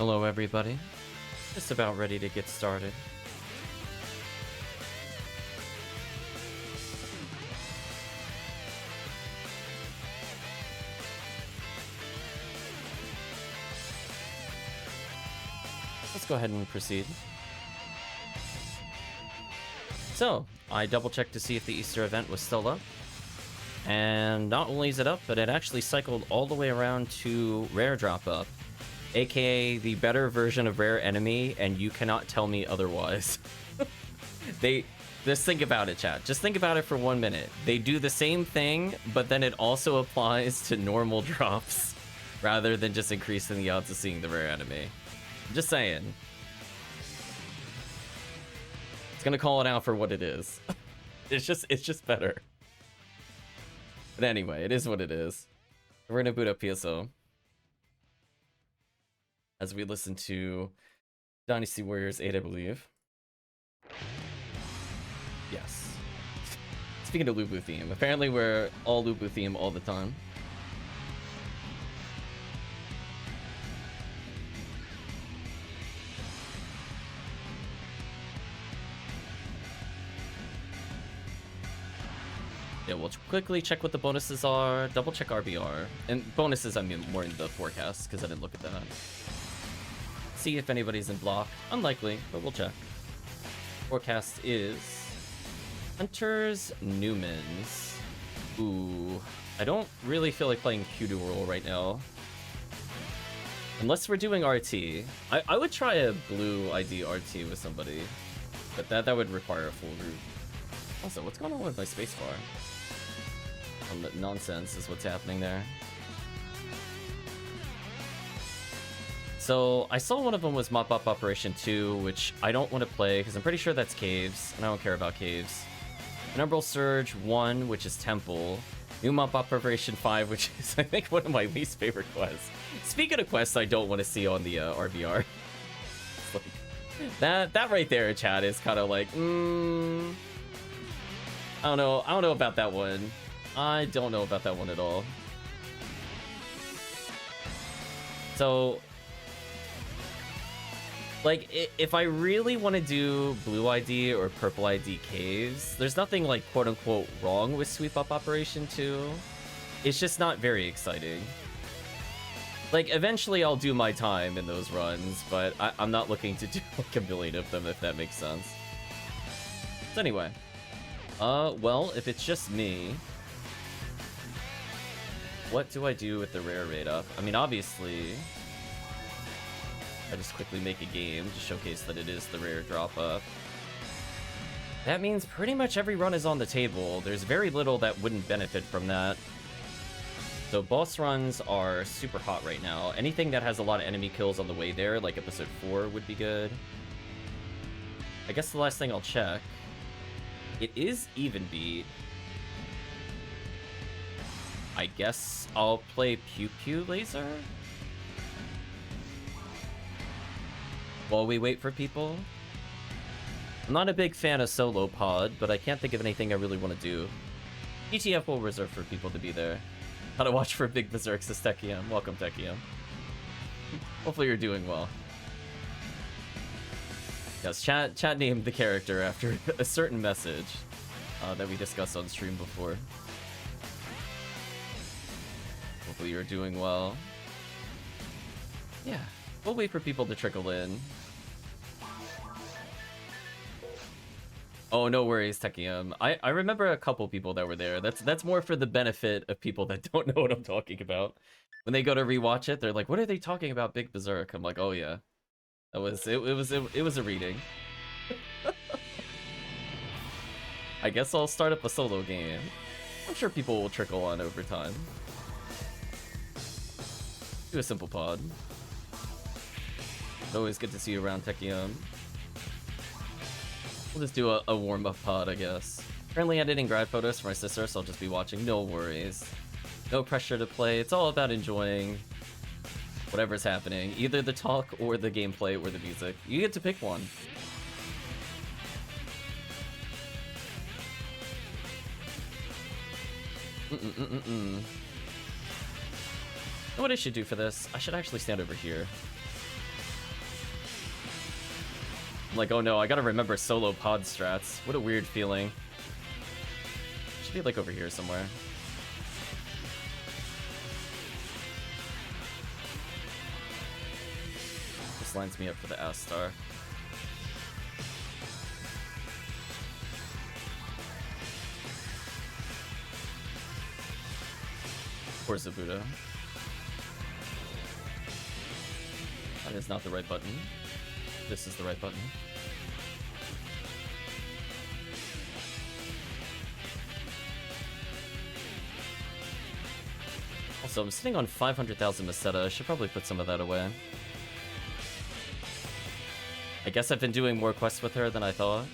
Hello everybody, just about ready to get started. Let's go ahead and proceed. So, I double checked to see if the Easter event was still up. And not only is it up, but it actually cycled all the way around to rare drop up. AKA the better version of rare enemy, and you cannot tell me otherwise. Just think about it, chat. Just think about it for 1 minute. They do the same thing, but then it also applies to normal drops, rather than just increasing the odds of seeing the rare enemy. I'm just saying. It's gonna call it out for what it is. It's just better. But anyway, it is what it is. We're gonna boot up PSO as we listen to Dynasty Warriors 8, I believe. Yes. Speaking of Lubu theme, apparently we're all Lubu theme all the time. Yeah, we'll quickly check what the bonuses are, double check RBR. And bonuses, I mean more in the forecast, because I didn't look at that. See if anybody's in block. Unlikely, but we'll check. Forecast is Hunters, Newmans. Ooh, I don't really feel like playing Q-Duel right now. Unless we're doing RT. I would try a blue ID RT with somebody, but that would require a full route. Also, what's going on with my spacebar? Nonsense is what's happening there. So I saw one of them was Mop Up Operation 2, which I don't want to play because I'm pretty sure that's Caves, and I don't care about Caves. Umbral Surge 1, which is Temple. New Mop Up Operation 5, which is, I think, one of my least favorite quests. Speaking of quests I don't want to see on the RVR. Like, that right there, chat, is kind of like, I don't know about that one. I don't know about that one at all. So, like, if I really want to do blue ID or purple ID caves, there's nothing, like, quote-unquote wrong with Sweep Up Operation 2. It's just not very exciting. Like, eventually I'll do my time in those runs, but I'm not looking to do, like, a million of them, if that makes sense. So anyway. Well, if it's just me, what do I do with the rare rate up? I mean, obviously, I just quickly make a game to showcase that it is the rare drop up. That means pretty much every run is on the table. There's very little that wouldn't benefit from that. So boss runs are super hot right now. Anything that has a lot of enemy kills on the way there, like episode 4, would be good. I guess the last thing I'll check. It is even beat. I guess I'll play Pew Pew Laser while we wait for people. I'm not a big fan of solo pod, but I can't think of anything I really want to do. ETF will reserve for people to be there. How to watch for Big Berserk, says Techium. Welcome, Techium. Hopefully you're doing well. Yes, chat named the character after a certain message that we discussed on stream before. Hopefully you're doing well. Yeah, we'll wait for people to trickle in. Oh, no worries, Techium. I remember a couple people that were there. That's more for the benefit of people that don't know what I'm talking about. When they go to rewatch it, they're like, "What are they talking about, Big Berserk?" I'm like, "Oh yeah, it was a reading." I guess I'll start up a solo game. I'm sure people will trickle on over time. Do a simple pod. It's always good to see you around, Techium. We'll just do a warm-up pod, I guess. Currently editing grad photos for my sister, so I'll just be watching. No worries. No pressure to play. It's all about enjoying whatever's happening. Either the talk or the gameplay or the music. You get to pick one. Know what I should do for this? I should actually stand over here. I'm like, oh no, I gotta remember solo pod strats. What a weird feeling. Should be like over here somewhere. This lines me up for the Astar. Or Zabuda. That is not the right button. This is the right button. Also, I'm sitting on 500,000 Meseta. I should probably put some of that away. I guess I've been doing more quests with her than I thought.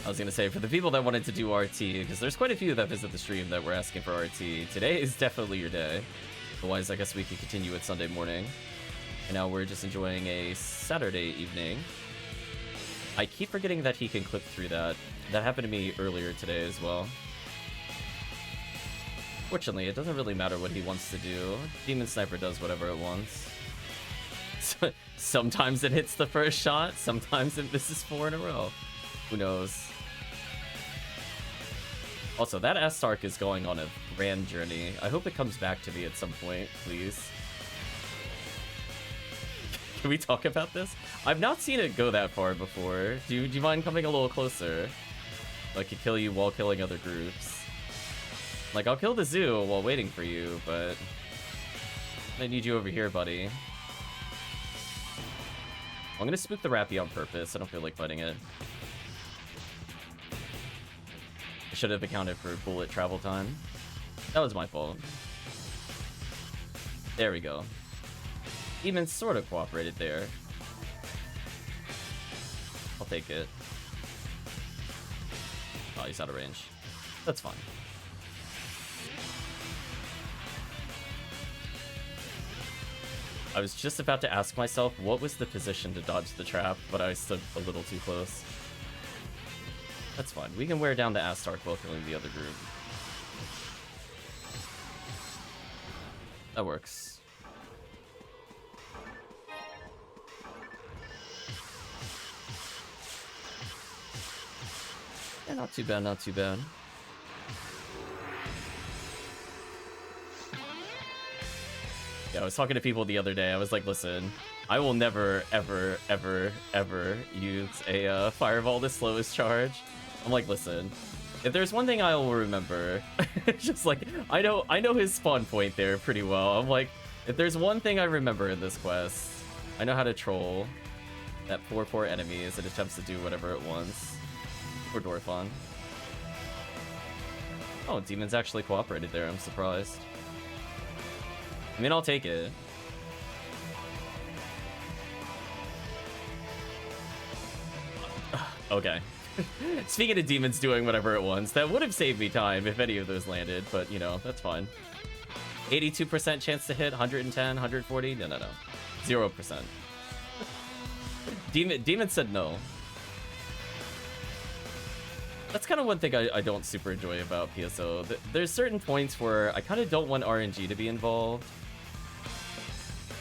I was gonna say, for the people that wanted to do RT, because there's quite a few that visit the stream that were asking for RT, today is definitely your day. Otherwise, I guess we could continue it Sunday morning. And now we're just enjoying a Saturday evening. I keep forgetting that he can clip through that. That happened to me earlier today as well. Fortunately, it doesn't really matter what he wants to do. Demon Sniper does whatever it wants. Sometimes it hits the first shot, sometimes it misses 4 in a row. Who knows? Also, that Astark is going on a grand journey. I hope it comes back to me at some point, please. Can we talk about this? I've not seen it go that far before. Do you mind coming a little closer? I could kill you while killing other groups. Like, I'll kill the zoo while waiting for you, but I need you over here, buddy. I'm gonna spook the Rappy on purpose. I don't feel like fighting it. I should have accounted for bullet travel time. That was my fault. There we go. Even sort of cooperated there. I'll take it. Oh, he's out of range. That's fine. I was just about to ask myself what was the position to dodge the trap, but I stood a little too close. That's fine. We can wear down the Astark while killing the other group. That works. Yeah, not too bad, not too bad. Yeah, I was talking to people the other day. I was like, listen, I will never, ever, ever, ever use a fireball this slow as charge. I'm like, listen, if there's one thing I will remember, just like, I know his spawn point there pretty well. I'm like, if there's one thing I remember in this quest, I know how to troll that poor enemy as it attempts to do whatever it wants. Or Dorphon. Oh, demons actually cooperated there. I'm surprised. I mean, I'll take it. Okay. Speaking of demons doing whatever it wants, that would have saved me time if any of those landed, but, you know, that's fine. 82% chance to hit, 110, 140? No. 0%. Demon said no. That's kind of one thing I don't super enjoy about PSO. There's certain points where I kind of don't want RNG to be involved.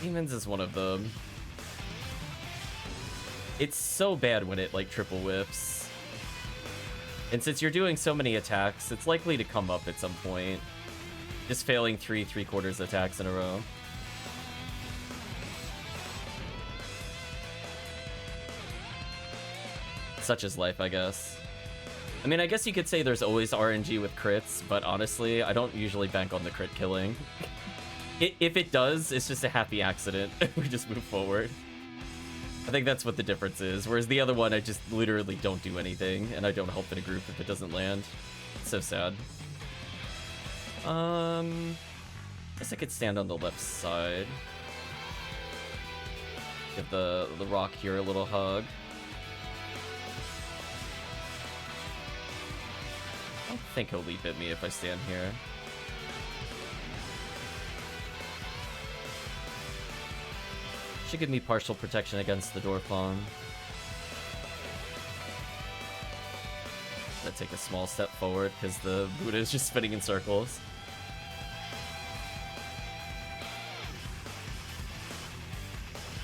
Demons is one of them. It's so bad when it, like, triple whiffs. And since you're doing so many attacks, it's likely to come up at some point. Just failing 3/4 attacks in a row. Such is life, I guess. I mean, I guess you could say there's always RNG with crits, but honestly, I don't usually bank on the crit killing. If it does, it's just a happy accident. We just move forward. I think that's what the difference is. Whereas the other one, I just literally don't do anything, and I don't help in a group if it doesn't land. It's so sad. Guess I could stand on the left side. Give the rock here a little hug. I don't think he'll leap at me if I stand here. Should give me partial protection against the Dorphon. Gonna take a small step forward because the Buddha is just spinning in circles.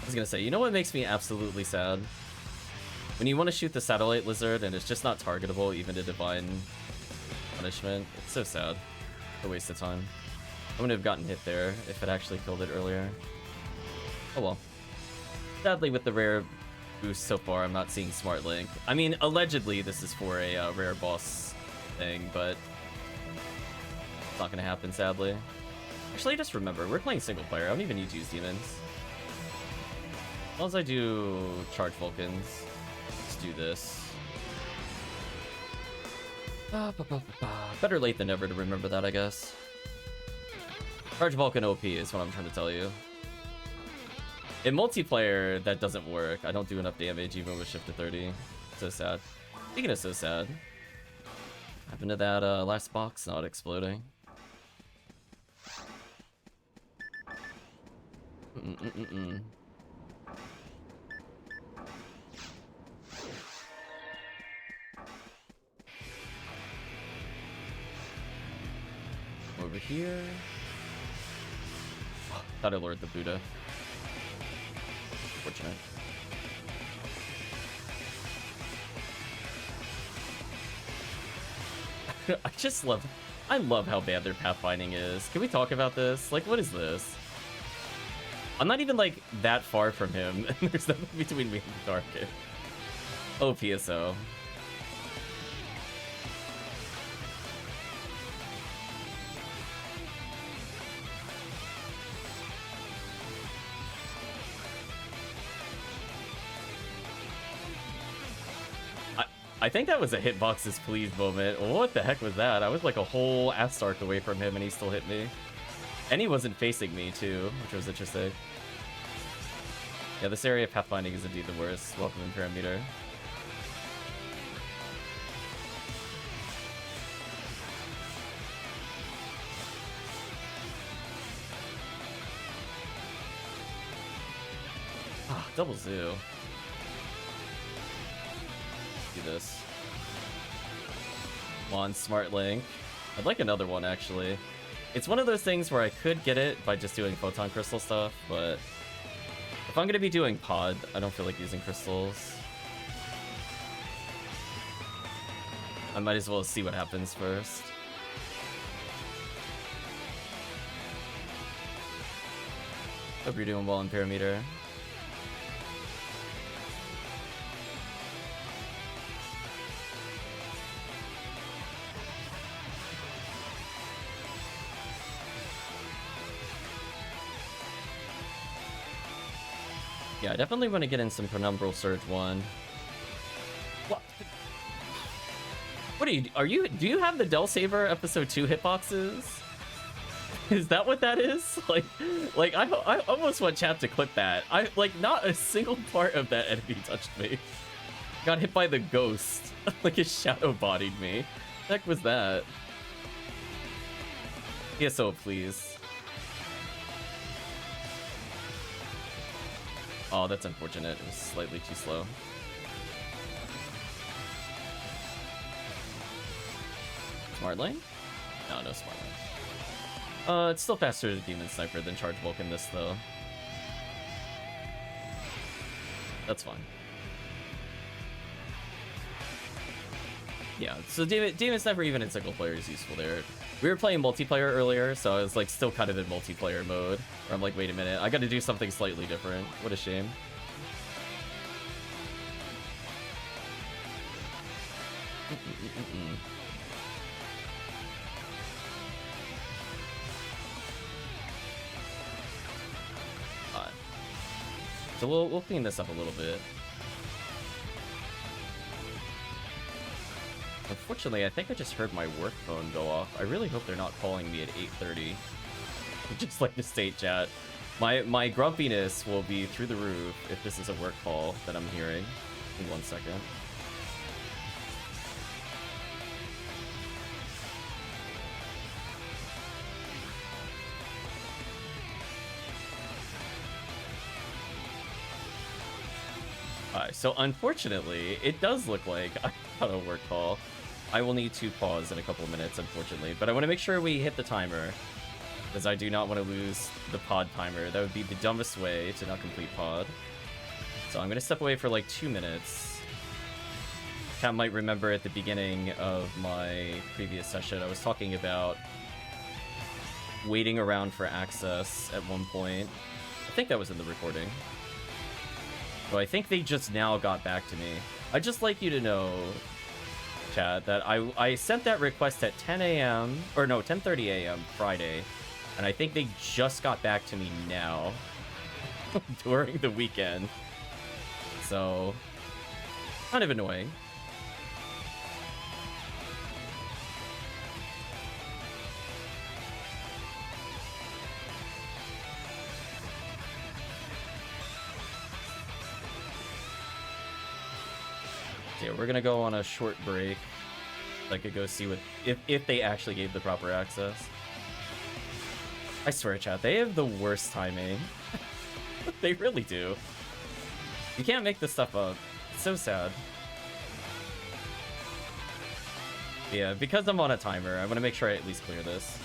I was gonna say, you know what makes me absolutely sad? When you want to shoot the satellite lizard and it's just not targetable even to divine punishment. It's so sad. A waste of time. I wouldn't have gotten hit there if it actually killed it earlier. Oh well. Sadly, with the rare boost so far, I'm not seeing Smart Link. I mean, allegedly this is for a rare boss thing, but it's not gonna happen, sadly. Actually, just remember, we're playing single player. I don't even need to use demons. As long as I do charge Vulcans, let's do this. Better late than never to remember that, I guess. Charge Vulcan OP is what I'm trying to tell you. In multiplayer, that doesn't work. I don't do enough damage even with shift to 30. So sad. Speaking of so sad, what happened to that last box not exploding? Over here. Oh, thought I lured the Buddha. Fortunate. I love how bad their pathfinding is. Can we talk about this? Like, what is this? I'm not even, like, that far from him, and there's nothing between me and the target. Oh, PSO. I think that was a hitboxes please moment. What the heck was that? I was like a whole ass arc away from him and he still hit me. And he wasn't facing me too, which was interesting. Yeah, this area of pathfinding is indeed the worst. Welcome in Parameter. Ah, double zoo. Do this. Come on, Smart Link. I'd like another one, actually. It's one of those things where I could get it by just doing Photon Crystal stuff, but if I'm going to be doing Pod, I don't feel like using crystals. I might as well see what happens first. Hope you're doing well in Parameter. Yeah, I definitely want to get in some Penumbral Surge 1. What are you, do you have the Del Saver episode 2 hitboxes? Is that what that is? Like I almost want chat to clip that. Like, not a single part of that enemy touched me. Got hit by the ghost. Like, his shadow bodied me. The heck was that? PSO, please. Oh, that's unfortunate. It was slightly too slow. Smart Lane? No, no Smart Lane. It's still faster to Demon Sniper than Charge Vulcan this, though. That's fine. Yeah, so Demon Sniper even in single player is useful there. We were playing multiplayer earlier, so I was like still kind of in multiplayer mode. Where I'm like, wait a minute, I gotta do something slightly different. What a shame. Alright. So we'll clean this up a little bit. Unfortunately, I think I just heard my work phone go off. I really hope they're not calling me at 8:30. Just like the state chat. My grumpiness will be through the roof if this is a work call that I'm hearing. In 1 second. Alright, so unfortunately, it does look like I got a work call. I will need to pause in a couple of minutes, unfortunately, but I want to make sure we hit the timer. Because I do not want to lose the pod timer. That would be the dumbest way to not complete pod. So I'm going to step away for like 2 minutes. Cat might remember at the beginning of my previous session, I was talking about waiting around for access at one point. I think that was in the recording. So I think they just now got back to me. I'd just like you to know, chat, that I sent that request at 10 a.m. or no, 10:30 a.m. Friday. And I think they just got back to me now during the weekend. So, kind of annoying. Okay, we're gonna go on a short break. I could go see what if they actually gave the proper access. I swear, chat, they have the worst timing. They really do. You can't make this stuff up. It's so sad. Yeah, because I'm on a timer, I want to make sure I at least clear this.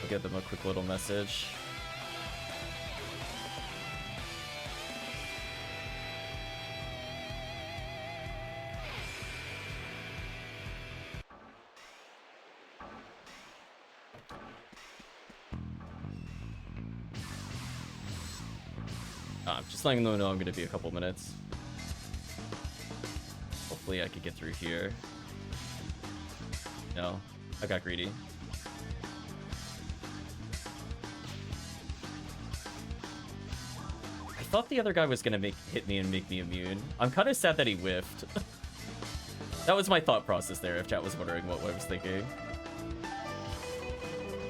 I'll give them a quick little message. Just letting them know I'm going to be a couple minutes. Hopefully I could get through here. No, I got greedy. I thought the other guy was going to hit me and make me immune. I'm kind of sad that he whiffed. That was my thought process there, if chat was wondering what I was thinking.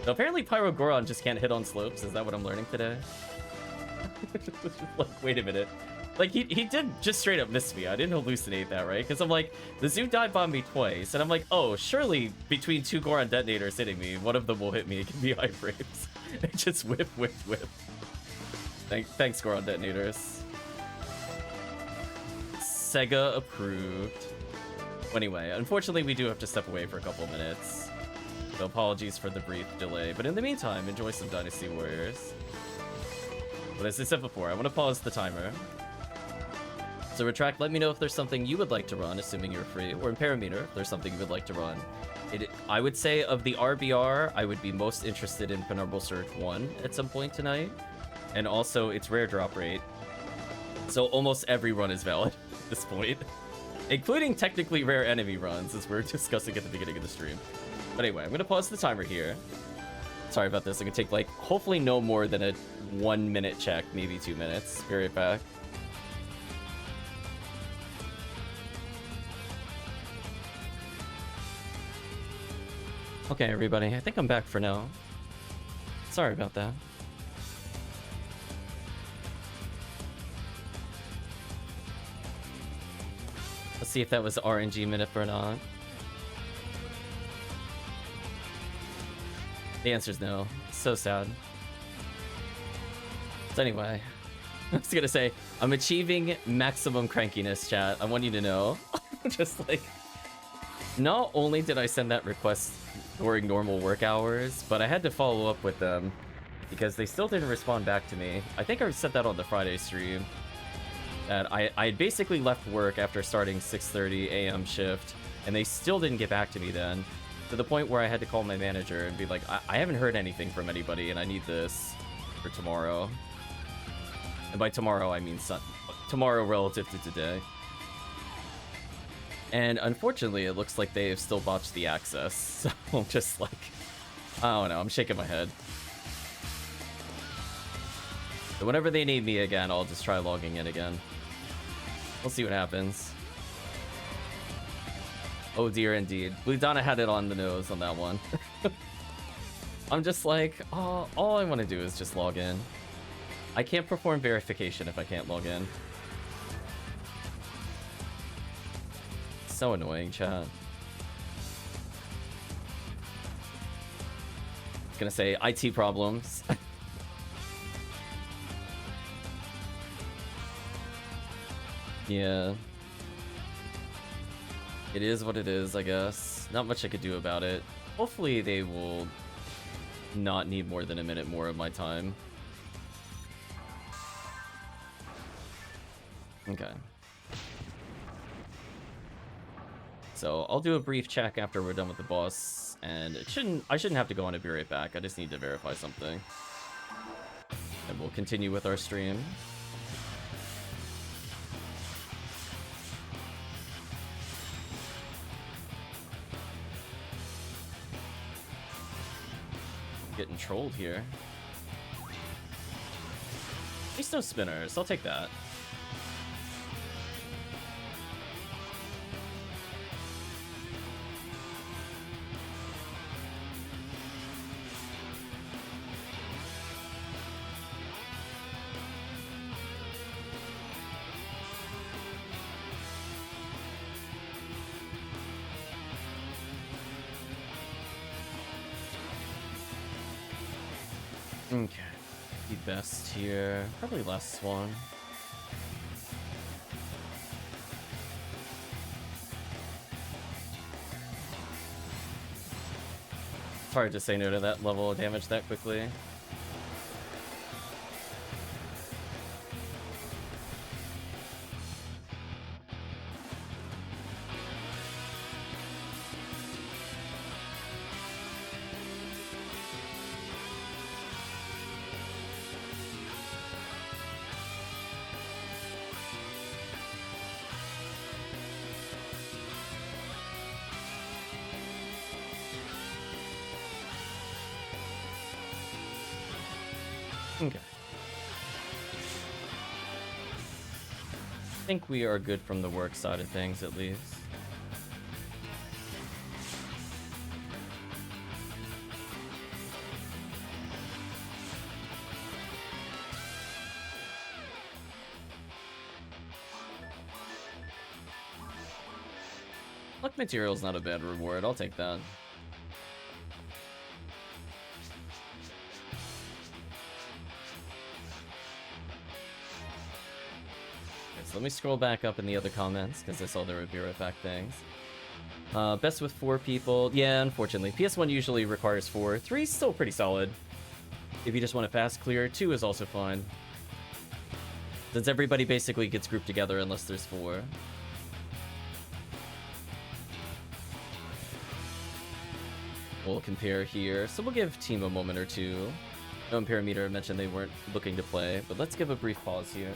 So apparently Pyrogoron just can't hit on slopes. Is that what I'm learning today? Like, wait a minute. Like, he did just straight up miss me. I didn't hallucinate that, right? Because I'm like, the Zoo dive bombed me twice, and I'm like, oh, surely between 2 Goron detonators hitting me, one of them will hit me. It can be high frames. It just whip. Thanks, Goron detonators. Sega approved. Anyway, unfortunately, we do have to step away for a couple minutes. So apologies for the brief delay. But in the meantime, enjoy some Dynasty Warriors. But as I said before, I want to pause the timer. So Retract, let me know if there's something you would like to run, assuming you're free, or in Parameter, if there's something you would like to run. I would say of the RBR, I would be most interested in Penumbral Surge 1 at some point tonight. And also its rare drop rate. So almost every run is valid at this point. Including technically rare enemy runs, as we're discussing at the beginning of the stream. But anyway, I'm going to pause the timer here. Sorry about this. I'm going to take, like, hopefully no more than a 1 minute check, maybe 2 minutes. Be right back. Okay, everybody. I think I'm back for now. Sorry about that. Let's see if that was RNG minute or not. The answer's no. So sad. So anyway, I was gonna say, I'm achieving maximum crankiness, chat. I want you to know. Just like, not only did I send that request during normal work hours, but I had to follow up with them because they still didn't respond back to me. I think I said that on the Friday stream. That I had basically left work after starting 6:30 a.m. shift, and they still didn't get back to me then. To the point where I had to call my manager and be like, I haven't heard anything from anybody, and I need this for tomorrow. And by tomorrow, I mean tomorrow relative to today. And unfortunately, it looks like they have still botched the access. So I'm just like, I don't know, I'm shaking my head. So whenever they need me again, I'll just try logging in again. We'll see what happens. Oh dear, indeed. Blue Donna had it on the nose on that one. I'm just like, oh, all I want to do is just log in. I can't perform verification if I can't log in. So annoying, chat. Gonna say IT problems. Yeah. It is what it is, I guess. Not much I could do about it. Hopefully they will not need more than a minute more of my time. Okay. So I'll do a brief check after we're done with the boss, and I shouldn't have to go on and be right back. I just need to verify something. And we'll continue with our stream. Getting trolled here. At least no spinners. I'll take that. Okay. Be best here. Probably last one. It's hard to say no to that level of damage that quickly. Okay. I think we are good from the work side of things, at least. Luck material's not a bad reward. I'll take that. Let me scroll back up in the other comments, because I saw there would be right back things. Best with 4 people. Yeah, unfortunately. PS1 usually requires 4. 3's still pretty solid. If you just want a fast clear, 2 is also fine. Since everybody basically gets grouped together unless there's 4. We'll compare here. So we'll give team a moment or two. No Parameter mentioned they weren't looking to play, but let's give a brief pause here.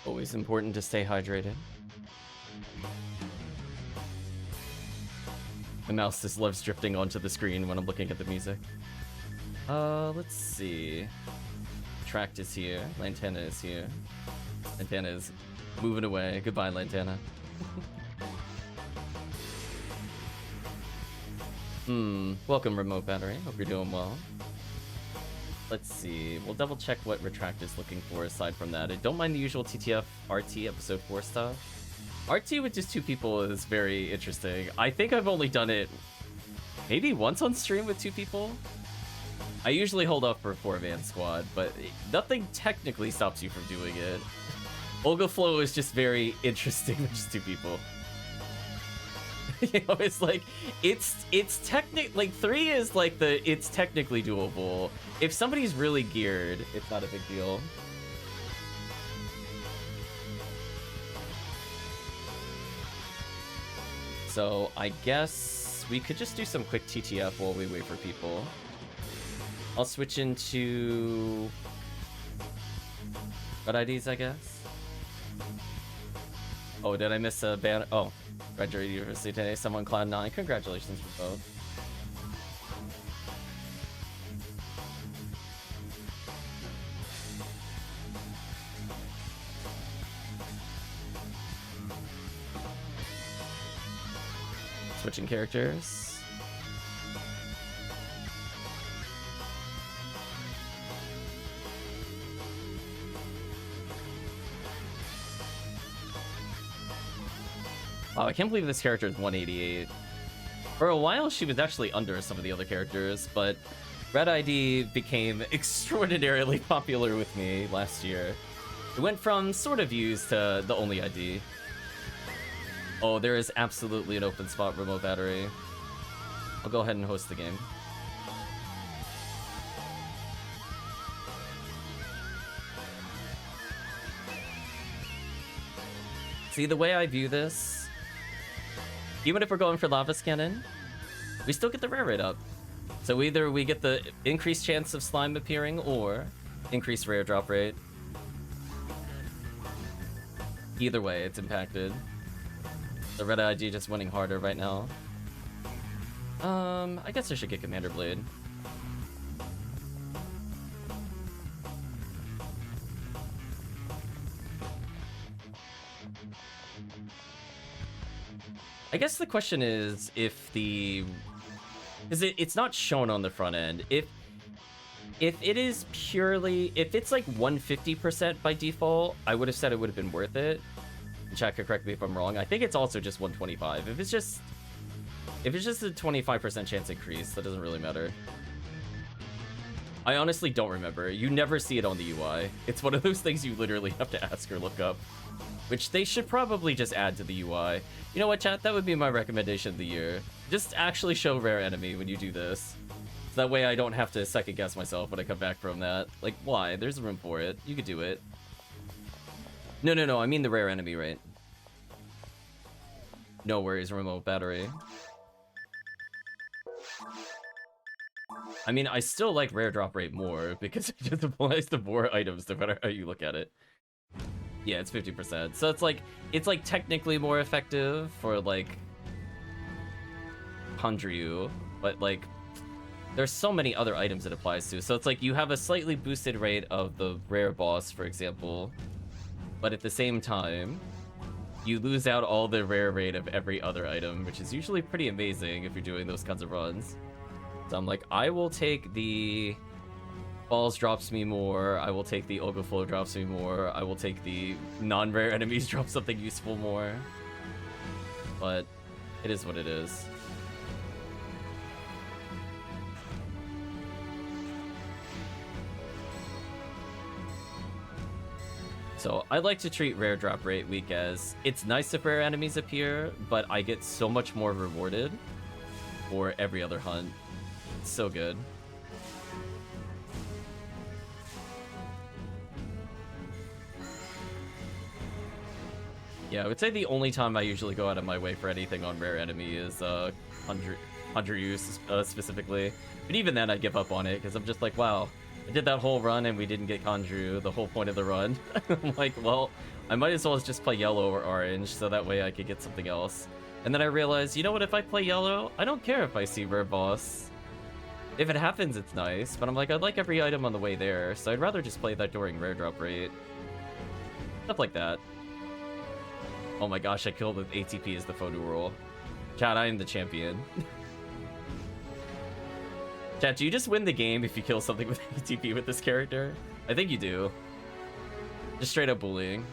Always important to stay hydrated. My mouse just loves drifting onto the screen when I'm looking at the music. Let's see. Tract is here. Lantana is here. Lantana is moving away. Goodbye, Lantana. Welcome, Remote Battery. Hope you're doing well. Let's see. We'll double check what Retract is looking for aside from that. I don't mind the usual TTF RT episode 4 stuff. RT with just 2 people is very interesting. I think I've only done it maybe once on stream with 2 people. I usually hold off for a 4-man squad, but nothing technically stops you from doing it. Olga Flow is just very interesting with just 2 people. You know, it's like, it's technically, like, 3 is like it's technically doable. If somebody's really geared, it's not a big deal. So I guess we could just do some quick TTF while we wait for people. I'll switch into what IDs, I guess. Oh, did I miss a ban? Oh, graduated university today. Someone Cloud9. Congratulations for both. Switching characters. Wow, I can't believe this character is 188. For a while, she was actually under some of the other characters, but Red ID became extraordinarily popular with me last year. It went from sort of used to the only ID. Oh, there is absolutely an open spot remote battery. I'll go ahead and host the game. See, the way I view this, even if we're going for Lava Cannon, we still get the rare rate up. So either we get the increased chance of slime appearing or increased rare drop rate. Either way, it's impacted. The red IG just winning harder right now. I guess I should get Commander Blade. I guess the question is if the... Because it's not shown on the front end. If it is purely... If it's like 150% by default, I would have said it would have been worth it. Chat could correct me if I'm wrong. I think it's also just 125. If it's just a 25% chance increase, that doesn't really matter. I honestly don't remember. You never see it on the UI. It's one of those things you literally have to ask or look up. Which they should probably just add to the UI. You know what, chat? That would be my recommendation of the year. Just actually show rare enemy when you do this. So that way I don't have to second guess myself when I come back from that. Like, why? There's room for it. You could do it. No. I mean the rare enemy rate. No worries, remote battery. I mean, I still like rare drop rate more because it just applies to more items no matter how you look at it. Yeah, it's 50%. So it's like technically more effective for like Handryu, but like there's so many other items it applies to. So it's like you have a slightly boosted rate of the rare boss, for example, but at the same time, you lose out all the rare rate of every other item, which is usually pretty amazing if you're doing those kinds of runs. So I'm like, I will take the Balls drops me more, I will take the Overflow drops me more, I will take the non-rare enemies drop something useful more. But it is what it is. So I like to treat rare drop rate week as it's nice if rare enemies appear, but I get so much more rewarded for every other hunt. It's so good. Yeah, I would say the only time I usually go out of my way for anything on rare enemy is 100 use specifically. But even then I give up on it because I'm just like, wow, I did that whole run and we didn't get Kanju, the whole point of the run. I'm like, well, I might as well just play yellow or orange so that way I could get something else. And then I realized, you know what, if I play yellow, I don't care if I see rare boss. If it happens, it's nice, but I'm like, I'd like every item on the way there, so I'd rather just play that during rare drop rate. Stuff like that. Oh my gosh, I killed with ATP as the photo roll. Chat, I am the champion. Chat, do you just win the game if you kill something with ATP with this character? I think you do. Just straight up bullying.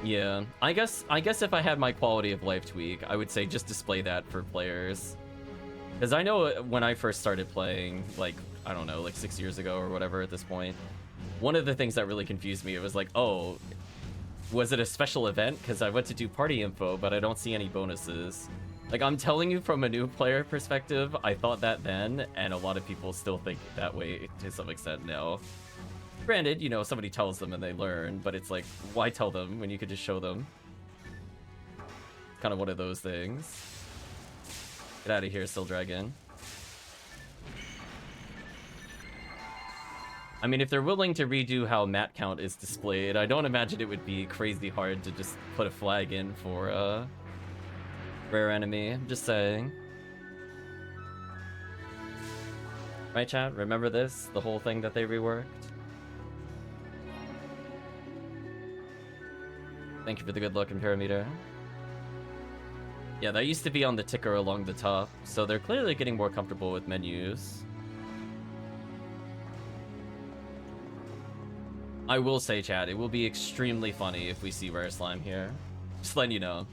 Yeah, I guess if I had my quality of life tweak, I would say just display that for players. Because I know when I first started playing, like, I don't know, like 6 years ago or whatever at this point, one of the things that really confused me, it was like, oh, was it a special event? Because I went to do party info, but I don't see any bonuses. Like, I'm telling you from a new player perspective, I thought that then, and a lot of people still think that way to some extent now. Granted, you know, somebody tells them and they learn, but it's like, why tell them when you could just show them? Kind of one of those things. Get out of here, Still Dragon. I mean, if they're willing to redo how mat count is displayed, I don't imagine it would be crazy hard to just put a flag in for rare enemy. I'm just saying. Right, chat? Remember this? The whole thing that they reworked? Thank you for the good luck and parameter. Yeah, that used to be on the ticker along the top, so they're clearly getting more comfortable with menus. I will say, chat, it will be extremely funny if we see Rare Slime here. Just letting you know.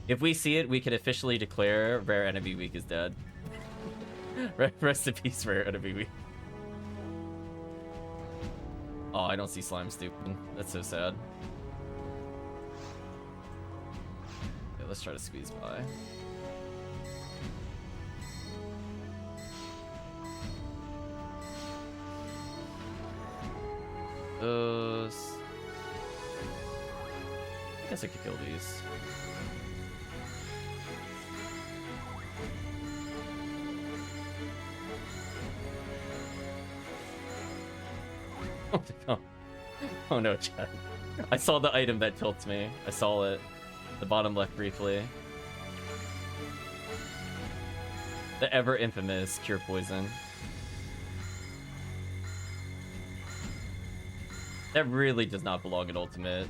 If we see it, we can officially declare Rare Enemy Week is dead. Rest in peace, Rare Enemy Week. Oh, I don't see Slime stupid. That's so sad. Okay, let's try to squeeze by. I guess I could kill these. Oh no. Oh no, chat. I saw the item that tilts me. I saw it. The bottom left briefly. The ever infamous Cure Poison. That really does not belong in Ultimate.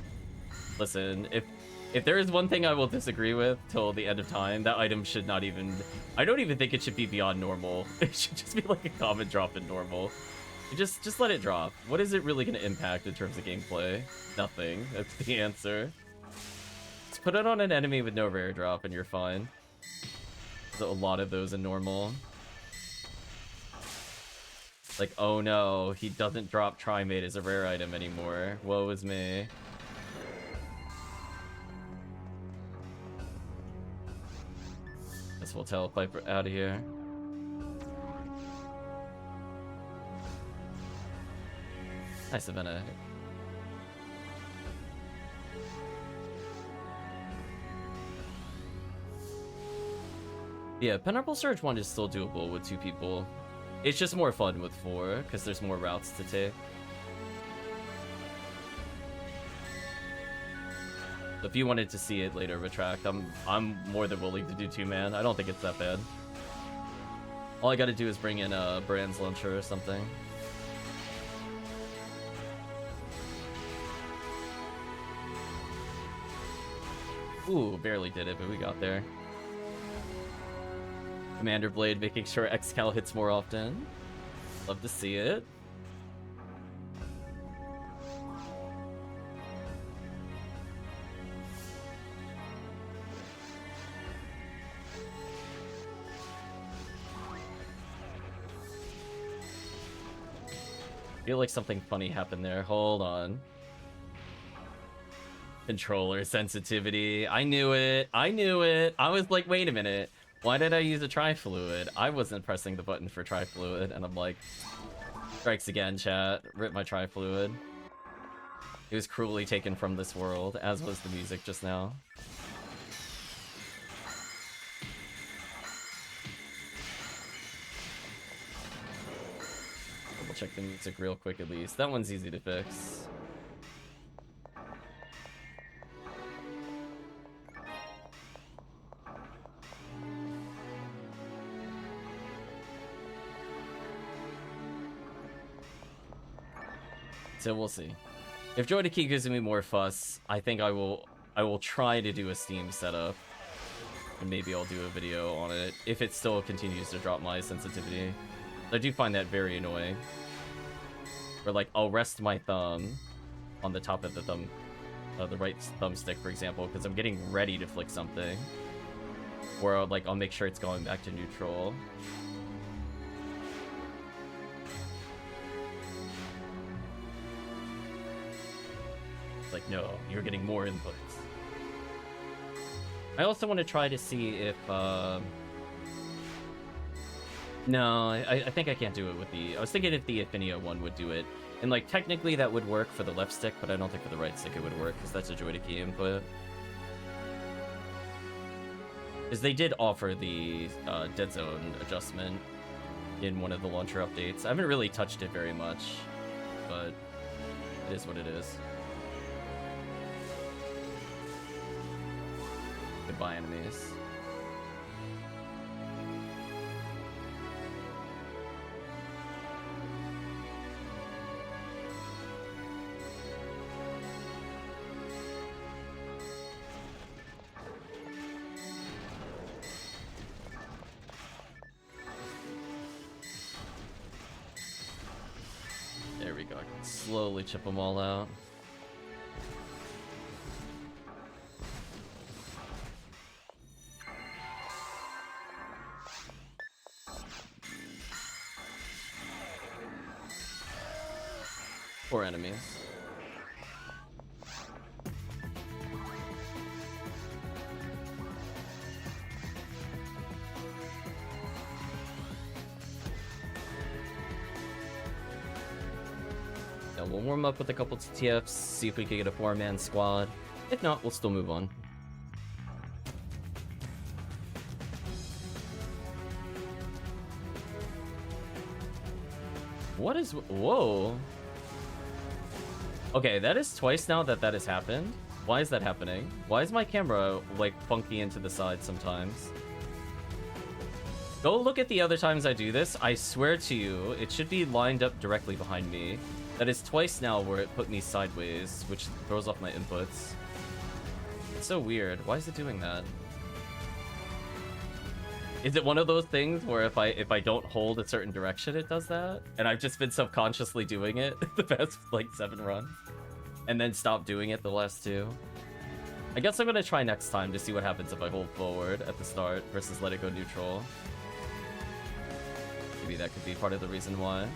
Listen, if there is one thing I will disagree with till the end of time, that item should not even... I don't even think it should be beyond normal. It should just be like a common drop in normal. Just let it drop. What is it really going to impact in terms of gameplay? Nothing. That's the answer. Just put it on an enemy with no rare drop and you're fine. There's a lot of those in normal. Like, oh no, he doesn't drop Trimate as a rare item anymore. Woe is me. Guess we'll telepipe out of here. Nice, Ephinea. Yeah, Pineapple Surge 1 is still doable with 2 people. It's just more fun with 4, because there's more routes to take. If you wanted to see it later, Retract, I'm more than willing to do 2-man. I don't think it's that bad. All I gotta do is bring in a Brand's Launcher or something. Ooh, barely did it, but we got there. Commander Blade making sure Xcal hits more often. Love to see it. Feel like something funny happened there. Hold on. Controller sensitivity. I knew it. I knew it. I was like, wait a minute. Why did I use a Tri-Fluid? I wasn't pressing the button for Tri-Fluid, and I'm like, strikes again, chat. Rip my Tri-Fluid. It was cruelly taken from this world, as was the music just now. Double check the music real quick at least. That one's easy to fix. So we'll see. If Joy to Key gives me more fuss, I think I will try to do a Steam setup. And maybe I'll do a video on it if it still continues to drop my sensitivity. I do find that very annoying. Where like I'll rest my thumb on the top of the thumb, the right thumbstick, for example, because I'm getting ready to flick something. Or like I'll make sure it's going back to neutral. Like, no, you're getting more inputs. I also want to try to see if, no, I think I can't do it with the... I was thinking if the Ephinea one would do it. And, like, technically that would work for the left stick, but I don't think for the right stick it would work, because that's a Joy to Key input. Because they did offer the dead zone adjustment in one of the launcher updates. I haven't really touched it very much, but it is what it is. Goodbye, enemies. There we go. I can slowly chip them all out. Poor enemies. Yeah, we'll warm up with a couple TTFs, see if we can get a 4-man squad. If not, we'll still move on. What is... Whoa. Okay, that is twice now that has happened. Why is that happening? Why is my camera, like, funky into the side sometimes? Go look at the other times I do this. I swear to you, it should be lined up directly behind me. That is twice now where it put me sideways, which throws off my inputs. It's so weird. Why is it doing that? Is it one of those things where if I don't hold a certain direction, it does that? And I've just been subconsciously doing it the past, like, 7 runs. And then stop doing it the last 2. I guess I'm gonna try next time to see what happens if I hold forward at the start versus let it go neutral. Maybe that could be part of the reason why.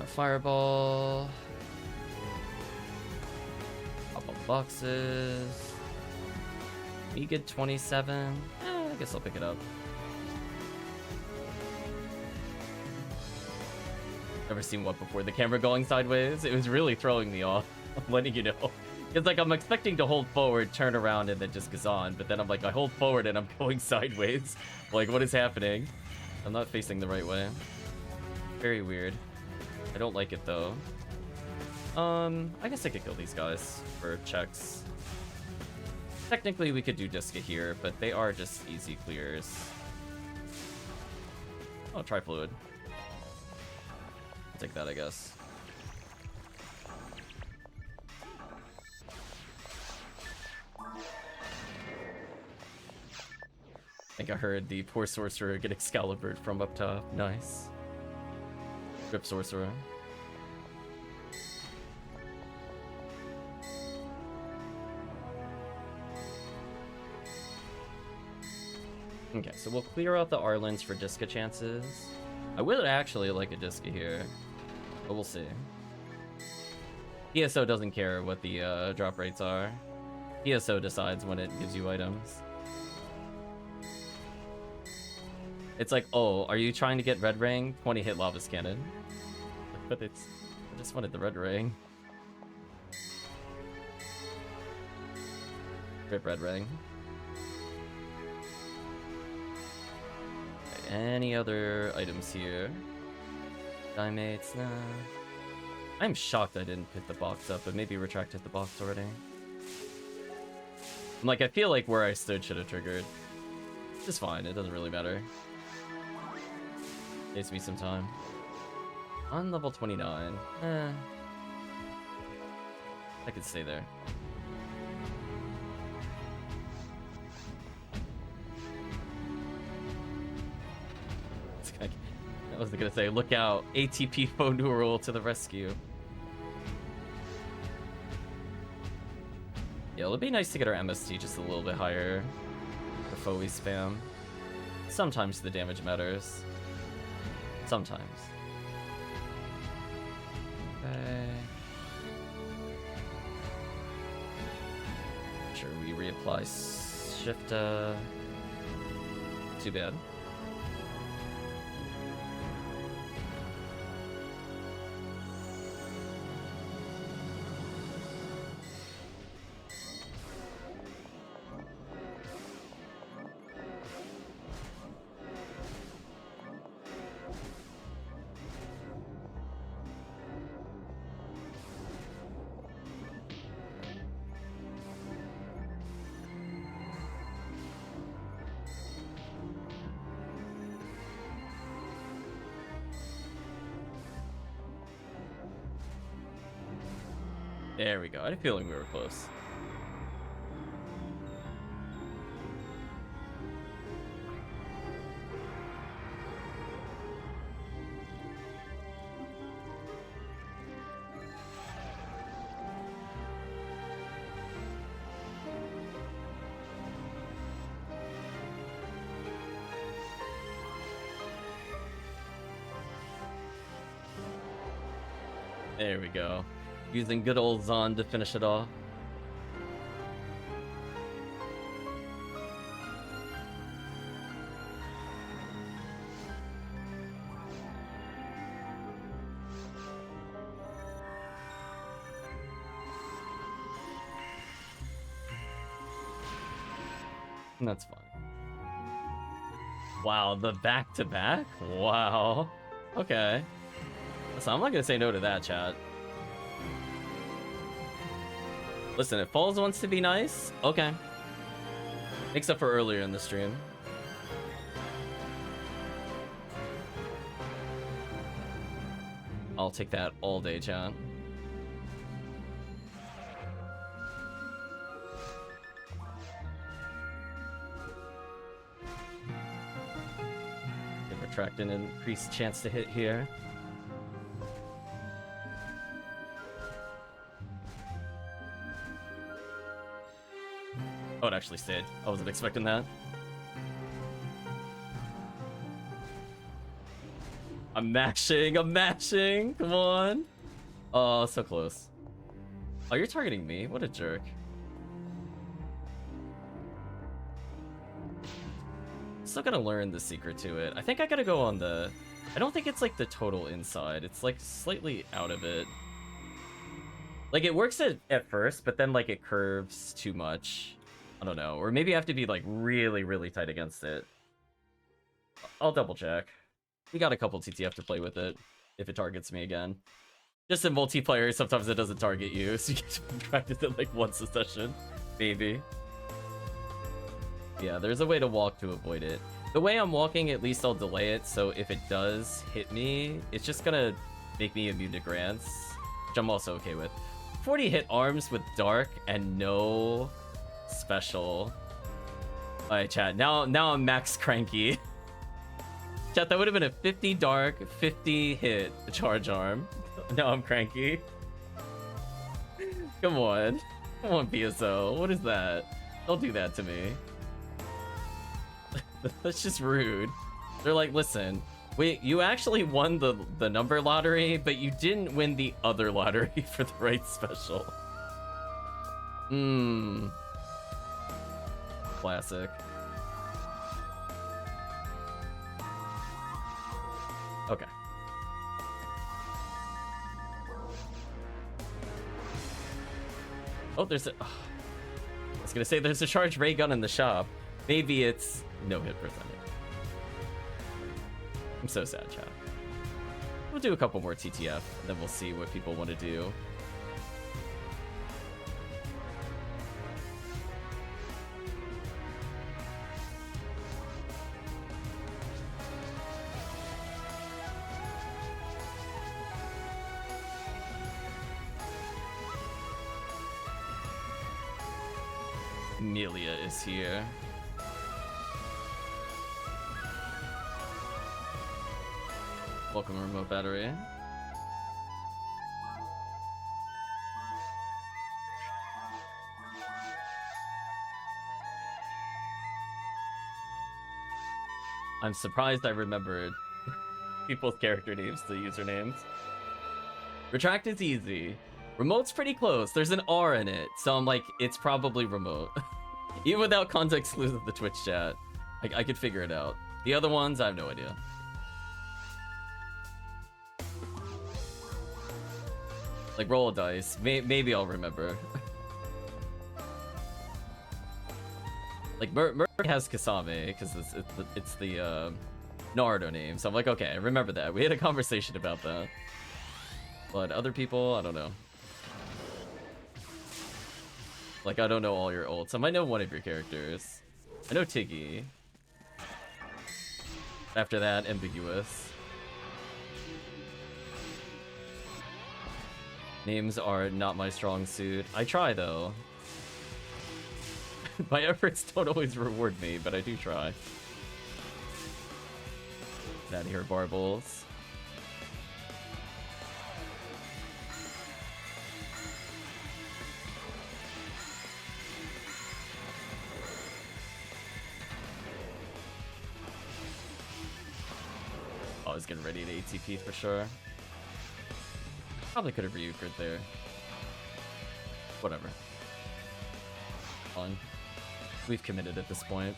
Fireball. Boxes. Megid 27. I guess I'll pick it up. Never seen what before. The camera going sideways? It was really throwing me off. I'm letting you know. It's like I'm expecting to hold forward, turn around, and then just goes on. But then I'm like, I hold forward and I'm going sideways. Like, what is happening? I'm not facing the right way. Very weird. I don't like it though. I guess I could kill these guys for checks. Technically, we could do Disca here, but they are just easy clears. Oh, Trifluid. I'll take that, I guess. I think I heard the poor sorcerer get Excalibur from up top. Nice. Grip sorcerer. Okay, so we'll clear out the Arlens for Disca chances. I would actually like a Disca here, but we'll see. PSO doesn't care what the drop rates are. PSO decides when it gives you items. It's like, oh, are you trying to get Red Ring? 20 hit Lava's Cannon. But I just wanted the Red Ring. Rip Red Ring. Any other items here? Dimates, nah. I'm shocked I didn't pick the box up, but maybe retracted the box already. I'm like, I feel like where I stood should have triggered. It's fine, it doesn't really matter. Saves me some time. On level 29, I could stay there. I was gonna say, look out, ATP phone neural to the rescue. Yeah, it'll be nice to get our MST just a little bit higher before we spam. Sometimes the damage matters. Sometimes. Okay. Sure, we reapply shift. Too bad. There we go. I had a feeling we were close. There we go. Using good old Zon to finish it off. That's fine. Wow, the back-to-back? Wow. Okay. So I'm not gonna say no to that, chat. Listen, if Falls wants to be nice, okay. Makes up for earlier in the stream. I'll take that all day, chat. Retract an increased chance to hit here. Oh, it actually stayed. I wasn't expecting that. I'm mashing, come on. Oh, so close. Oh, you're targeting me? What a jerk. Still gotta learn the secret to it. I think I gotta go on the... I don't think it's like the total inside. It's like slightly out of it. Like it works at first, but then like it curves too much. I don't know. Or maybe I have to be like really, really tight against it. I'll double check. We got a couple TTF to play with it if it targets me again. Just in multiplayer, sometimes it doesn't target you, so you get to practice it like once a session. Maybe. Yeah, there's a way to walk to avoid it. The way I'm walking, at least I'll delay it, so if it does hit me, it's just gonna make me immune to grants, which I'm also okay with. 40 hit arms with Dark and no special. Alright, chat, now I'm max cranky. Chat, that would have been a 50 Dark, 50 hit charge arm. Now I'm cranky. Come on. Come on, PSO. What is that? Don't do that to me. That's just rude. They're like, listen, you actually won the number lottery, but you didn't win the other lottery for the right special. Classic. Okay. Oh, there's a... Oh. I was gonna say there's a charged ray gun in the shop. Maybe it's no hit percentage. I'm so sad, chat. We'll do a couple more TTF, and then we'll see what people want to do. Amelia is here. Welcome, remote battery. I'm surprised I remembered people's character names, the usernames. Retract is easy. Remote's pretty close. There's an R in it, so I'm like, it's probably remote. Even without context clues of the Twitch chat, I could figure it out. The other ones, I have no idea. Like, roll a dice. Maybe I'll remember. Like, Murray has Kasame, because it's the Naruto name. So I'm like, okay, I remember that. We had a conversation about that. But other people, I don't know. Like, I don't know all your ults. I might know one of your characters. I know Tiggy. After that, ambiguous. Names are not my strong suit. I try, though. My efforts don't always reward me, but I do try. Get out of here, Barbles. I was getting ready to ATP for sure. Probably could have Ryukered there. Whatever. Fine. We've committed at this point.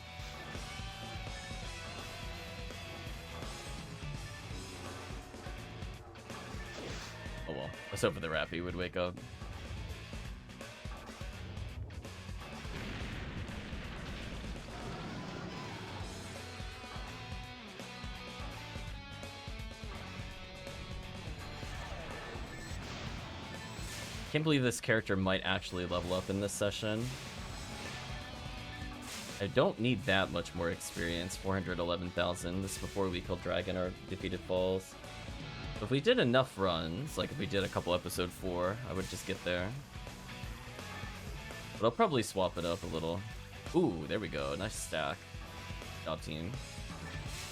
Oh well. Let's hope the Rappy would wake up. Can't believe this character might actually level up in this session. I don't need that much more experience, 411,000. This is before we killed Dragon or defeated Falls. If we did enough runs, like if we did a couple episode 4, I would just get there. But I'll probably swap it up a little. Ooh, there we go. Nice stack. Job team.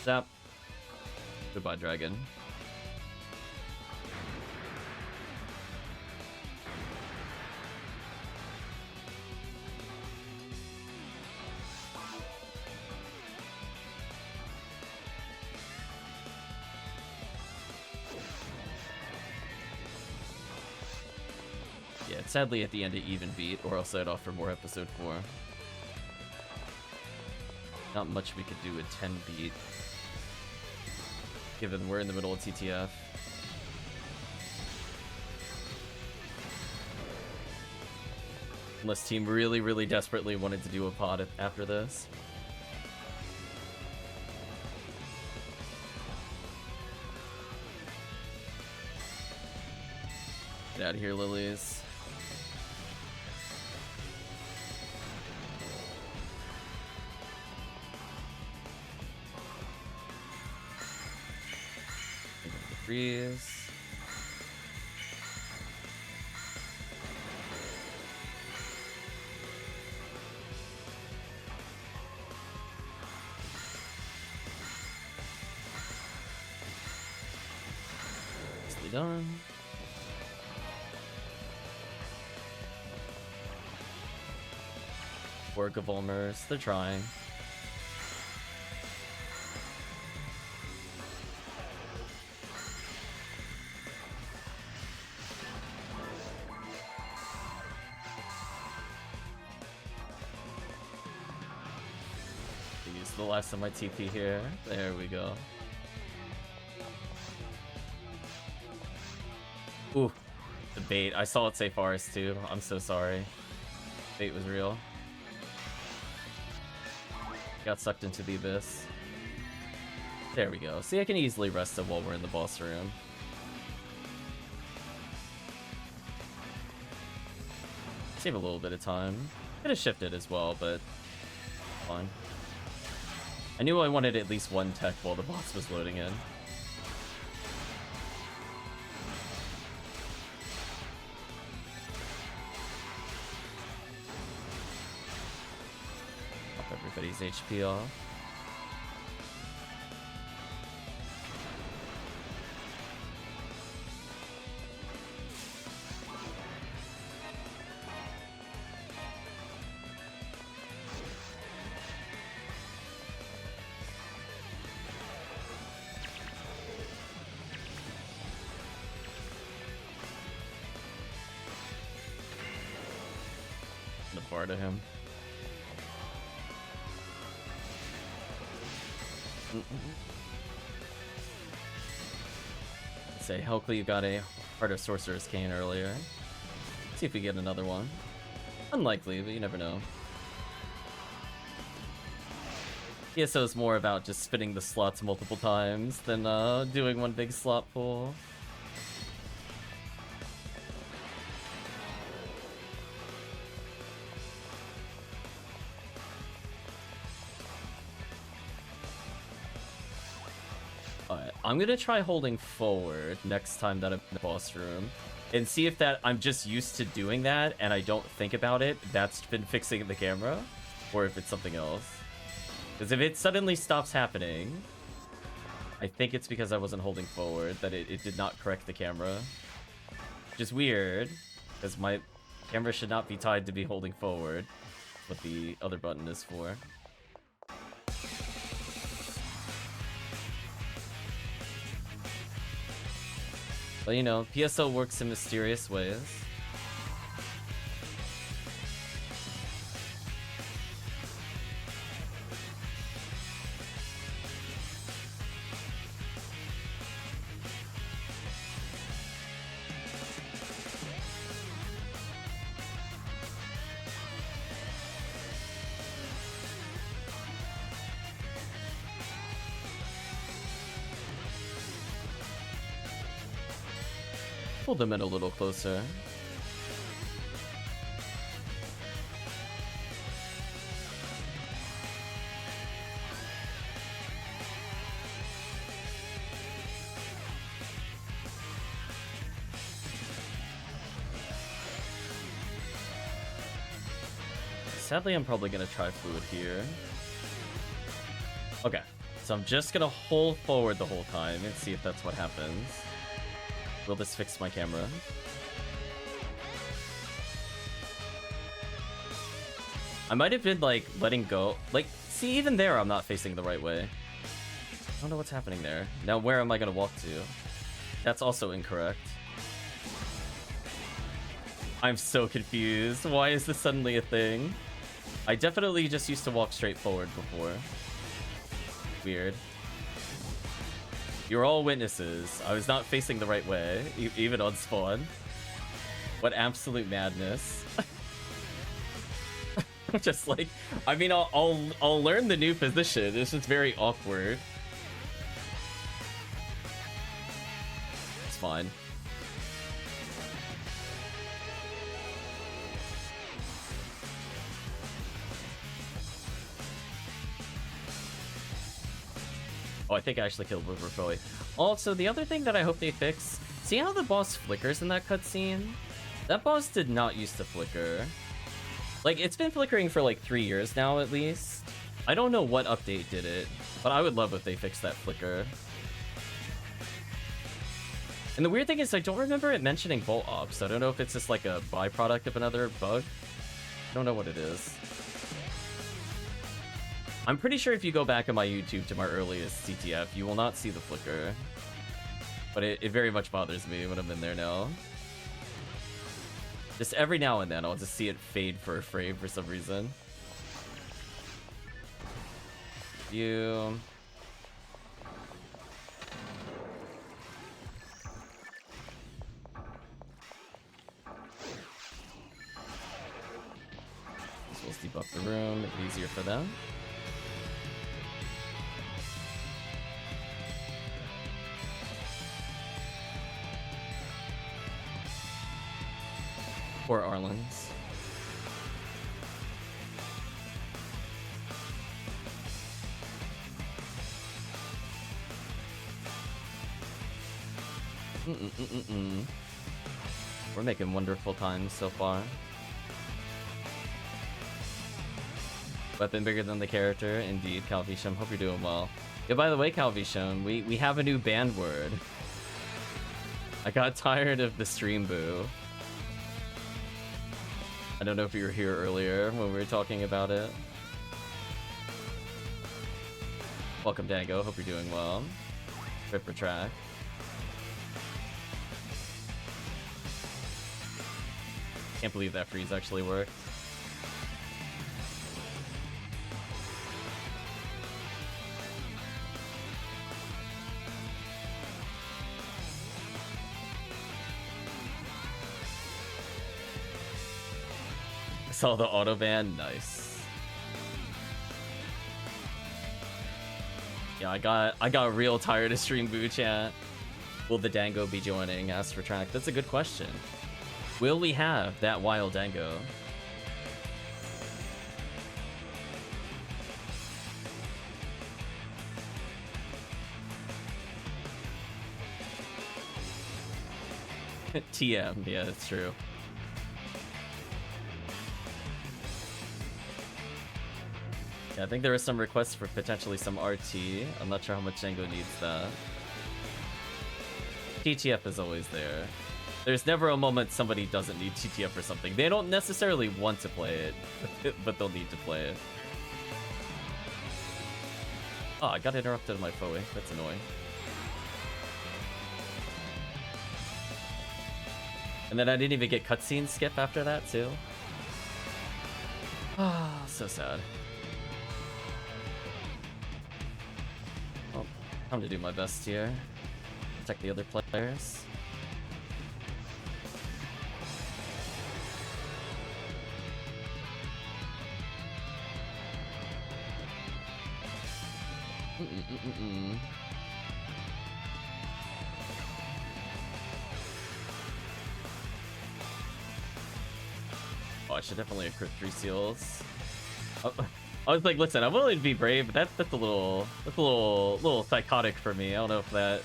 Zap. Goodbye, Dragon. Sadly, at the end, it even beat, or else I'd offer more episode 4. Not much we could do with 10 beat, given we're in the middle of TTF. Unless team really, really desperately wanted to do a pod after this. Get out of here, Lilies. Freeze. Nicely done. Poor Gavolmers, they're trying. The last of my TP here. There we go. Ooh, the bait. I saw it say Forest too. I'm so sorry. Bait was real. Got sucked into the abyss. There we go. See, I can easily rest it while we're in the boss room. Save a little bit of time. Could have shifted as well, but fine. I knew I wanted at least one tech while the boss was loading in. Pop everybody's HP off. To him. Say, hopefully you got a Heart of Sorcerer's Cane earlier. See if we get another one. Unlikely, but you never know. PSO is more about just spinning the slots multiple times than doing one big slot pull. I'm gonna try holding forward next time that I'm in the boss room and see if that I'm just used to doing that and I don't think about it. That's been fixing the camera, or if it's something else. Because if it suddenly stops happening, I think it's because I wasn't holding forward, that it did not correct the camera. Which is weird, because my camera should not be tied to be holding forward. What the other button is for. But you know, PSO works in mysterious ways. Pull them in a little closer. Sadly, I'm probably gonna try fluid here. Okay, so I'm just gonna hold forward the whole time and see if that's what happens. Will this fix my camera? I might have been, like, letting go. Like, see, even there, I'm not facing the right way. I don't know what's happening there. Now, where am I gonna walk to? That's also incorrect. I'm so confused. Why is this suddenly a thing? I definitely just used to walk straight forward before. Weird. You're all witnesses. I was not facing the right way, even on spawn. What absolute madness. Just like, I mean, I'll learn the new position. It's just very awkward. It's fine. Oh, I think I actually killed Riverboy. Also, the other thing that I hope they fix, see how the boss flickers in that cutscene? That boss did not used to flicker. Like, it's been flickering for like 3 years now, at least. I don't know what update did it, but I would love if they fixed that flicker. And the weird thing is, I don't remember it mentioning Bolt Ops. So I don't know if it's just like a byproduct of another bug. I don't know what it is. I'm pretty sure if you go back on my YouTube to my earliest CTF, you will not see the flicker. But it very much bothers me when I'm in there now. Just every now and then, I'll just see it fade for a frame for some reason. You... So let's debuff the room, make it easier for them. Poor Arlen's. We're making wonderful times so far. Weapon bigger than the character, indeed, Calvisham. Hope you're doing well. Yeah, by the way, Calvisham, we have a new banned word. I got tired of the stream boo. I don't know if you were here earlier when we were talking about it. Welcome, Dango. Hope you're doing well. Rip for track. Can't believe that freeze actually worked. Saw the auto ban, nice. Yeah, I got real tired of stream boo chat. Will the Dango be joining? Ask for track. That's a good question. Will we have that wild Dango? TM, yeah, that's true. Yeah, I think there are some requests for potentially some RT. I'm not sure how much Django needs that. TTF is always there. There's never a moment somebody doesn't need TTF for something. They don't necessarily want to play it, but they'll need to play it. Oh, I got interrupted on my Foe. That's annoying. And then I didn't even get cutscene skip after that, too. Ah, so sad. Well, time to do my best here. Protect the other players. Oh, I should definitely equip 3 seals. Oh, I was like, listen, I'm willing to be brave, but that's a little psychotic for me. I don't know if that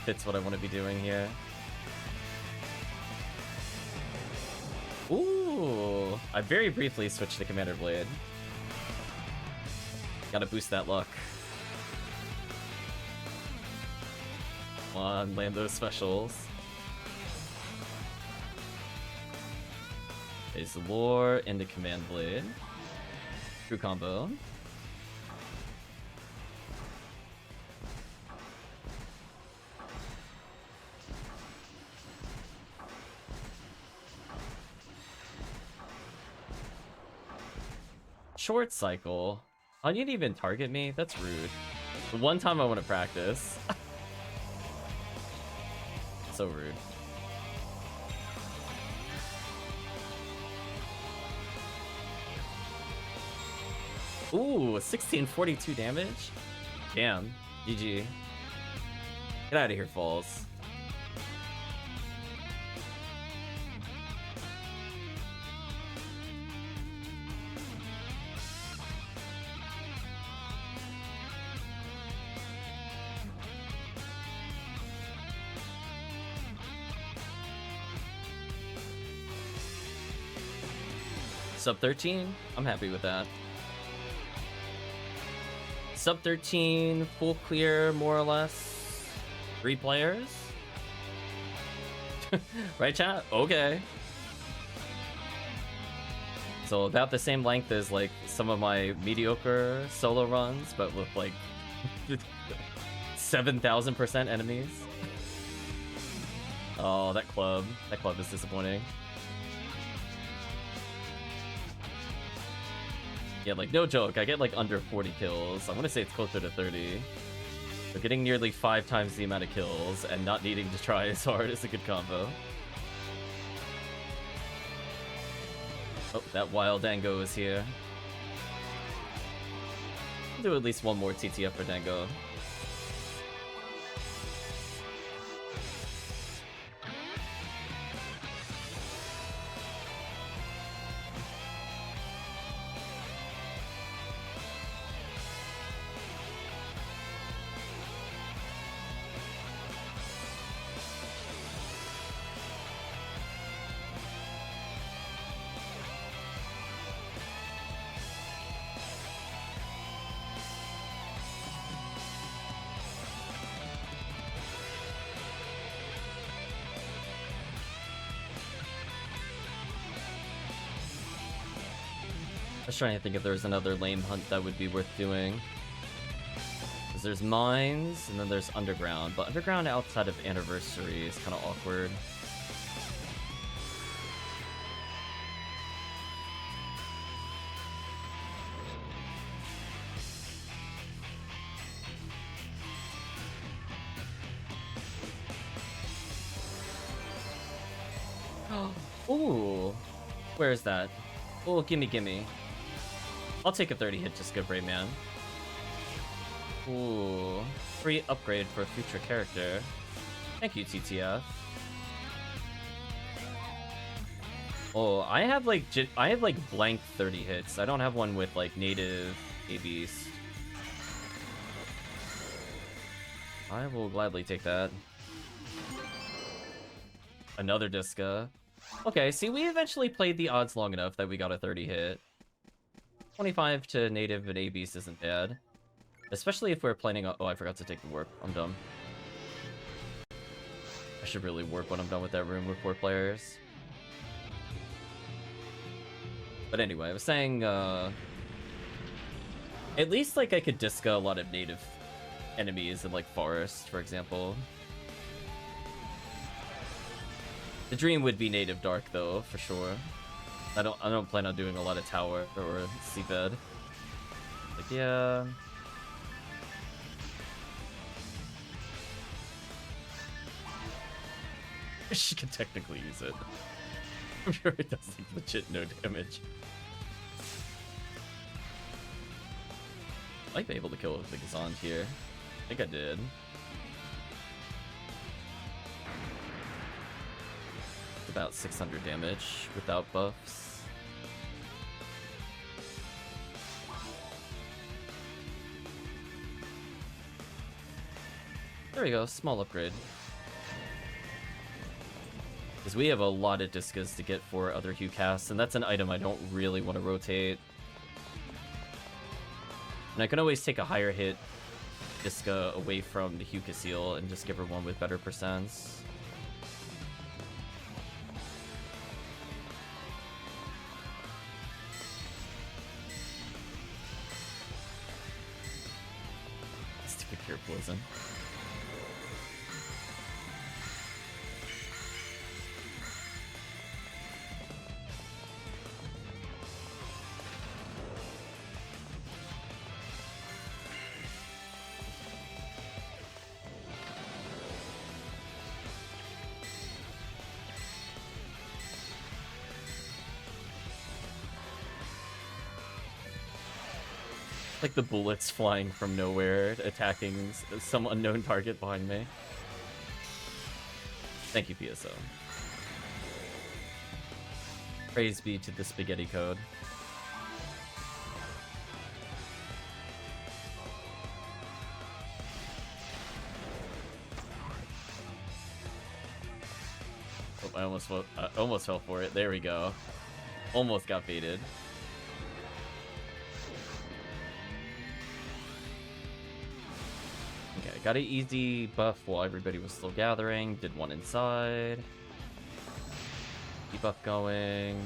fits what I want to be doing here. Ooh, I very briefly switched to Commander Blade. Gotta boost that luck. Come on, land those specials. Is Lore into Command Blade. True combo. Short cycle. Oh, you didn't even target me? That's rude. The one time I want to practice. So rude. Ooh, 1642 damage? Damn. GG. Get out of here, Falls. Sub 13? I'm happy with that. Sub 13, full clear, more or less. 3 players? Right, chat? Okay. So about the same length as, like, some of my mediocre solo runs, but with, like, 7,000% enemies. Oh, that club. That club is disappointing. Yeah, like, no joke, I get, like, under 40 kills. I want to say it's closer to 30. So getting nearly 5 times the amount of kills and not needing to try as hard is a good combo. Oh, that wild Dango is here. I'll do at least one more TTF for Dango. I was trying to think if there was another lame hunt that would be worth doing. Because there's mines, and then there's underground. But underground outside of anniversary is kind of awkward. Ooh, where is that? Oh, gimme, gimme. I'll take a 30 hit just good, Rayman. Ooh, free upgrade for a future character. Thank you, TTF. Oh, I have like blank 30 hits. I don't have one with like native ABs. I will gladly take that. Another Disca. Okay, see, we eventually played the odds long enough that we got a 30 hit. 25 to native and ABs isn't bad. Especially if we're planning on... Oh, I forgot to take the warp. I'm dumb. I should really warp when I'm done with that room with 4 players. But anyway, I was saying, at least, like, I could Disca a lot of native enemies in, like, Forest, for example. The dream would be native dark though, for sure. I don't plan on doing a lot of tower or seabed. Like, yeah. She can technically use it. I'm sure it does like legit no damage. Might be able to kill the Gazond here. I think I did. It's about 600 damage without buffs. There we go, small upgrade. Because we have a lot of Discas to get for other Hue casts, and that's an item I don't really want to rotate. And I can always take a higher hit Disca away from the Hue Seal and just give her one with better percents. Stupid Pure Poison. Like the bullets flying from nowhere, attacking some unknown target behind me. Thank you, PSO. Praise be to the spaghetti code. Oh, I almost fell for it. There we go. Almost got baited. Okay, got an easy buff while everybody was still gathering. Did one inside. Debuff going.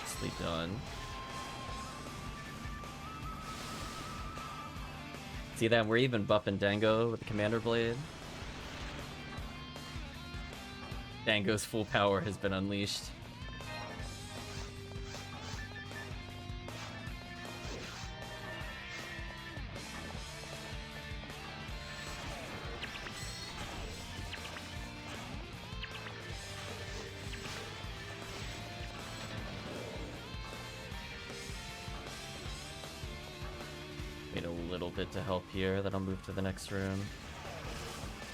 Sleep done. See that? We're even buffing Dango with the Commander Blade. Dango's full power has been unleashed. Wait a little bit to help here, then I'll move to the next room.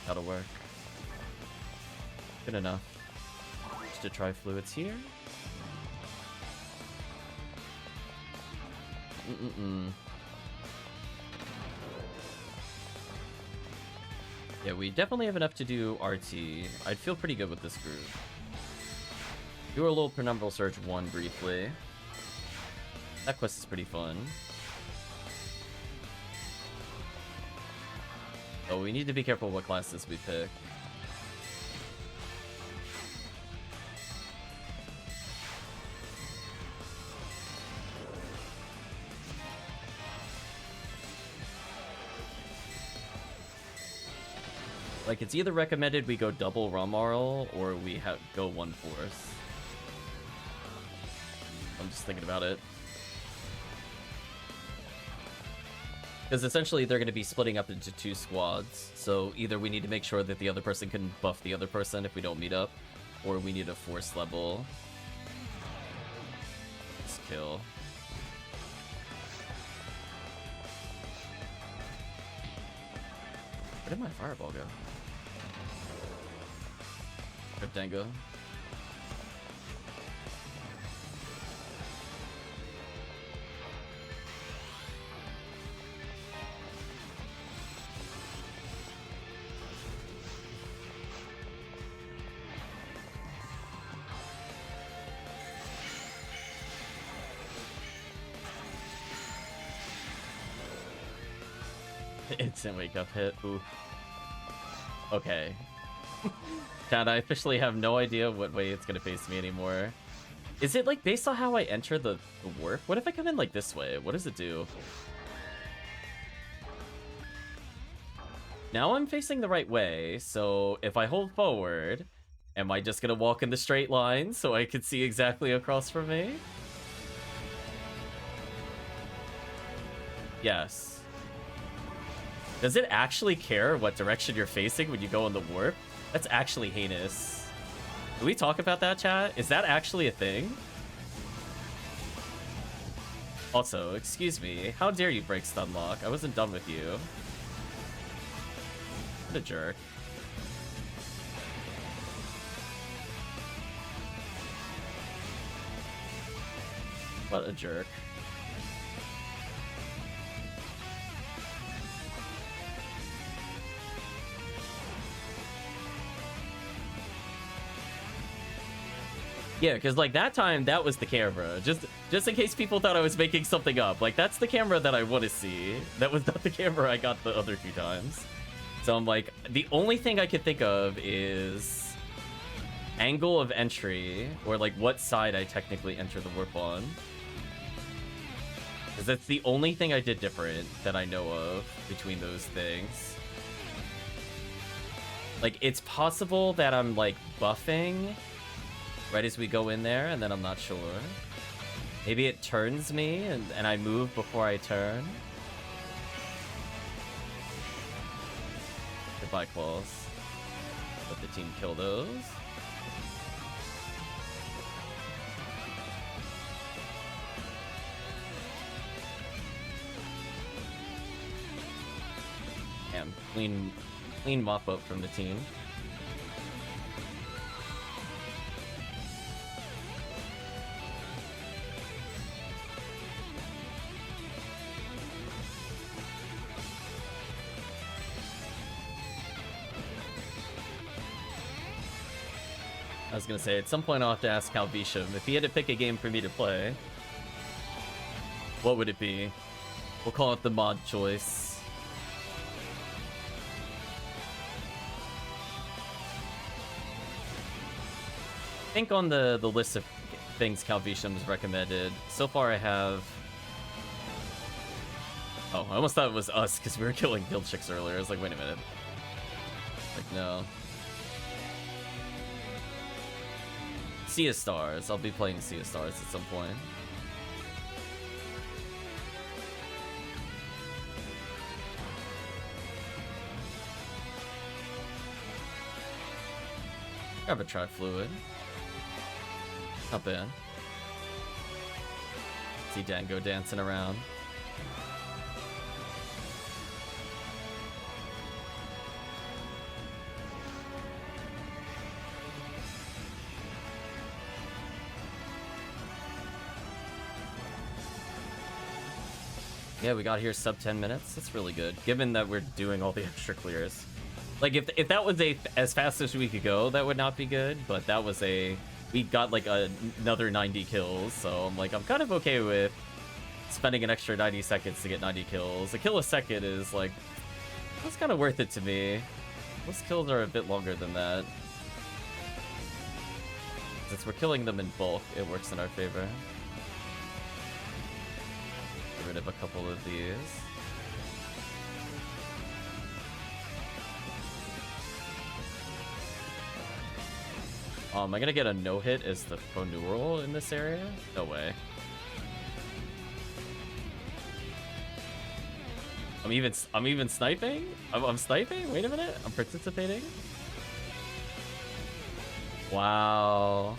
That'll work. Good enough. Just to try fluids here. Yeah, we definitely have enough to do RT. I'd feel pretty good with this group. Do a little Penumbral Search 1 briefly. That quest is pretty fun. Oh, we need to be careful what classes we pick. Like, it's either recommended we go double Ramarl, or we go one force. I'm just thinking about it. Because essentially they're going to be splitting up into two squads, so either we need to make sure that the other person can buff the other person if we don't meet up, or we need a force level. Let's kill. Where did my fireball go? Rip Dango. Instant wake up hit. Ooh. Okay. Chad, I officially have no idea what way it's gonna face me anymore. Is it like based on how I enter the warp? What if I come in like this way? What does it do? Now I'm facing the right way, so if I hold forward, am I just gonna walk in the straight line so I can see exactly across from me? Yes. Does it actually care what direction you're facing when you go in the warp? That's actually heinous. Can we talk about that, chat? Is that actually a thing? Also, excuse me, how dare you break stun lock? I wasn't done with you. What a jerk. What a jerk. Yeah, because like that time, that was the camera. Just in case people thought I was making something up. Like that's the camera that I want to see. That was not the camera I got the other 2 times. So I'm like, the only thing I could think of is angle of entry, or like what side I technically enter the warp on. Because that's the only thing I did different that I know of between those things. Like it's possible that I'm like buffing right as we go in there, and then I'm not sure. Maybe it turns me, and I move before I turn. Goodbye, claws. Let the team kill those. Damn, clean mop-up from the team. I was gonna say, at some point I'll have to ask Calvisham, if he had to pick a game for me to play, what would it be? We'll call it the mod choice. I think on the list of things Calvisham's recommended, so far I have... Oh, I almost thought it was us because we were killing guild chicks earlier. I was like, wait a minute. Like, no. Sea of Stars. I'll be playing Sea of Stars at some point. Grab a Tri-Fluid. Not bad. See Dango dancing around. Yeah, we got here sub 10 minutes. That's really good, given that we're doing all the extra clears. Like, if that was as fast as we could go, that would not be good, but that was we got, like, another 90 kills, so I'm like, I'm kind of okay with spending an extra 90 seconds to get 90 kills. A kill a second is, like, that's kind of worth it to me. Most kills are a bit longer than that. Since we're killing them in bulk, it works in our favor. Get rid of a couple of these. Am I gonna get a no-hit as the Phonural in this area? No way. I'm even sniping? I'm sniping? Wait a minute. I'm participating? Wow.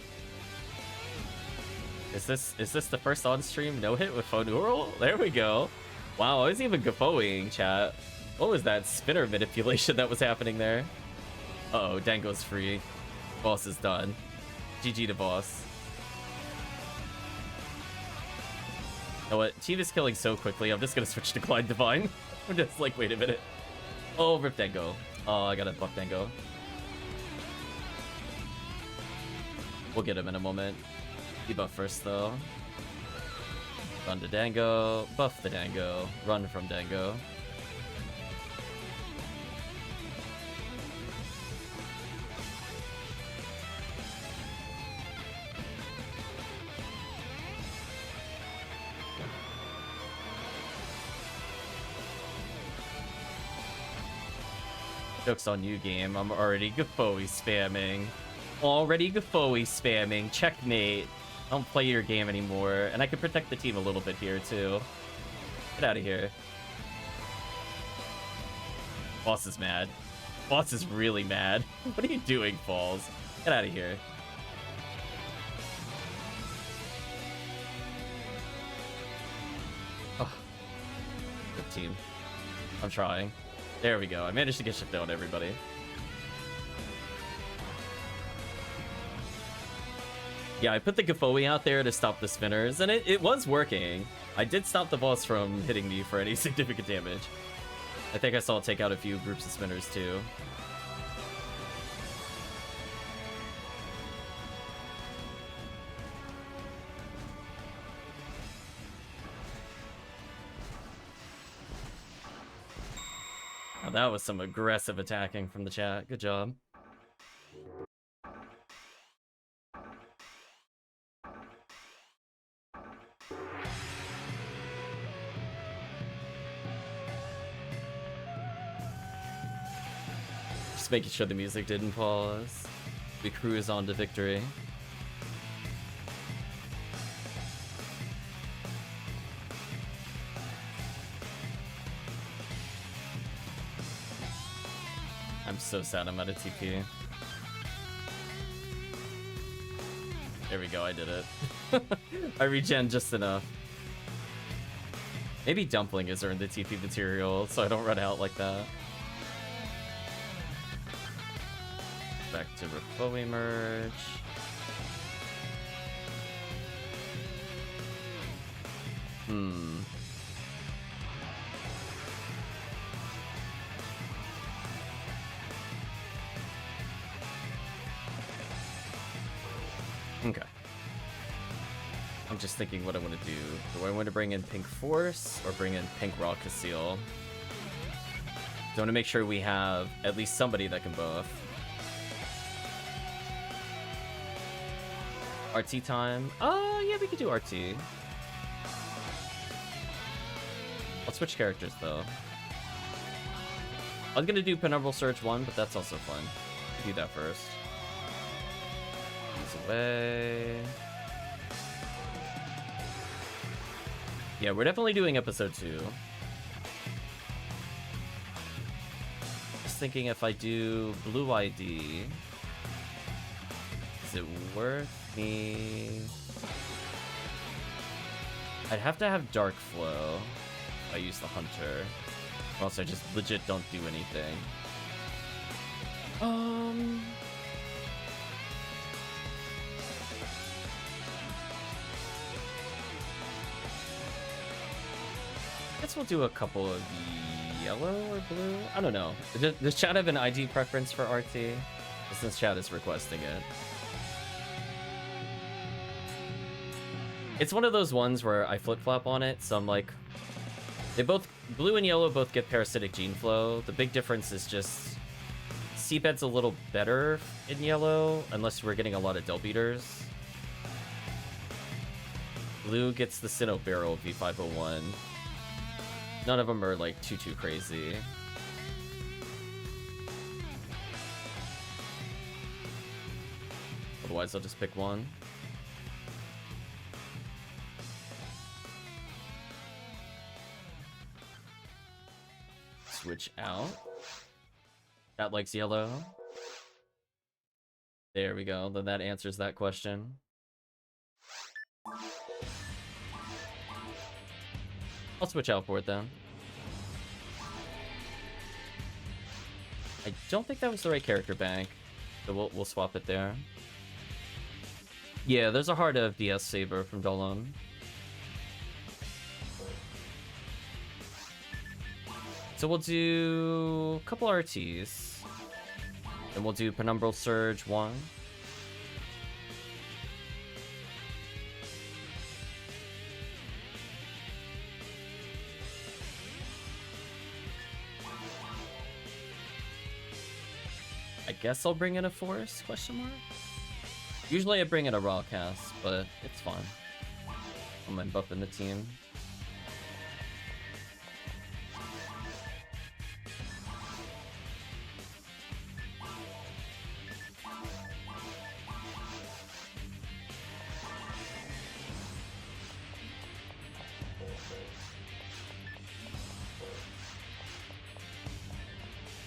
Is this the first on-stream no-hit with Phonural? There we go. Wow, I was even gafoing, chat. What was that spinner manipulation that was happening there? Uh-oh, Dango's free. Boss is done. GG to boss. You know what? Team is killing so quickly, I'm just gonna switch to Glide Divine. I'm just like, wait a minute. Oh, rip Dango. Oh, I gotta buff Dango. We'll get him in a moment. Debuff first, though. Run to Dango. Buff the Dango. Run from Dango. Joke's on you, game. I'm already Gafoe spamming. Already Gafoe spamming. Checkmate. I don't play your game anymore. And I can protect the team a little bit here, too. Get out of here. Boss is mad. Boss is really mad. What are you doing, Falls? Get out of here. Oh. Good team. I'm trying. There we go. I managed to get shit down, everybody. Yeah, I put the Gafoe out there to stop the spinners, and it was working. I did stop the boss from hitting me for any significant damage. I think I saw it take out a few groups of spinners, too. Oh, that was some aggressive attacking from the chat. Good job. Just making sure the music didn't pause. We cruise on to victory. I'm so sad I'm out of TP. There we go, I did it. I regen just enough. Maybe Dumpling has earned the TP material, so I don't run out like that. Back to Refoe merge. Okay. I'm just thinking what I want to do. Do I want to bring in Pink Force or bring in Pink Raw Conceal? I want to make sure we have at least somebody that can buff. RT time? Yeah, we could do RT. I'll switch characters though. I was gonna do Penumbral Surge 1, but that's also fun. Do that first. Ease away. Yeah, we're definitely doing episode 2. Just thinking if I do Blue ID, is it worth me? I'd have to have Dark Flow if I use the Hunter. Or else I just legit don't do anything. I guess we'll do a couple of yellow or blue? I don't know. Does chat have an ID preference for RT? Since chat is requesting it. It's one of those ones where I flip-flop on it, so I'm like... They both... Blue and yellow both get Parasitic Gene Flow. The big difference is just... Seabed's a little better in yellow, unless we're getting a lot of Del Beaters. Blue gets the Sinnoh Barrel V501. None of them are, like, too crazy. Otherwise, I'll just pick one. Switch out. That likes yellow. There we go. Then that answers that question. I'll switch out for it then. I don't think that was the right character bank, so we'll swap it there. Yeah, there's a Heart of DS Saber from Dolom. So we'll do a couple RTs. And we'll do Penumbral Surge 1. I guess I'll bring in a Force, question mark? Usually I bring in a Raw cast, but it's fine. I'm buffing the team.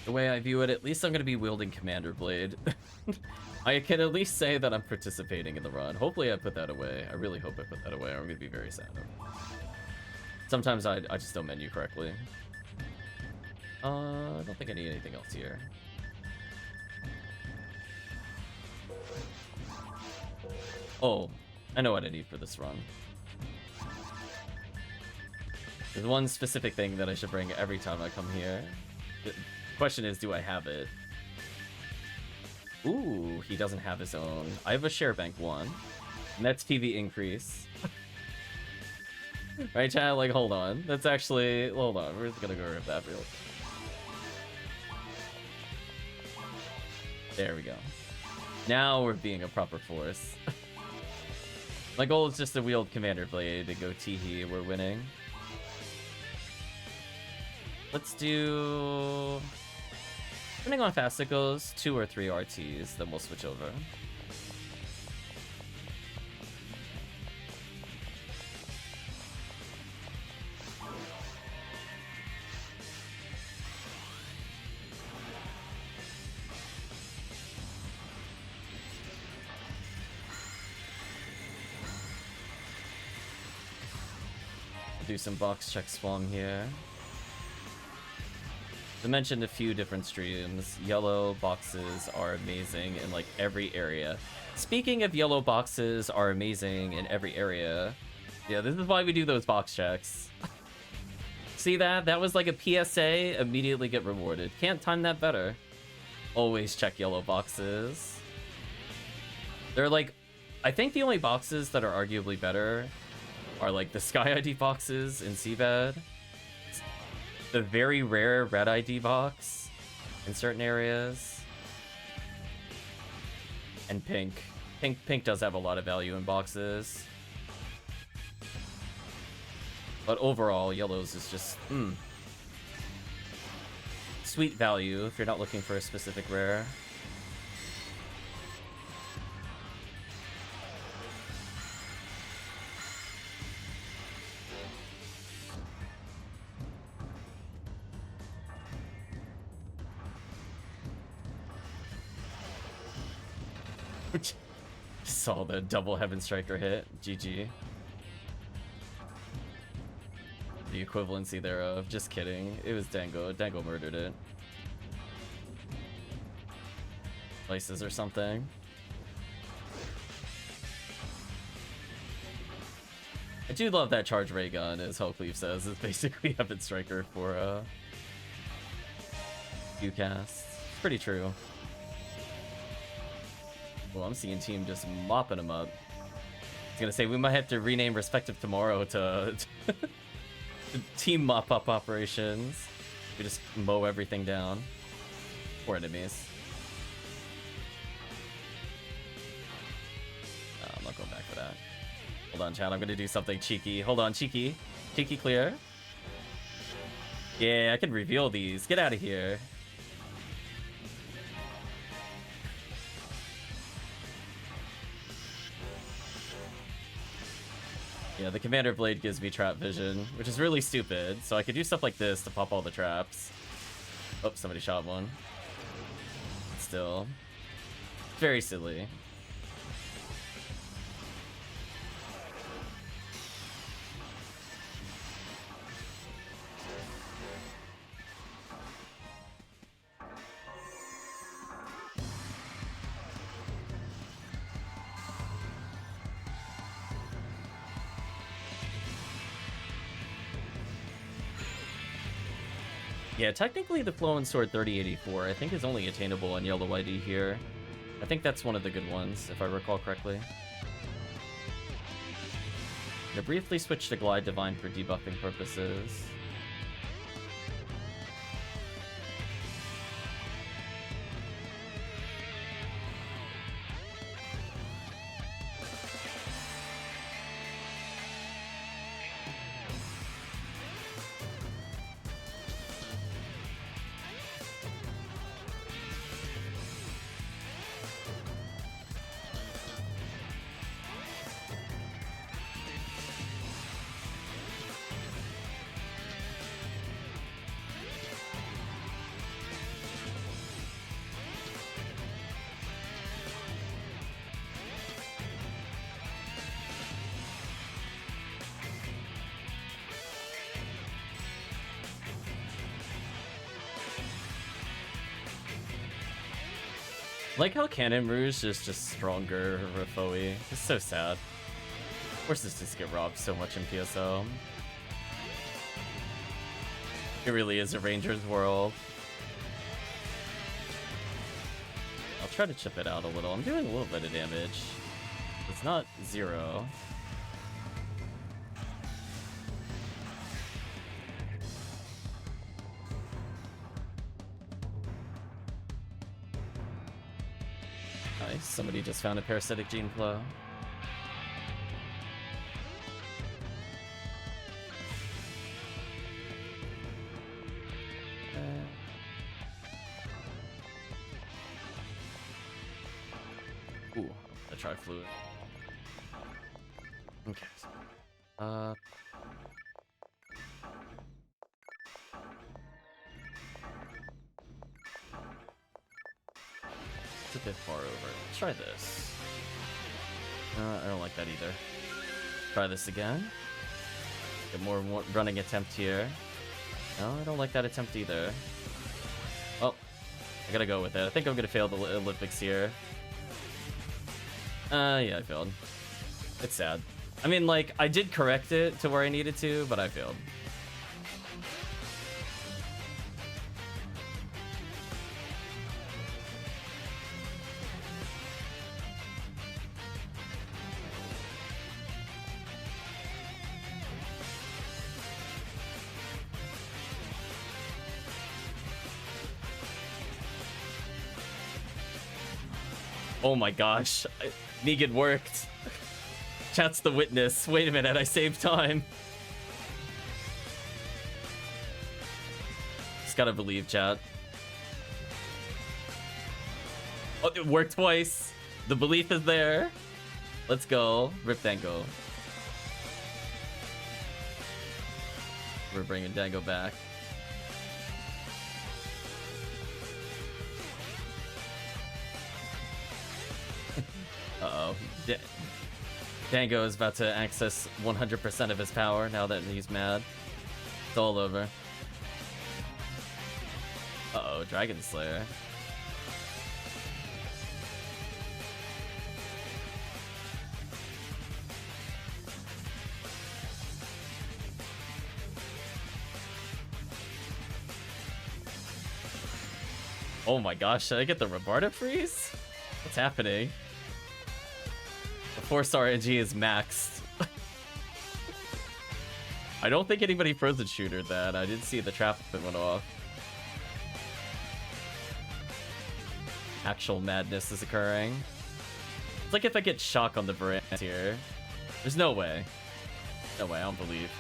The way I view it, at least I'm going to be wielding Commander Blade. I can at least say that I'm participating in the run. Hopefully I put that away. I really hope I put that away, or I'm going to be very sad. Sometimes I just don't menu correctly. I don't think I need anything else here. Oh, I know what I need for this run. There's one specific thing that I should bring every time I come here. The question is, do I have it? Ooh, he doesn't have his own. I have a share bank one. Net's PV increase. Right, chat? Like, hold on. That's actually... Hold on. We're just gonna go rip that real. There we go. Now we're being a proper force. My goal is just to wield Commander Blade to go teehee. We're winning. Let's do... Depending on how fast it goes, 2 or 3 RTs, then we'll switch over. Do some box check spawn here. I mentioned a few different streams. Yellow boxes are amazing in like every area. Speaking of yellow boxes are amazing in every area. Yeah, this is why we do those box checks. See that? That was like a PSA, immediately get rewarded. Can't time that better. Always check yellow boxes. They're like, I think the only boxes that are arguably better are like the Sky ID boxes in CVAD. The very rare red ID box in certain areas. And pink. Pink does have a lot of value in boxes. But overall, yellows is just, sweet value if you're not looking for a specific rare. Saw the double Heaven Striker hit. GG. The equivalency thereof. Just kidding. It was Dango. Dango murdered it. Places or something. I do love that charge ray gun, as Hellcleave says. It's basically Heaven Striker for few casts. Pretty true. Well, I'm seeing team just mopping them up. I was gonna say we might have to rename Respective tomorrow to team mop up operations. We just mow everything down. Poor enemies. No, I'm not going back for that. Hold on, chat. I'm gonna do something cheeky. Hold on, cheeky. Cheeky clear. Yeah, I can reveal these. Get out of here. Yeah, the Commander Blade gives me trap vision, which is really stupid. So I could do stuff like this to pop all the traps. Oh, somebody shot one. Still. Very silly. Yeah, technically the Flowing Sword 3084 I think is only attainable on Yellow ID here. I think that's one of the good ones, if I recall correctly. I briefly switched to Glide Divine for debuffing purposes. Like how Cannon Rouge is just stronger Rafoe. It's so sad. Horses just get robbed so much in PSO. It really is a Ranger's world. I'll try to chip it out a little. I'm doing a little bit of damage. It's not zero. Nice. Somebody just found a parasitic gene flow. Ooh, I try fluid. Okay. It's a bit far over. Let's try this. I don't like that either. Try this again. Get more running attempt here. No, I don't like that attempt either. Well, I gotta go with it. I think I'm gonna fail the Olympics here. Yeah, I failed. It's sad. I mean, like, I did correct it to where I needed to, but I failed. Oh my gosh. Negan worked. Chat's the witness. Wait a minute, I saved time. Just gotta believe, chat. Oh, it worked twice. The belief is there. Let's go. Rip Dango. We're bringing Dango back. Uh-oh. Dango is about to access 100% of his power now that he's mad. It's all over. Uh-oh, Dragon Slayer. Oh my gosh, should I get the Rabarda freeze? What's happening? The 4-star NG is maxed. I don't think anybody frozen shootered that. I didn't see the trap that went off. Actual madness is occurring. It's like if I get shock on the brand here. There's no way. No way, I don't believe.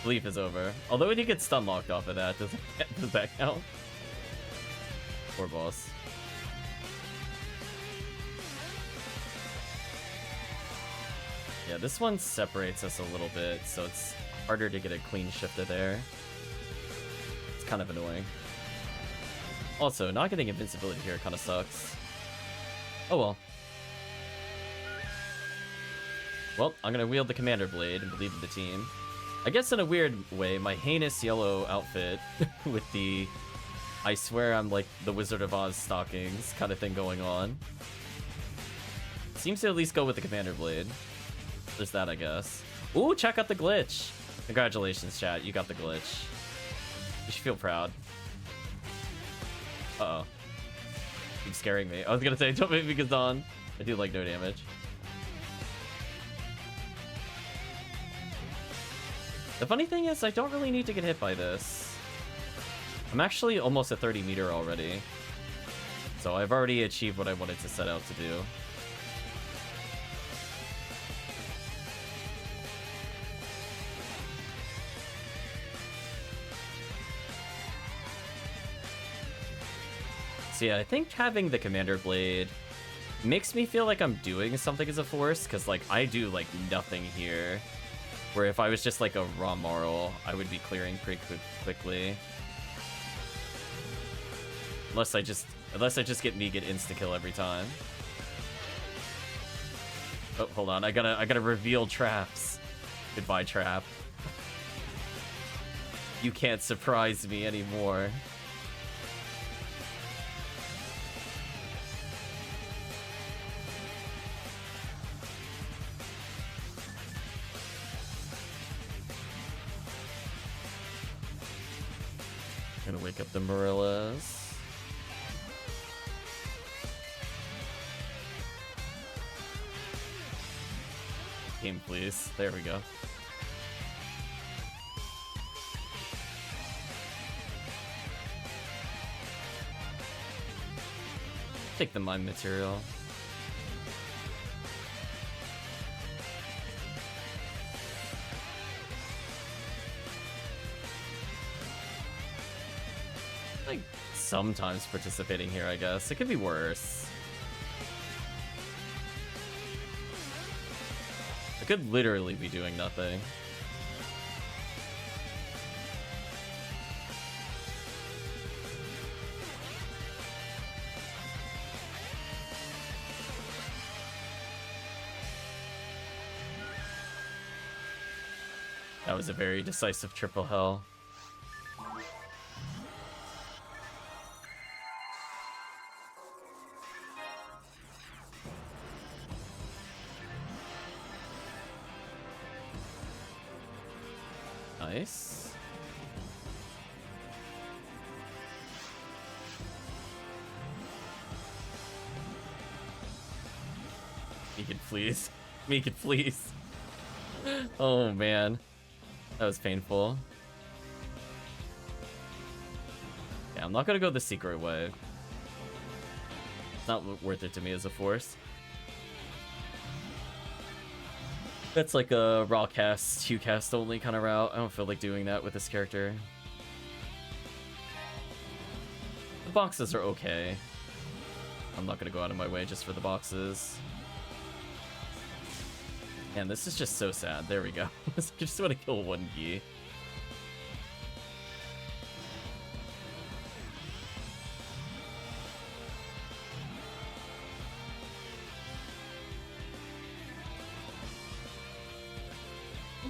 Belief is over. Although when you get stun locked off of that, does that count? Poor boss. Yeah, this one separates us a little bit, so it's harder to get a clean shifter there. It's kind of annoying. Also, not getting invincibility here kind of sucks. Oh well. Well, I'm gonna wield the Commander Blade and believe in the team. I guess in a weird way, my heinous yellow outfit with the I swear I'm like the Wizard of Oz stockings kind of thing going on seems to at least go with the Commander Blade. There's that, I guess. Ooh, check out the glitch. Congratulations, chat. You got the glitch. You should feel proud. Uh-oh. Keep scaring me. I was gonna say, don't make me Gazan. I do like no damage. The funny thing is, I don't really need to get hit by this. I'm actually almost at 30 meter already. So I've already achieved what I wanted to set out to do. So yeah, I think having the Commander Blade makes me feel like I'm doing something as a force, because like I do like nothing here. Where if I was just like a raw Marl, I would be clearing pretty quickly. Unless I just get Negan insta-kill every time. Oh, hold on, I gotta reveal traps. Goodbye, trap. You can't surprise me anymore. Gonna wake up the Morillas. Game, please. There we go. Take the mine material. Like, sometimes participating here, I guess. It could be worse. I could literally be doing nothing. That was a very decisive triple hell. Nice. Make it please. Make it please. Oh man. That was painful. Yeah, I'm not gonna go the secret way. It's not worth it to me as a force. That's like a raw cast, Q cast only kind of route. I don't feel like doing that with this character. The boxes are okay. I'm not gonna go out of my way just for the boxes. Man, this is just so sad. There we go. I just want to kill one Gi.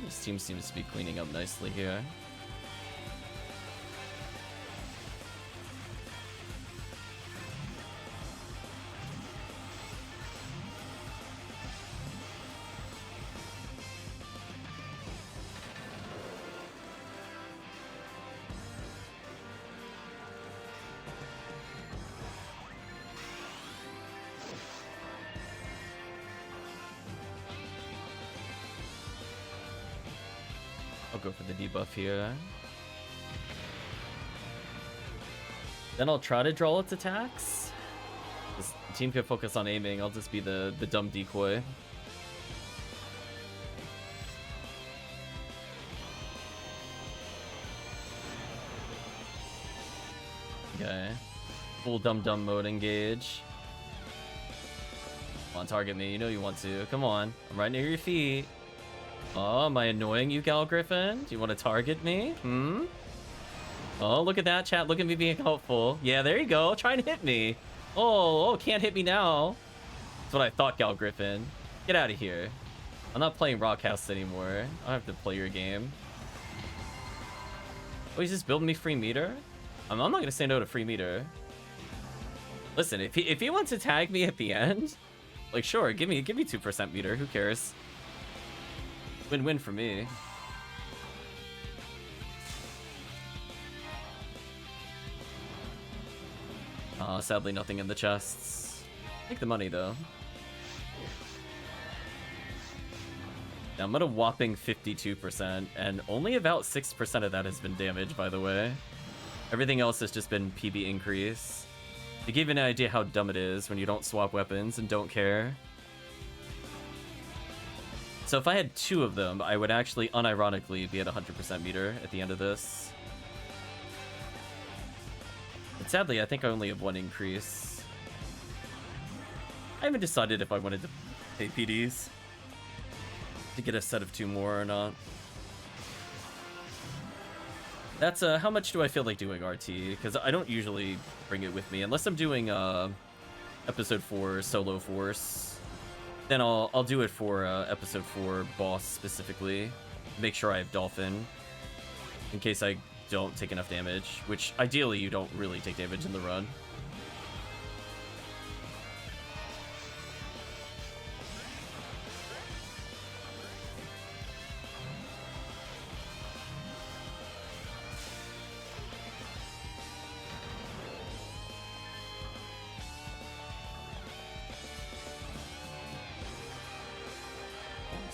This team seems to be cleaning up nicely here. I'll go for the debuff here. Then I'll try to draw its attacks. This team can focus on aiming. I'll just be the dumb decoy. Okay. Full dumb mode engage. Come on, target me. You know you want to. Come on. I'm right near your feet. Oh, am I annoying you, Gal Griffin? Do you want to target me? Hmm? Oh, look at that, chat. Look at me being helpful. Yeah, there you go. Try and hit me. Oh, can't hit me now. That's what I thought, Gal Griffin. Get out of here. I'm not playing Rockhouse anymore. I don't have to play your game. Oh, he's just building me free meter? I'm not going to say no to free meter. Listen, if he wants to tag me at the end, like, sure, give me 2% meter. Who cares? Win-win for me. Sadly, nothing in the chests. Take the money, though. Now, I'm at a whopping 52%, and only about 6% of that has been damage, by the way. Everything else has just been PB increase. To give you an idea how dumb it is when you don't swap weapons and don't care. So if I had 2 of them, I would actually unironically be at 100% meter at the end of this. But sadly, I think I only have 1 increase. I haven't decided if I wanted to pay PDs to get a set of 2 more or not. That's how much do I feel like doing RT? Because I don't usually bring it with me unless I'm doing episode 4 solo force. Then I'll do it for episode 4 boss specifically. Make sure I have Dolphin in case I don't take enough damage, which ideally you don't really take damage in the run.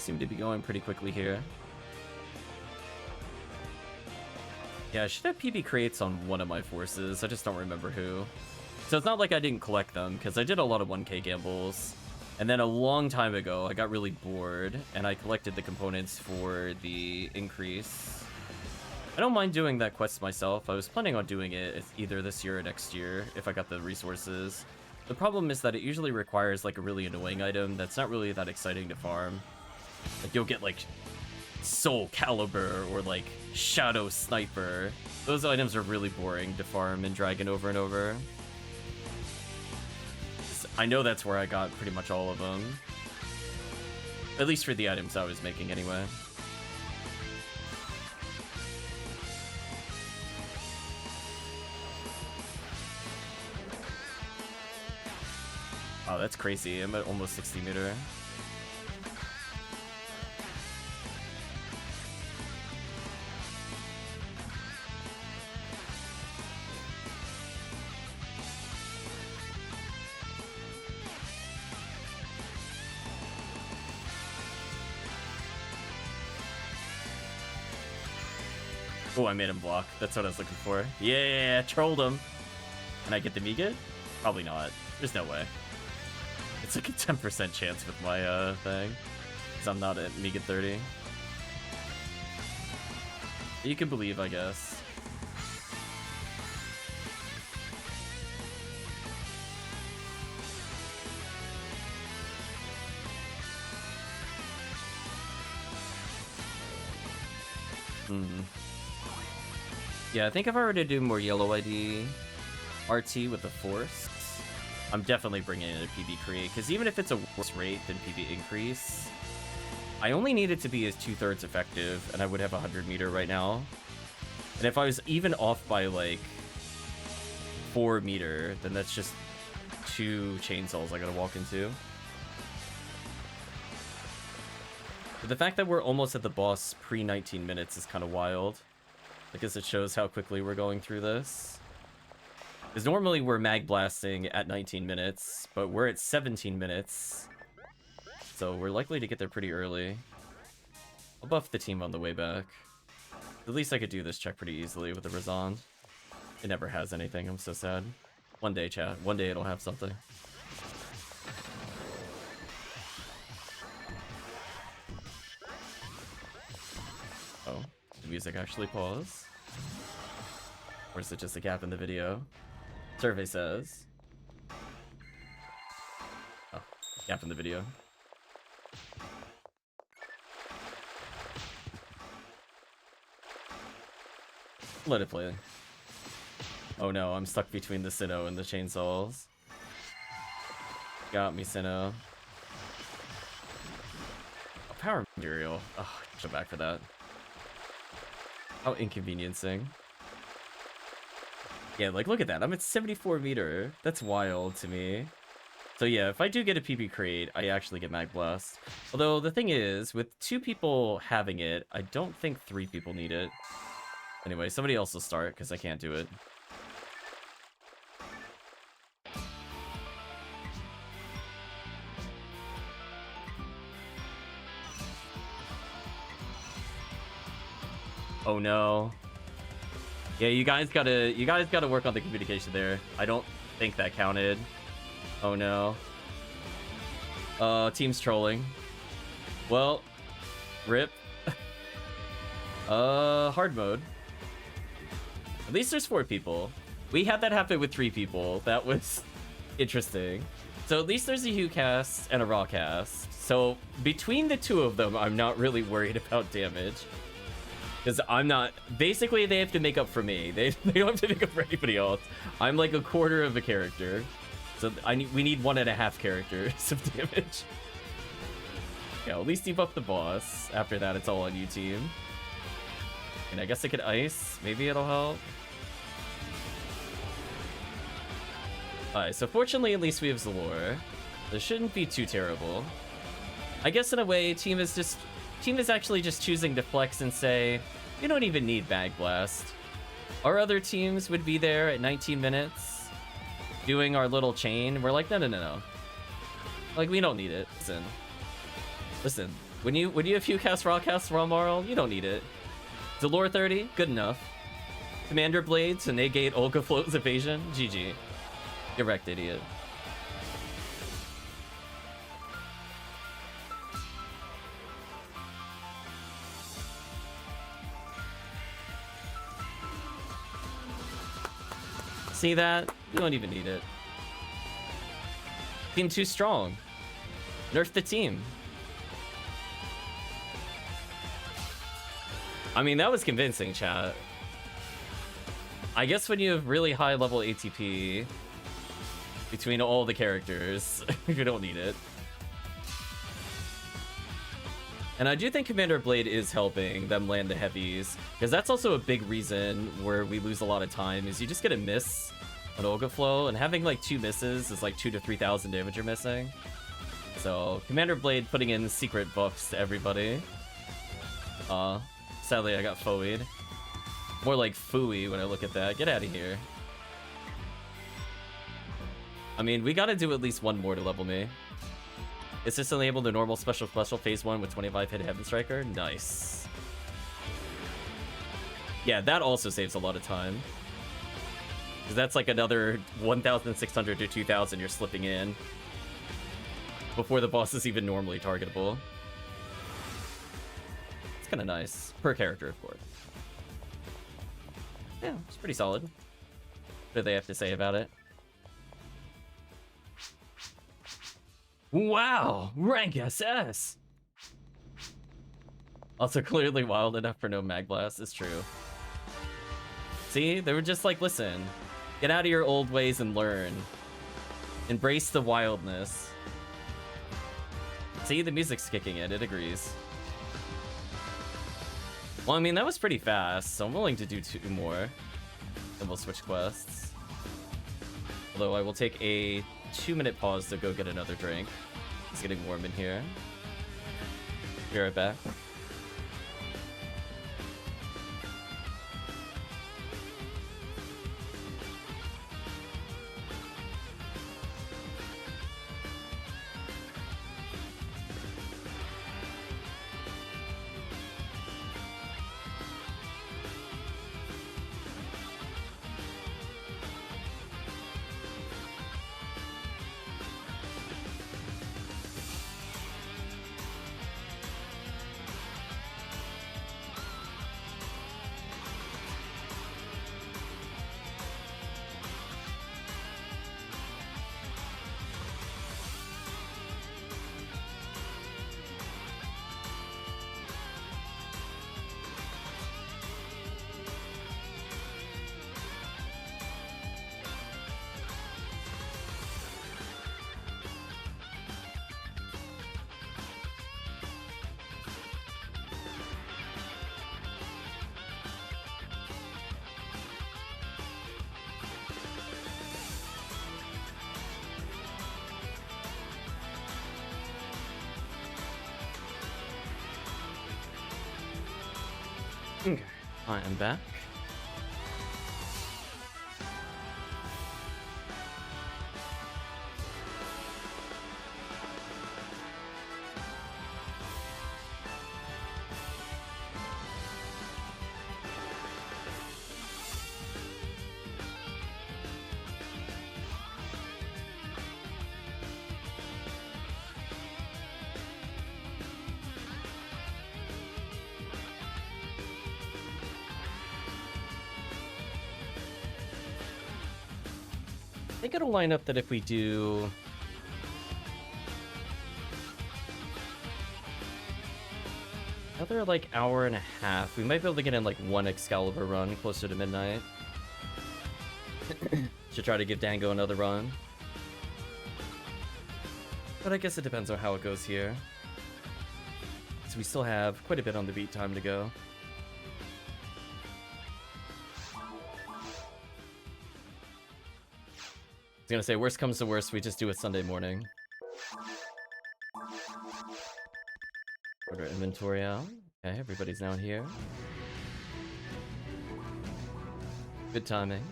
seem to be going pretty quickly here. Yeah, I should have PB crates on one of my forces. I just don't remember who. So it's not like I didn't collect them, because I did a lot of 1k gambles. And then a long time ago, I got really bored, and I collected the components for the increase. I don't mind doing that quest myself. I was planning on doing it either this year or next year, if I got the resources. The problem is that it usually requires like a really annoying item that's not really that exciting to farm. Like you'll get like Soul Caliber or like Shadow Sniper. Those items are really boring to farm in Dragon over and over. I know that's where I got pretty much all of them. At least for the items I was making anyway. Oh, that's crazy. I'm at almost 60 meter. Oh, I made him block. That's what I was looking for. Yeah, trolled him. Can I get the Miga? Probably not. There's no way. It's like a 10% chance with my thing, because I'm not at Miga 30. You can believe, I guess. Yeah, I think if I were to do more yellow ID RT with the Force, I'm definitely bringing in a PB create, because even if it's a worse rate than PB increase, I only need it to be as 2/3 effective, and I would have 100 meter right now. And if I was even off by like 4 meter, then that's just 2 chainsaws I gotta walk into. But the fact that we're almost at the boss pre-19 minutes is kind of wild. I guess it shows how quickly we're going through this. Because normally we're mag blasting at 19 minutes, but we're at 17 minutes. So we're likely to get there pretty early. I'll buff the team on the way back. At least I could do this check pretty easily with the Razan. It never has anything, I'm so sad. One day, chat. One day it'll have something. Oh, the music actually paused. Or is it just a gap in the video? Survey says. Oh, gap in the video. Let it play. Oh no, I'm stuck between the Sinnoh and the chainsaws. Got me, Sinnoh. Oh, power material. Oh, jump back for that. How inconveniencing. Yeah, like, look at that. I'm at 74 meter. That's wild to me. So yeah, if I do get a PB crate, I actually get Mag Blast. Although, the thing is, with 2 people having it, I don't think 3 people need it. Anyway, somebody else will start, because I can't do it. Oh no. Yeah, you guys gotta work on the communication there. I don't think that counted. Oh no. Team's trolling. Well, rip. Hard mode. At least there's 4 people. We had that happen with 3 people. That was interesting. So at least there's a Hugh cast and a Raw cast. So between the 2 of them, I'm not really worried about damage. Because I'm not... Basically, they have to make up for me. They don't have to make up for anybody else. I'm like a quarter of a character. So we need 1.5 characters of damage. Yeah, at least debuff the boss. After that, it's all on you, team. And I guess I could ice. Maybe it'll help. Alright, so fortunately, at least we have Zalor. This shouldn't be too terrible. I guess in a way, team is actually just choosing to flex and say, we don't even need Mag Blast. Our other teams would be there at 19 minutes doing our little chain. We're like, no. Like, we don't need it. Listen. When you if you cast Raw Marl, you don't need it. Delore 30, good enough. Commander Blade to negate Olga Float's evasion, GG. You're wrecked, idiot. See that? You don't even need it. Team too strong. Nerf the team. I mean, that was convincing, chat. I guess when you have really high level ATP between all the characters, you don't need it. And I do think Commander Blade is helping them land the heavies, because that's also a big reason where we lose a lot of time, is you just get a miss on Olga Flow, and having like 2 misses is like 2,000 to 3,000 damage you're missing. So Commander Blade putting in secret buffs to everybody. Sadly I got foeyed. More like fooey when I look at that. Get out of here. I mean, we gotta do at least one more to level me. It's just enable the normal special phase 1 with 25 hit Heaven Striker. Nice. Yeah, that also saves a lot of time. Because that's like another 1,600 to 2,000 you're slipping in before the boss is even normally targetable. It's kind of nice. Per character, of course. Yeah, it's pretty solid. What do they have to say about it? Wow! Rank SS! Also clearly wild enough for no Mag Blast, it's true. See? They were just like, listen, get out of your old ways and learn. Embrace the wildness. See, the music's kicking in, it agrees. Well, I mean, that was pretty fast, so I'm willing to do 2 more. Then we'll switch quests. Although I will take a 2-minute pause to go get another drink. It's getting warm in here. Be right back. Okay, I am back. I think it'll line up that if we do another like hour and a half, we might be able to get in like 1 Excalibur run closer to midnight. Should try to give Dango another run. But I guess it depends on how it goes here. So we still have quite a bit on the beat time to go. I was gonna say, worst comes to worst, we just do it Sunday morning. Order inventory out. Okay, everybody's now here. Good timing.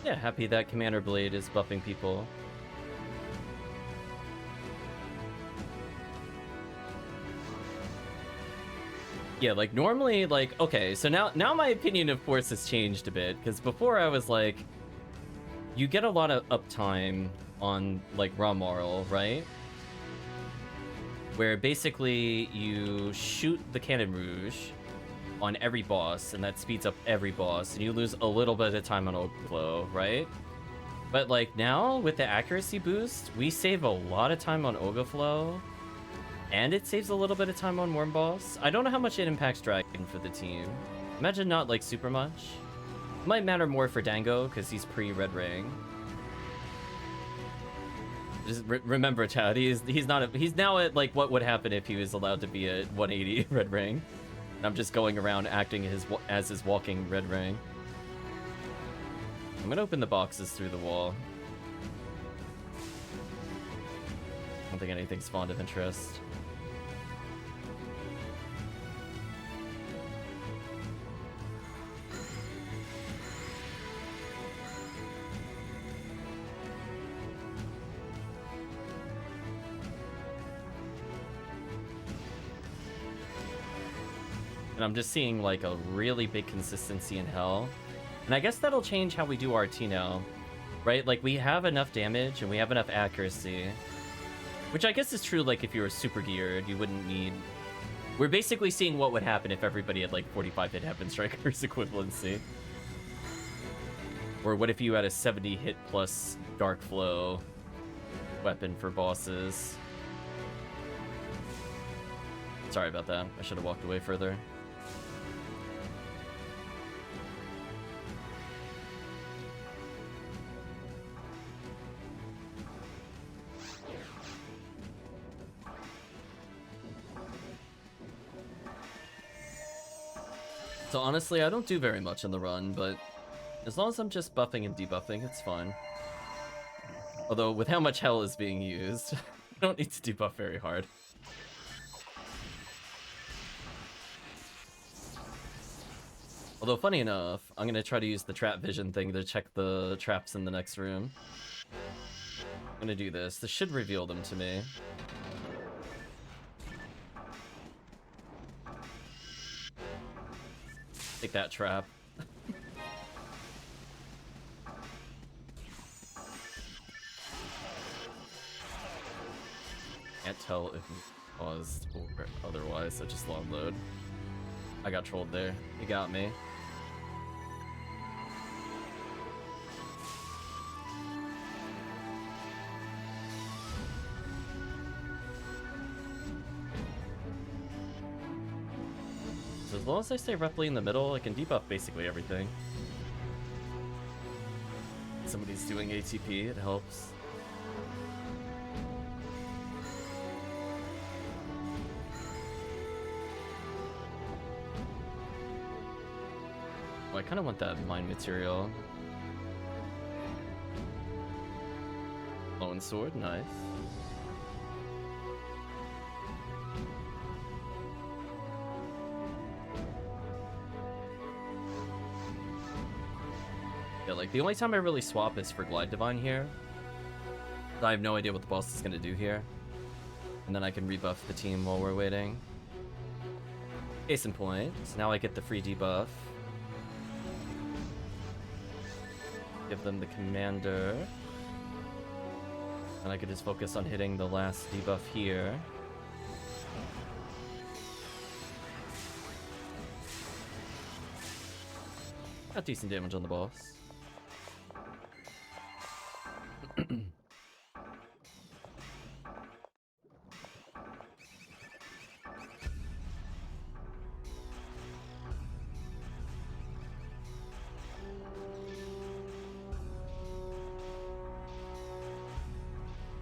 Yeah, happy that Commander Blade is buffing people. Yeah, like normally, like, okay, so now my opinion of course has changed a bit, because before I was like, you get a lot of uptime on like raw moral, right? Where basically you shoot the Cannon Rouge on every boss, and that speeds up every boss, and you lose a little bit of time on overflow, right? But like now with the accuracy boost, we save a lot of time on overflow. And it saves a little bit of time on Worm Boss. I don't know how much it impacts Dragon for the team. Imagine not, like, super much. It might matter more for Dango, because he's pre-Red Ring. Just remember, Chad, he's now at, like, what would happen if he was allowed to be at 180 Red Ring. And I'm just going around acting as his walking Red Ring. I'm gonna open the boxes through the wall. I don't think anything spawned of interest. And I'm just seeing like a really big consistency in Hell. And I guess that'll change how we do RT now, right? Like we have enough damage and we have enough accuracy, which I guess is true. Like if you were super geared, you wouldn't need... We're basically seeing what would happen if everybody had like 45 hit Heaven Strikers equivalency. Or what if you had a 70 hit plus Dark Flow weapon for bosses? Sorry about that. I should have walked away further. So honestly, I don't do very much in the run, but as long as I'm just buffing and debuffing, it's fine. Although, with how much Hell is being used, I don't need to debuff very hard. Although, funny enough, I'm gonna try to use the trap vision thing to check the traps in the next room. I'm gonna do this. This should reveal them to me. Take that trap. Can't tell if it paused or otherwise, so just long load. I got trolled there. You got me. So as long as I stay roughly in the middle, I can debuff basically everything. Somebody's doing ATP, it helps. Oh, I kind of want that mine material. Lone sword, nice. Yeah, like the only time I really swap is for Glide Divine here. I have no idea what the boss is gonna do here. And then I can rebuff the team while we're waiting. Case in point, so now I get the free debuff. Give them the commander. And I could just focus on hitting the last debuff here. Got decent damage on the boss.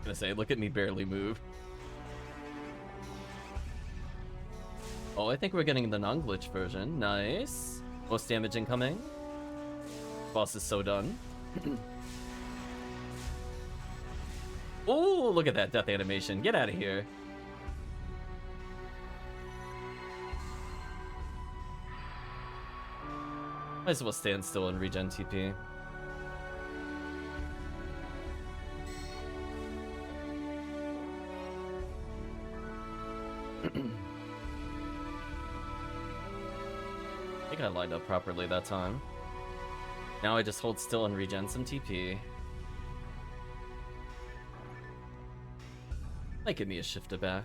Gonna say, look at me barely move. Oh, I think we're getting the non-glitch version. Nice. Most damage incoming. Boss is so done. Oh, look at that death animation. Get out of here. Might as well stand still and regen TP. think I lined up properly that time. Now I just hold still and regen some TP. Might give me a shift to back.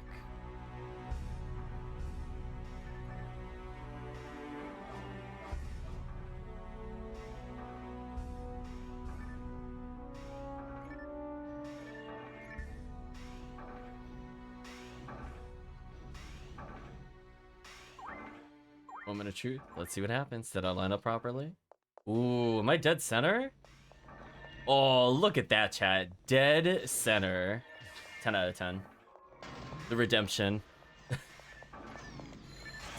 Moment of truth. Let's see what happens. Did I line up properly? Ooh, am I dead center? Oh, look at that, chat. Dead center. 10 out of 10. The redemption.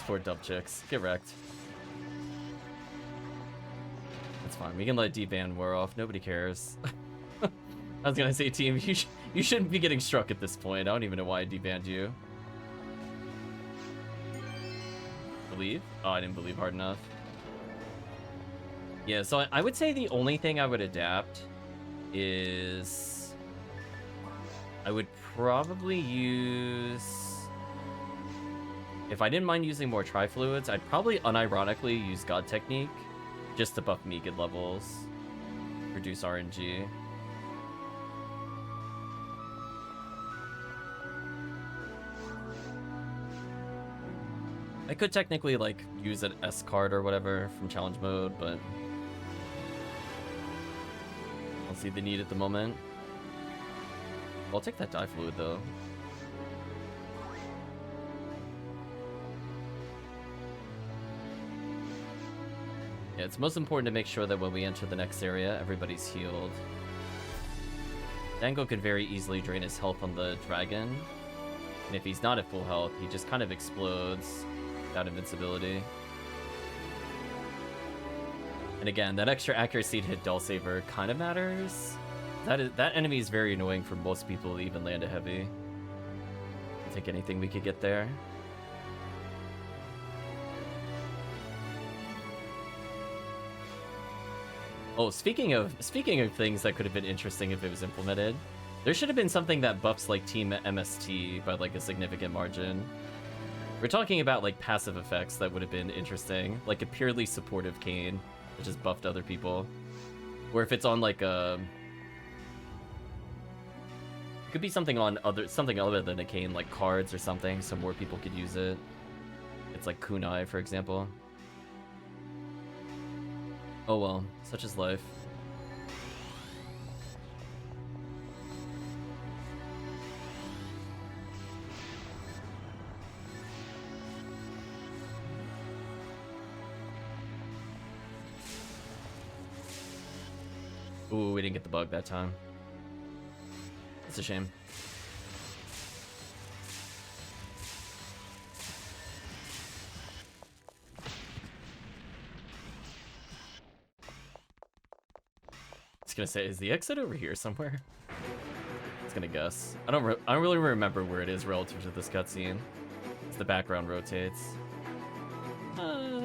Poor dub chicks. Get wrecked. That's fine. We can let D-Band wear off. Nobody cares. I was gonna say, team, you shouldn't be getting struck at this point. I don't even know why I D-Banned you. Believe? Oh, I didn't believe hard enough. Yeah, so I would say the only thing I would adapt is... I would probably use... If I didn't mind using more Tri-Fluids, I'd probably unironically use God Technique just to buff me good levels. Reduce RNG. I could technically, like, use an S card or whatever from challenge mode, but... I don't see the need at the moment. I'll take that Die Fluid, though. Yeah, it's most important to make sure that when we enter the next area, everybody's healed. Dango could very easily drain his health on the dragon. And if he's not at full health, he just kind of explodes without invincibility. And again, that extra accuracy to hit Dull Saber kind of matters. That enemy is very annoying for most people to even land a heavy. I'll take anything we could get there. Oh, speaking of things that could have been interesting if it was implemented, there should have been something that buffs like Team MST by like a significant margin. We're talking about like passive effects that would have been interesting, like a purely supportive Kayn that just buffed other people. Or if it's on like a... It could be something other than a Kayn, like cards or something, so more people could use it. It's like Kunai, for example. Oh well, such is life. Ooh, we didn't get the bug that time. It's a shame. Gonna say, is the exit over here somewhere? I was gonna guess. I don't really remember where it is relative to this cutscene. As the background rotates.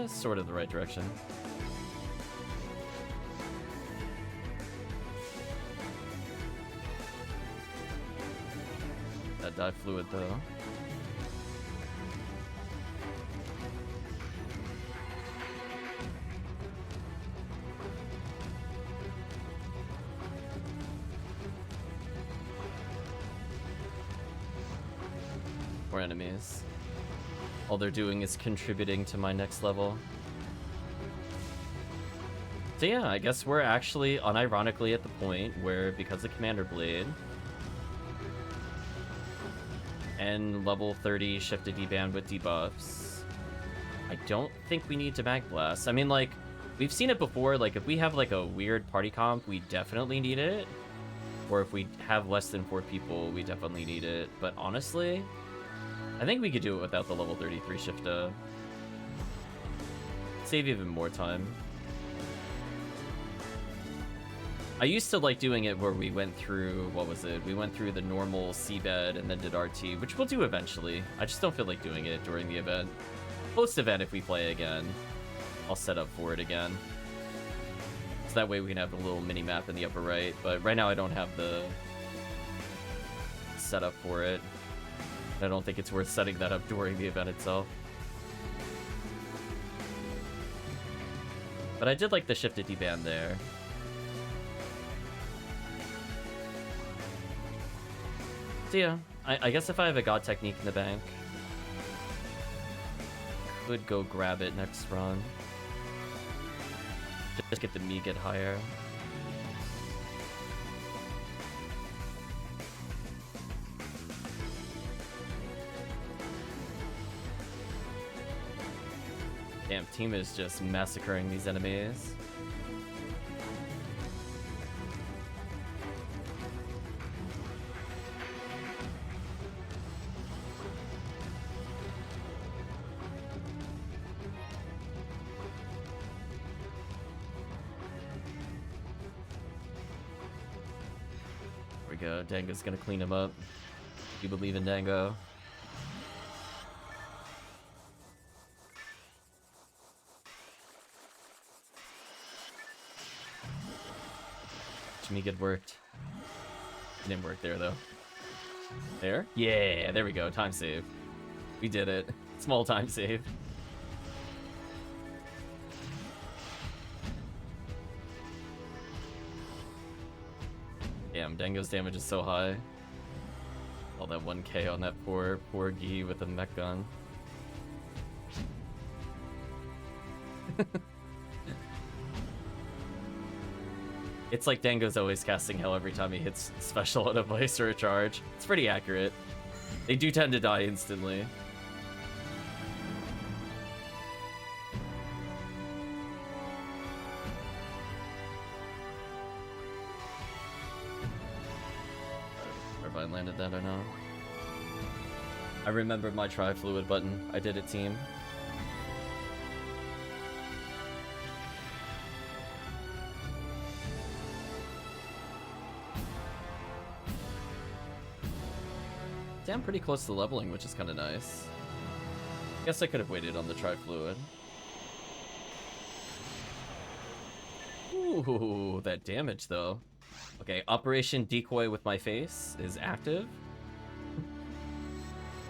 Sort of the right direction. That Die Fluid though. Enemies. All they're doing is contributing to my next level. So yeah, I guess we're actually unironically at the point where, because of Commander Blade and level 30 shifted D-band with debuffs, I don't think we need to Mag Blast. I mean, like, we've seen it before, like, if we have like a weird party comp, we definitely need it. Or if we have less than 4 people, we definitely need it. But honestly, I think we could do it without the level 33 shifter. Save even more time. I used to like doing it where we went through, what was it? We went through the normal seabed and then did RT, which we'll do eventually. I just don't feel like doing it during the event. Post-event, if we play again, I'll set up for it again. So that way we can have the little mini-map in the upper right, but right now I don't have the setup for it. I don't think it's worth setting that up during the event itself. But I did like the shifted D-band there. So yeah, I guess if I have a God Technique in the bank, could go grab it next run. Just get the me get higher. Damn, team is just massacring these enemies. There we go. Dango's gonna clean him up. You believe in Dango? Me good worked. It didn't work there though. There? Yeah, there we go. Time save. We did it. Small time save. Damn, Dango's damage is so high. All that 1k on that poor Gi with a mech gun. It's like Dango's always casting hell every time he hits special on a vice or a charge. It's pretty accurate. They do tend to die instantly. If I landed that or not. I remembered my tri-fluid button. I did it, team. I'm pretty close to leveling, which is kind of nice. Guess I could have waited on the tri-fluid. Ooh, that damage though. Okay, Operation Decoy with my face is active.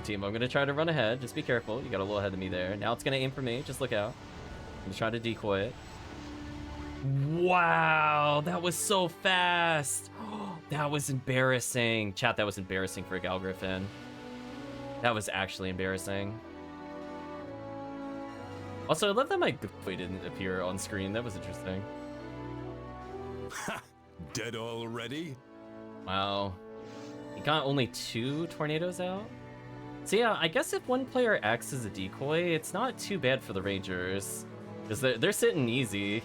Team, I'm gonna try to run ahead. Just be careful. You got a little ahead of me there. Now it's gonna aim for me. Just look out. I'm gonna try to decoy it. Wow, that was so fast. That was embarrassing. Chat, that was embarrassing for a Gal Griffin. That was actually embarrassing. Also, I love that my Goofy didn't appear on screen. That was interesting. Dead already? Wow. He got only 2 tornadoes out? So yeah, I guess if one player acts as a decoy, it's not too bad for the Rangers. Because they're sitting easy.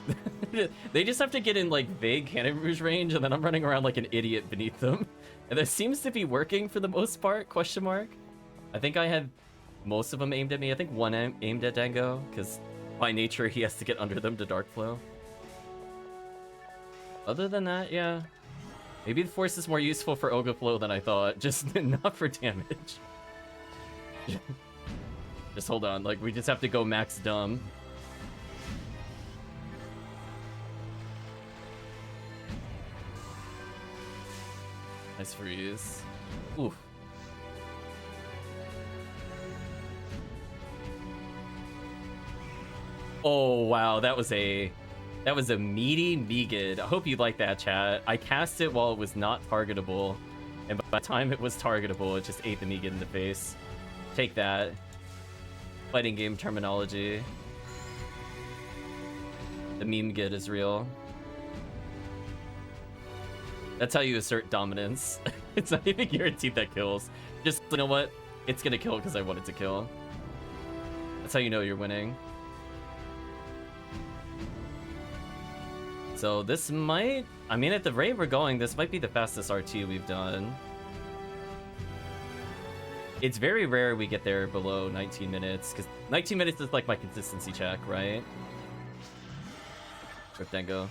They just have to get in like vague Cannon Rouge range, and then I'm running around like an idiot beneath them. And that seems to be working for the most part, question mark. I think I had most of them aimed at me. I think one aimed at Dango, because by nature he has to get under them to Dark Flow. Other than that, yeah. Maybe the Force is more useful for Oga Flow than I thought, just not for damage. Just hold on, like we just have to go max dumb. Nice freeze. Oof. Oh wow, that was a meaty Megid. I hope you like that, chat. I cast it while it was not targetable, and by the time it was targetable, it just ate the Megid in the face. Take that. Fighting game terminology. The meme gid is real. That's how you assert dominance. It's not even guaranteed that kills. Just, you know what? It's gonna kill because I want it to kill. That's how you know you're winning. So this might... I mean, at the rate we're going, this might be the fastest RT we've done. It's very rare we get there below 19 minutes, because 19 minutes is like my consistency check, right? Rip Dango. Of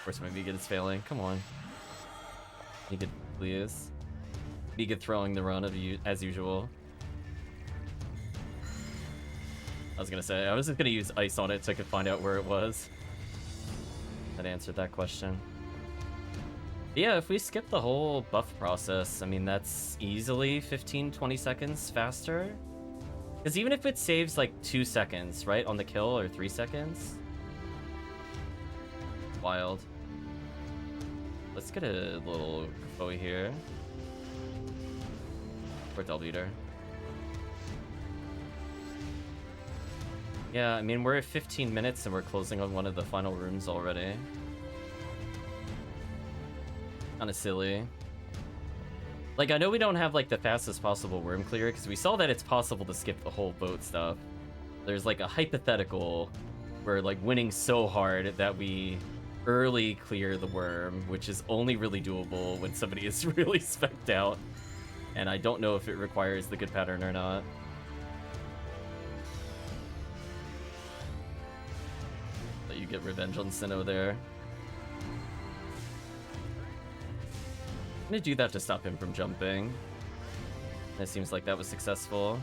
course, my Megid is failing. Come on. Megid, please. Megid throwing the run as usual. I was gonna say, I was just gonna use ice on it so I could find out where it was. That answered that question. But yeah, if we skip the whole buff process, I mean, that's easily 15-20 seconds faster. Because even if it saves like 2 seconds, right, on the kill, or 3 seconds. Wild. Let's get a little foe here. For Del Leader. Yeah, I mean, we're at 15 minutes and we're closing on one of the final rooms already. Kinda silly. Like, I know we don't have, like, the fastest possible worm clear, because we saw that it's possible to skip the whole boat stuff. There's, like, a hypothetical where, like, winning so hard that we early clear the worm, which is only really doable when somebody is really spec'd out. And I don't know if it requires the good pattern or not. But you get revenge on Sinnoh there. I'm gonna do that to stop him from jumping. It seems like that was successful.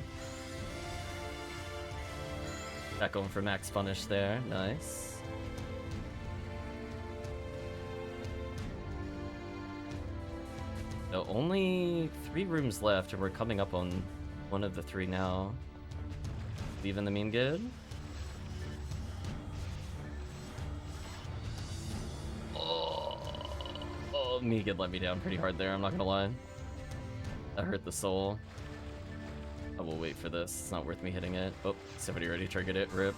Back going for max punish there. Nice. So only 3 rooms left, and we're coming up on one of the 3 now. Leaving the meme good. Megan let me down pretty hard there, I'm not gonna lie. That hurt the soul. I will wait for this. It's not worth me hitting it. Oh, somebody already triggered it. Rip.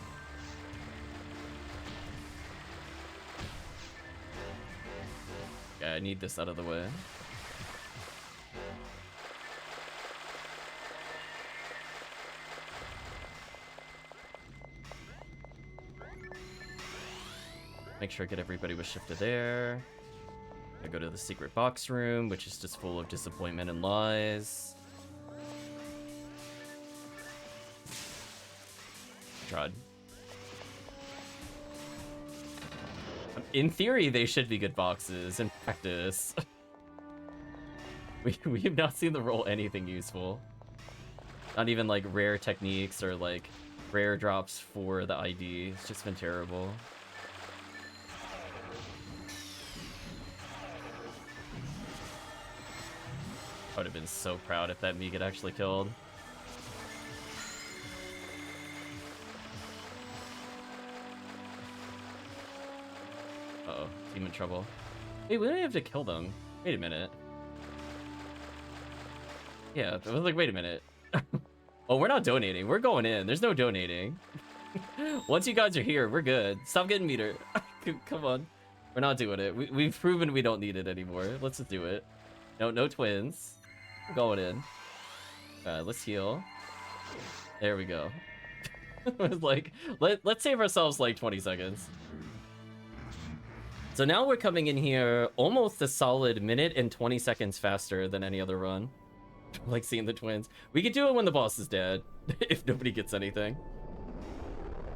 Yeah, I need this out of the way. Make sure I get everybody with shifted there. I go to the secret box room, which is just full of disappointment and lies. Tried. In theory, they should be good boxes. In practice, we have not seen them roll anything useful. Not even like rare techniques or like rare drops for the ID. It's just been terrible. I would have been so proud if that me get actually killed. Uh-oh, team in trouble. Wait, we don't have to kill them. Wait a minute. Yeah, I was like, wait a minute. Oh, we're not donating. We're going in. There's no donating. Once you guys are here, we're good. Stop getting meter. Come on. We're not doing it. We've proven we don't need it anymore. Let's just do it. No twins. We're going in. Let's heal. There we go. Like, let's save ourselves like 20 seconds. So now we're coming in here almost a solid minute and 20 seconds faster than any other run. Like seeing the twins. We could do it when the boss is dead, if nobody gets anything.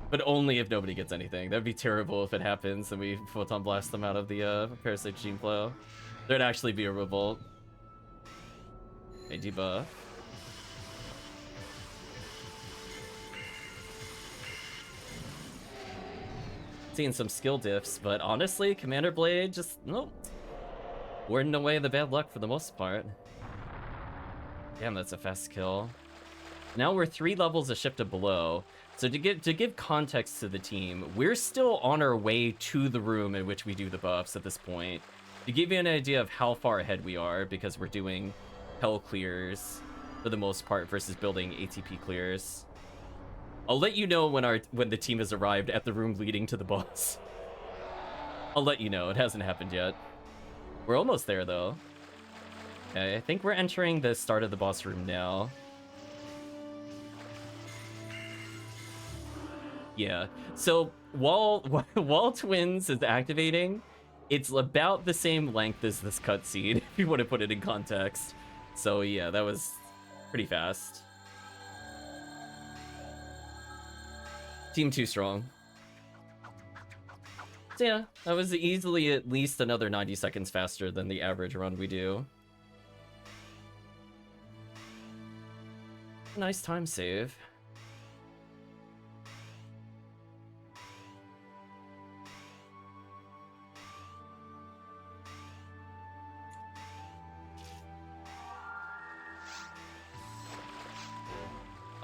But only if nobody gets anything. That'd be terrible if it happens and we photon blast them out of the Parasite Gene Flow. There'd actually be a revolt. A debuff. Seeing some skill diffs, but honestly, Commander Blade just, nope. Warding away the bad luck for the most part. Damn, that's a fast kill. Now we're 3 levels of shifted below. So to give context to the team, we're still on our way to the room in which we do the buffs at this point. To give you an idea of how far ahead we are, because we're doing hell clears for the most part versus building ATP clears. I'll let you know when the team has arrived at the room leading to the boss. I'll let you know. It hasn't happened yet. We're almost there though. Okay, I think we're entering the start of the boss room now. Yeah. So while Twins is activating, it's about the same length as this cutscene, if you want to put it in context. So yeah, that was pretty fast. Team too strong. So yeah, that was easily at least another 90 seconds faster than the average run we do. Nice time save.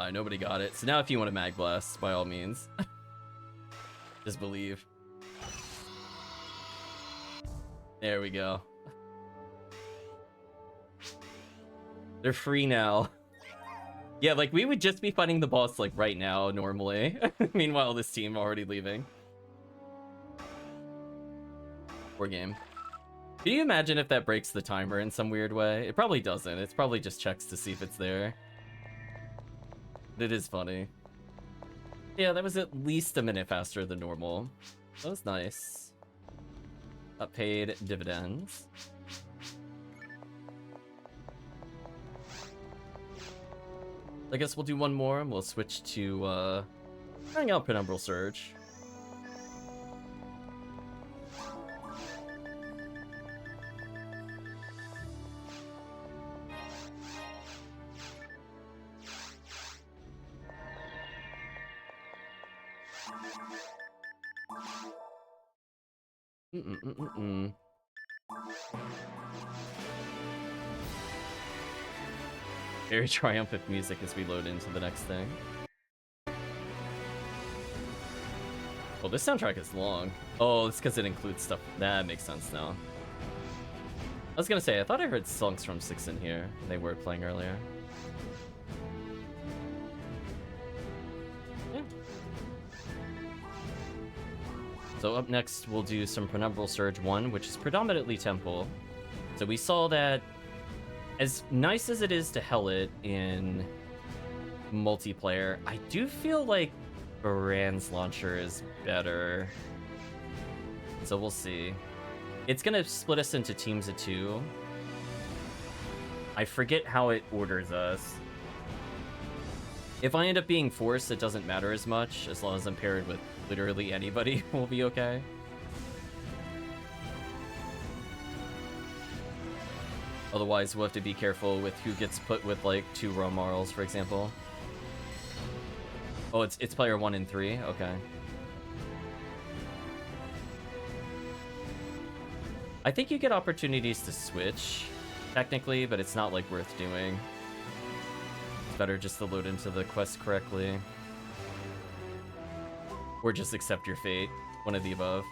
Alright, nobody got it. So now if you want to Mag Blast, by all means. Just believe. There we go. They're free now. Yeah, like, we would just be fighting the boss, like, right now, normally. Meanwhile, this team already leaving. Poor game. Can you imagine if that breaks the timer in some weird way? It probably doesn't. It's probably just checks to see if it's there. But it is funny. Yeah, that was at least a minute faster than normal. That was nice. Paid dividends. I guess we'll do one more and we'll switch to trying out Penumbral Surge. Very triumphant music as we load into the next thing. Well, this soundtrack is long. Oh, it's because it includes stuff. That makes sense now. I was gonna say, I thought I heard songs from 6 in here. They were playing earlier. Yeah. So up next, we'll do some Penumbral Surge 1, which is predominantly Temple. So we saw that as nice as it is to hell it in multiplayer, I do feel like Baran's launcher is better. So we'll see. It's gonna split us into teams of 2. I forget how it orders us. If I end up being forced, it doesn't matter as much, as long as I'm paired with literally anybody will be okay. Otherwise, we'll have to be careful with who gets put with, like, 2 Romarls, for example. Oh, it's player 1 and 3? Okay. I think you get opportunities to switch, technically, but it's not, like, worth doing. It's better just to load into the quest correctly. Or just accept your fate. One of the above.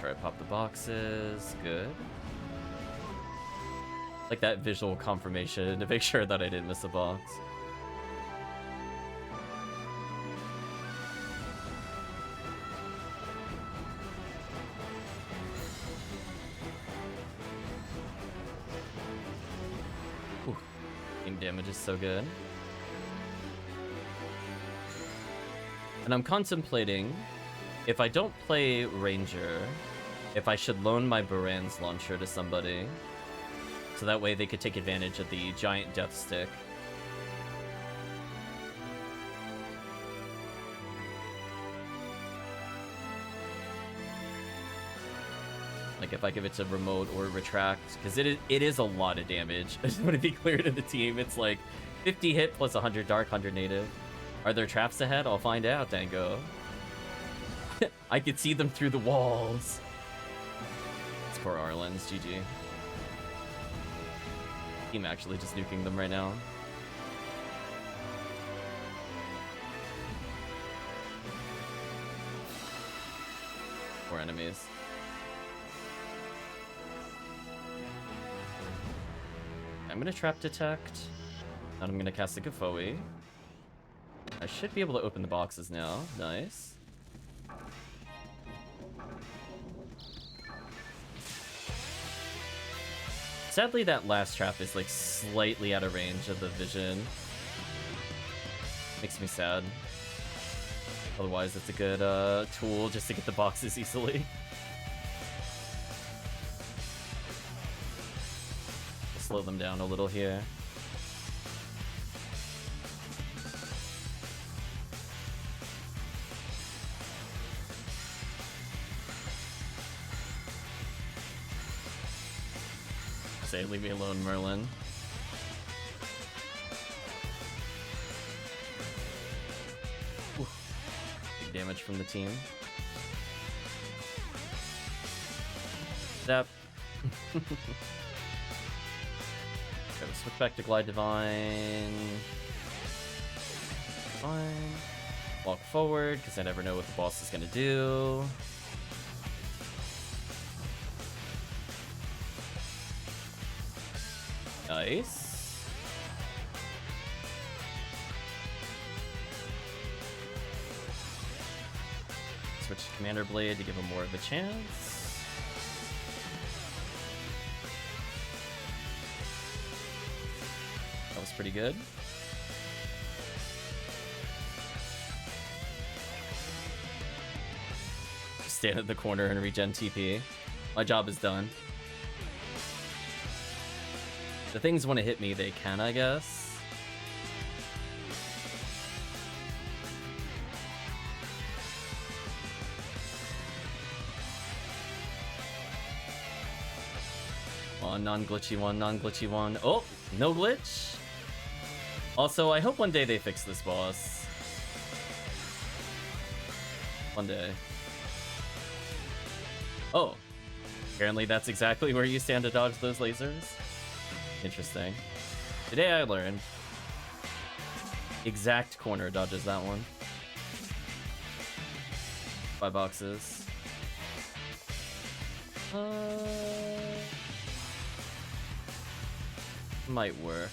Try to pop the boxes. Good. Like that visual confirmation to make sure that I didn't miss a box. Ooh, game damage is so good. And I'm contemplating, if I don't play Ranger, if I should loan my Baran's launcher to somebody, so that way they could take advantage of the giant death stick. Like if I give it to remote or retract, because it is a lot of damage. I just want to be clear to the team. It's like 50 hit plus 100 dark, 100 native. Are there traps ahead? I'll find out, Dango. I could see them through the walls. It's poor Arlen's, GG. Team actually just nuking them right now. Poor enemies. I'm gonna trap detect. And I'm gonna cast a Gafoe. I should be able to open the boxes now. Nice. Sadly, that last trap is like slightly out of range of the vision. Makes me sad. Otherwise, it's a good tool just to get the boxes easily. Slow them down a little here. Say, leave me alone, Merlin. Ooh. Big damage from the team. Zap. Gotta Switch back to Glide Divine. Fine. Walk forward, because I never know what the boss is going to do. Nice. Switch to Commander Blade to give him more of a chance. That was pretty good. Stand at the corner and regen TP. My job is done. The things want to hit me, they can, I guess. One non-glitchy one, non-glitchy one. Oh, no glitch. Also, I hope one day they fix this boss. One day. Oh, apparently that's exactly where you stand to dodge those lasers. Interesting. Today I learned. Exact corner dodges that one. 5 boxes. Might work.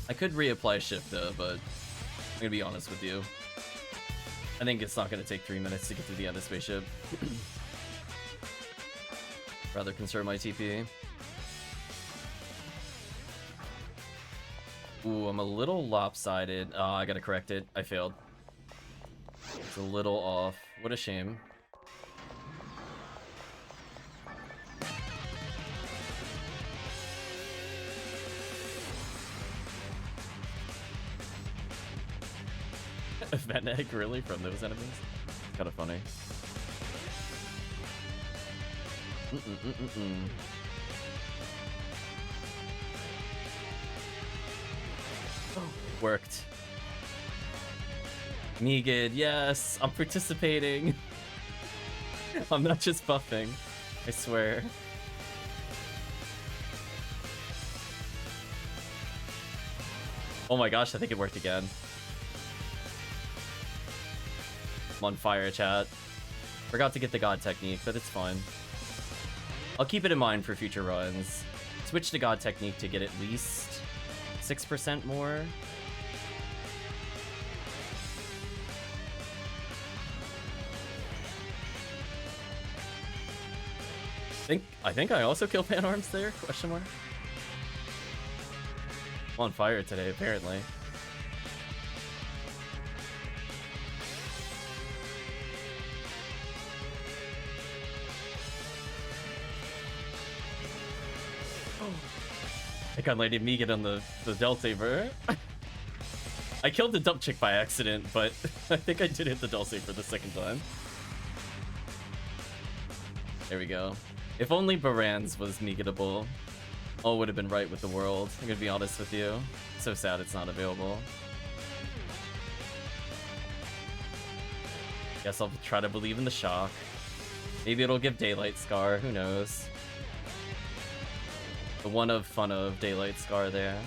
I could reapply shift though, but I'm gonna be honest with you. I think it's not gonna take 3 minutes to get to the end of spaceship. Rather conserve my TP. Ooh, I'm a little lopsided. Oh, I gotta correct it. I failed. It's a little off. What a shame. Event egg, really? From those enemies? Kind of funny. Worked. Megid, yes! I'm participating! I'm not just buffing. I swear. Oh my gosh, I think it worked again. I'm on fire, chat. Forgot to get the God technique, but it's fine. I'll keep it in mind for future runs. Switch to God technique to get at least 6% more. I think I also killed Pan Arms there? Question mark. I'm on fire today, apparently. I got Lady Megan on the Del Saber. I killed the dump chick by accident, but I think I did hit the Del Saber the second time. There we go. If only Baran's was Megatable, all would have been right with the world. I'm gonna be honest with you. So sad it's not available. Guess I'll try to believe in the shock. Maybe it'll give Daylight Scar, who knows. The one of fun of Daylight Scar there.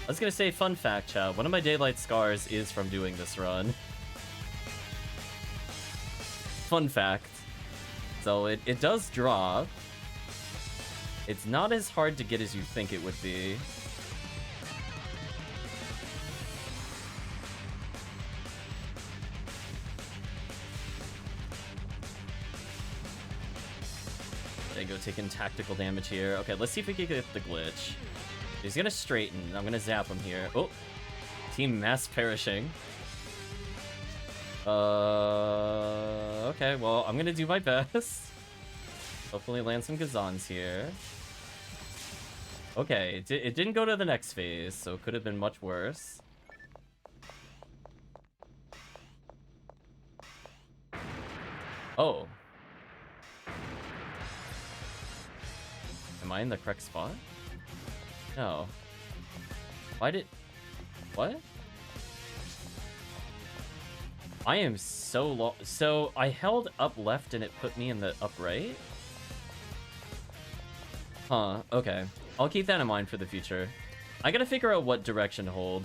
I was gonna say, fun fact, chat, one of my Daylight Scars is from doing this run. Fun fact. So it does drop. It's not as hard to get as you think it would be. They go taking tactical damage here. Okay, let's see if we can get the glitch. He's gonna straighten. I'm gonna zap him here. Oh, team mass perishing. Okay, well, I'm gonna do my best. Hopefully land some Gazans here. Okay, it didn't go to the next phase, so it could have been much worse. Oh. Am I in the correct spot? No. Why did... What? I am so low. So I held up left and it put me in the up right? Huh, okay. I'll keep that in mind for the future. I gotta figure out what direction to hold.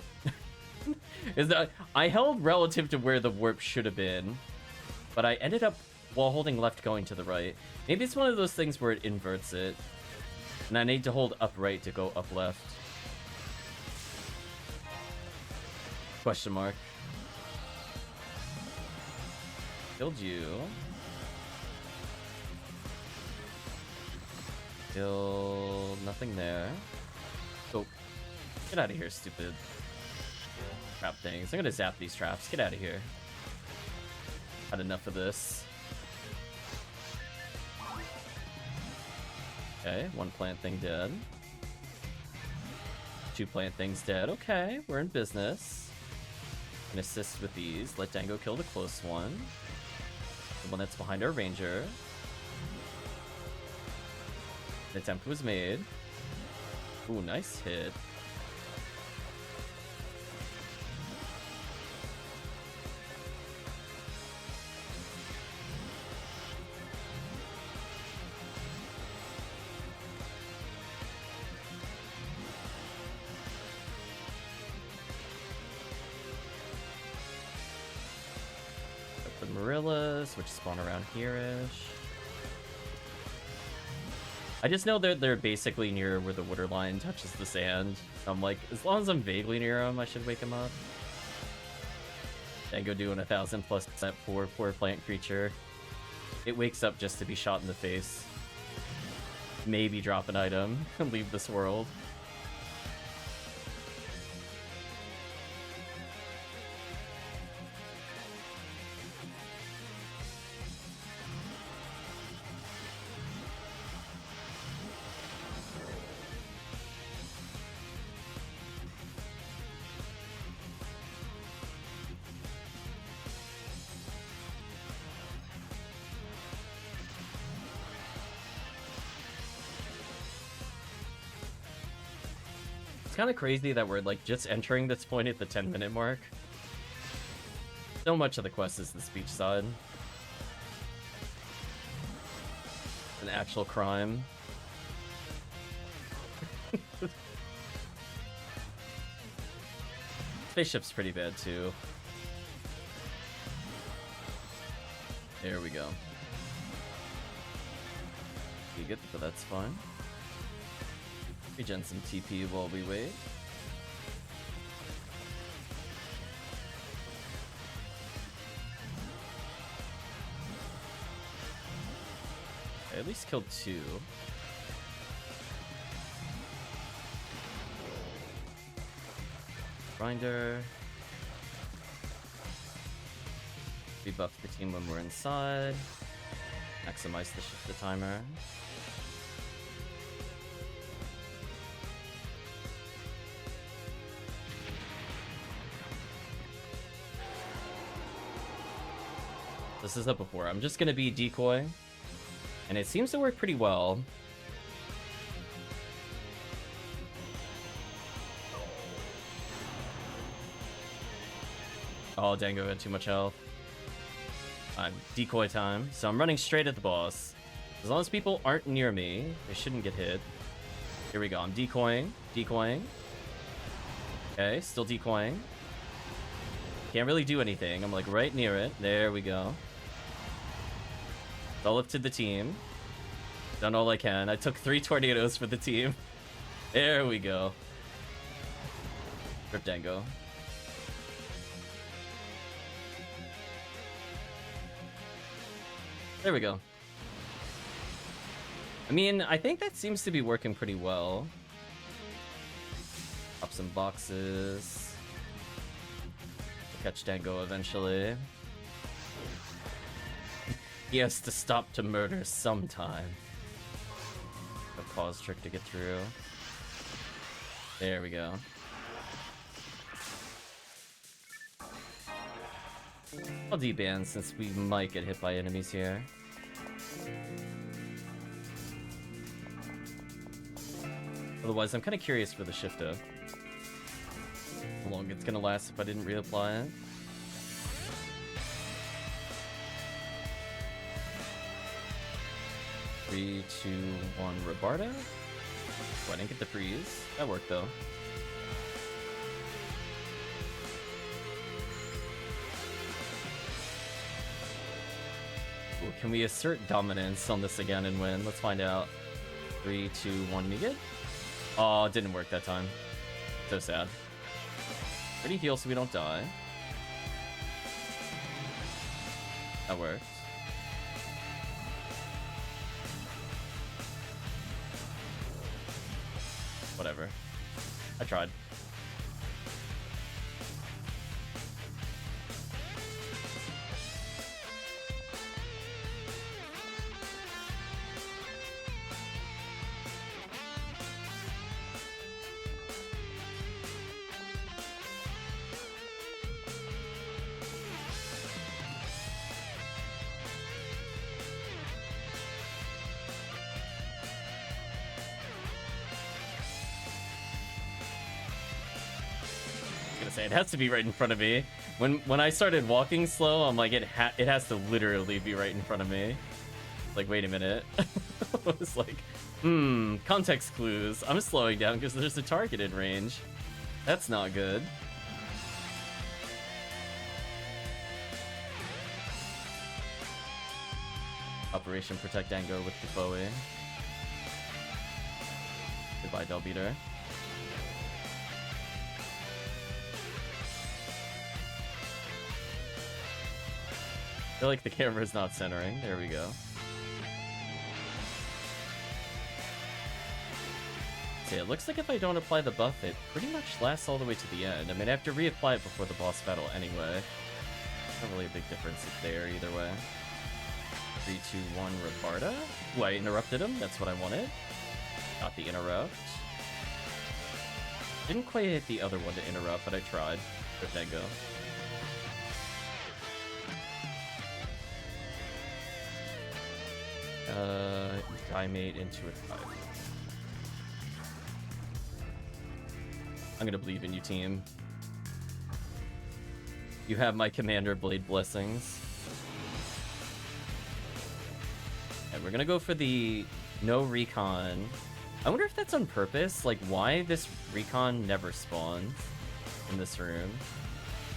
Is that I held relative to where the warp should have been, but I ended up while holding left going to the right. Maybe it's one of those things where it inverts it. And I need to hold up right to go up left. Question mark. Killed you. Still nothing there. Oh, get out of here, stupid trap things. I'm gonna zap these traps. Get out of here. Had enough of this. Okay, one plant thing dead. Two plant things dead. Okay, we're in business. Can assist with these. Let Dango kill the close one. The one that's behind our ranger. An attempt was made. Ooh, nice hit. The Marillas, which spawn around here-ish. I just know they're basically near where the water line touches the sand. So I'm like, as long as I'm vaguely near them, I should wake them up. Dango doing 1,000+ for poor plant creature. It wakes up just to be shot in the face. Maybe drop an item and leave this world. It's kind of crazy that we're like just entering this point at the 10-minute mark. So much of the quest is the speech side. An actual crime. Spaceship's pretty bad too. There we go. You good, but that's fine. Regen some TP while we wait. I at least killed 2. Grinder. Rebuff the team when we're inside. Maximize the shift the timer. This is up before. I'm just gonna be decoy, and it seems to work pretty well. Oh, Dango had too much health. Decoy time. So I'm running straight at the boss. As long as people aren't near me, they shouldn't get hit. Here we go. I'm decoying. Decoying. Okay, still decoying. Can't really do anything. I'm like right near it. There we go. It's all up to the team. Done all I can. I took 3 tornadoes for the team. There we go. Rip Dango. There we go. I mean, I think that seems to be working pretty well. Pop some boxes. Catch Dango eventually. He has to stop to murder sometime. A pause trick to get through. There we go. I'll deban since we might get hit by enemies here. Otherwise, I'm kind of curious for the shifter. How long it's gonna last if I didn't reapply it. Three, two, one, Robarda. Oh, I didn't get the freeze. That worked though. Ooh, can we assert dominance on this again and win? Let's find out. 3, 2, 1, me good? Oh, it didn't work that time. So sad. Pretty heal so we don't die. That worked. Whatever. I tried. It has to be right in front of me. When I started walking slow, I'm like, it has to literally be right in front of me. Like, wait a minute. I was like, context clues. I'm slowing down because there's a target in range. That's not good. Operation Protect Dango with the Bowie. Goodbye, Del Beater. I feel like the camera's not centering. There we go. See, it looks like if I don't apply the buff, it pretty much lasts all the way to the end. I mean, I have to reapply it before the boss battle anyway. Not really a big difference there either way. 3, 2, 1, Robarda. Ooh, I interrupted him. That's what I wanted. Got the interrupt. Didn't quite hit the other one to interrupt, but I tried. Where'd that go? Dimate into a 5. I'm gonna believe in you, team. You have my Commander Blade blessings. And we're gonna go for the no recon. I wonder if that's on purpose. Like, why this recon never spawns in this room.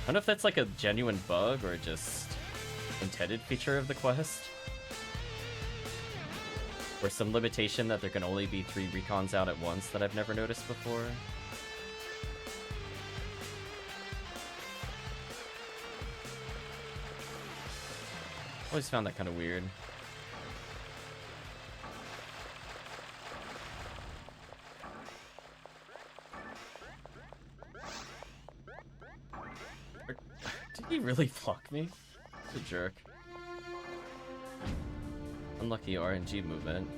I don't know if that's like a genuine bug or just intended feature of the quest. Or some limitation that there can only be 3 recons out at once that I've never noticed before. Always found that kind of weird. Did he really block me? He's a jerk. Unlucky RNG movement.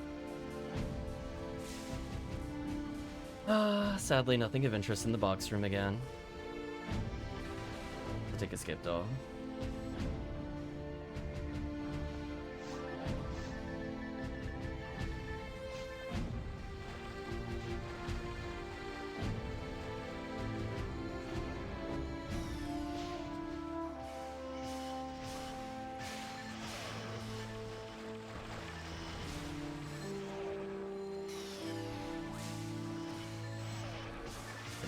Sadly, nothing of interest in the box room again. I'll take a skip, though.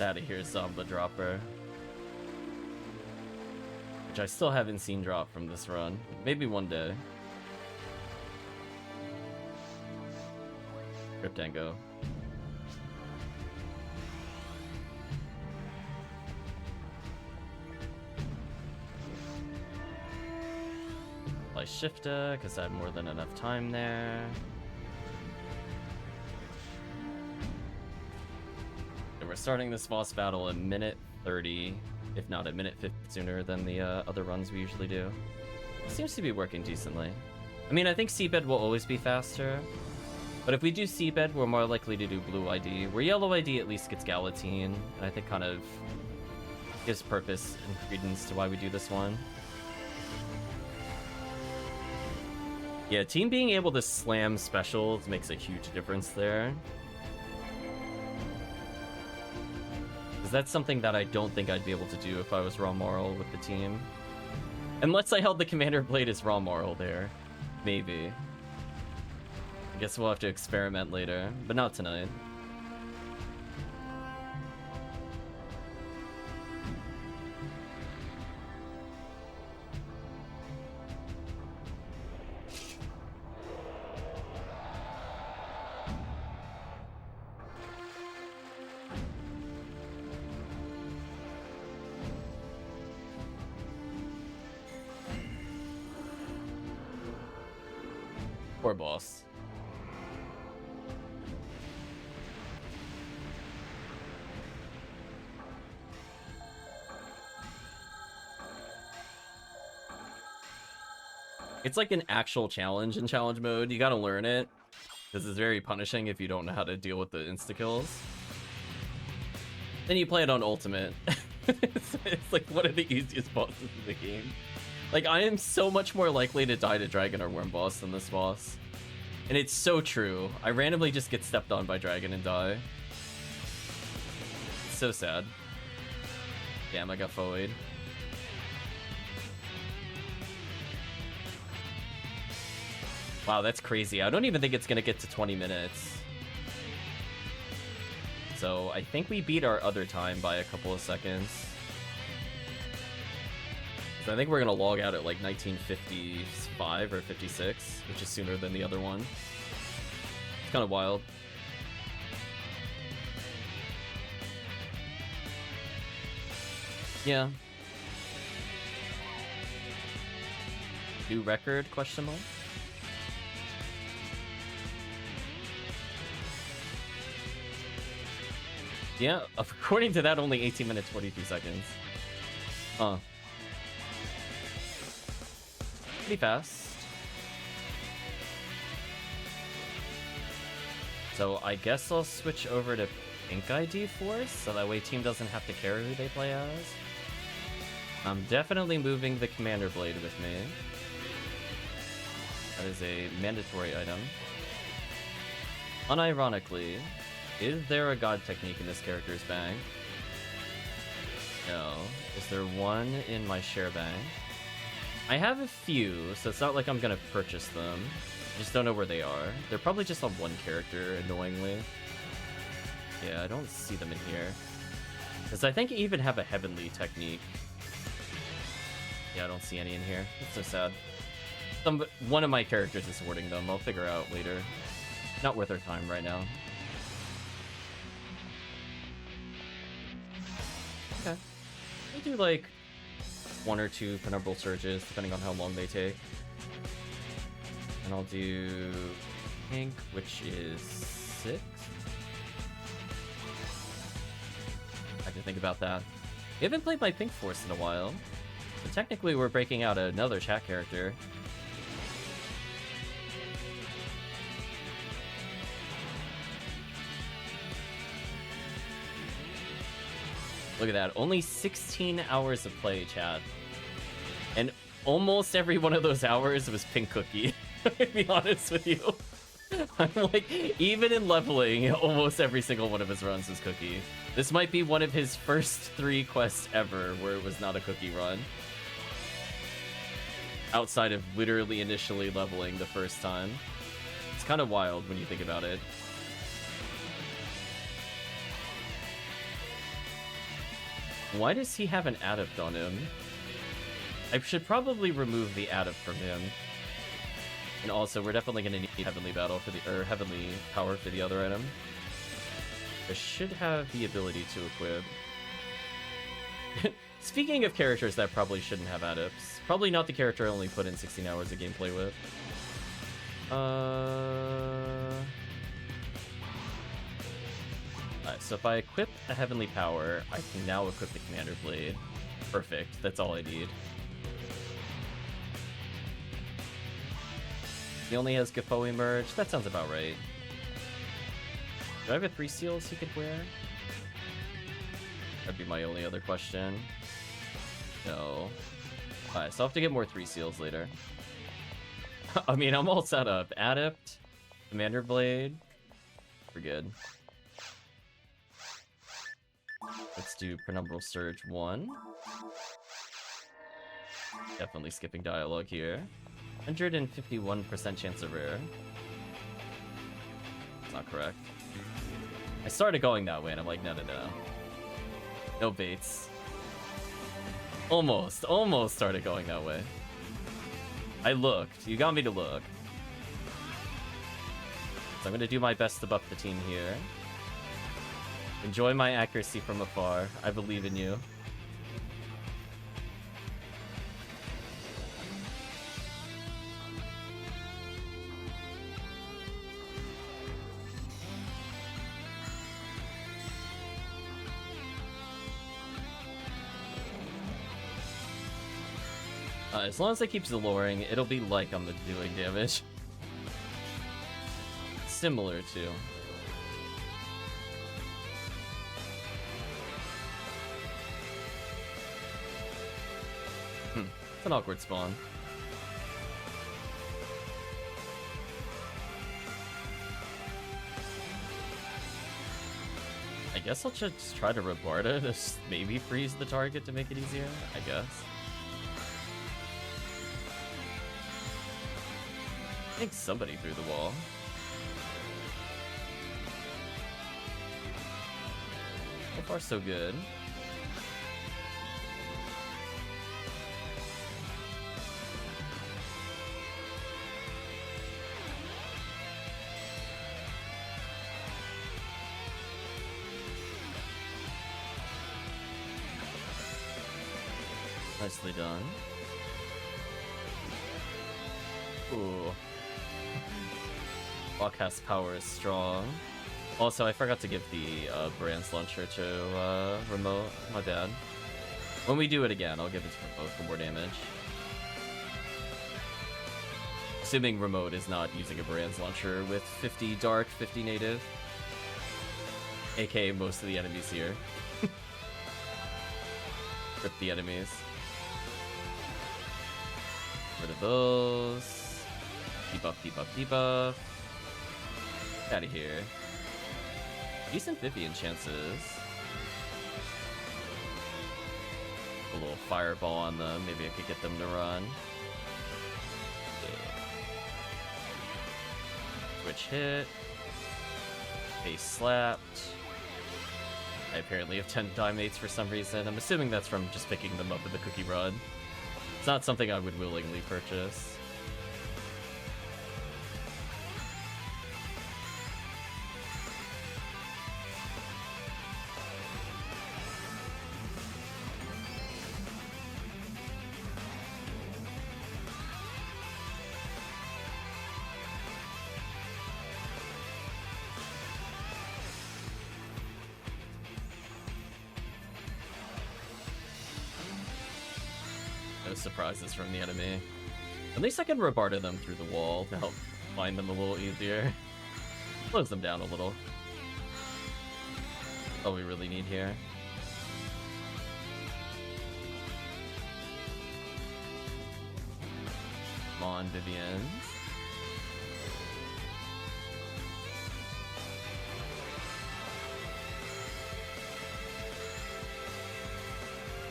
Out of here, Zomba Dropper. Which I still haven't seen drop from this run. Maybe one day. Cryptango. Play Shifta, because I have more than enough time there. We're starting this boss battle a minute 30, if not a minute 50 sooner than the other runs we usually do. It seems to be working decently. I mean, I think Seabed will always be faster, but if we do Seabed, we're more likely to do Blue ID, where Yellow ID at least gets Galatine, and I think kind of gives purpose and credence to why we do this one. Yeah, team being able to slam specials makes a huge difference there. that's something that I don't think I'd be able to do if I was raw moral with the team. Unless I held the Commander Blade as raw moral there. Maybe. I guess we'll have to experiment later, but not tonight. Poor boss. It's like an actual challenge in challenge mode. You gotta learn it, because it's very punishing if you don't know how to deal with the insta-kills. Then you play it on ultimate. It's like one of the easiest bosses in the game. Like, I am so much more likely to die to Dragon or Worm Boss than this boss. And it's so true. I randomly just get stepped on by Dragon and die. It's so sad. Damn, I got foeyed. Wow, that's crazy. I don't even think it's gonna get to 20 minutes. So I think we beat our other time by a couple of seconds. So I think we're gonna log out at like 1955 or 56, which is sooner than the other one. It's kind of wild. Yeah. New record, question mark? Yeah, according to that, only 18 minutes, 42 seconds. Huh. Pretty fast. So I guess I'll switch over to Pink ID Force, so that way team doesn't have to care who they play as. I'm definitely moving the Commander Blade with me. That is a mandatory item. Unironically, is there a god technique in this character's bank? No. Is there one in my share bank? I have a few, so it's not like I'm gonna purchase them. I just don't know where they are. They're probably just on one character, annoyingly. Yeah, I don't see them in here. Because I think I even have a heavenly technique. Yeah, I don't see any in here. It's so sad. One of my characters is hoarding them. I'll figure out later. Not worth our time right now. Okay. We do like 1 or 2 penumbral surges, depending on how long they take. And I'll do pink, which is 6. I have to think about that. We haven't played my pink force in a while. So technically we're breaking out another chat character. Look at that, only 16 hours of play, chat. And almost every one of those hours was Pink Cookie, to be honest with you. I'm like, even in leveling, almost every single one of his runs was Cookie. This might be one of his first 3 quests ever where it was not a Cookie run. Outside of literally initially leveling the first time. It's kind of wild when you think about it. Why does he have an adept on him? I should probably remove the adept from him. And also, we're definitely going to need Heavenly Battle for the, or Heavenly Power for the other item. I should have the ability to equip. Speaking of characters that probably shouldn't have adepts, probably not the character I only put in 16 hours of gameplay with. So if I equip a Heavenly Power, I can now equip the Commander Blade. Perfect, that's all I need. He only has Gafo emerge, that sounds about right. Do I have a 3 seals he could wear? That'd be my only other question. No. Alright, so I'll have to get more 3 seals later. I mean, I'm all set up. Adept, Commander Blade, we're good. Let's do Penumbral Surge 1. Definitely skipping dialogue here. 151% chance of rare. It's not correct. I started going that way and I'm like, no. No baits. Almost started going that way. I looked. You got me to look. So I'm gonna do my best to buff the team here. Enjoy my accuracy from afar. I believe in you. As long as I keep lowering, it'll be like I'm doing damage. Similar to. It's an awkward spawn. I guess I'll just try to Rabarda to maybe freeze the target to make it easier, I guess. I think somebody threw the wall. So far, so good. Nicely done. Ooh. Blockcast power is strong. Also, I forgot to give the Brand's launcher to Remote. My bad. When we do it again, I'll give it to Remote for more damage. Assuming Remote is not using a Brand's launcher with 50 dark, 50 native. AKA most of the enemies here. Rip the enemies. Rid of those. Debuff, debuff, debuff. Out of here. Decent Vivian chances. A little fireball on them. Maybe I could get them to run. Yeah. Switch hit. Face slapped. I apparently have 10 Dimates for some reason. I'm assuming that's from just picking them up with the Cookie Rod. It's not something I would willingly purchase. Surprises from the enemy. At least I can Rabarda them through the wall to help find them a little easier. Slows them down a little. All we really need here. Come on, Vivian.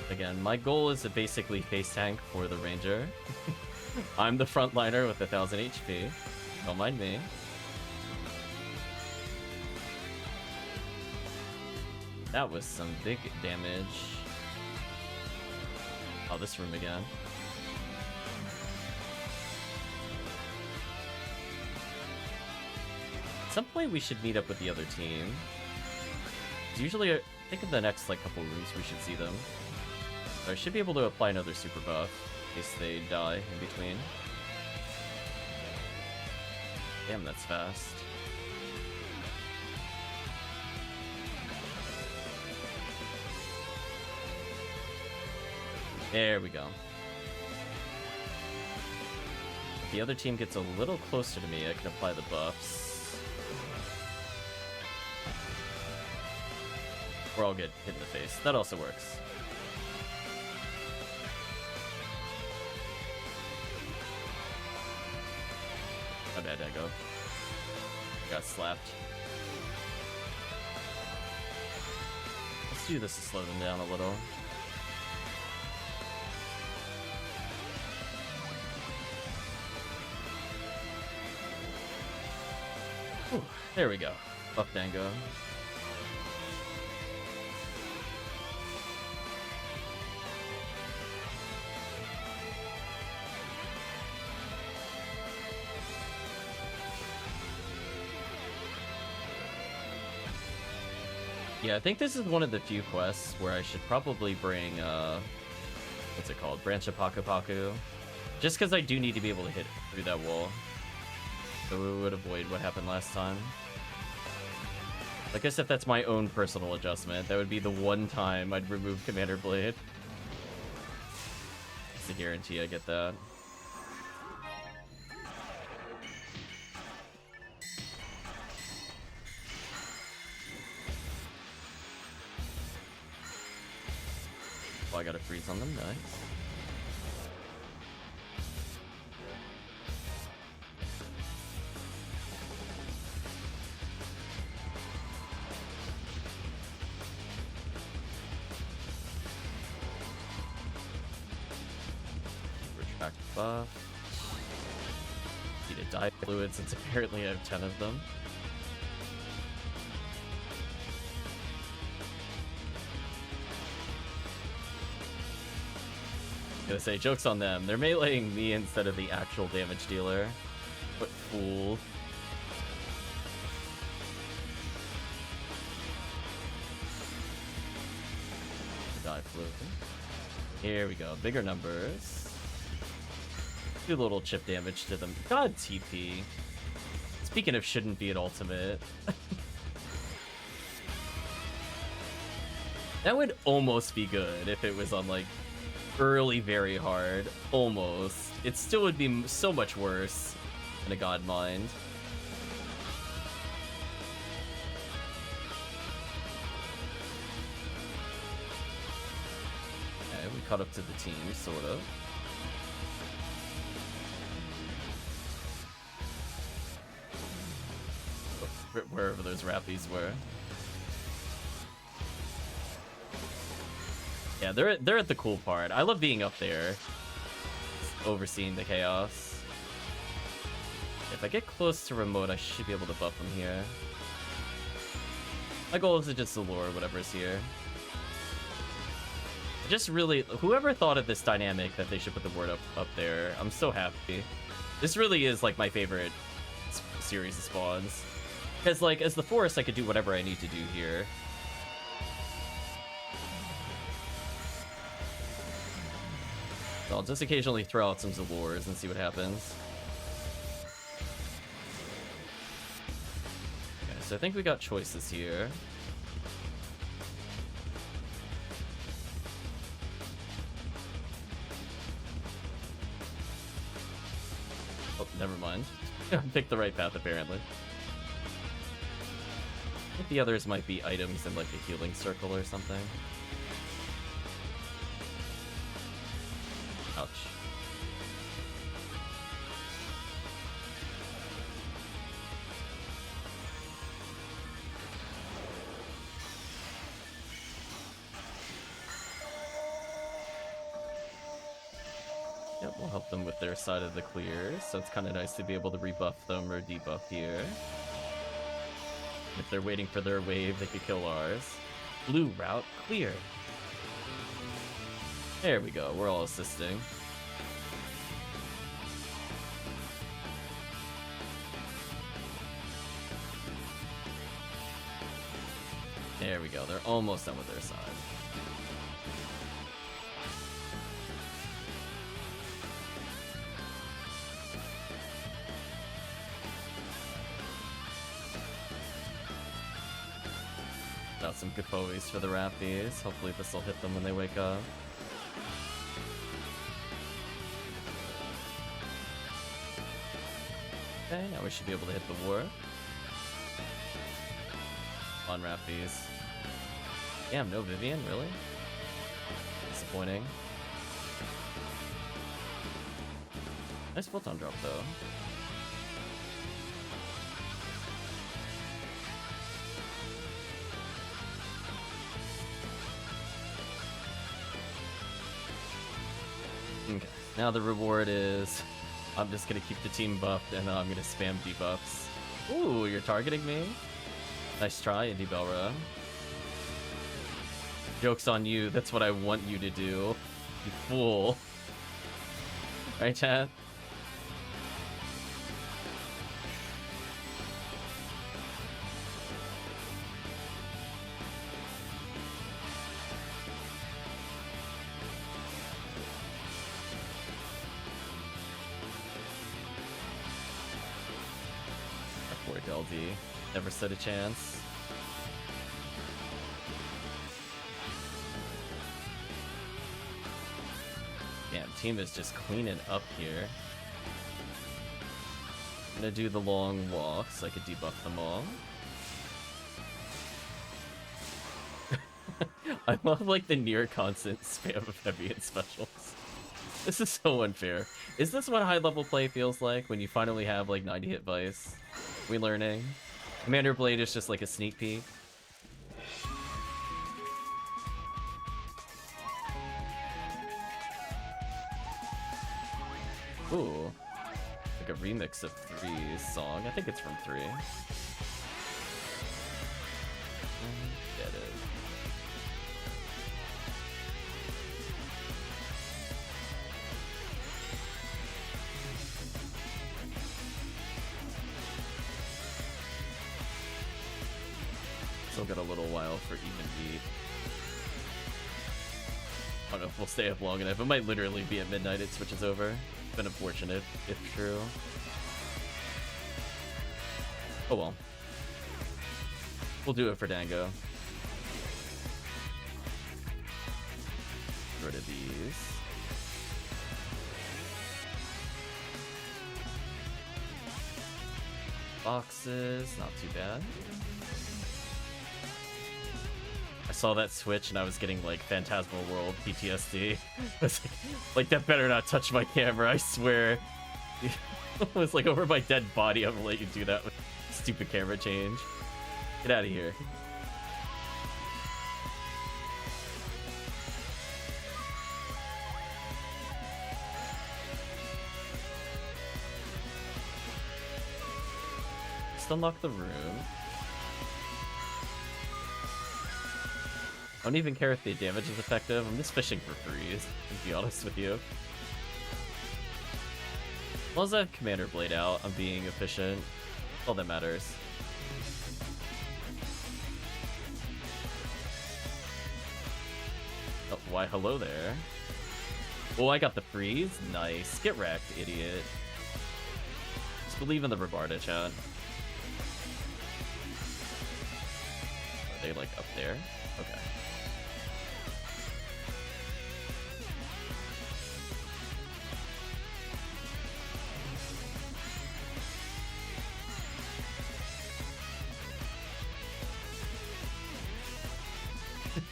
Again, my goal is to basically face tank for the Ranger. I'm the frontliner with 1000 HP. Don't mind me. That was some big damage. Oh, this room again. At some point we should meet up with the other team. Usually, I think in the next couple rooms we should see them. I should be able to apply another super buff in case they die in between. Damn, that's fast. There we go. If the other team gets a little closer to me, I can apply the buffs. Or I'll get hit in the face. That also works. How bad did I go? Got slapped. Let's do this to slow them down a little. Ooh, there we go. Buff Dango. Yeah, I think this is one of the few quests where I should probably bring, what's it called? Branch of Paku Paku. Just because I do need to be able to hit through that wall. So we would avoid what happened last time. I guess if that's my own personal adjustment, that would be the one time I'd remove Commander Blade. It's a guarantee I get that. Oh, I got a freeze on them, nice. Retract buff. Need to dye fluid since apparently I have 10 of them. Gonna say, joke's on them. They're meleeing me instead of the actual damage dealer. What fool. Die fluid. Here we go. Bigger numbers. Do a little chip damage to them. God, TP. Speaking of shouldn't be an ultimate. That would almost be good if it was on, like, early very hard. Almost. It still would be so much worse in a God Mind. Okay, we caught up to the team, sort of. Wherever those rappies were. Yeah, they're at the cool part. I love being up there, overseeing the chaos. If I get close to remote, I should be able to buff them here. My goal is to just lure whatever's here. Just really, whoever thought of this dynamic that they should put the word up there, I'm so happy. This really is like my favorite series of spawns. Because, like, as the forest, I could do whatever I need to do here. So I'll just occasionally throw out some Zalors and see what happens. Okay, so I think we got choices here. Oh, never mind. Picked the right path, apparently. I think the others might be items in, like, a healing circle or something. Ouch. Yep, we'll help them with their side of the clear, so it's kind of nice to be able to rebuff them or debuff here. If they're waiting for their wave, they could kill ours. Blue route clear. There we go, we're all assisting. There we go, they're almost done with their side. Got some good Bowies for the Rappies. Hopefully this will hit them when they wake up. Okay, now we should be able to hit the war. On Rappies. Damn, no Vivian, really? Disappointing. Nice Photon drop, though. Okay. Now the reward is I'm just gonna keep the team buffed and I'm gonna spam debuffs. Ooh, you're targeting me? Nice try, Indy Belra. Joke's on you, that's what I want you to do. You fool. Right, chat? Poor Deldy. Never stood a chance. Damn, team is just cleaning up here. I'm gonna do the long walk so I could debuff them all. I love like the near constant spam of heavy and specials. This is so unfair. Is this what high level play feels like when you finally have like 90 hit vice? We learning? Commander Blade is just like a sneak peek. Ooh. Like a remix of 3's song. I think it's from 3. Get it. Still got a little while for even beat. I don't know if we'll stay up long enough. It might literally be at midnight it switches over. It's been unfortunate, if true. Oh well. We'll do it for Dango. Get rid of these. Boxes, not too bad. I saw that switch and I was getting like Phantasmal World PTSD. I was like, that better not touch my camera, I swear. It was like over my dead body, I'm gonna let you do that with stupid camera change. Get out of here. Just unlock the room. I don't even care if the damage is effective. I'm just fishing for freeze, to be honest with you. As long as I have Commander Blade out, I'm being efficient. That's all that matters. Oh, why hello there. Oh, I got the freeze. Nice. Get wrecked, idiot. Just believe in the Rabarda, chat. Are they like up there? Okay.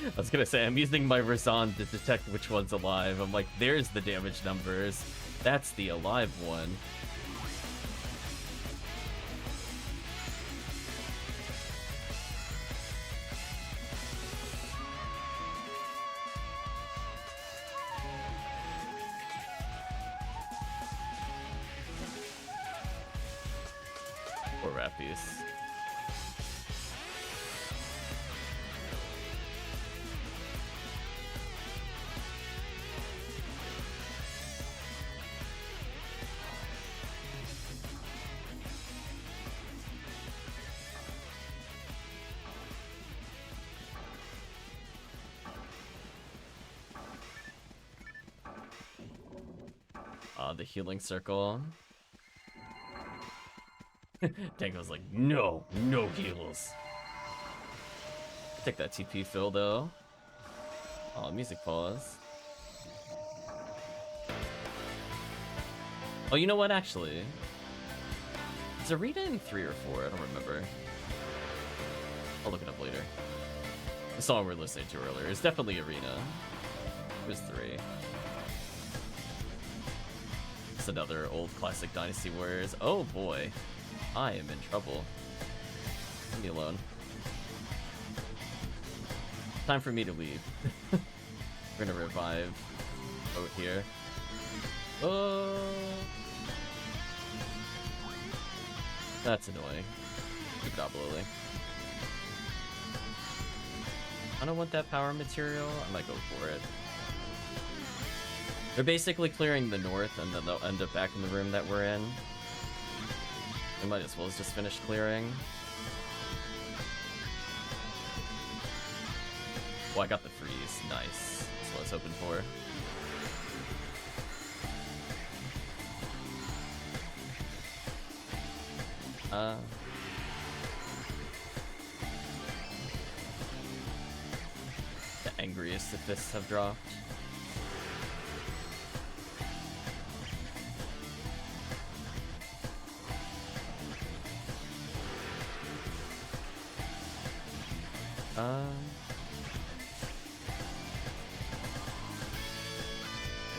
I was gonna say, I'm using my Razan to detect which one's alive. I'm like, there's the damage numbers. That's the alive one. Poor Rappies. The healing circle. Dango's like, no heals. Take that TP fill though. Oh, music pause. Oh, you know what, actually? Is Arena in 3 or 4? I don't remember. I'll look it up later. The song we were listening to earlier is definitely Arena. It was 3. It's another old classic Dynasty Warriors. Oh boy. I am in trouble. Leave me alone. Time for me to leave. We're gonna revive boat here. Oh, that's annoying. Keep it up, Lily. I don't want that power material. I might go for it. They're basically clearing the north, and then they'll end up back in the room that we're in. We might as well just finish clearing. Oh, I got the freeze. Nice. That's what I was hoping for. The angriest of fists have dropped.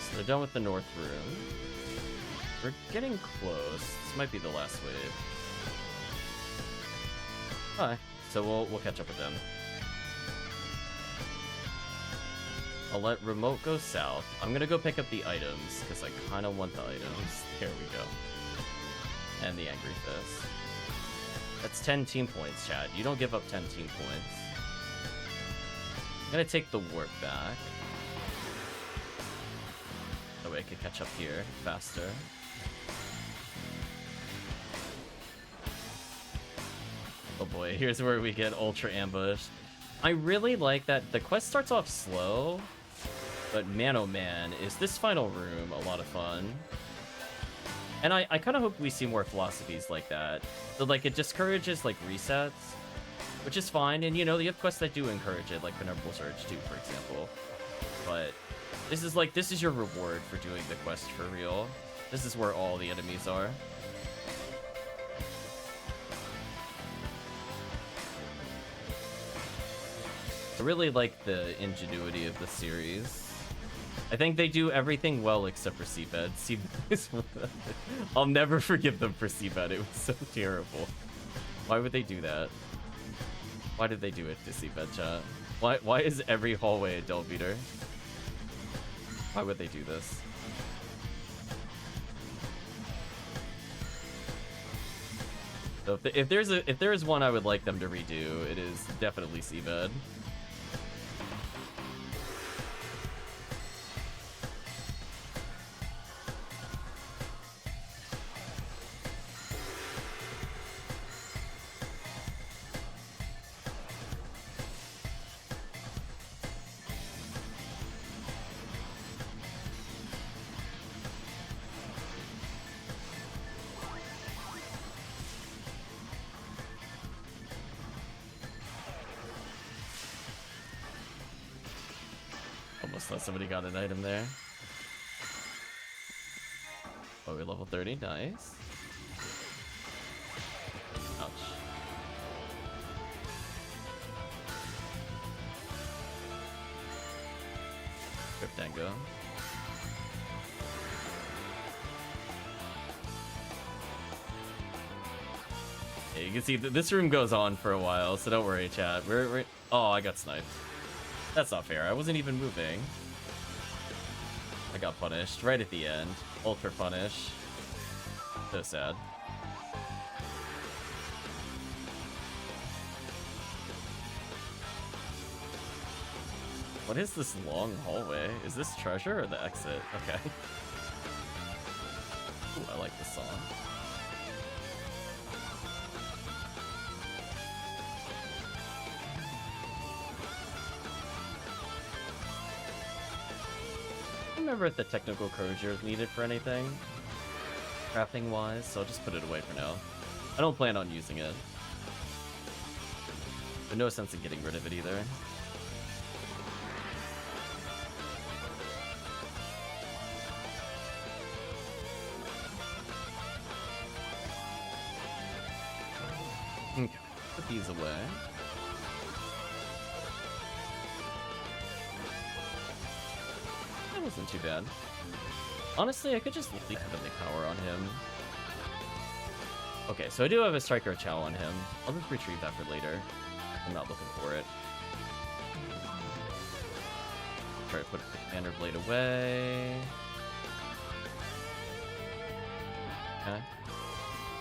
So they're done with the north room. We're getting close. This might be the last wave. Alright, so we'll catch up with them. I'll let remote go south. I'm gonna go pick up the items, because I kind of want the items. There we go. And the angry fist. That's 10 team points, Chad. You don't give up 10 team points. I'm gonna take the warp back. That way I could catch up here faster. Oh boy, here's where we get ultra ambushed. I really like that the quest starts off slow, but man oh man, is this final room a lot of fun. And I kind of hope we see more philosophies like that. So like it discourages like resets, which is fine, and you know, you have quests that do encourage it, like Venerable Surge 2, for example. But this is your reward for doing the quest for real. This is where all the enemies are. I really like the ingenuity of the series. I think they do everything well except for Seabed. Seabed I'll never forgive them for Seabed. It was so terrible. Why would they do that? Why did they do it to Seabed, chat? Why is every hallway a Del Beater? Why would they do this? So if there is one I would like them to redo, it is definitely Seabed. Thought somebody got an item there. Oh, we're level 30. Nice. Ouch. Cryptango. Yeah, you can see that this room goes on for a while, so don't worry, chat. We're oh, I got sniped. That's not fair. I wasn't even moving. I got punished right at the end. Ultra punish. So sad. What is this long hallway? Is this treasure or the exit? Okay. Ooh, I like this song. Remember if the technical closure is needed for anything crafting wise, so I'll just put it away for now. I don't plan on using it. There's no sense in getting rid of it either. Okay, put these away. That wasn't too bad. Honestly, I could just leave the power on him. Okay, so I do have a Striker Chow on him. I'll just retrieve that for later. I'm not looking for it. Try to put the Commander Blade away. okay.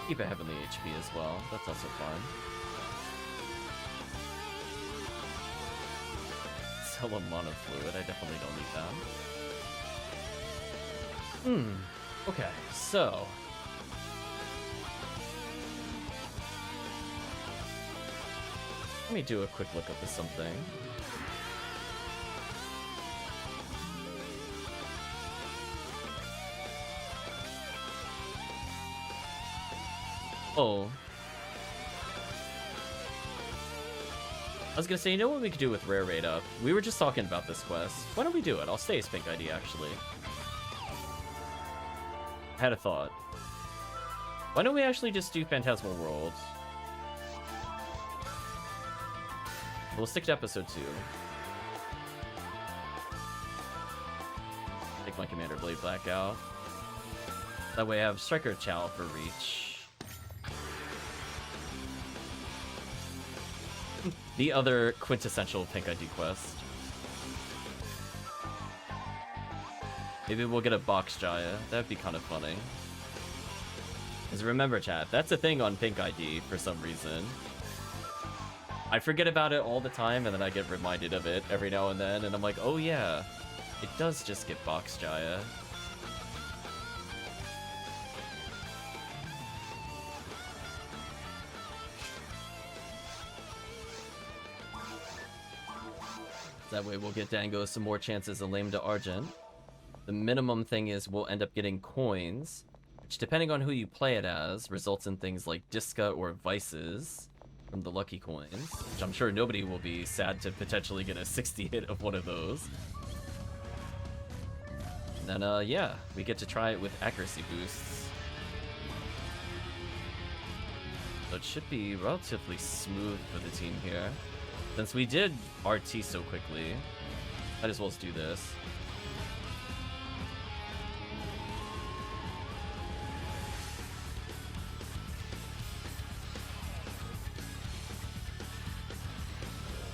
Keep a heavenly HP as well. That's also fine. Sell a mana fluid. I definitely don't need that. Okay, so... let me do a quick look up at something. Oh. I was gonna say, you know what we could do with Rare Raid Up? We were just talking about this quest. Why don't we do it? I'll stay as Pink ID, actually. I had a thought. Why don't we actually just do Phantasmal World? We'll stick to episode 2. Take my Commander Blade back out. That way I have Striker Chow for reach. The other quintessential Pink ID quest. Maybe we'll get a Box Jaya. That'd be kind of funny. Because remember, chat, that's a thing on Pink ID for some reason. I forget about it all the time, and then I get reminded of it every now and then, and I'm like, oh yeah, it does just get Box Jaya. That way we'll get Dango some more chances of Lame to Argent. The minimum thing is we'll end up getting coins, which depending on who you play it as, results in things like Disca or Vices from the lucky coins, which I'm sure nobody will be sad to potentially get a 60 hit of one of those. And then, yeah, we get to try it with accuracy boosts. So it should be relatively smooth for the team here. Since we did RT so quickly, might as well do this.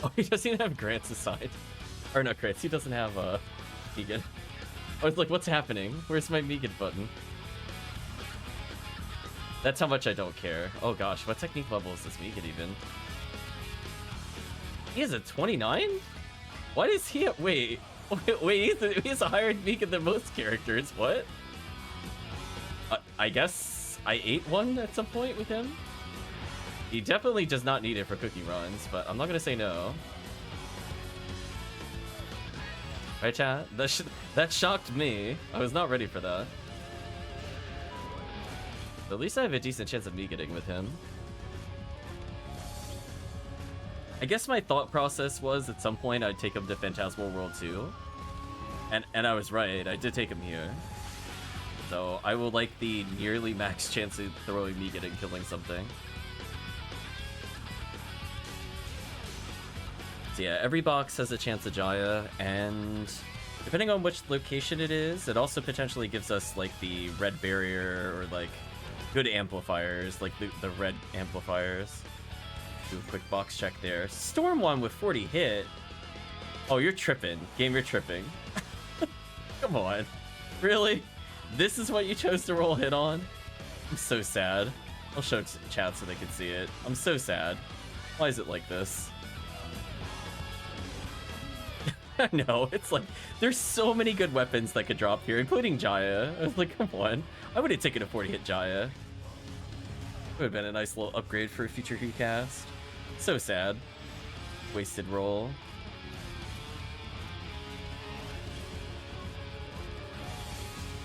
Oh, he doesn't even have Grants aside. Or not Grants, he doesn't have Megan. I was like, what's happening? Where's my Megan button? That's how much I don't care. Oh gosh, what technique level is this Megan even? He has a 29? Why does he have... Wait, he has a higher Megan than most characters. What? I guess I ate one at some point with him? He definitely does not need it for cookie runs, but I'm not gonna say no. Right, chat? That shocked me. I was not ready for that. At least I have a decent chance of me getting with him. I guess my thought process was at some point I'd take him to Phantasmal World 2. And I was right, I did take him here. So I will like the nearly max chance of throwing me getting killing something. So yeah, every box has a chance of Jaya, and depending on which location it is, it also potentially gives us like the red barrier or like good amplifiers, like the red amplifiers. Do a quick box check there. Storm one with 40 hit. Oh, you're tripping. Game, you're tripping. Come on. Really? This is what you chose to roll hit on? I'm so sad. I'll show chat so they can see it. I'm so sad. Why is it like this? I know, it's like, there's so many good weapons that could drop here, including Jaya. I was like, come on. I would have taken a 40 hit Jaya. Would have been a nice little upgrade for a future recast. So sad. Wasted roll.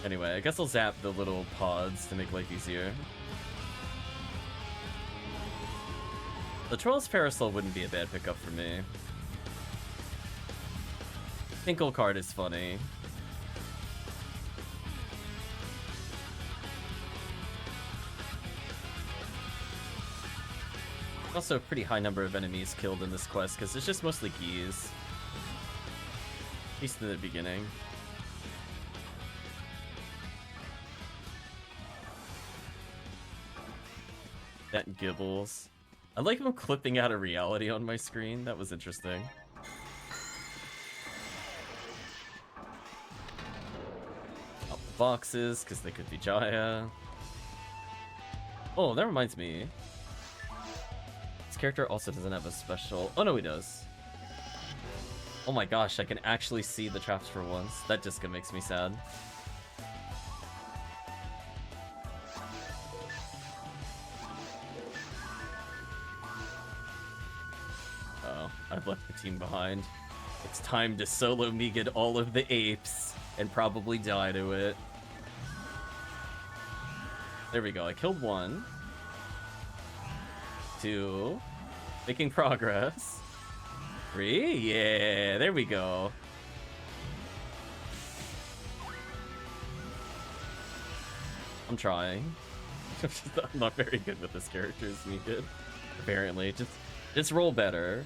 Anyway, I guess I'll zap the little pods to make life easier. The Troll's Parasol wouldn't be a bad pickup for me. Tinkle card is funny. Also a pretty high number of enemies killed in this quest because it's just mostly Geese. At least in the beginning. That Gibbles. I like him clipping out of reality on my screen. That was interesting. Boxes, because they could be Jaya. Oh, that reminds me. This character also doesn't have a special... Oh, no, he does. Oh my gosh, I can actually see the traps for once. That just makes me sad. Oh, I've left the team behind. It's time to solo me get all of the apes and probably die to it. There we go, I killed one. 2. Making progress. 3, yeah, there we go. I'm trying. I'm not very good with this character, as needed. Apparently, just roll better.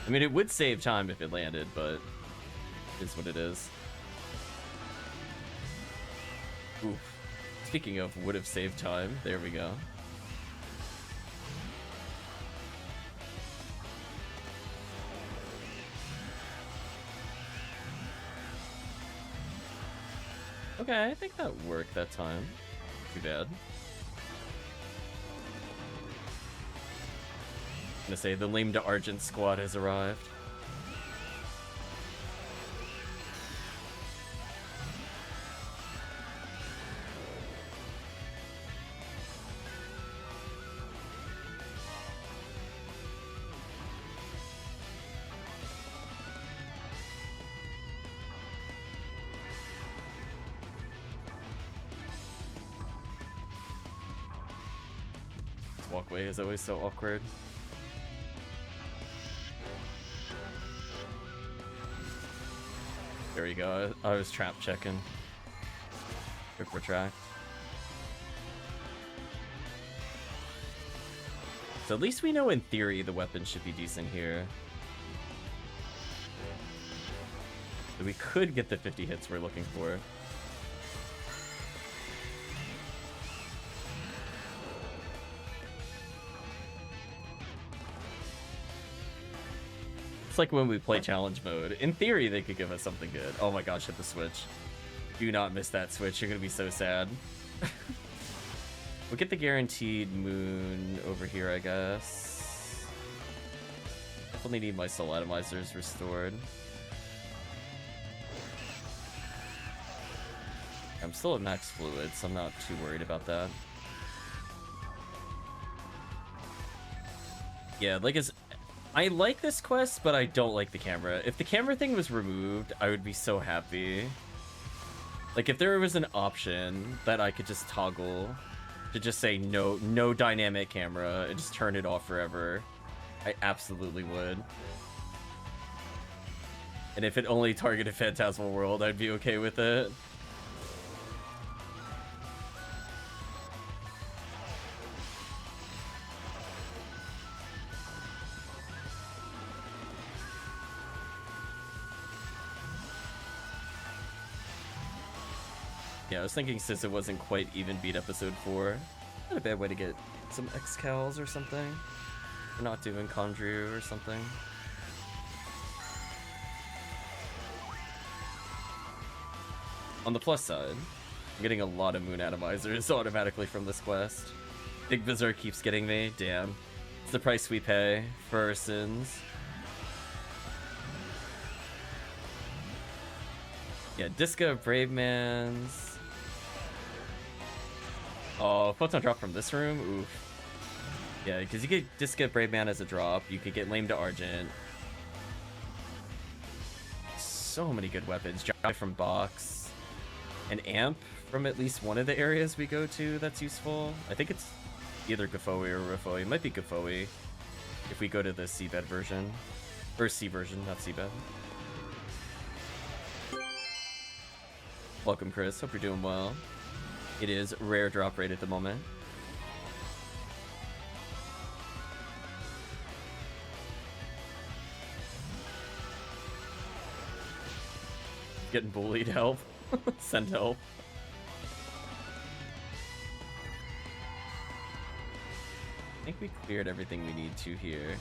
I mean, it would save time if it landed, but it is what it is. Oof. Speaking of would have saved time, there we go. Okay, I think that worked that time. Too bad. I'm gonna say the Lame to Argent squad has arrived. This walkway is always so awkward. There you go. I was trap checking. Quick retract. So at least we know in theory the weapon should be decent here. So we could get the 50 hits we're looking for. It's like when we play challenge mode. In theory, they could give us something good. Oh my gosh, hit the switch. Do not miss that switch. You're gonna be so sad. We'll get the guaranteed moon over here, I guess. Definitely need my soul atomizers restored. I'm still at max fluid, so I'm not too worried about that. Yeah, like I like this quest, but I don't like the camera. If the camera thing was removed, I would be so happy. Like, if there was an option that I could just toggle to just say no dynamic camera and just turn it off forever, I absolutely would. And if it only targeted Phantasmal World, I'd be okay with it. Yeah, I was thinking since it wasn't quite even beat episode 4, not a bad way to get some X-Cals or something. We're not doing Condru or something. On the plus side, I'm getting a lot of moon atomizers automatically from this quest. Big Berserk keeps getting me, damn. It's the price we pay for our sins. Yeah, Disca, Brave Man's. Oh, Photon drop from this room? Oof. Yeah, because you get Disca, Brave Man as a drop. You could get Lame to Argent. So many good weapons. Drive from box. An amp from at least one of the areas we go to that's useful. I think it's either Gafoi or Rafoi. It might be Gafoi if we go to the seabed version. Or sea version, not seabed. Welcome, Chris. Hope you're doing well. It is rare drop rate at the moment. Getting bullied, help. Send help. I think we cleared everything we need to here.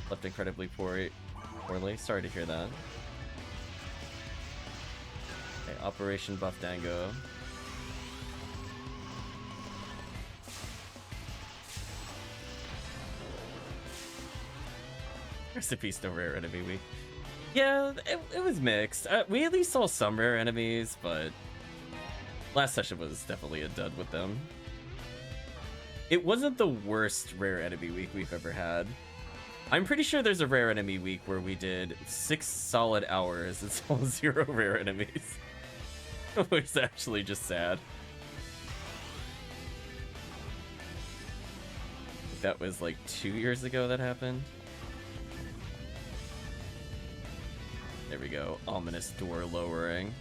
Left incredibly poorly. Sorry to hear that. Okay, Operation Buff Dango. Recipes no rare enemy week. Yeah, it was mixed. We at least saw some rare enemies, but last session was definitely a dud with them. It wasn't the worst rare enemy week we've ever had. I'm pretty sure there's a rare enemy week where we did 6 solid hours and saw 0 rare enemies. Which is actually just sad. That was like 2 years ago that happened. There we go. Ominous door lowering.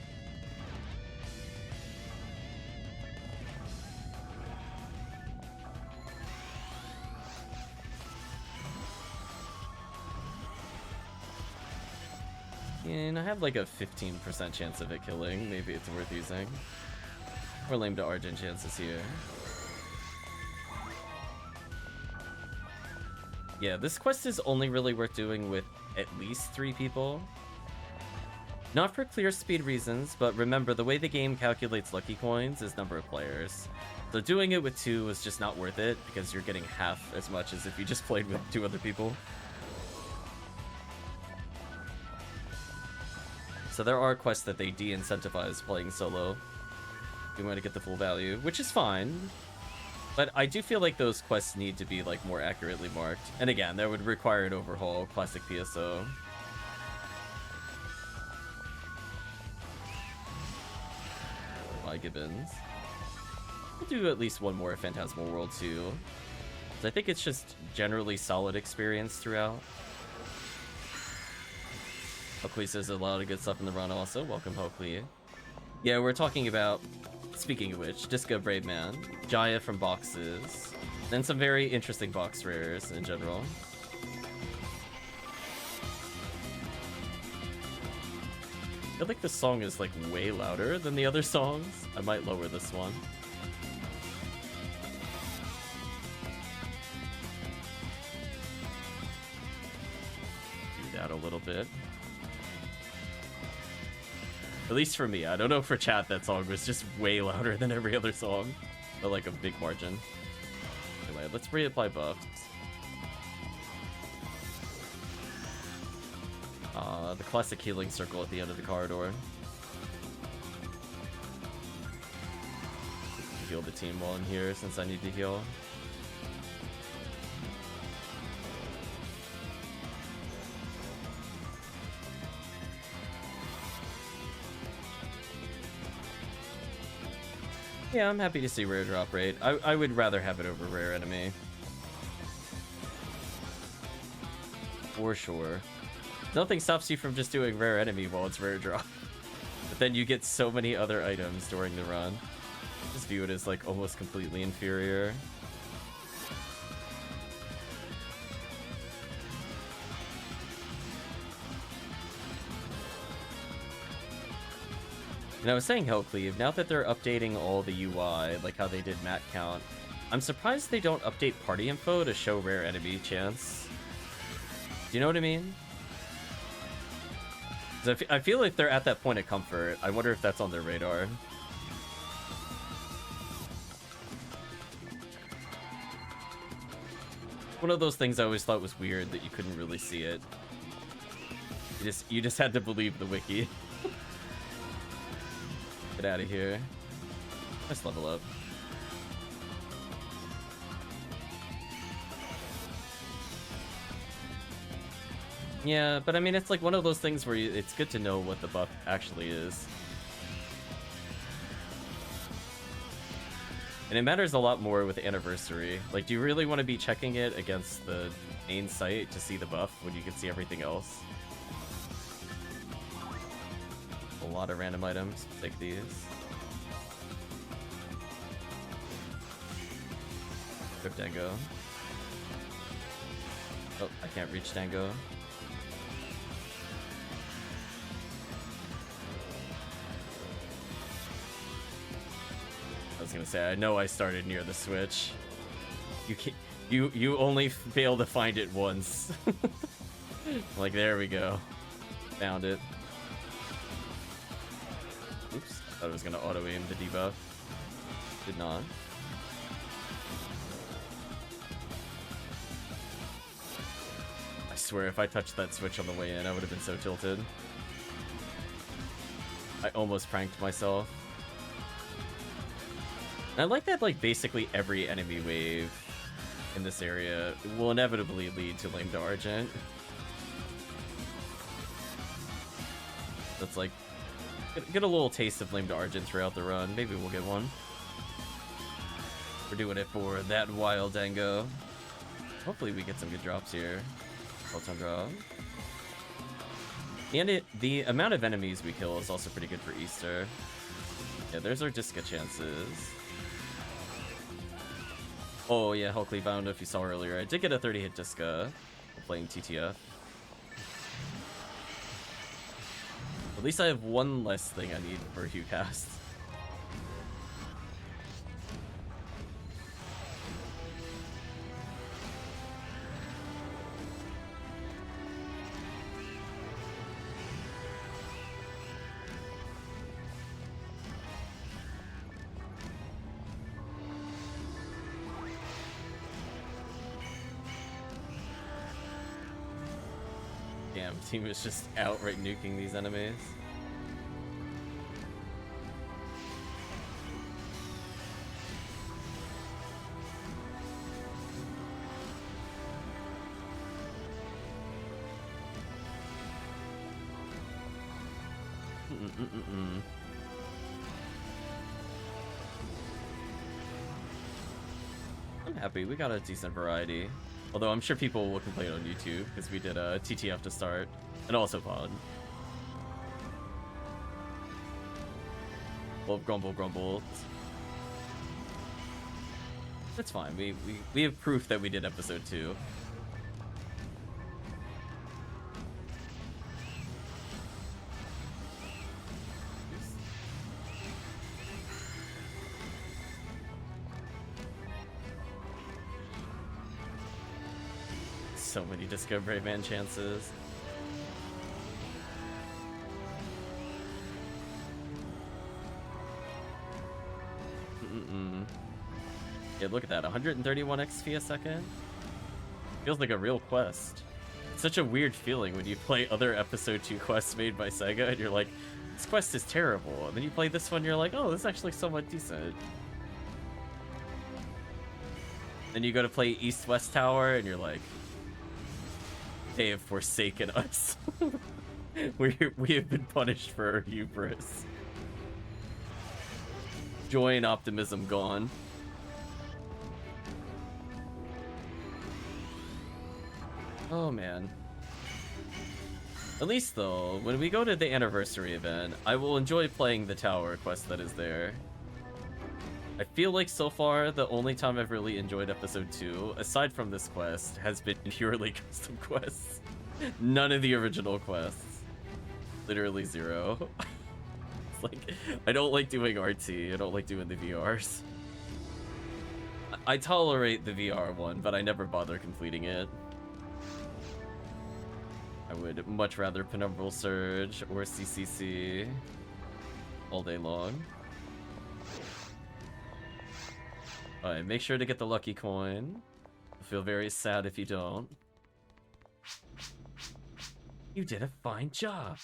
And I have like a 15% chance of it killing. Maybe it's worth using. Or lame to Argent chances here. Yeah, this quest is only really worth doing with at least 3 people. Not for clear speed reasons, but remember, the way the game calculates lucky coins is number of players. So doing it with 2 is just not worth it, because you're getting half as much as if you just played with 2 other people. So there are quests that they de-incentivize playing solo. You want to get the full value, which is fine. But I do feel like those quests need to be like more accurately marked. And again, that would require an overhaul, classic PSO. Gibbons. We'll do at least one more Phantasmal World too. I think it's just generally solid experience throughout. Hokui says a lot of good stuff in the run also. Welcome, Hokui. Yeah, we're talking about, speaking of which, Disco Brave Man, Jaya from boxes, then some very interesting box rares in general. I feel like this song is like way louder than the other songs. I might lower this one. Do that a little bit. At least for me. I don't know for chat, that song was just way louder than every other song. But like a big margin. Anyway, let's reapply buffs. The classic healing circle at the end of the corridor. Heal the team while I'm here since I need to heal. Yeah, I'm happy to see rare drop rate. I would rather have it over rare enemy. For sure. Nothing stops you from just doing rare enemy while it's rare drop. But then you get so many other items during the run. Just view it as like almost completely inferior. And I was saying Hellcleave, now that they're updating all the UI, like how they did map count, I'm surprised they don't update party info to show rare enemy chance. Do you know what I mean? I feel like they're at that point of comfort. I wonder if that's on their radar. One of those things I always thought was weird that you couldn't really see it. You just had to believe the wiki. Get out of here. Let's level up. Yeah, but I mean, it's like one of those things where it's good to know what the buff actually is. And it matters a lot more with Anniversary. Like, do you really want to be checking it against the main site to see the buff when you can see everything else? A lot of random items. Take these. Grip Dango. Oh, I can't reach Dango. I was gonna say, I know I started near the switch. You only fail to find it once. Like, there we go. Found it. Oops, I thought I was gonna auto-aim the debuff. Did not. I swear, if I touched that switch on the way in, I would have been so tilted. I almost pranked myself. And I like that, like, basically every enemy wave in this area will inevitably lead to Lame to Argent. That's like, get a little taste of Lame to Argent throughout the run. Maybe we'll get one. We're doing it for that wild dango. Hopefully we get some good drops here. All-time drop. And the amount of enemies we kill is also pretty good for Easter. Yeah, there's our Disca chances. Oh yeah, Hulk Leaf, I don't know if you saw earlier. I did get a 30-hit Disca playing TTF. At least I have one less thing I need for Hugh Cast. Damn, team is just outright nuking these enemies. I'm happy, we got a decent variety. Although I'm sure people will complain on YouTube because we did a TTF to start and also pod. Well, grumble. That's fine. We have proof that we did episode 2. So many Disco Brave Man chances. Yeah, look at that. 131 XP a second. Feels like a real quest. It's such a weird feeling when you play other episode 2 quests made by Sega and you're like, this quest is terrible. And then you play this one, you're like, oh, this is actually somewhat decent. Then you go to play East-West Tower and you're like, they have forsaken us. We have been punished for our hubris. Joy and optimism gone. Oh man. At least though, when we go to the anniversary event, I will enjoy playing the tower quest that is there. I feel like so far, the only time I've really enjoyed episode 2, aside from this quest, has been purely custom quests. None of the original quests. Literally zero. It's like, I don't like doing RT, I don't like doing the VRs. I tolerate the VR one, but I never bother completing it. I would much rather Penumbral Surge or CCC all day long. Alright, make sure to get the lucky coin. I'll feel very sad if you don't. You did a fine job.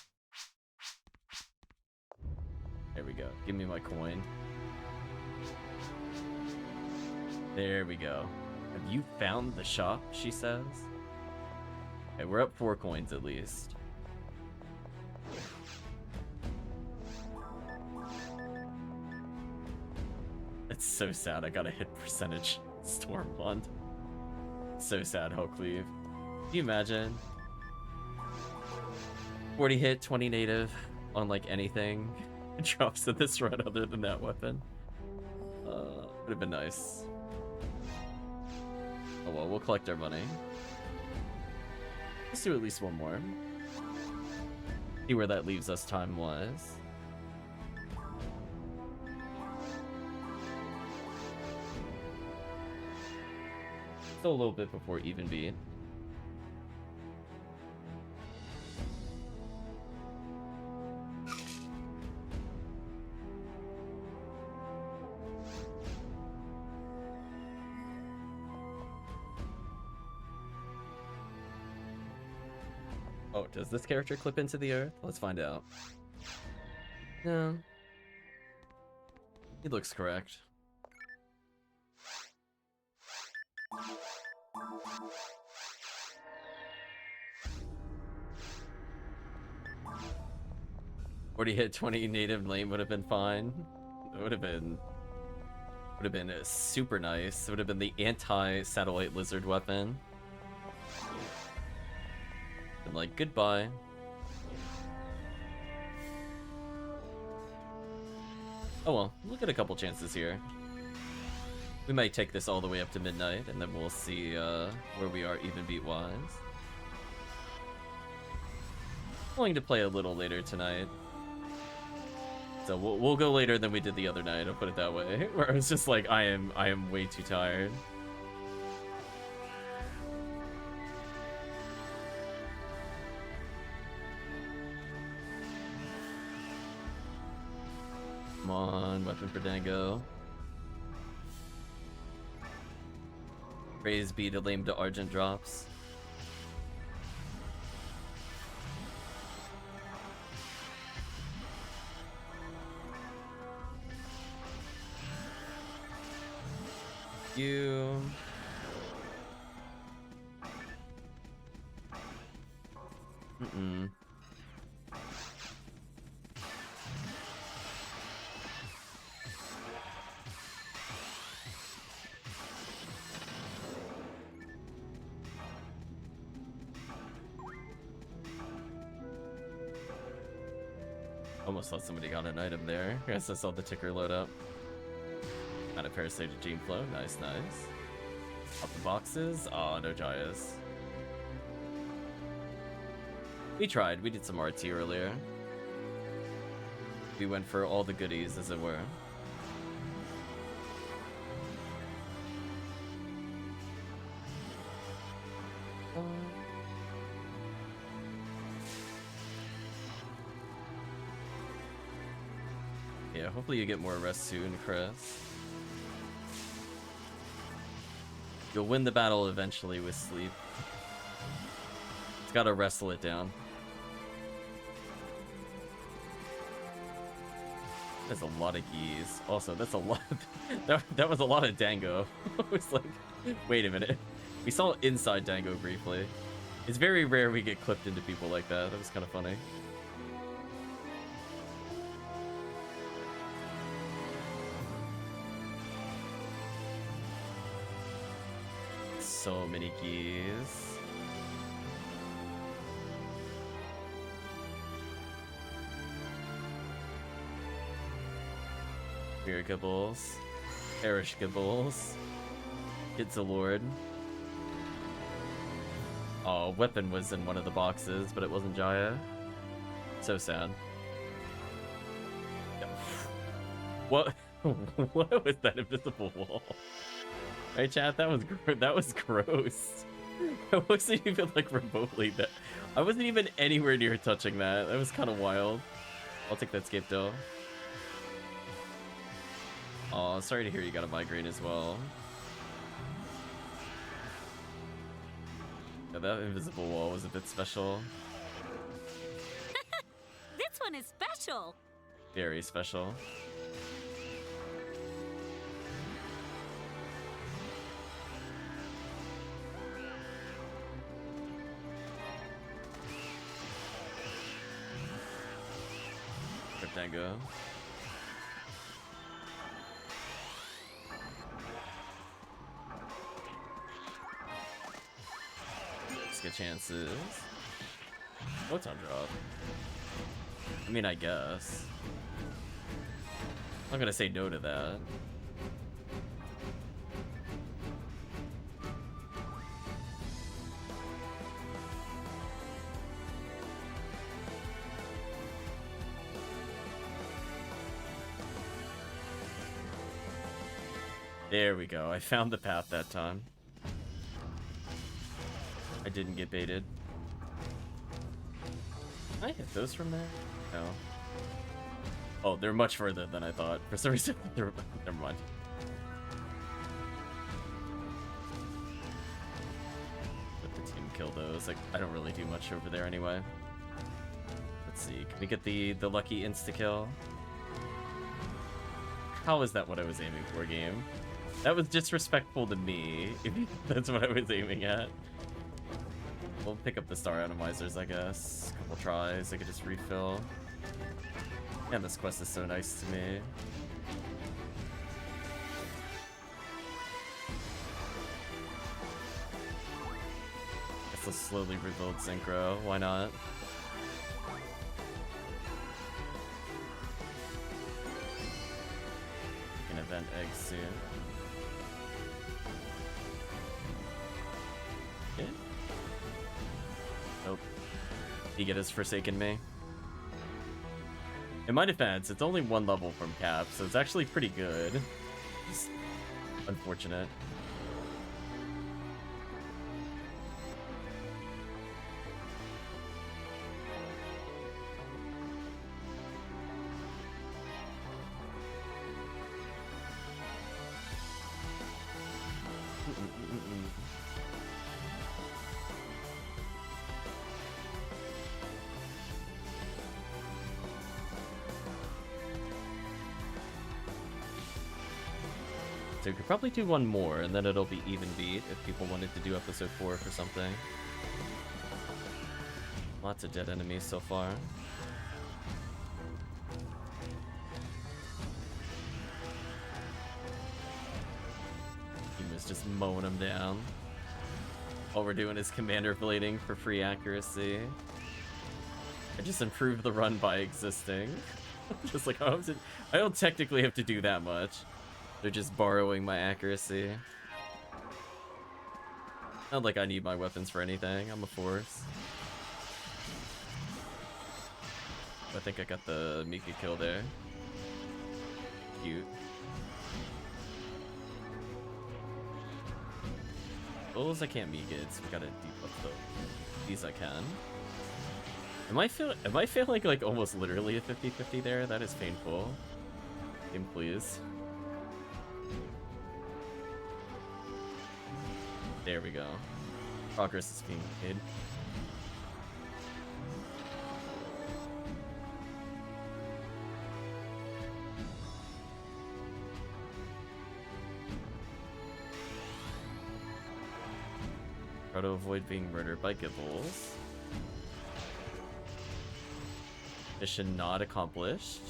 There we go. Give me my coin. There we go. Have you found the shop, she says? Okay, we're up 4 coins at least. It's so sad I got a hit percentage Stormbond. So sad, Hulkleave. Can you imagine? 40 hit, 20 native on like anything. It drops to this run other than that weapon. Would have been nice. Oh well, we'll collect our money. Let's do at least one more. See where that leaves us time-wise. Still a little bit before even beat. Oh, does this character clip into the earth? Let's find out. No. He looks correct. Already hit 20 native lane would have been fine. It would have been super nice. It would have been the anti-satellite lizard weapon. And like, goodbye. Oh well, look at a couple chances here. We might take this all the way up to midnight, and then we'll see where we are even beat wise. Going to play a little later tonight. So we'll go later than we did the other night, I'll put it that way. Where I was just like, I am way too tired. Come on, weapon for Dango. Praise be to lame to Argent drops. You. Mm-mm. Almost thought somebody got an item there. I guess I saw the ticker load up. Got a parasitic gene flow. Nice, nice. Up the boxes. Oh, no Jayas. We tried. We did some RT earlier. We went for all the goodies, as it were. Yeah, hopefully you get more rest soon, Chris. You'll win the battle eventually with sleep. It's gotta wrestle it down. That's a lot of geese. Also, that's a lot. That was a lot of Dango. It was like, wait a minute. We saw inside Dango briefly. It's very rare we get clipped into people like that. That was kind of funny. So many geese. Miracles. Perishables. It's a lord. Oh, weapon was in one of the boxes, but it wasn't Jaya. So sad. What? What was that invisible wall? Right, chat? That was gross. I wasn't even like remotely that. I wasn't even anywhere near touching that. That was kind of wild. I'll take that scape though. Aw, sorry to hear you got a migraine as well. Yeah, that invisible wall was a bit special. This one is special. Very special. Cryptango. Let's get chances. What's on drop? I mean, I guess. I'm not gonna say no to that. There we go. I found the path that time. I didn't get baited. Can I hit those from there? No. Oh, they're much further than I thought. For some reason, never mind. Let the team kill those. Like, I don't really do much over there anyway. Let's see. Can we get the lucky insta-kill? How is that what I was aiming for, game? That was disrespectful to me, if that's what I was aiming at. We'll pick up the star atomizers, I guess. Couple tries, I could just refill. Man, this quest is so nice to me. Guess let's slowly rebuild Synchro, why not? An event egg soon. Okay. Nope. Eget has forsaken me. In my defense, it's only one level from Cap, so it's actually pretty good. Just unfortunate. So we could probably do one more, and then it'll be even beat if people wanted to do episode 4 for something. Lots of dead enemies so far. Team is just mowing them down. All we're doing is commander blading for free accuracy. I just improved the run by existing. Just like, I don't technically have to do that much. They're just borrowing my accuracy. Not like I need my weapons for anything. I'm a force. I think I got the Mika kill there. Cute. Those I can't Mika, so we gotta debuff though. These I can. Am I failing like almost literally a 50-50 there? That is painful. Game, please. There we go. Progress is being made. Try to avoid being murdered by Gibbles. Mission not accomplished.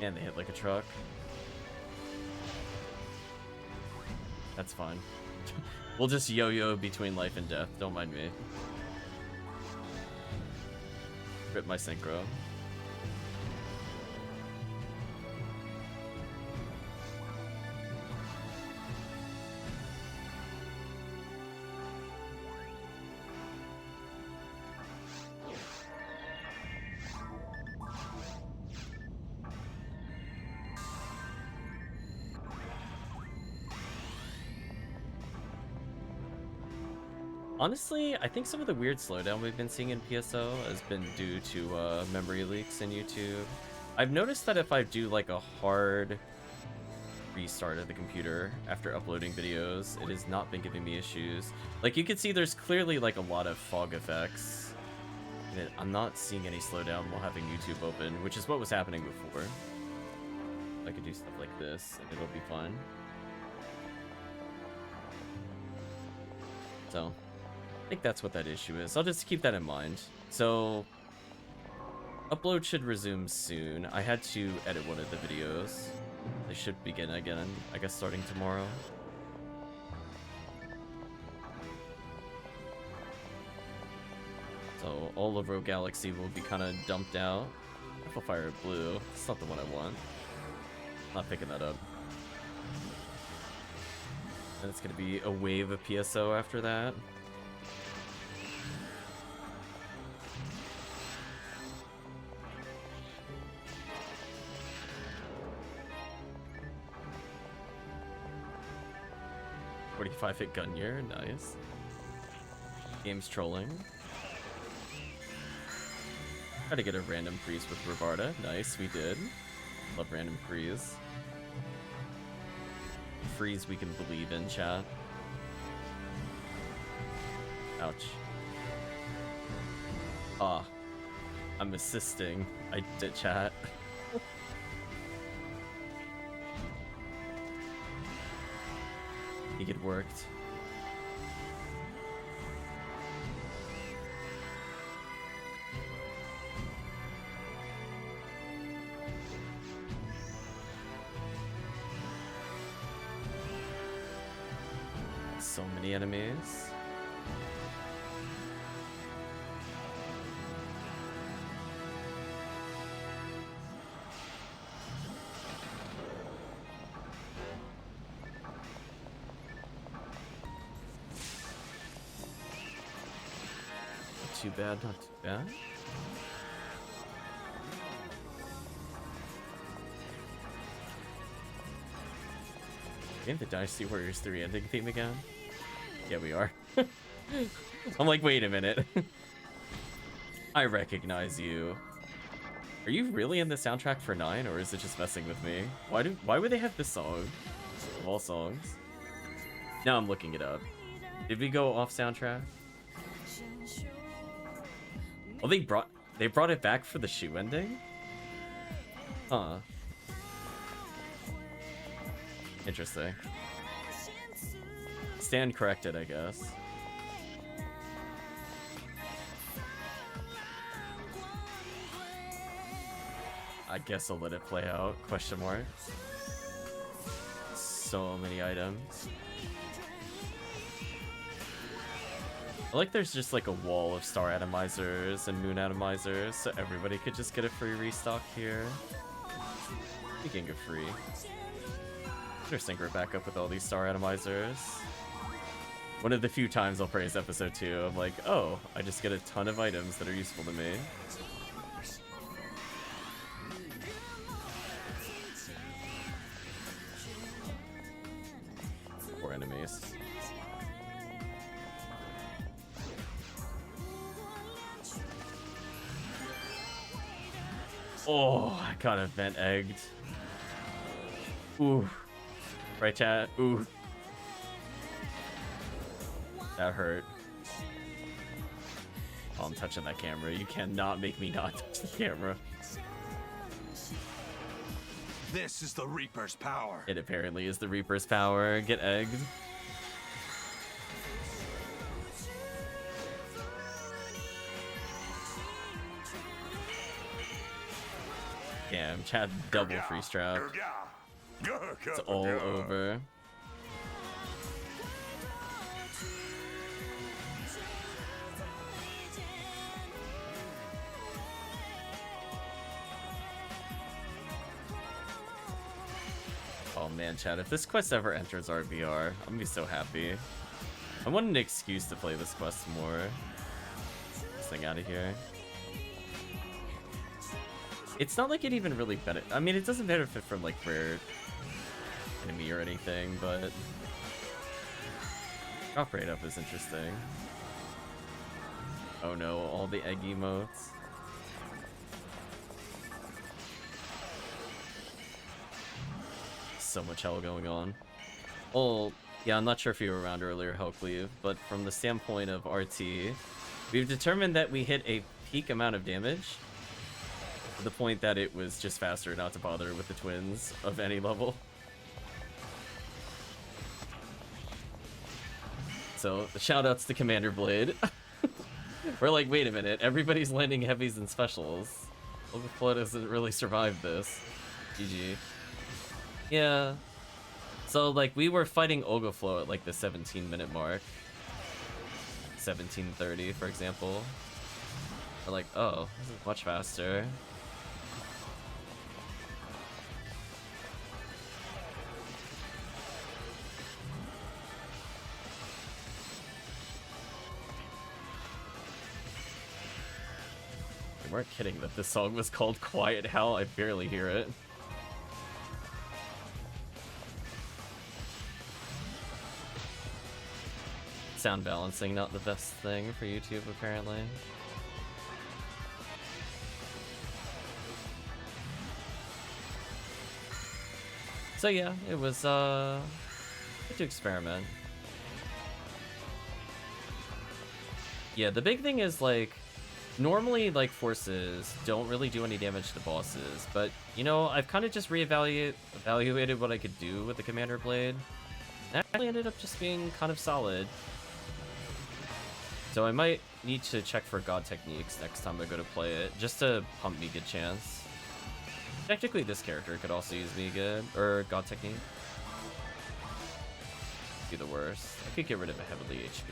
And they hit like a truck. That's fine. We'll just yo-yo between life and death. Don't mind me. Rip my synchro. Honestly, I think some of the weird slowdown we've been seeing in PSO has been due to memory leaks in YouTube. I've noticed that if I do like a hard restart of the computer after uploading videos, it has not been giving me issues. Like you can see there's clearly like a lot of fog effects. And I'm not seeing any slowdown while having YouTube open, which is what was happening before. I could do stuff like this and it'll be fine. So I think that's what that issue is. I'll just keep that in mind. So, upload should resume soon. I had to edit one of the videos. They should begin again, I guess starting tomorrow. So, all of Rogue Galaxy will be kind of dumped out. Rifle Fire Blue. It's not the one I want. Not picking that up. And it's going to be a wave of PSO after that. Hit gun year, nice. Game's trolling. Try to get a random freeze with Ravarda. Nice, we did. Love random freeze. Freeze we can believe in, chat. Ouch. Ah. I'm assisting. I did chat. He get worked. So many enemies. Not too bad, not too bad. In the Dynasty Warriors 3 ending theme again? Yeah, we are. I'm like, wait a minute. I recognize you. Are you really in the soundtrack for 9, or is it just messing with me? Why would they have this song? Of all songs. Now I'm looking it up. Did we go off soundtrack? Oh, they brought it back for the shoe ending? Huh. Interesting. Stand corrected, I guess. I guess I'll let it play out. Question mark. So many items. I like there's just like a wall of star atomizers and moon atomizers, so everybody could just get a free restock here. Speaking of free. Better sync her back up with all these star atomizers. One of the few times I'll praise episode 2, I'm like, oh, I just get a ton of items that are useful to me. Poor enemies. Oh, I got event egged. Ooh. Right, chat? Ooh. That hurt. Oh, I'm touching that camera. You cannot make me not touch the camera. This is the Reaper's power. It apparently is the Reaper's power. Get egged. Damn, chat double free strap. It's all over. Oh man, chat, if this quest ever enters RBR, I'm gonna be so happy. I want an excuse to play this quest more. Get this thing out of here. It's not like it even really benefits. I mean, it doesn't benefit from like rare enemy or anything, but drop rate up is interesting. Oh no, all the egg emotes. So much hell going on. Oh, yeah, I'm not sure if you were around earlier, Hellcleave, but from the standpoint of RT, we've determined that we hit a peak amount of damage to the point that it was just faster not to bother with the twins of any level. So, shoutouts to Commander Blade. We're like, wait a minute, everybody's landing heavies and specials. Overflow doesn't really survive this. GG. Yeah. So, like, we were fighting Ogoflow at, like, the 17-minute mark. 17:30, for example. We're like, oh, this is much faster. We weren't kidding that this song was called Quiet Hell. I barely hear it. Sound balancing, not the best thing for YouTube, apparently. So yeah, it was good to experiment. Yeah, the big thing is, like, normally, like, forces don't really do any damage to bosses, but, you know, I've kind of just evaluated what I could do with the Commander Blade. And it actually ended up just being kind of solid. So I might need to check for God Techniques next time I go to play it, just to pump me good chance. Technically, this character could also use me good, or God Technique. Be the worst. I could get rid of a heavily HP.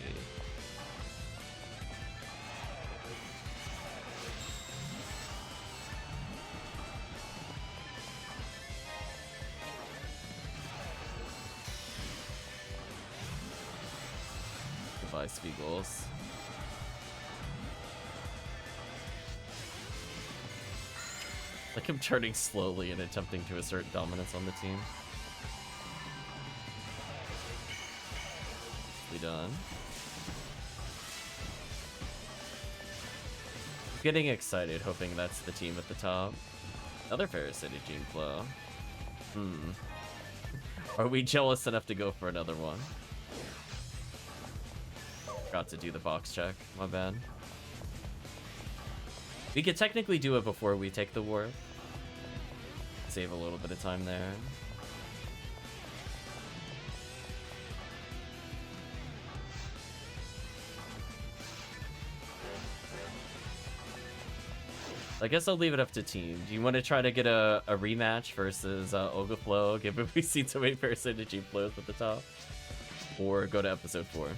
Goodbye, Spiegels. Like him turning slowly and attempting to assert dominance on the team. We done. Getting excited, hoping that's the team at the top. Another Parasitogene flow. Are we jealous enough to go for another one? Forgot to do the box check. My bad. We could technically do it before we take the warp. Save a little bit of time there. I guess I'll leave it up to team. Do you want to try to get a rematch versus Ogaflow, given we see so many Parasitogene flows at the top? Or go to episode 4?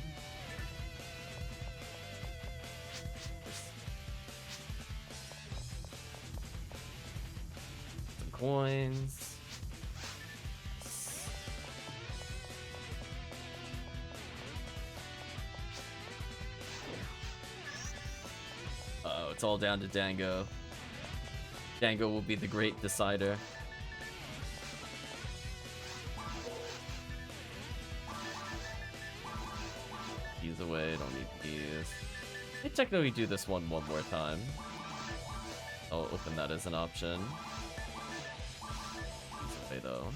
Some coins. Uh-oh, it's all down to Dango. Dango will be the great decider. Keys away, don't need keys. Let me technically do this one more time. I'll open that as an option. Keys away though.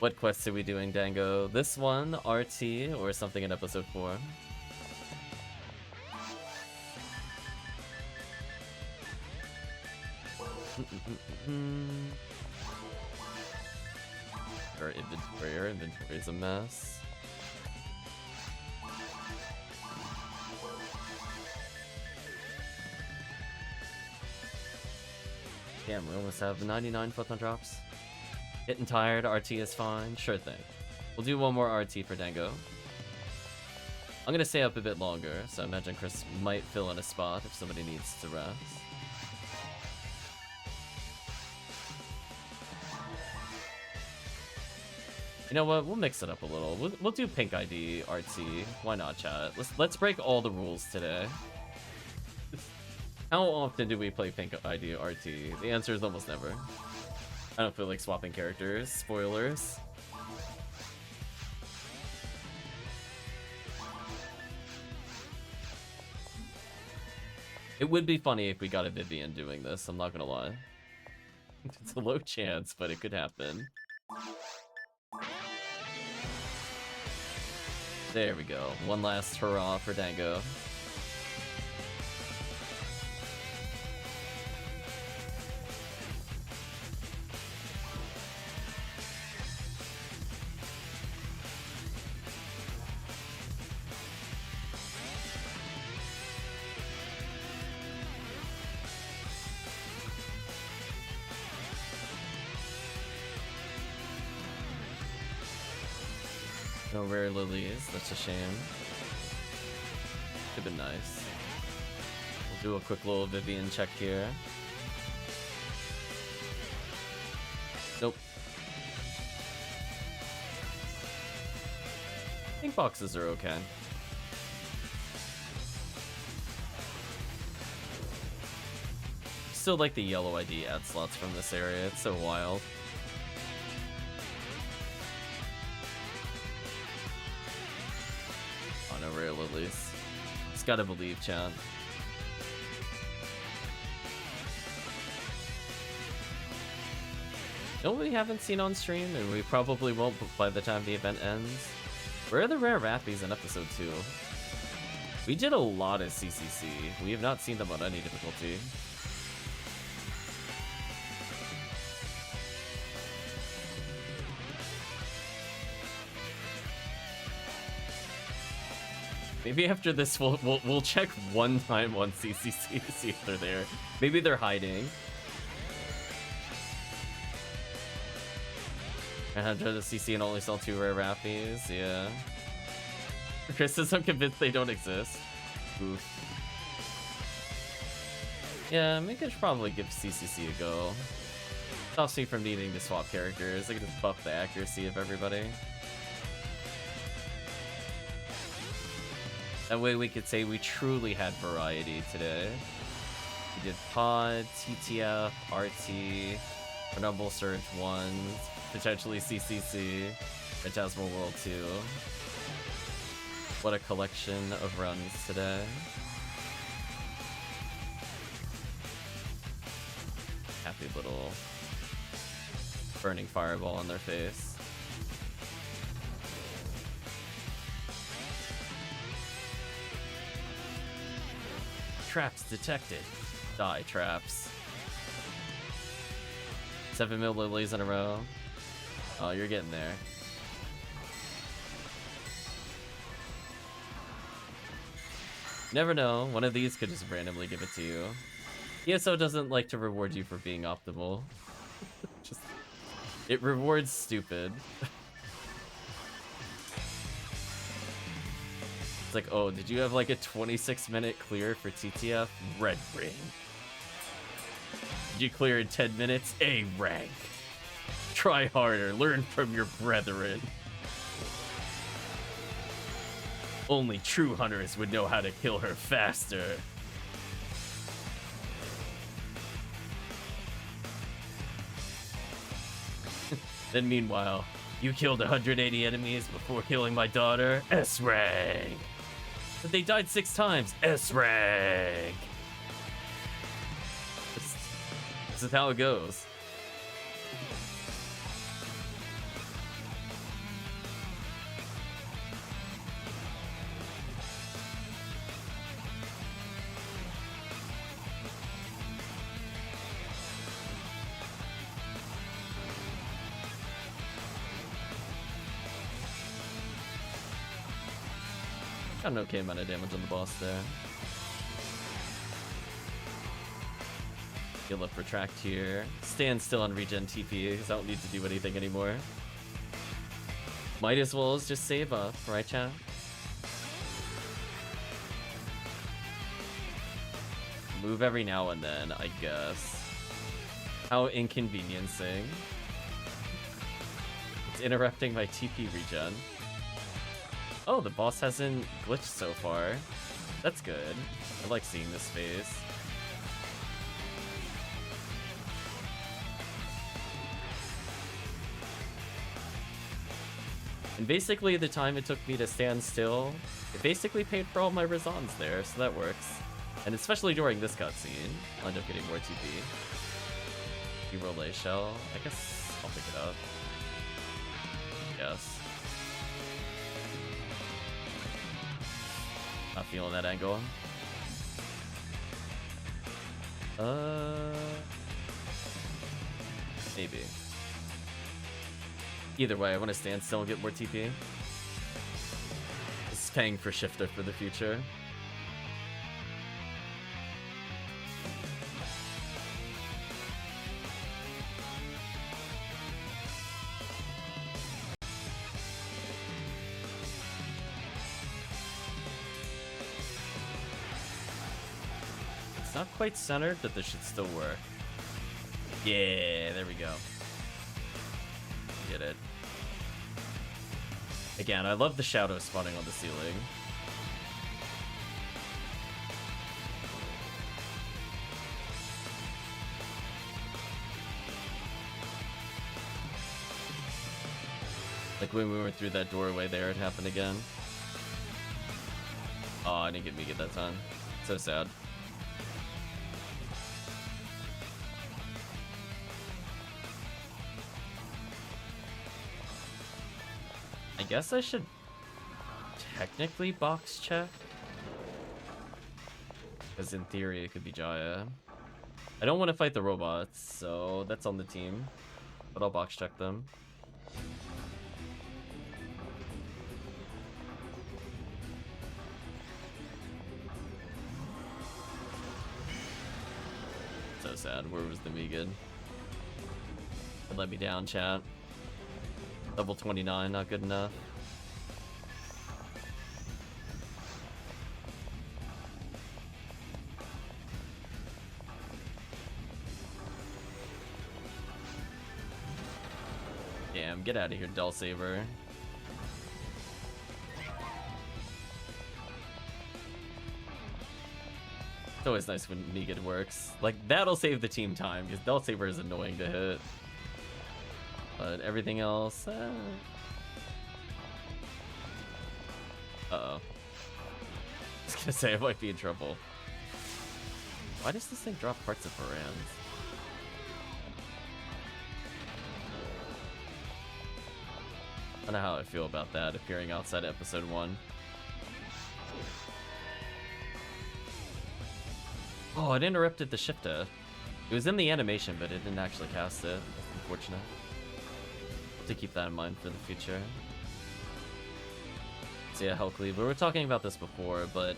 What quests are we doing, Dango? This one, RT, or something in episode 4? Our inventory is a mess. Damn, we almost have 99 photon drops. Getting tired, RT is fine. Sure thing. We'll do one more RT for Dango. I'm gonna stay up a bit longer, so I imagine Chris might fill in a spot if somebody needs to rest. You know what? We'll mix it up a little. We'll do pink ID RT. Why not, chat? Let's break all the rules today. How often do we play pink ID RT? The answer is almost never. I don't feel like swapping characters. Spoilers. It would be funny if we got a Vivian doing this, I'm not gonna lie. It's a low chance, but it could happen. There we go. One last hurrah for Dango. No rare lilies, that's a shame. Could've been nice. We'll do a quick little Vivian check here. Nope. Pink boxes are okay. Still like the yellow ID ad slots from this area, it's so wild. Oh, no rare lilies. Just gotta believe, chat. No, we haven't seen on stream, and we probably won't by the time the event ends. Where are the rare Rappies in episode 2? We did a lot of CCC. We have not seen them on any difficulty. Maybe after this, we'll check one time on CCC to see if they're there. Maybe they're hiding. And enter the CC and only sell 2 rare Rappies. Yeah. Chris says I'm convinced they don't exist. Oof. Yeah, maybe I should probably give CCC a go. Stops me from needing to swap characters. I can just buff the accuracy of everybody. That way we could say we truly had variety today. We did Pod, TTF, RT, Renewable Surge 1, potentially CCC, Phantasmal World 2. What a collection of runs today. Happy little burning fireball on their face. Traps detected. Die traps. 7 mil lilies in a row. Oh, you're getting there. Never know. One of these could just randomly give it to you. PSO doesn't like to reward you for being optimal. Just, it rewards stupid. It's like, oh, did you have like a 26-minute clear for TTF? Red ring. Did you clear in 10 minutes? A rank. Try harder. Learn from your brethren. Only true hunters would know how to kill her faster. Then meanwhile, you killed 180 enemies before killing my daughter? S rank. But they died 6 times. S rank. This is how it goes. Got an okay amount of damage on the boss there. Heal up retract here. Stand still on regen TP because I don't need to do anything anymore. Might as well as just save up, right, chat? Move every now and then, I guess. How inconveniencing. It's interrupting my TP regen. Oh, the boss hasn't glitched so far. That's good. I like seeing this phase. And basically the time it took me to stand still, it basically paid for all my Razans there, so that works. And especially during this cutscene, I'll end up getting more TP. Reroll a shell. I guess I'll pick it up. Yes. Not feeling that angle. Maybe. Either way, I want to stand still and get more TP. This is paying for shifter for the future. Not quite centered, but this should still work. Yeah, there we go. Get it. Again, I love the shadow spawning on the ceiling. Like when we went through that doorway there, it happened again. Oh, I didn't get me that time. So sad. guess I should technically box check. Because in theory, it could be Jaya. I don't want to fight the robots, so that's on the team. But I'll box check them. So sad. Where was the Megan? It let me down, chat. Level 29, not good enough. Damn, get out of here, Dull Saber. It's always nice when Negan works. Like, that'll save the team time, because Dull Saber is annoying to hit. But everything else... Uh-oh. I was gonna say I might be in trouble. Why does this thing drop parts of Varans? I don't know how I feel about that appearing outside episode 1. Oh, it interrupted the shifter. It was in the animation, but it didn't actually cast it. That's unfortunate. To keep that in mind for the future. So yeah, Helcleve. We were talking about this before, but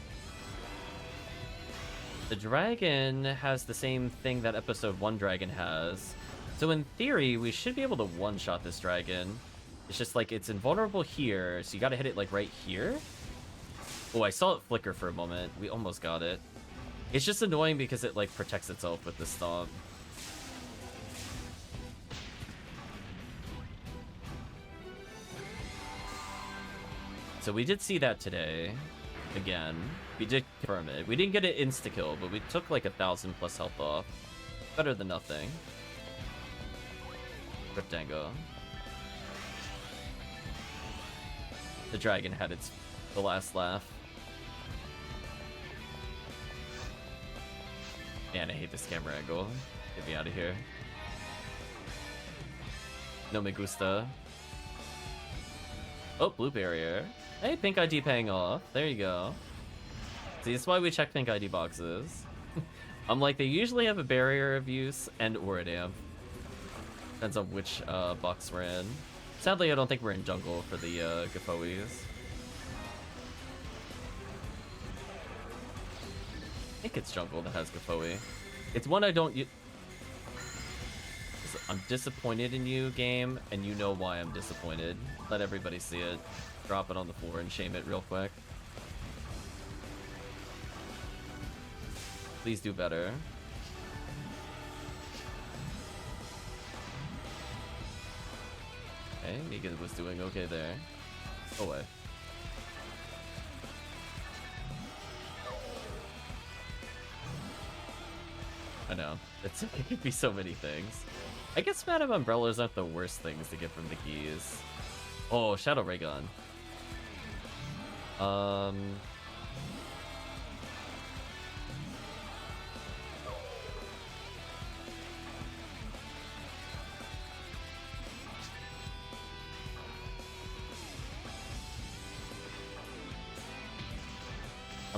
the dragon has the same thing that episode 1 dragon has. So in theory, we should be able to one-shot this dragon. It's just like it's invulnerable here, so you gotta hit it like right here. Oh, I saw it flicker for a moment. We almost got it. It's just annoying because it like protects itself with the stomp. So we did see that today. Again, we did confirm it. We didn't get it insta-kill, but we took like 1,000 plus health off. Better than nothing. Cryptango. The dragon had the last laugh. Man, I hate this camera angle. Get me out of here. No me gusta. Oh, blue barrier. Hey, pink ID paying off. There you go. See, that's why we check pink ID boxes. I'm like, they usually have a barrier of use and or a damp. Depends on which box we're in. Sadly, I don't think we're in jungle for the Gafoes. I think it's jungle that has Gafoe. It's one I don't use. I'm disappointed in you, game, and you know why I'm disappointed. Let everybody see it. Drop it on the floor and shame it real quick. Please do better. Okay, Negan was doing okay there. Go away. I know. It could be so many things. I guess Madame Umbrellas aren't the worst things to get from the keys. Oh, Shadow Ray Gun. I'm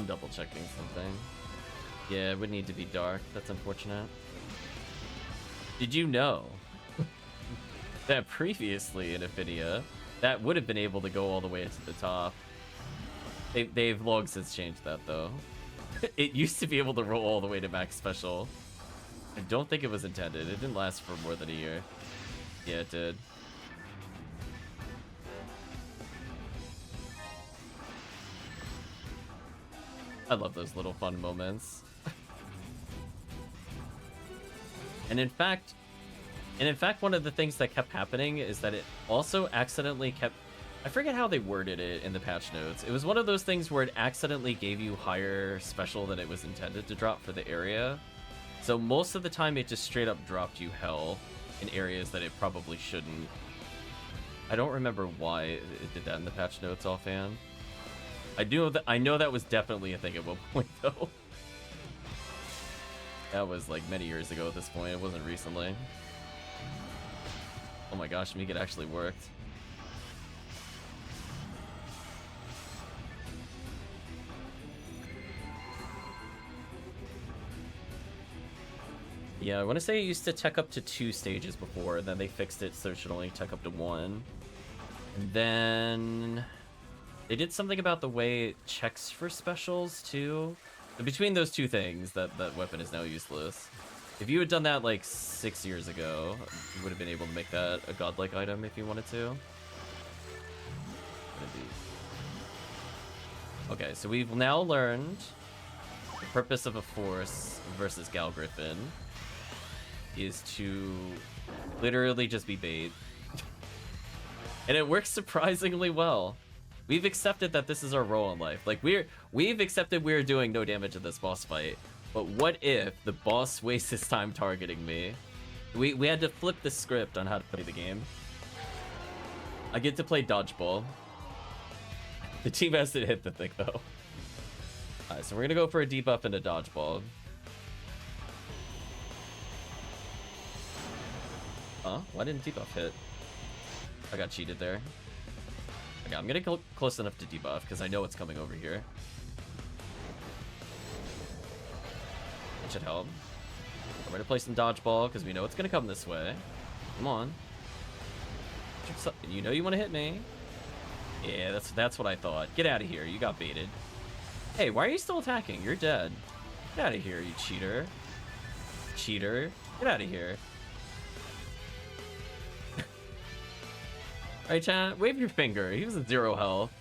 double checking something. Yeah, it would need to be dark. That's unfortunate. Did you know that previously in Ephinea, that would have been able to go all the way to the top? They've long since changed that, though. It used to be able to roll all the way to max special. I don't think it was intended. It didn't last for more than a year. Yeah, it did. I love those little fun moments. And in fact, one of the things that kept happening is that it also accidentally kept... I forget how they worded it in the patch notes. It was one of those things where it accidentally gave you higher special than it was intended to drop for the area. So most of the time it just straight up dropped you hell in areas that it probably shouldn't. I don't remember why it did that in the patch notes offhand. I know that was definitely a thing at one point though. That was like many years ago at this point. It wasn't recently. Oh my gosh, Meek, it actually worked. Yeah, I want to say it used to tech up to 2 stages before, then they fixed it so it should only tech up to 1. And then they did something about the way it checks for specials too. But between those two things, that weapon is now useless. If you had done that like 6 years ago, you would have been able to make that a godlike item if you wanted to. Okay, so we've now learned the purpose of a force versus Gal Griffin is to literally just be bait. And it works surprisingly well. We've accepted that this is our role in life. Like, we've accepted we're doing no damage in this boss fight. But what if the boss wastes his time targeting me? We had to flip the script on how to play the game. I get to play dodgeball. The team has to hit the thing, though. Alright, so we're gonna go for a debuff and a dodgeball. Huh? Why didn't debuff hit? I got cheated there. Okay, I'm gonna go close enough to debuff because I know it's coming over here. That should help. I'm gonna play some dodgeball because we know it's gonna come this way. Come on. You know you want to hit me. Yeah, that's what I thought. Get out of here. You got baited. Hey, why are you still attacking? You're dead. Get out of here, you cheater. Cheater. Get out of here. Alright, chat, wave your finger. He was at 0 health.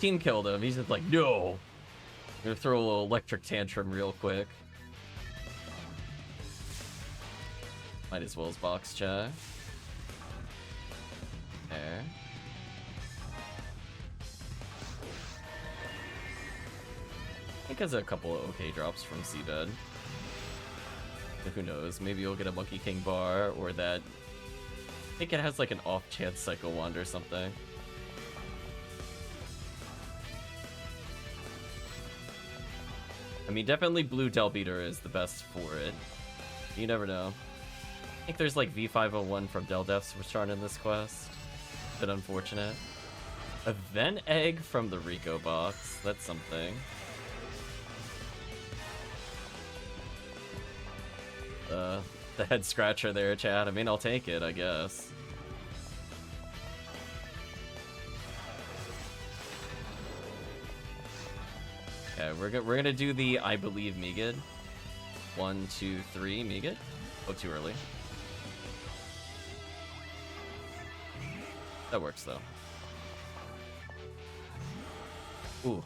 Team killed him. He's just like, no. I'm gonna throw a little electric tantrum real quick. Might as well as box chat. There. I think there's a couple of okay drops from Seabed. Who knows? Maybe you'll get a Monkey King bar or that. I think it has like an off chance Psycho Wand or something. I mean, definitely Blue Del Beater is the best for it. You never know. I think there's like V501 from Del Def's return in this quest. Bit unfortunate. A Vent Egg from the Rico box. That's something. The head scratcher there, chat. I mean, I'll take it, I guess. Okay, we're gonna do the I Believe Megid. 1, 2, 3, Megid. Oh, too early. That works though. Ooh,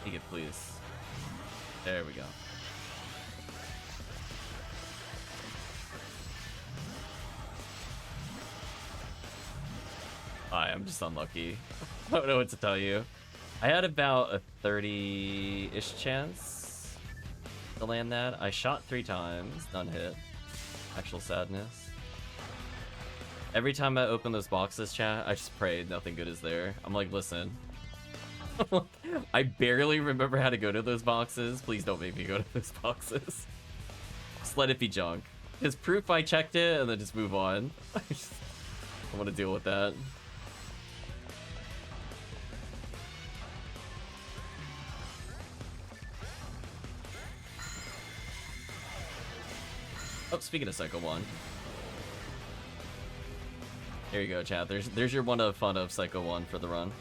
Megid, please. There we go. I'm just unlucky. I don't know what to tell you. I had about a 30-ish chance to land that. I shot 3 times, none hit. Actual sadness. Every time I open those boxes, chat, I just pray nothing good is there. I'm like, listen. I barely remember how to go to those boxes. Please don't make me go to those boxes. Just let it be junk. Because proof I checked it and then just move on. I want to deal with that. Oh, speaking of Psycho 1. There you go, chat. There's your one of fun of Psycho 1 for the run.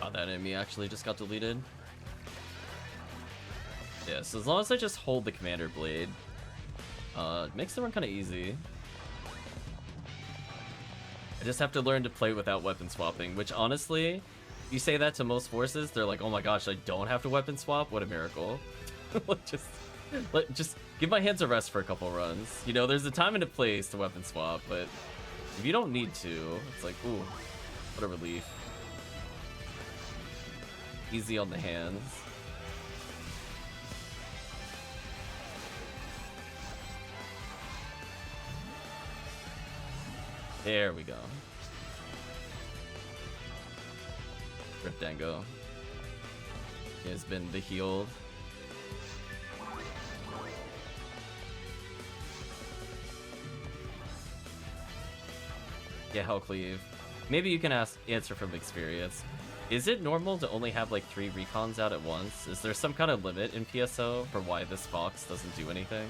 Oh, that enemy actually just got deleted. Yeah, so as long as I just hold the Commander Blade, it makes the run kind of easy. I just have to learn to play without weapon swapping, which honestly, you say that to most forces, they're like, oh my gosh, I don't have to weapon swap? What a miracle. just give my hands a rest for a couple runs. You know, there's a time and a place to weapon swap, but if you don't need to, it's like, ooh, what a relief. Easy on the hands. There we go. Rip Dango. He has been the healed. Yeah, Hellcleave. Maybe you can answer from experience. Is it normal to only have like 3 recons out at once? Is there some kind of limit in PSO for why this box doesn't do anything?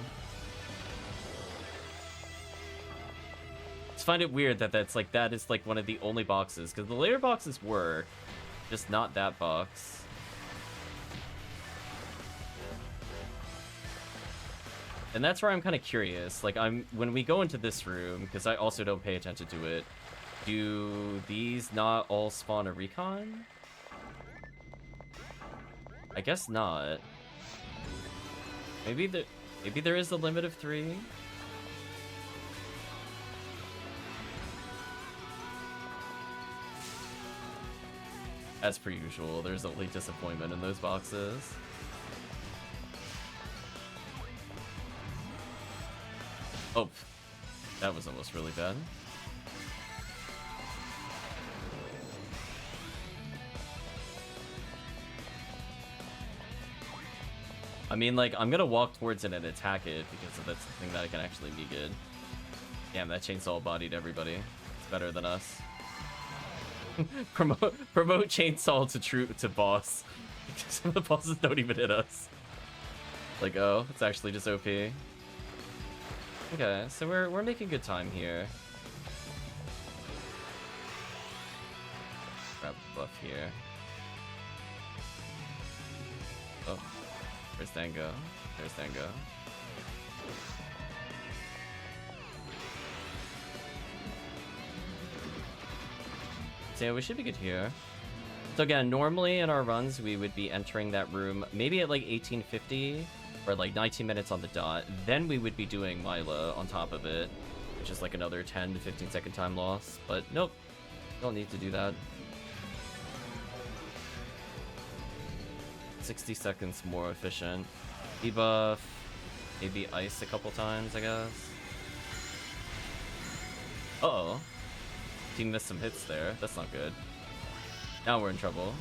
Just find it weird that that is like one of the only boxes, because the later boxes work, just not that box. And that's where I'm kind of curious. Like, when we go into this room, because I also don't pay attention to it, do these not all spawn a recon? I guess not. Maybe there is a limit of 3. As per usual, there's only disappointment in those boxes. Oh, that was almost really bad. I mean, like, I'm gonna walk towards it and attack it because that's the thing that I can actually be good. Damn, that chainsaw bodied everybody. It's better than us. promote chainsaw to boss. Some of the bosses don't even hit us. Like, oh, it's actually just OP. Okay, so we're making good time here. Grab a buff here. Oh, there's Dango. There's Dango. So yeah, we should be good here. So again, normally in our runs, we would be entering that room maybe at like 1850 or like 19 minutes on the dot. Then we would be doing Mila on top of it, which is like another 10 to 15 second time loss. But nope, don't need to do that. 60 seconds more efficient. Debuff, maybe ice a couple times, I guess. Uh-oh. Team missed some hits there. That's not good. Now we're in trouble.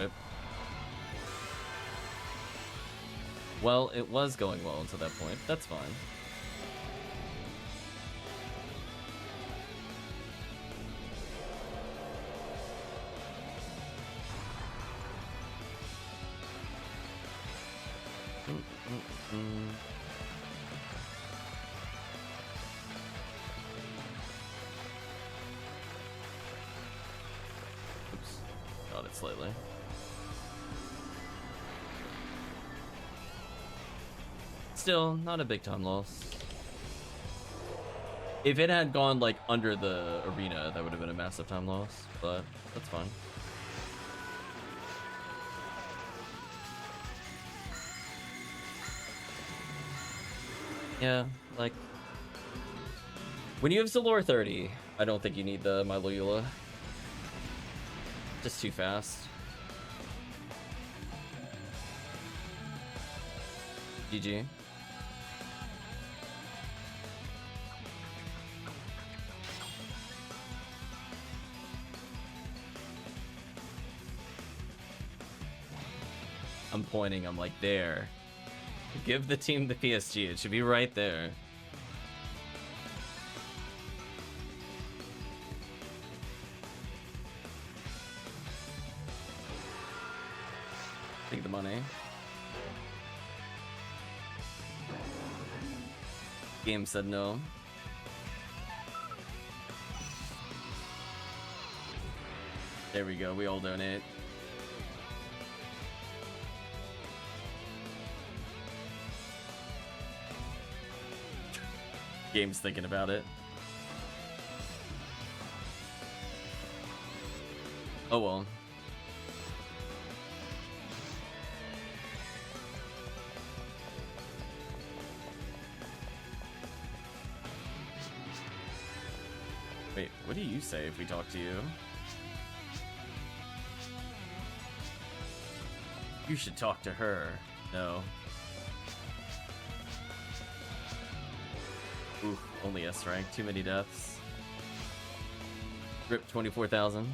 Oop. Well, it was going well until that point. That's fine. Oops. Got it slightly. Still, not a big time loss. If it had gone like under the arena, that would have been a massive time loss, but that's fine. Yeah, like when you have Zalor 30, I don't think you need the Milo Eula. Just too fast. GG. I'm pointing, I'm like, there. Give the team the PSG, it should be right there. Take the money. Game said no. There we go, we all donate. Game's thinking about it. Oh well. Wait, what do you say if we talk to you? You should talk to her. No. Oof, only S rank. Too many deaths. Rip 24,000.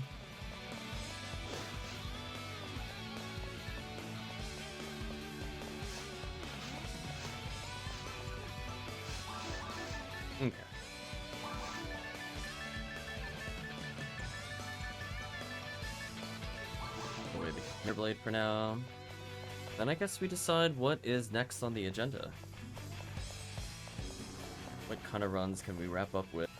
Okay. Blade for now. Then I guess we decide what is next on the agenda. What kind of runs can we wrap up with?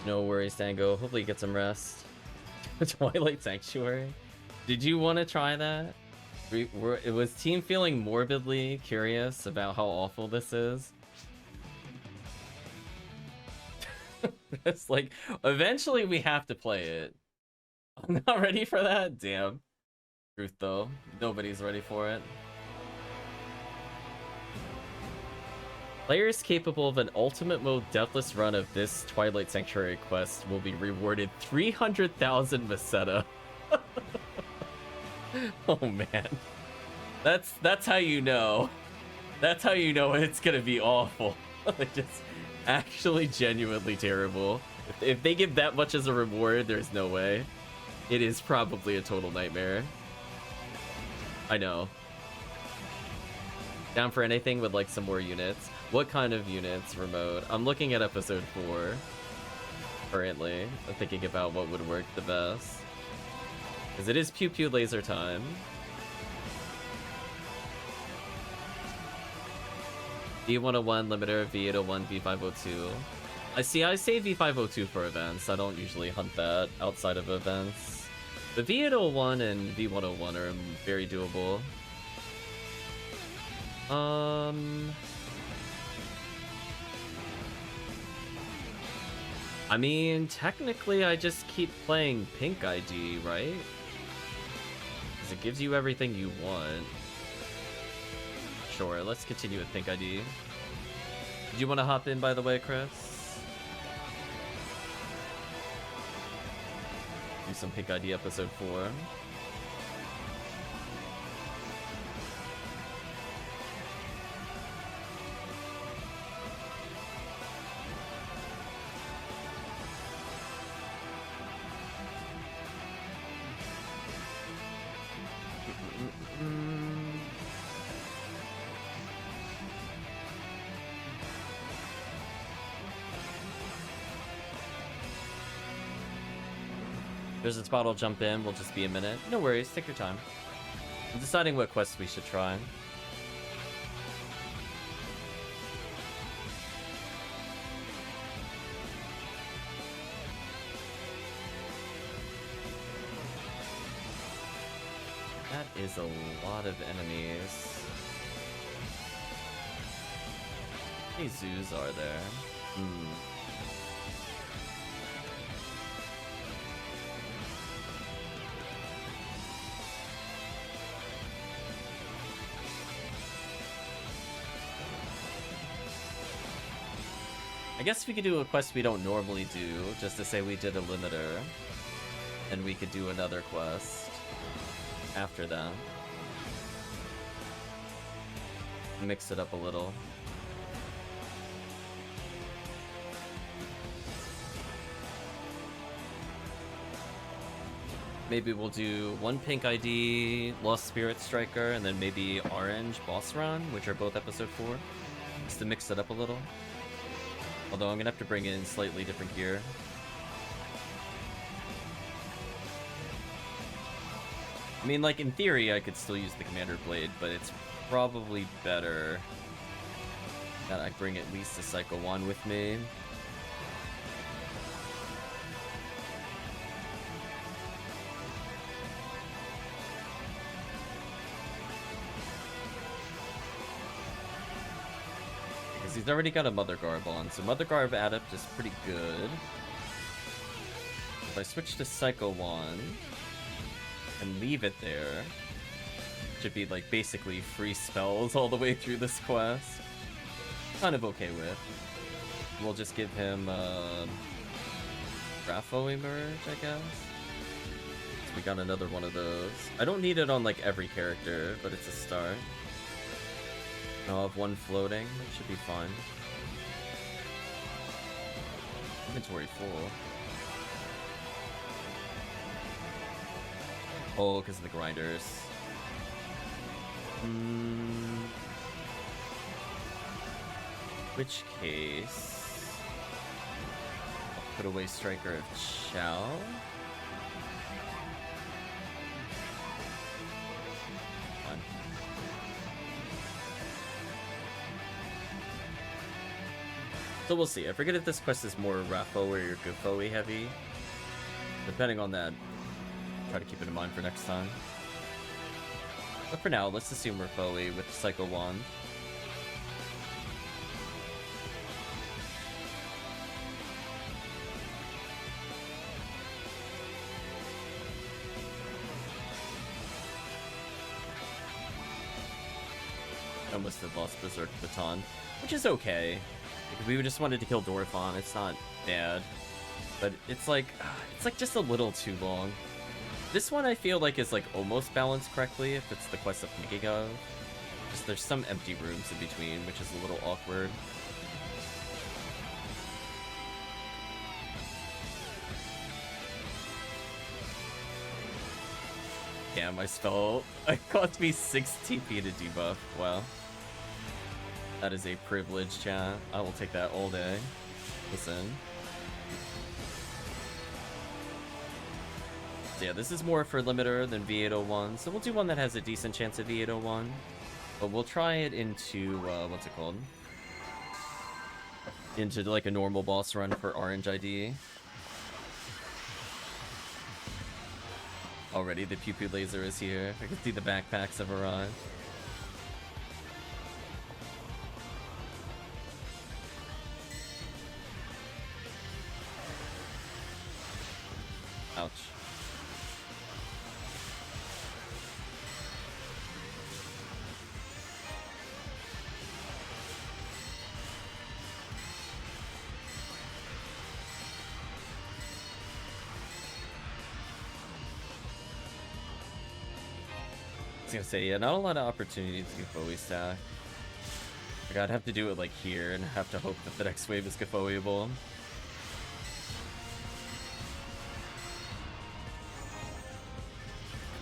No worries, Tango. Hopefully you get some rest. Twilight Sanctuary. Did you want to try that? It was team feeling morbidly curious about how awful this is. It's like, eventually we have to play it. I'm not ready for that? Damn. Truth though, nobody's ready for it. Players capable of an ultimate mode deathless run of this Twilight Sanctuary quest will be rewarded 300,000 Meseta. Oh man. That's how you know. That's how you know it's gonna be awful. Like, just actually genuinely terrible. If they give that much as a reward, there's no way. It is probably a total nightmare. I know. Down for anything with like some more units. What kind of units, remote? I'm looking at episode 4 currently. I'm thinking about what would work the best. Because it is pew pew laser time. V101 limiter, V801, V502. I say V502 for events. I don't usually hunt that outside of events. The V801 and V101 are very doable. I mean, technically I just keep playing Pink ID, right? Because it gives you everything you want. Sure, let's continue with Pink ID. Do you want to hop in, by the way, Chris? Do some Pink ID episode 4. There's a spot I'll jump in, we'll just be a minute. No worries, take your time. I'm deciding what quests we should try. That is a lot of enemies. How many zoos are there? I guess we could do a quest we don't normally do, just to say we did a limiter. And we could do another quest after that. Mix it up a little. Maybe we'll do one Pink ID, Lost Spirit Striker, and then maybe Orange Boss Run, which are both episode 4. Just to mix it up a little. Although I'm gonna have to bring in slightly different gear. I mean, like, in theory, I could still use the Commander Blade, but it's probably better that I bring at least a Psycho 1 with me. He's already got a Mother Garb on, so Mother Garb Adept is pretty good. If I switch to Psycho 1 and leave it there, should be like basically free spells all the way through this quest. Kind of okay with. We'll just give him Grapho Emerge, I guess. So we got another one of those. I don't need it on like every character, but it's a start. I'll have one floating, it should be fine. Inventory full. Oh, because of the grinders. Which case... I'll put away Striker of Chow. Fine. So we'll see. I forget if this quest is more Raffo or your Gufo heavy. Depending on that, try to keep it in mind for next time. But for now, let's assume we're Foe with Psycho Wand. Almost had lost Berserk Baton, which is okay. Like, we just wanted to kill Dorphon. It's not bad, but it's like just a little too long. This one I feel like is like almost balanced correctly if it's the quest I'm thinking of. Just there's some empty rooms in between, which is a little awkward. Damn, my spell it cost me 6 TP to debuff. Wow. That is a privilege, chat. I will take that all day. Listen. So yeah, this is more for limiter than V801, so we'll do one that has a decent chance of V801. But we'll try it into, what's it called? Into like a normal boss run for Orange ID. Already the Pew Pew Laser is here. I can see the backpacks have arrived. Ouch. I was gonna say, yeah, not a lot of opportunities to Gifoi stack. Like, I'd have to do it like here and have to hope that the next wave is Gifoiable.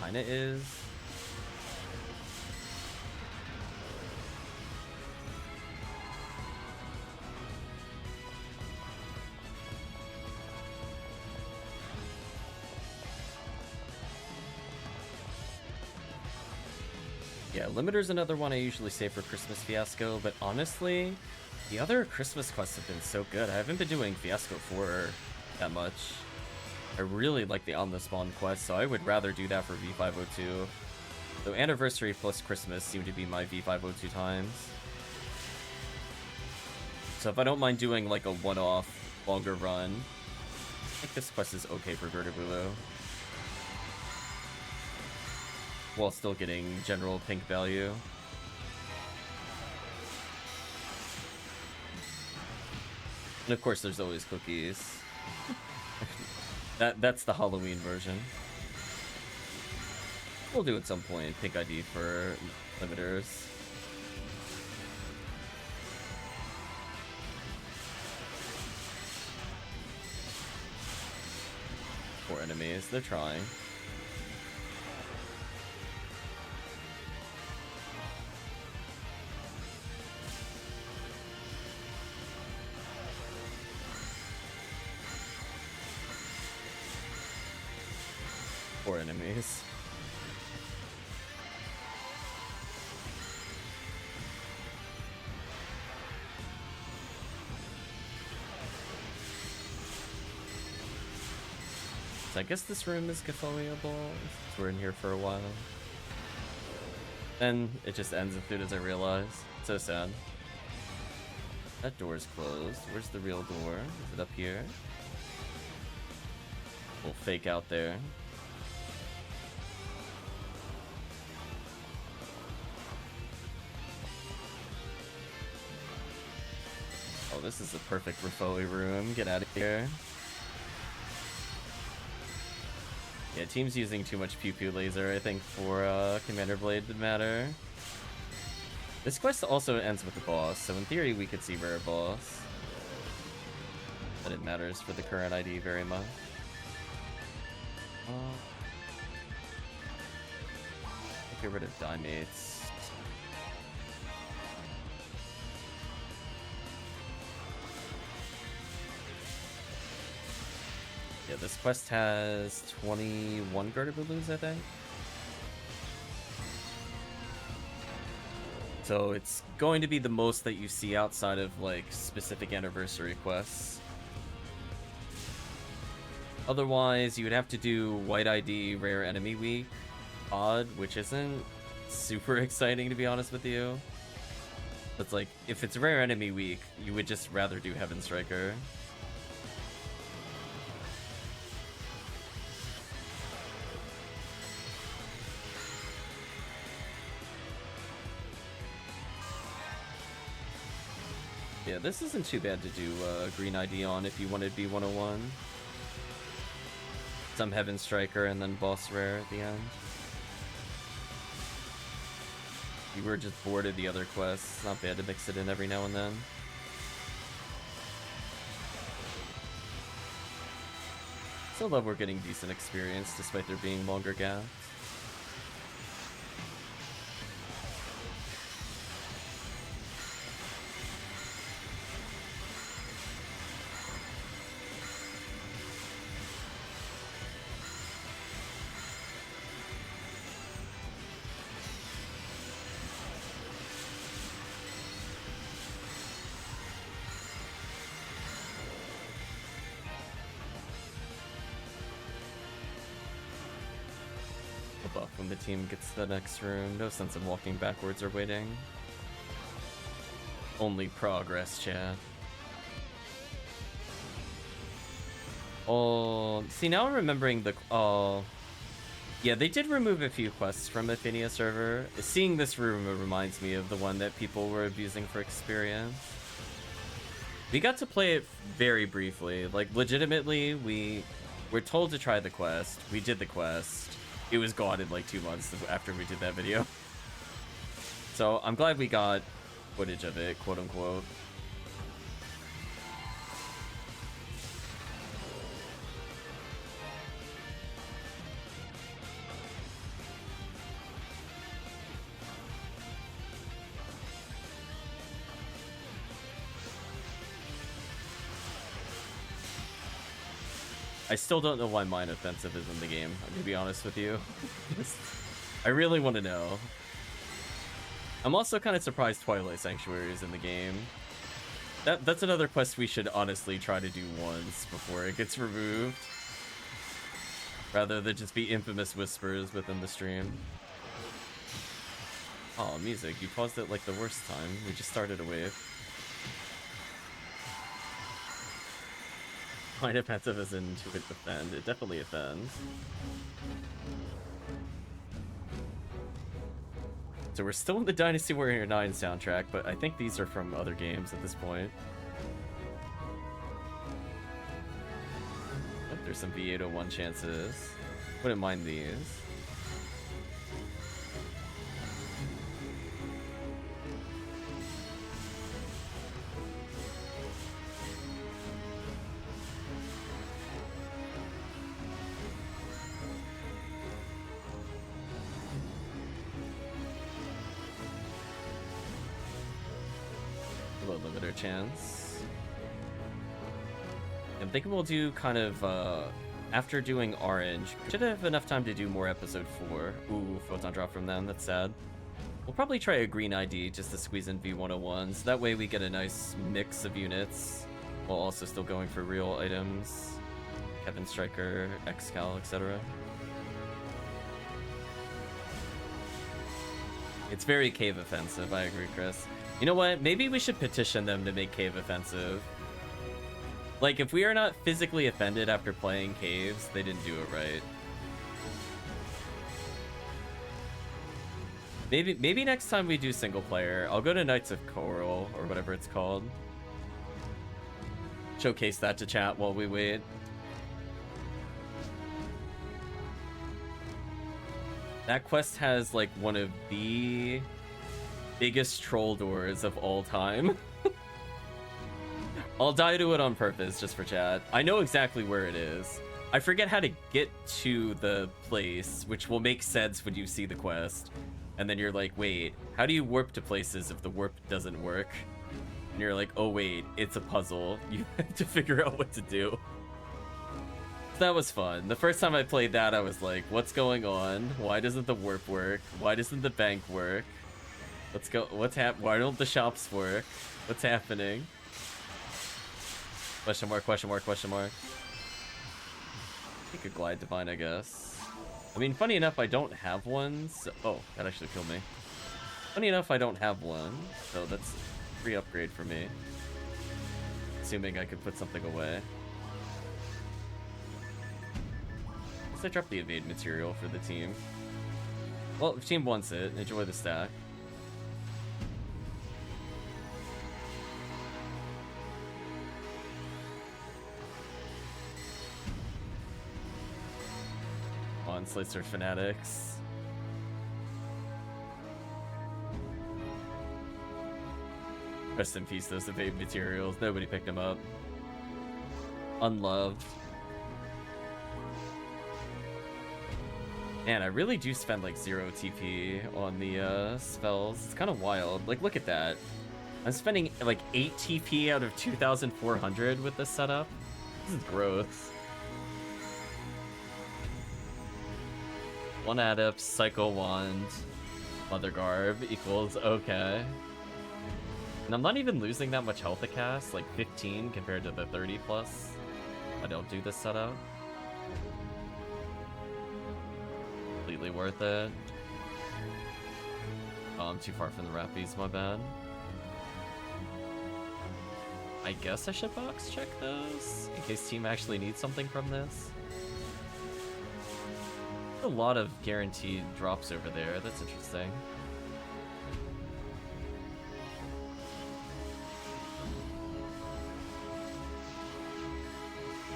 Kinda is. Yeah, Limiter's another one I usually save for Christmas Fiasco, but honestly, the other Christmas quests have been so good. I haven't been doing Fiasco 4 that much. I really like the On the Spawn quest, so I would rather do that for V502. So Anniversary plus Christmas seem to be my V502 times. So if I don't mind doing like a one-off, longer run, I think this quest is okay for Vertibulu. While still getting general pink value. And of course there's always cookies. That's the Halloween version. We'll do at some point pink ID for limiters. Poor enemies, they're trying. Poor enemies. So I guess this room is Gifoiable, since we're in here for a while. Then it just ends as soon as I realize. So sad. That door's closed. Where's the real door? Is it up here? We'll fake out there. Oh, this is the perfect Rafoi room. Get out of here. Yeah, team's using too much Pew Pew Laser, I think, for Commander Blade to matter. This quest also ends with the boss, so in theory we could see Rare Boss. But it matters for the current ID very much. Get rid of die mates. Yeah, this quest has 21 Garter Balloons, I think. So it's going to be the most that you see outside of like specific anniversary quests. Otherwise, you would have to do White ID Rare Enemy Week odd, which isn't super exciting to be honest with you. It's like, if it's Rare Enemy Week, you would just rather do Heaven Striker. Yeah, this isn't too bad to do Green ID on if you wanted B101. Some Heaven Striker and then Boss Rare at the end. You were just bored of the other quests. It's not bad to mix it in every now and then. Still love we're getting decent experience despite there being longer gaps. When the team gets to the next room, no sense in walking backwards or waiting. Only progress, chat. Oh, see, now I'm remembering the... Oh, yeah, they did remove a few quests from Ephinea server. Seeing this room reminds me of the one that people were abusing for experience. We got to play it very briefly. Like, legitimately, we were told to try the quest. We did the quest. It was gone in like 2 months after we did that video. So I'm glad we got footage of it, quote unquote. I still don't know why Mine Offensive is in the game, I'm gonna be honest with you. I really want to know. I'm also kind of surprised Twilight Sanctuary is in the game. That's another quest we should honestly try to do once before it gets removed. Rather than just be infamous whispers within the stream. Oh, music, you paused it like the worst time. We just started a wave. Mine Offensive is into it offend. It definitely offends. So we're still in the Dynasty Warrior 9 soundtrack, but I think these are from other games at this point. Oh, there's some V801 chances. Wouldn't mind these. Limiter chance. I'm thinking we'll do kind of after doing Orange. Should have enough time to do more episode 4. Ooh, photon drop from them, that's sad. We'll probably try a green ID just to squeeze in V101s. That way we get a nice mix of units while also still going for real items. Kevin Striker, Excal, etc. It's very cave offensive, I agree, Chris. You know what? Maybe we should petition them to make cave offensive. Like, if we are not physically offended after playing caves, they didn't do it right. Maybe next time we do single player, I'll go to Knights of Coral, or whatever it's called. Showcase that to chat while we wait. That quest has, like, one of the biggest troll doors of all time. I'll die to it on purpose just for chat. I know exactly where it is. I forget how to get to the place, which will make sense when you see the quest. And then you're like, wait, how do you warp to places if the warp doesn't work? And you're like, oh wait, it's a puzzle. You have to figure out what to do. That was fun. The first time I played that, I was like, what's going on? Why doesn't the warp work? Why doesn't the bank work? Why don't the shops work? What's happening? Question mark, question mark, question mark. Take a glide divine, I guess. I mean, funny enough, I don't have one, so... Oh, that actually killed me. Funny enough, I don't have one, so that's a free upgrade for me. Assuming I could put something away. Guess I dropped the evade material for the team. Well, if team wants it, enjoy the stack. On Slicer Fanatics. Rest in peace, those evade materials. Nobody picked them up. Unloved. Man, I really do spend like 0 TP on the spells. It's kind of wild. Like, look at that. I'm spending like 8 TP out of 2,400 with this setup. This is gross. 1 Adept, Psycho Wand, Mother Garb equals okay. And I'm not even losing that much health to cast, like 15 compared to the 30 plus. I don't do this setup. Completely worth it. Oh, I'm too far from the Rappies, my bad. I guess I should box check those, in case team actually needs something from this. A lot of guaranteed drops over there. That's interesting.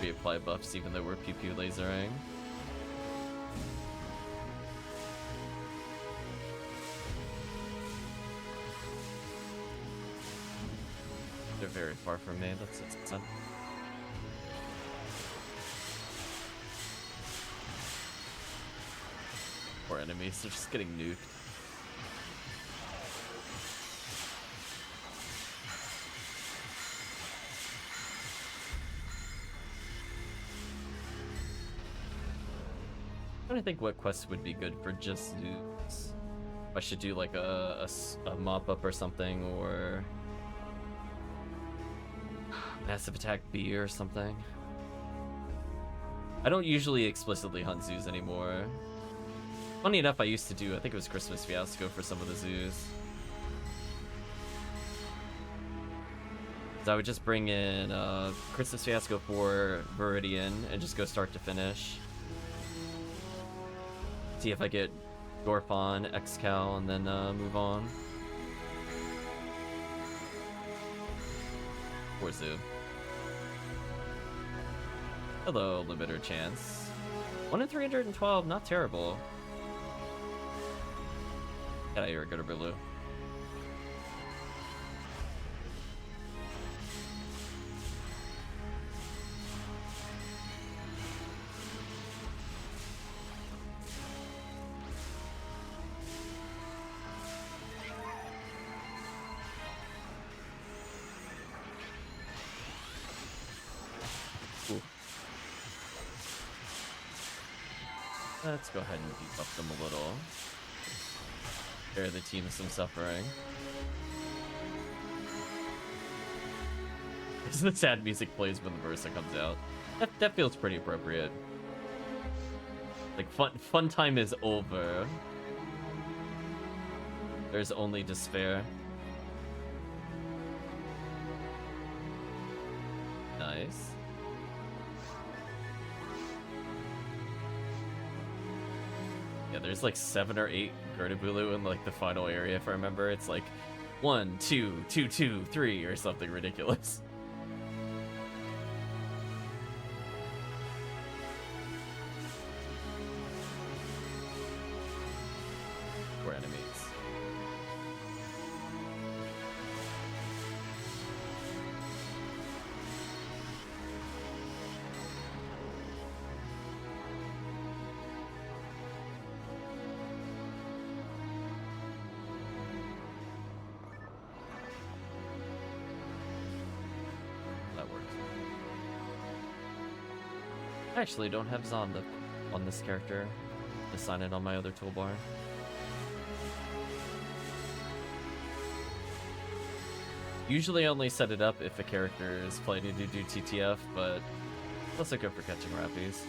We apply buffs even though we're pew pew lasering. They're very far from me. That's fun. Poor enemies, they're just getting nuked. I'm trying to think what quests would be good for just nukes. I should do like a mop up or something, or massive attack B or something. I don't usually explicitly hunt zoos anymore. Funny enough, I used to do, I think it was Christmas Fiasco for some of the zoos. So I would just bring in Christmas Fiasco for Viridian and just go start to finish. See if I get Gorfon, Excal, and then move on. Poor zoo. Hello, limiter chance. 1 in 312, not terrible. Get out of here, go to Berlu. Ooh. Let's go ahead and beef up them a little. Spare the team some suffering. The sad music plays when the Versa comes out. That feels pretty appropriate. Like fun time is over. There's only despair. Nice. Yeah, there's like 7 or 8 Gertabulu in like the final area, if I remember. It's like 1, 2, 2, 2, 3 or something ridiculous. Poor enemies. I actually don't have Zonda on this character. Assign it on my other toolbar. Usually I only set it up if a character is planning to do TTF, but it's also good for catching rappies.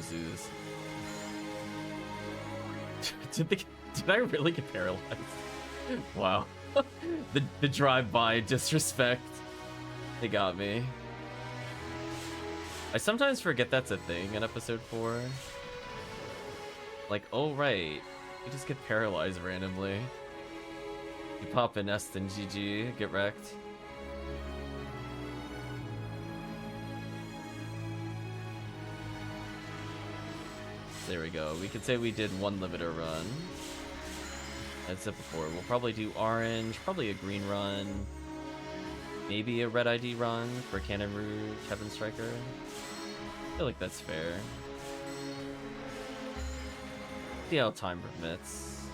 Zoos. Did I really get paralyzed? Wow. the drive-by disrespect. They got me. I sometimes forget that's a thing in episode 4. Like, oh right, you just get paralyzed randomly. You pop in Est and GG, get wrecked. There we go. We could say we did one limiter run. I'd said before. We'll probably do orange, probably a green run, maybe a red ID run for Cannon Rouge, Heaven Striker. I feel like that's fair. See how time permits.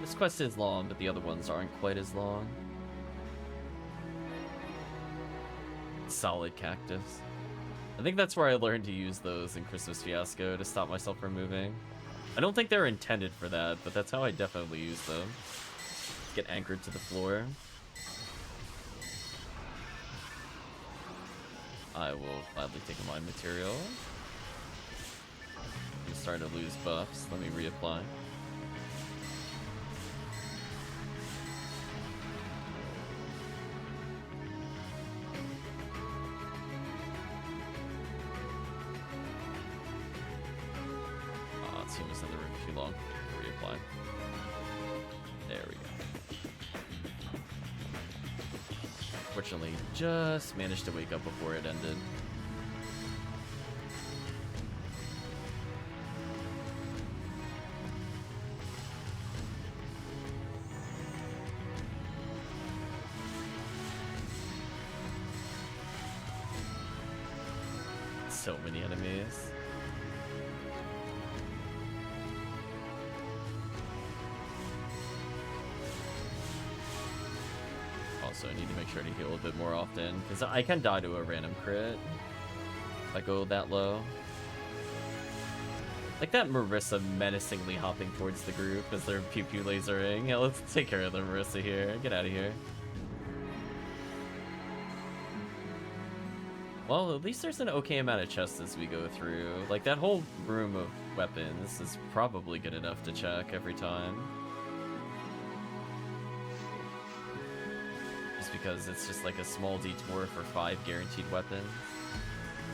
This quest is long, but the other ones aren't quite as long. Solid cactus. I think that's where I learned to use those in Christmas Fiasco to stop myself from moving. I don't think they're intended for that, but that's how I definitely use them. Get anchored to the floor. I will gladly take a mind material. I'm starting to lose buffs. Let me reapply. He was in the room too long. Reapply. There we go. Fortunately, just managed to wake up before it ended. So many enemies. So I need to make sure to heal a bit more often, because I can die to a random crit if I go that low. Like that Marissa menacingly hopping towards the group as they're pew-pew lasering. Yeah, let's take care of the Marissa here. Get out of here. Well, at least there's an okay amount of chests as we go through. Like that whole room of weapons is probably good enough to check every time. Because it's just like a small detour for 5 guaranteed weapons.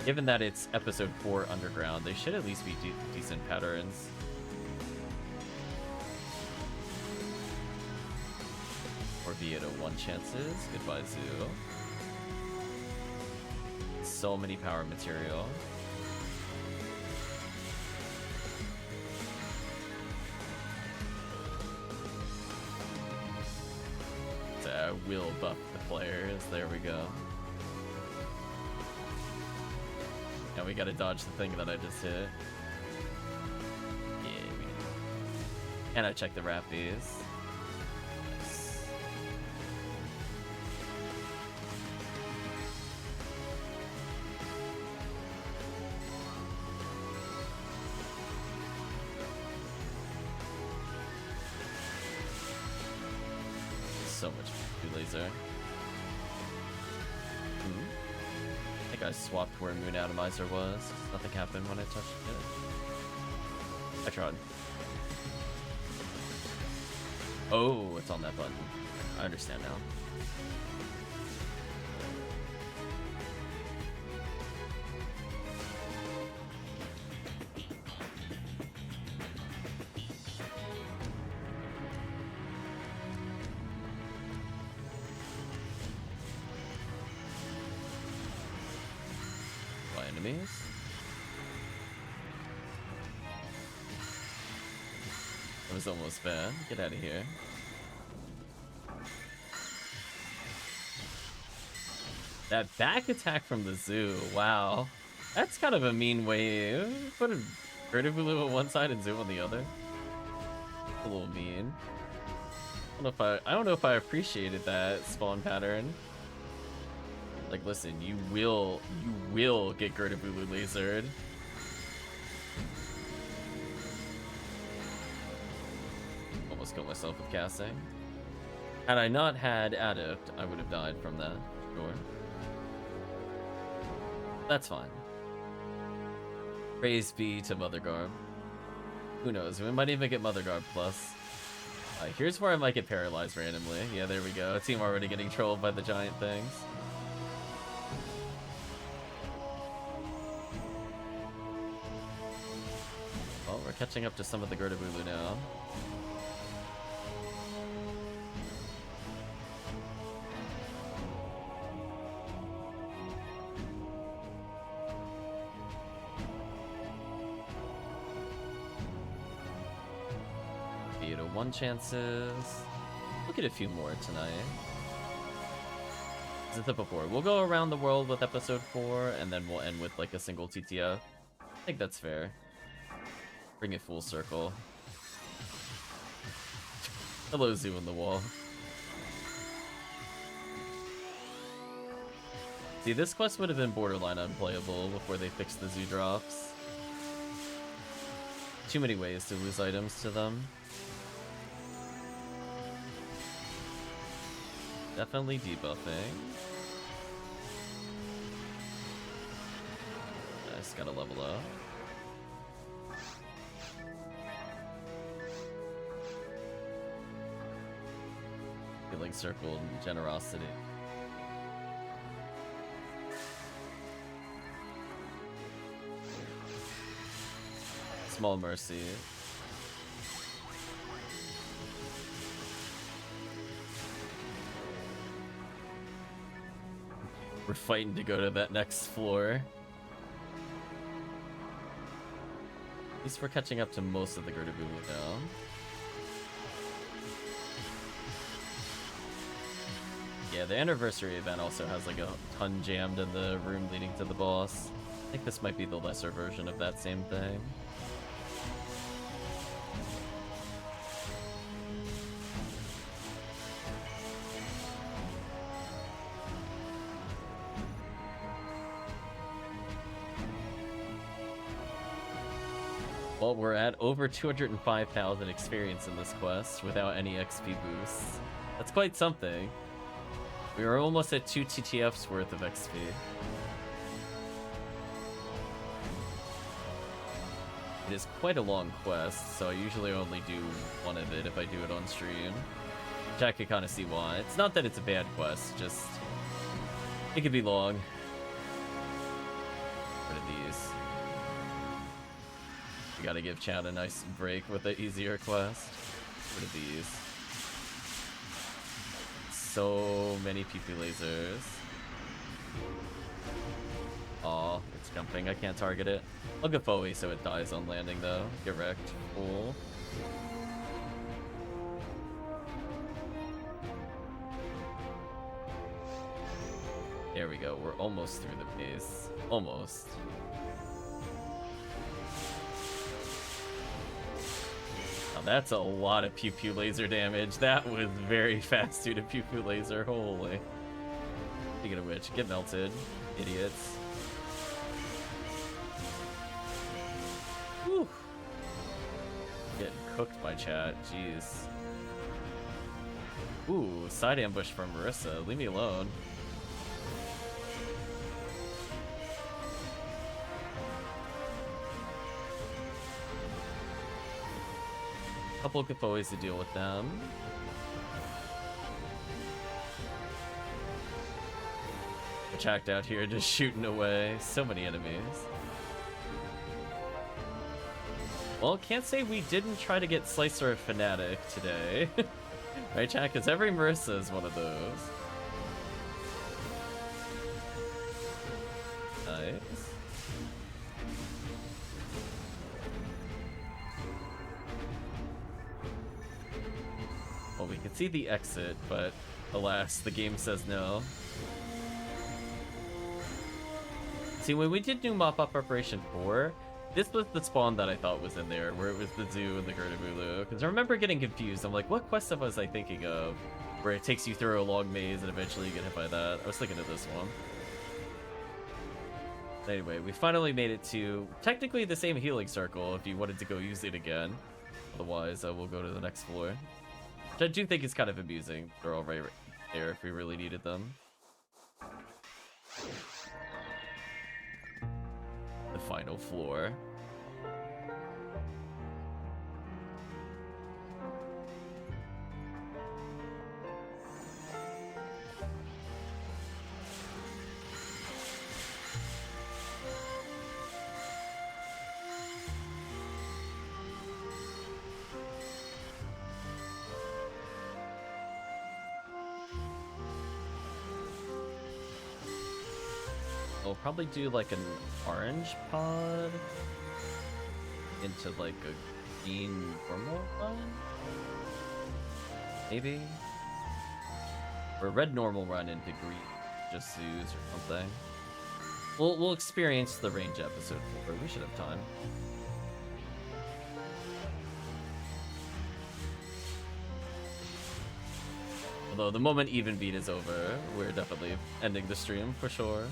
Given that it's episode 4 underground, they should at least be decent patterns. Or be it a 1 chances. Goodbye, Zoo. So many power material. Will buff the players. There we go. Now we gotta dodge the thing that I just hit. Yeah, we do. And I checked the rappies. Nice. So much laser. I think I swapped where Moon Atomizer was. Nothing happened when I touched it. I tried. Oh, it's on that button. I understand now. enemies. That was almost bad. Get out of here. That back attack from the zoo, wow. That's kind of a mean way. Put a Vertibulu on one side and zoo on the other. A little mean. I don't know if I appreciated that spawn pattern. Like, listen, you will get Vertibulu lasered. Almost killed myself with casting. Had I not had Adept, I would have died from that. Sure. That's fine. Praise be to Mother Garb. Who knows? We might even get Mother Garb plus. Here's where I might get paralyzed randomly. Yeah, there we go. Team already getting trolled by the giant things. Well, we're catching up to some of the Vertibulu now. One chances. We'll get a few more tonight. As I said before, we'll go around the world with episode 4, and then we'll end with like a single TTF. I think that's fair. Bring it full circle. Hello, Zoo in the wall. See, this quest would have been borderline unplayable before they fixed the Zoo drops. Too many ways to lose items to them. Definitely debuffing. I just gotta level up. Healing circle and generosity. Small mercy. We're fighting to go to that next floor. At least we're catching up to most of the Vertibulu now. Yeah, the anniversary event also has like a ton jammed in the room leading to the boss. I think this might be the lesser version of that same thing. Well, we're at over 205,000 experience in this quest without any XP boosts. That's quite something. We are almost at 2 TTFs worth of XP. It is quite a long quest, so I usually only do one of it if I do it on stream. Which I can kind of see why. It's not that it's a bad quest, just it could be long. What are these? We gotta give Chad a nice break with the easier quest. What are these? So many PP lasers. Aw, it's jumping. I can't target it. I'll go Foe so it dies on landing though. Get wrecked. Cool. There we go. We're almost through the base. Almost. That's a lot of pew pew laser damage. That was very fast due to pew pew laser. Holy. Speaking of which, get melted, idiots. Whew. Getting cooked by chat. Jeez. Ooh, side ambush from Marissa. Leave me alone. Couple of ways to deal with them. Attacked out here, just shooting away. So many enemies. Well, can't say we didn't try to get Slicer or Fanatic today. Right, chat? Because every Marissa is one of those. Nice. Well, we can see the exit, but alas, the game says no. See, when we did new mop-up Preparation 4, this was the spawn that I thought was in there, where it was the zoo and the Gertabulu. Because I remember getting confused. I'm like, what quest was I thinking of? Where it takes you through a long maze and eventually you get hit by that. I was thinking of this one. Anyway, we finally made it to technically the same healing circle if you wanted to go use it again. Otherwise, we'll go to the next floor. Which I do think is kind of amusing. They're all right there if we really needed them. The final floor. We'll probably do like an orange pod into like a green normal run, maybe, or a red normal run into green just zoos or something. We'll experience the range episode 4. We should have time. Although the moment even beat is over, we're definitely ending the stream for sure.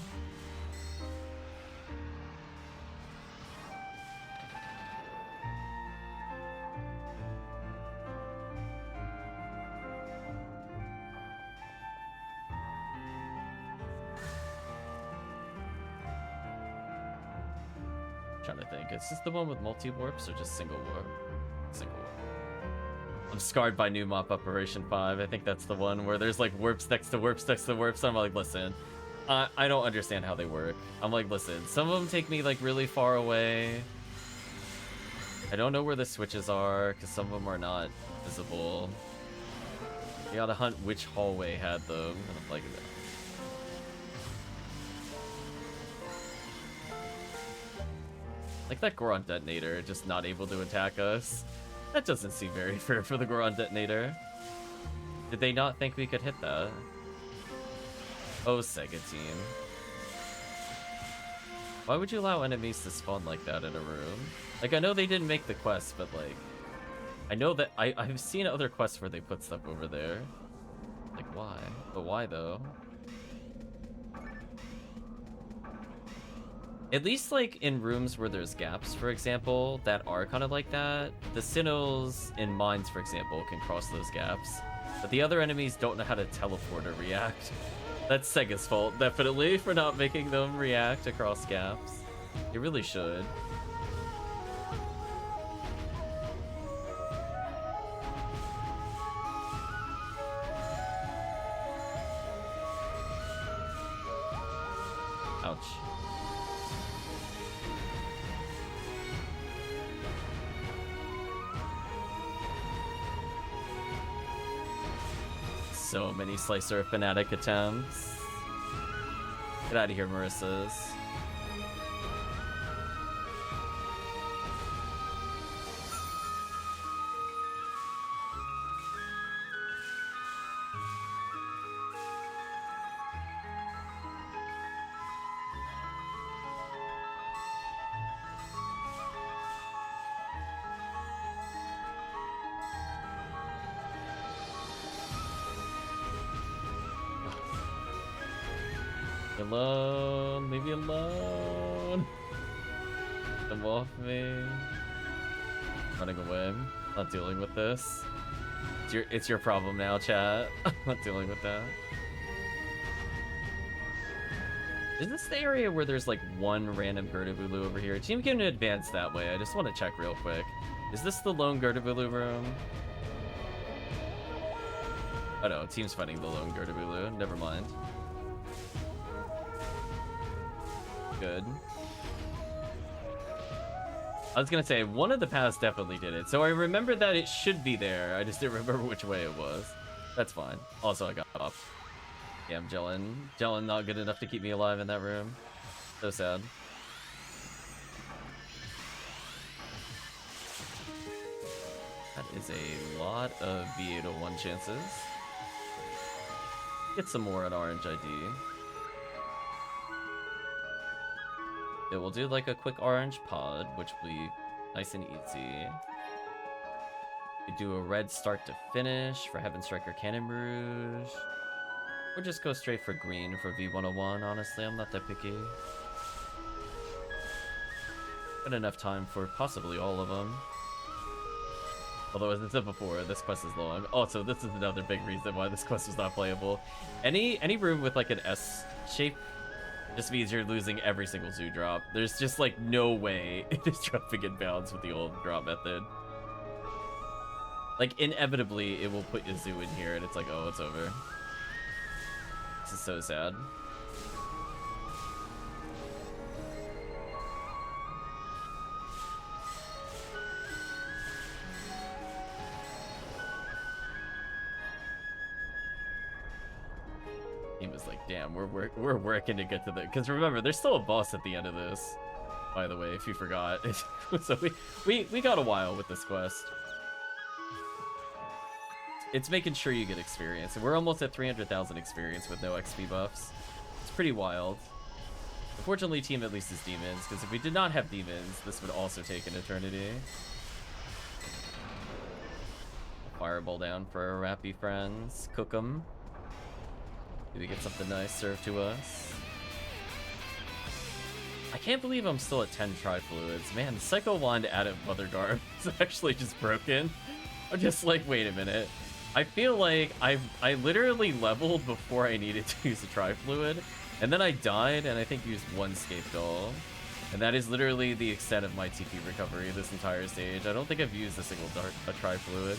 Trying to think, is this the one with multi-warps or just single warp? Single warp. I'm scarred by new mop Operation 5. I think that's the one where there's like warps next to warps next to warps. I'm like, listen, I don't understand how they work. I'm like, listen, some of them take me like really far away. I don't know where the switches are because some of them are not visible. You gotta hunt which hallway had them. And I'm like, like that Goron detonator just not able to attack us. That doesn't seem very fair for the Goron detonator. Did they not think we could hit that? Oh, Sega team. Why would you allow enemies to spawn like that in a room? Like, I know they didn't make the quest, but like, I know that I've seen other quests where they put stuff over there. Like, why? But why though? At least, like, in rooms where there's gaps, for example, that are kind of like that, the Sinnohs in mines, for example, can cross those gaps. But the other enemies don't know how to teleport or react. That's Sega's fault, definitely, for not making them react across gaps. They really should. Ouch. So many Slicer Fanatic attempts. Get out of here, Marissa's. Alone, leave me alone. Come off me. Running away. Not dealing with this. It's your problem now, chat. Not dealing with that. Is this the area where there's like one random Gertabulu over here? Team can advance that way. I just want to check real quick. Is this the lone Gertabulu room? Oh no, team's fighting the lone Gertabulu. Never mind. Good. I was gonna say, one of the paths definitely did it. So I remember that it should be there. I just didn't remember which way it was. That's fine. Also, I got off. Yeah, I'm gelling. Gelling not good enough to keep me alive in that room. So sad. is a lot of V801 chances. Get some more at Orange ID. Yeah, we'll do like a quick orange pod, which will be nice and easy. We do a red start to finish for Heaven Striker Cannon Rouge. Or just go straight for green for V101, honestly, I'm not that picky. Got enough time for possibly all of them. Although, as I said before, this quest is long. Also, this is another big reason why this quest was not playable. Any room with like an S shape just means you're losing every single zoo drop. There's just like no way it is jumping in bounds with the old drop method. Like inevitably it will put your zoo in here and it's like, oh, it's over. This is so sad. He was like, damn, we're working to get to the, because remember, there's still a boss at the end of this, by the way, if you forgot. So we got a while with this quest. It's making sure you get experience, and we're almost at 300,000 experience with no XP buffs. It's pretty wild. Unfortunately, team at least is demons, because if we did not have demons, this would also take an eternity. Fireball down for our rappy friends. Cook 'em. Do we get something nice served to us? I can't believe I'm still at 10 Tri-Fluids. Man, the Psycho Wand out of Mother Garb is actually just broken. I'm just like, wait a minute. I feel like I literally leveled before I needed to use a Tri-Fluid, and then I died and I think used one Scape Doll. And that is literally the extent of my TP recovery this entire stage. I don't think I've used a single Tri-Fluid.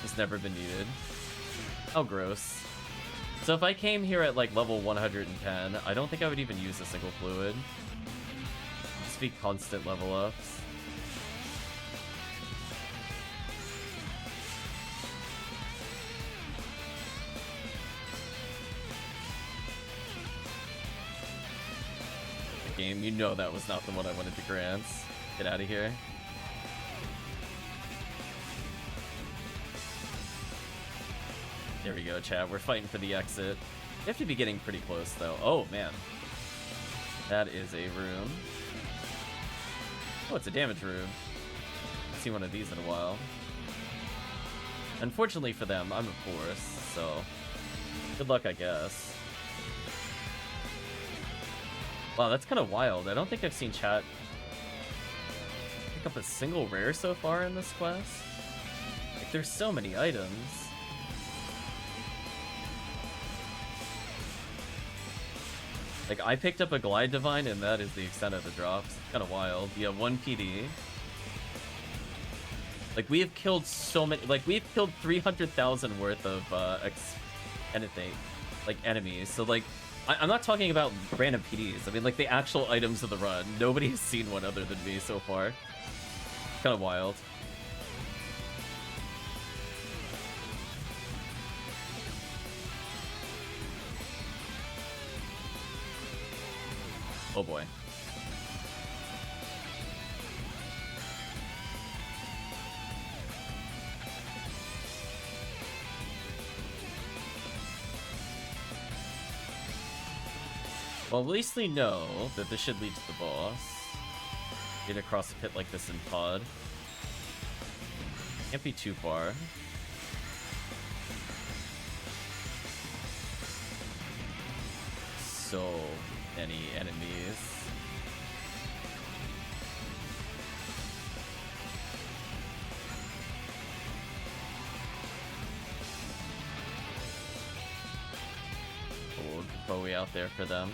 It's never been needed. How gross. So if I came here at like level 110, I don't think I would even use a single fluid. Just be constant level ups. The game, you know that was not the one I wanted to grant. Get out of here. There we go, chat. We're fighting for the exit. You have to be getting pretty close, though. Oh, man. That is a room. Oh, it's a damage room. I've seen one of these in a while. Unfortunately for them, I'm a force, so good luck, I guess. Wow, that's kind of wild. I don't think I've seen chat pick up a single rare so far in this quest. Like, there's so many items. Like, I picked up a Glide Divine, and that is the extent of the drops. It's kind of wild. Yeah, 1 PD. Like, we have killed so many... Like, we've killed 300,000 worth of, anything. Like, enemies. So, like, I'm not talking about random PDs. I mean, like, the actual items of the run. Nobody has seen one other than me so far. Kind of wild. Oh boy. Well, at least we know that this should lead to the boss. Get across a pit like this in pod. Can't be too far. So many enemies. Old Bowie out there for them.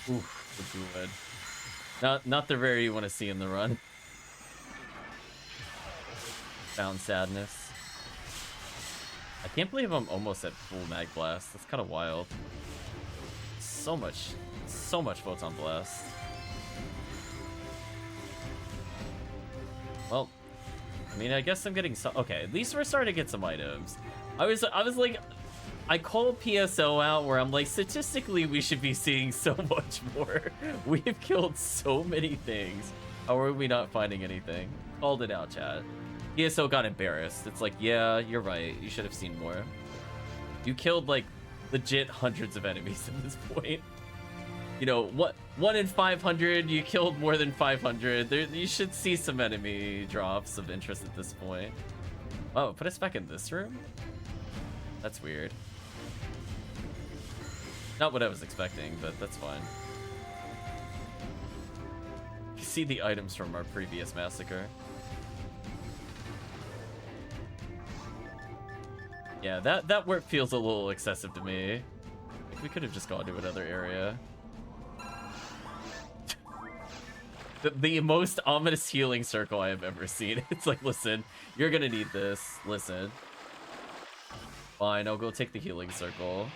Oof, good. Not the rare you want to see in the run. Found sadness. I can't believe I'm almost at full mag blast. That's kind of wild. So much photon blast. Well, I mean, I guess I'm getting some. Okay, at least we're starting to get some items. I was like, I call PSO out where I'm like, statistically, we should be seeing so much more. We've killed so many things. How are we not finding anything? Called it out, chat. PSO got embarrassed. It's like, yeah, you're right. You should have seen more. You killed, like, legit hundreds of enemies at this point. You know, what? 1 in 500, you killed more than 500. You should see some enemy drops of interest at this point. Oh, put us back in this room? That's weird. Not what I was expecting, but that's fine. You see the items from our previous massacre. Yeah, that work feels a little excessive to me. Like, we could have just gone to another area. The most ominous healing circle I have ever seen. It's like, listen, you're gonna need this. Listen. Fine, I'll go take the healing circle.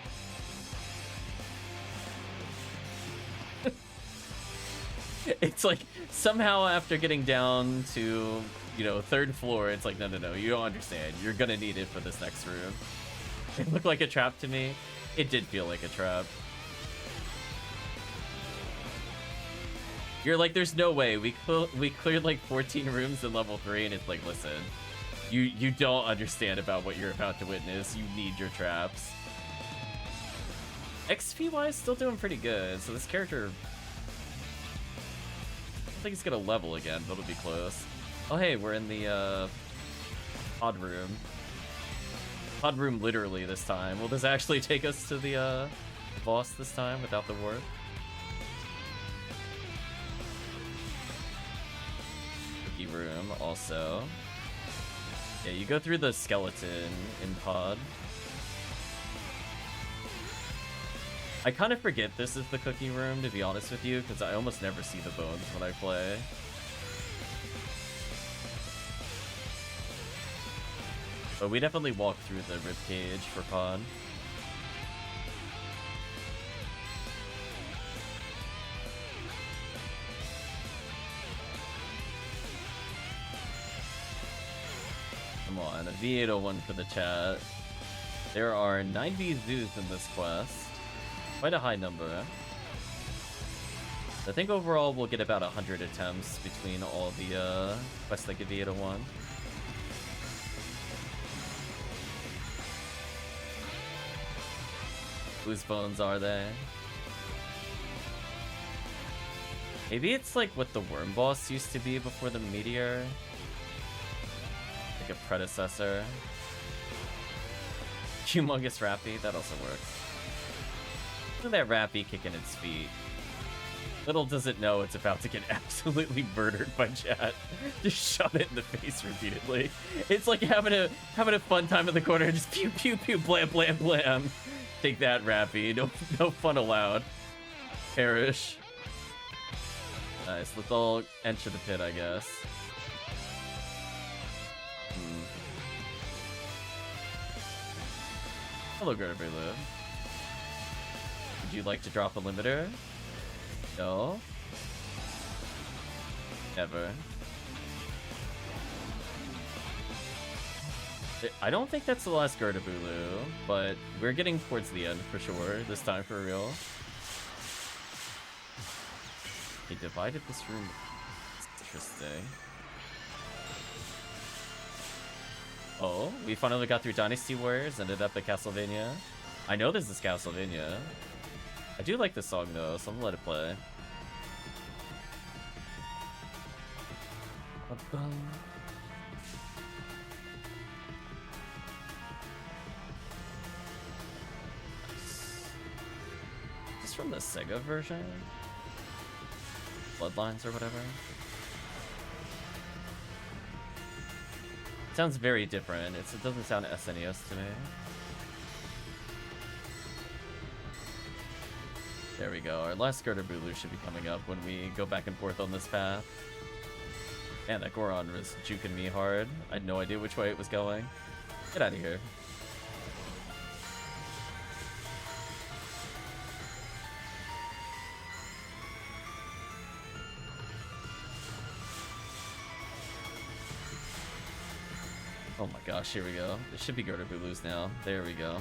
It's like, somehow after getting down to, you know, 3rd floor, it's like, no, you don't understand. You're gonna need it for this next room. It looked like a trap to me. It did feel like a trap. You're like, there's no way. We cleared like 14 rooms in level 3, and it's like, listen, you don't understand about what you're about to witness. You need your traps. XP-wise, still doing pretty good. So this character, I don't think he's gonna level again, but it'll be close. Oh, hey, we're in the pod room. Pod room literally this time. Will this actually take us to the boss this time without the warp? Room also. Yeah, you go through the skeleton in pod. I kind of forget this is the cookie room, to be honest with you, because I almost never see the bones when I play. But we definitely walk through the ribcage for pod. Come on, a V801 for the chat. There are 90 zoos in this quest. Quite a high number. I think overall we'll get about 100 attempts between all the quests that give V801. Whose bones are they? Maybe it's like what the worm boss used to be before the meteor. Like a predecessor. Humongous Rappy, that also works. Look at that Rappy kicking its feet. Little does it know it's about to get absolutely murdered by chat. Just shot it in the face repeatedly. It's like having a fun time in the corner and just pew pew pew blam blam blam. Take that, Rappy. No fun allowed. Perish. Nice. Let's all enter the pit, I guess. Hello, Gerber Lou. Would you like to drop a limiter? No? Never. I don't think that's the last Gertabulu, but we're getting towards the end for sure, this time for real. They divided this room. Interesting. Oh, we finally got through Dynasty Warriors, ended up at Castlevania. I know this is Castlevania. I do like this song though, so I'm gonna let it play. Is this from the Sega version? Bloodlines or whatever? It sounds very different. It doesn't sound SNES to me. There we go. Our last Gertabulu should be coming up when we go back and forth on this path. Man, that Goron was juking me hard. I had no idea which way it was going. Get out of here. Oh my gosh, here we go. There should be Gertabulus now. There we go.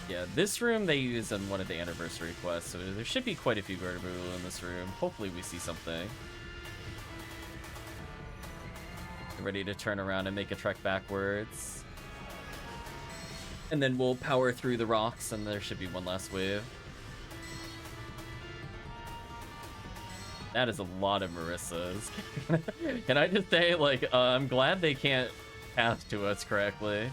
Yeah, this room they use in one of the anniversary quests, so there should be quite a few Garderbulu in this room. Hopefully we see something. Get ready to turn around and make a trek backwards. And then we'll power through the rocks, and there should be one last wave. That is a lot of Marissas. Can I just say, like, I'm glad they can't pass to us correctly.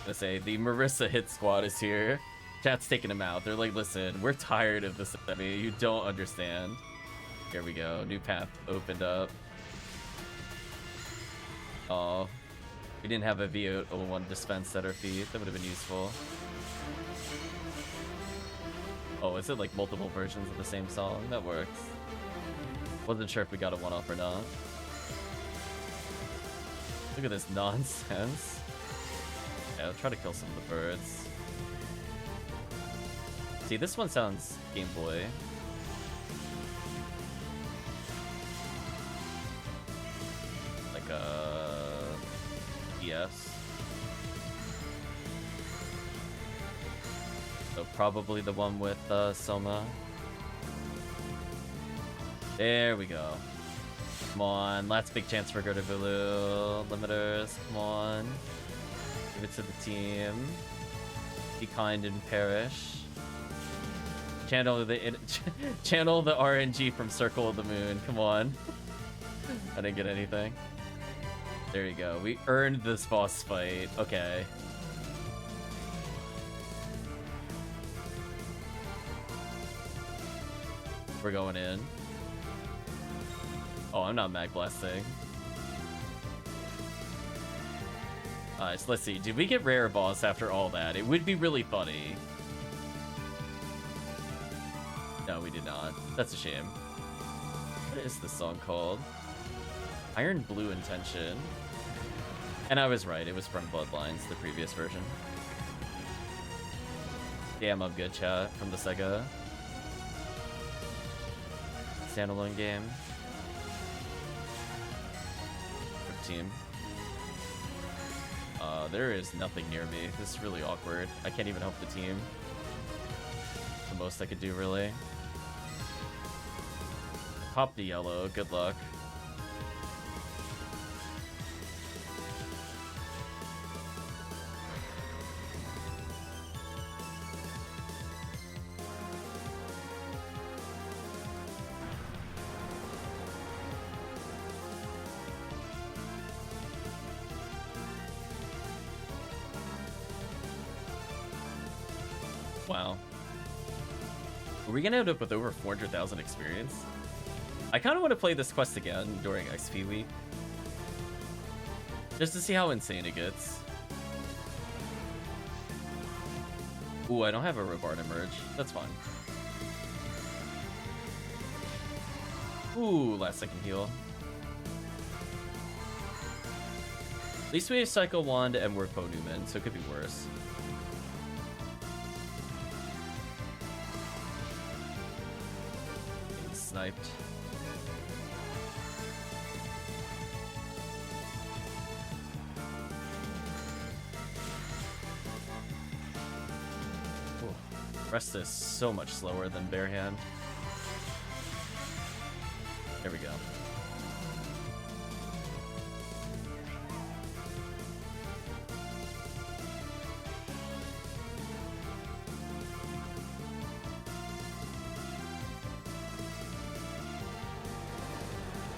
I say the Marissa hit squad is here. Chat's taking them out. They're like, listen, we're tired of this enemy. You don't understand. Here we go. New path opened up. Oh, we didn't have a VO1 dispensed at our feet. That would have been useful. Oh, is it like multiple versions of the same song? That works. Wasn't sure if we got a one-off or not. Look at this nonsense. Yeah, I'll try to kill some of the birds. See, this one sounds Game Boy. Like yes. So probably the one with Soma. There we go. Come on, last big chance for Garderbulu. Limiters, come on. Give it to the team. Be kind and perish. Channel the RNG from Circle of the Moon. Come on. I didn't get anything. There you go. We earned this boss fight. Okay. We're going in. Oh, I'm not mag blasting. Alright, so let's see. Did we get rare boss after all that? It would be really funny. No, we did not. That's a shame. What is this song called? Iron Blue Intention. And I was right. It was from Bloodlines, the previous version. Damn, I'm good, chat. From the Sega standalone game. Good team. There is nothing near me. This is really awkward. I can't even help the team. The most I could do, really. Pop the yellow. Good luck. Wow. Are we gonna end up with over 400,000 experience? I kind of want to play this quest again during XP week. Just to see how insane it gets. Ooh, I don't have a Robard emerge. That's fine. Ooh, last second heal. At least we have Psycho Wand and we're Po Newman, so it could be worse. Getting sniped. Rest is so much slower than bare hand. There we go.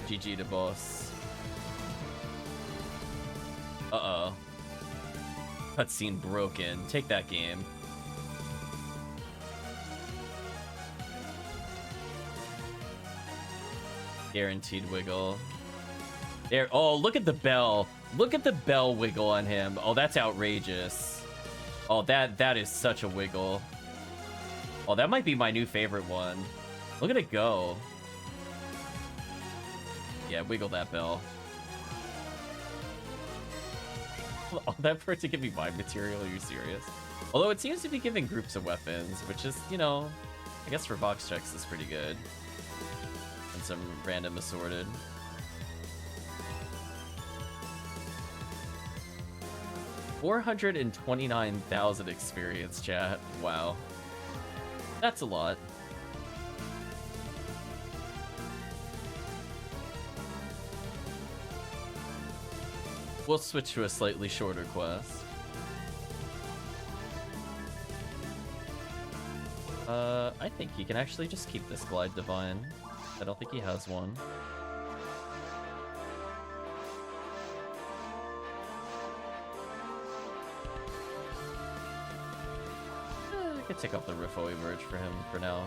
GG to boss. Uh-oh. Cutscene broken. Take that game. Guaranteed wiggle. There. Oh, look at the bell. Look at the bell wiggle on him. Oh, that's outrageous. Oh, that is such a wiggle. Oh, that might be my new favorite one. Look at it go. Yeah, wiggle that bell. Oh, that for it to give me mind material? Are you serious? Although it seems to be giving groups of weapons, which is, you know, I guess for box checks is pretty good. And some random assorted. 429,000 experience, chat. Wow. That's a lot. We'll switch to a slightly shorter quest. I think he can actually just keep this Glide Divine. I don't think he has one. I could take off the Rifo Emerge for him for now.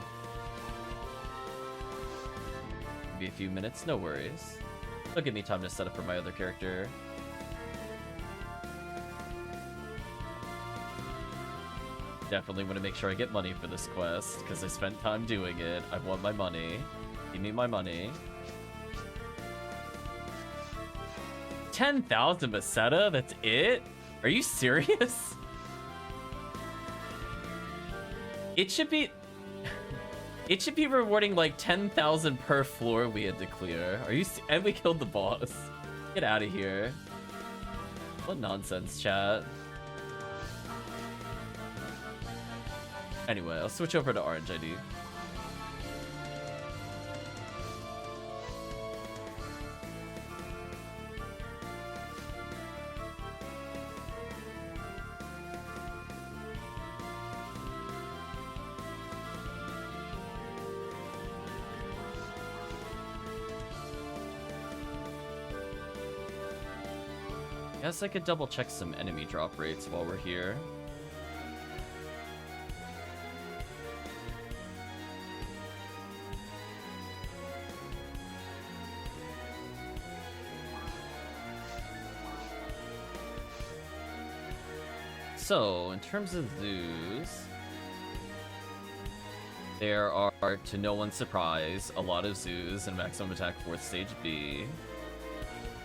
Maybe a few minutes, no worries. It'll give me time to set up for my other character. Definitely want to make sure I get money for this quest, because I spent time doing it. I want my money. Give me my money. 10,000 Meseta? That's it? Are you serious? It should be... It should be rewarding like 10,000 per floor we had to clear. Are you... And we killed the boss. Get out of here. What nonsense, chat. Anyway, I'll switch over to Orange ID. Guess I could double check some enemy drop rates while we're here. So, in terms of zoos, there are, to no one's surprise, a lot of zoos in Maximum Attack 4th Stage B.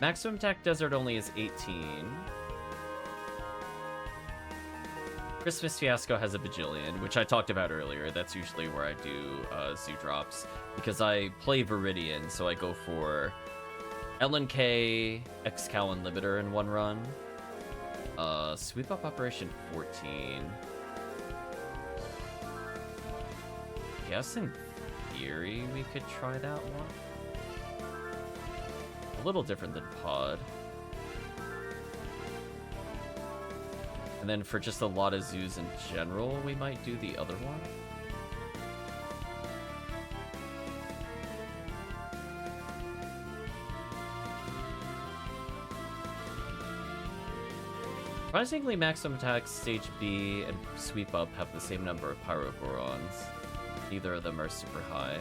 Maximum Attack Desert only is 18. Christmas Fiasco has a bajillion, which I talked about earlier. That's usually where I do zoo drops, because I play Viridian, so I go for LNK, Excal, and Limiter in one run. Sweep up Operation 14. Guess in theory we could try that one. A little different than Pod. And then for just a lot of zoos in general, we might do the other one. Surprisingly, Maximum Attack Stage B and Sweep Up have the same number of Pyrogorons. Neither of them are super high.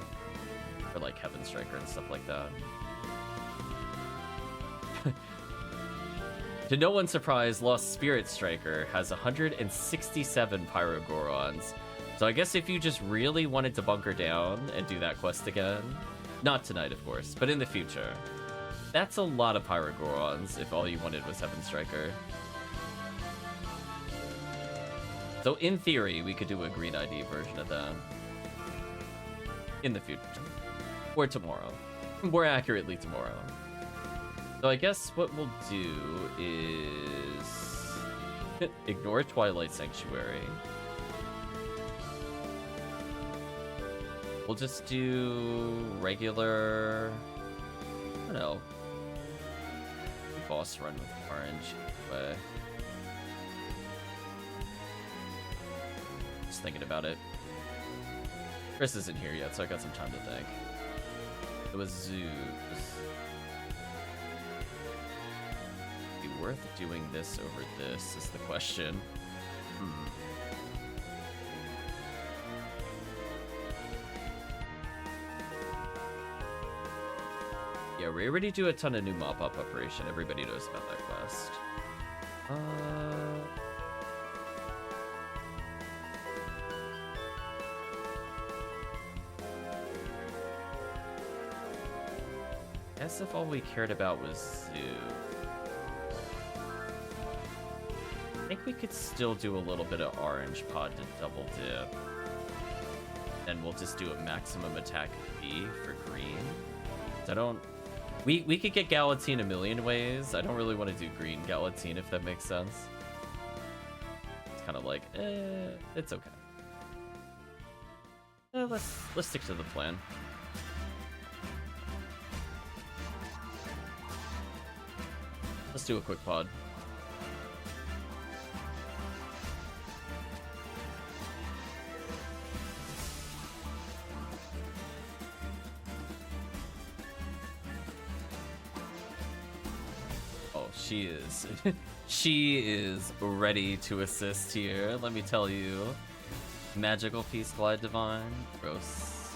For like Heaven Striker and stuff like that. To no one's surprise, Lost Spirit Striker has 167 Pyrogorons. So I guess if you just really wanted to bunker down and do that quest again, not tonight of course, but in the future, that's a lot of Pyrogorons if all you wanted was Heaven Striker. So in theory, we could do a green ID version of that. In the future. Or tomorrow. More accurately, tomorrow. So I guess what we'll do is... ignore Twilight Sanctuary. We'll just do regular... I don't know. Boss run with Orange. But... just thinking about it. Chris isn't here yet, so I got some time to think. It was zoos. Be worth doing this over this is the question. Yeah, we already do a ton of new mop-up operation. Everybody knows about that quest. Guess if all we cared about was zoo, I think we could still do a little bit of Orange Pod to double dip. Then we'll just do a Maximum Attack B for green. I don't... We could get Galatine a million ways. I don't really want to do green Galatine, if that makes sense. kind of like, it's okay. Let's stick to the plan. Let's do a quick pod. Oh, she is. She is ready to assist here, let me tell you. Magical Piece, Glide Divine. Gross.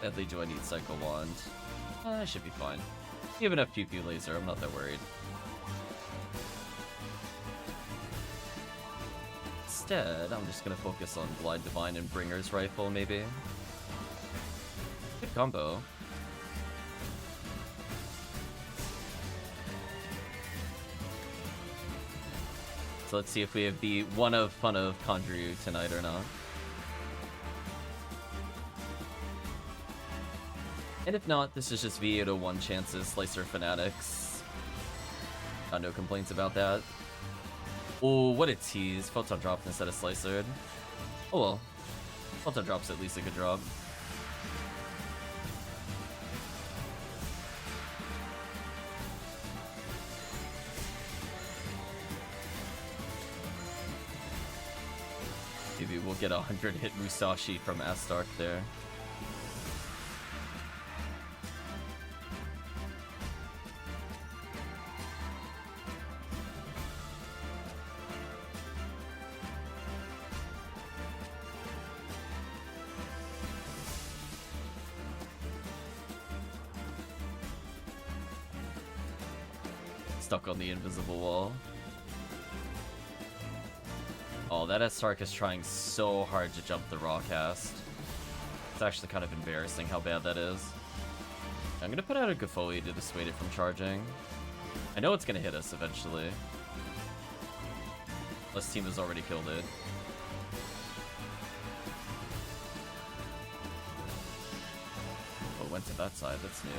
Badly do I need Psycho Wand? I should be fine. You have enough PP laser, I'm not that worried. Instead, I'm just gonna focus on Glide Divine and Bringer's Rifle, maybe. Good combo. So let's see if we have the one of fun of Conjure tonight or not. And if not, this is just V801 chances, Slicer Fanatics. No complaints about that. Oh, what a tease. Photon dropped instead of Slicered. Oh well. Photon drop's at least a good drop. Maybe we'll get a 100-hit Musashi from Astark there. Stuck on the invisible wall. Oh, that Astark is trying so hard to jump the raw cast. It's actually kind of embarrassing how bad that is. I'm gonna put out a Gafoli to dissuade it from charging. I know it's gonna hit us eventually. Unless team has already killed it. Oh, it went to that side, that's new.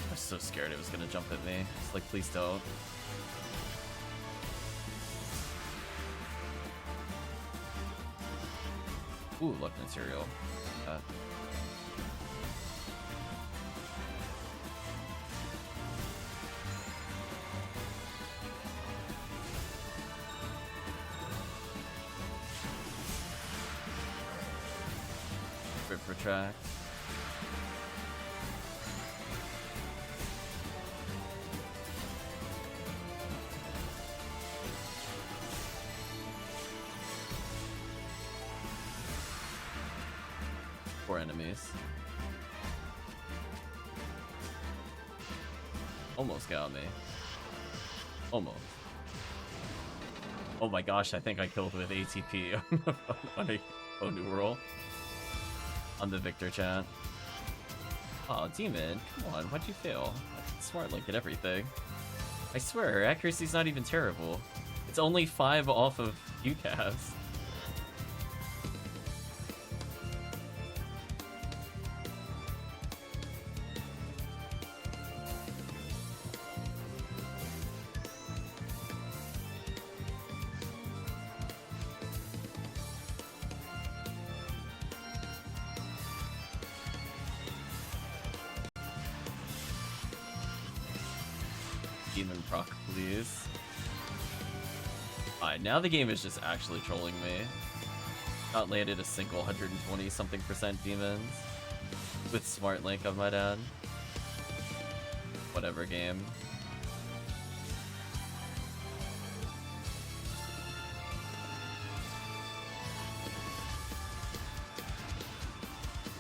I was so scared it was gonna jump at me. It's like, please don't. Ooh, luck material. Rip retract. Four enemies. Almost got me. Almost. Oh my gosh, I think I killed with ATP on a new roll. On the Victor chat. Oh, Demon, come on, why'd you fail? Smart Link at everything. I swear, her accuracy's not even terrible. It's only 5 off of UCAS. Demon proc, please. Alright, now the game is just actually trolling me. Not landed a single 120 something % demons. With Smart Link, I might add. Whatever game.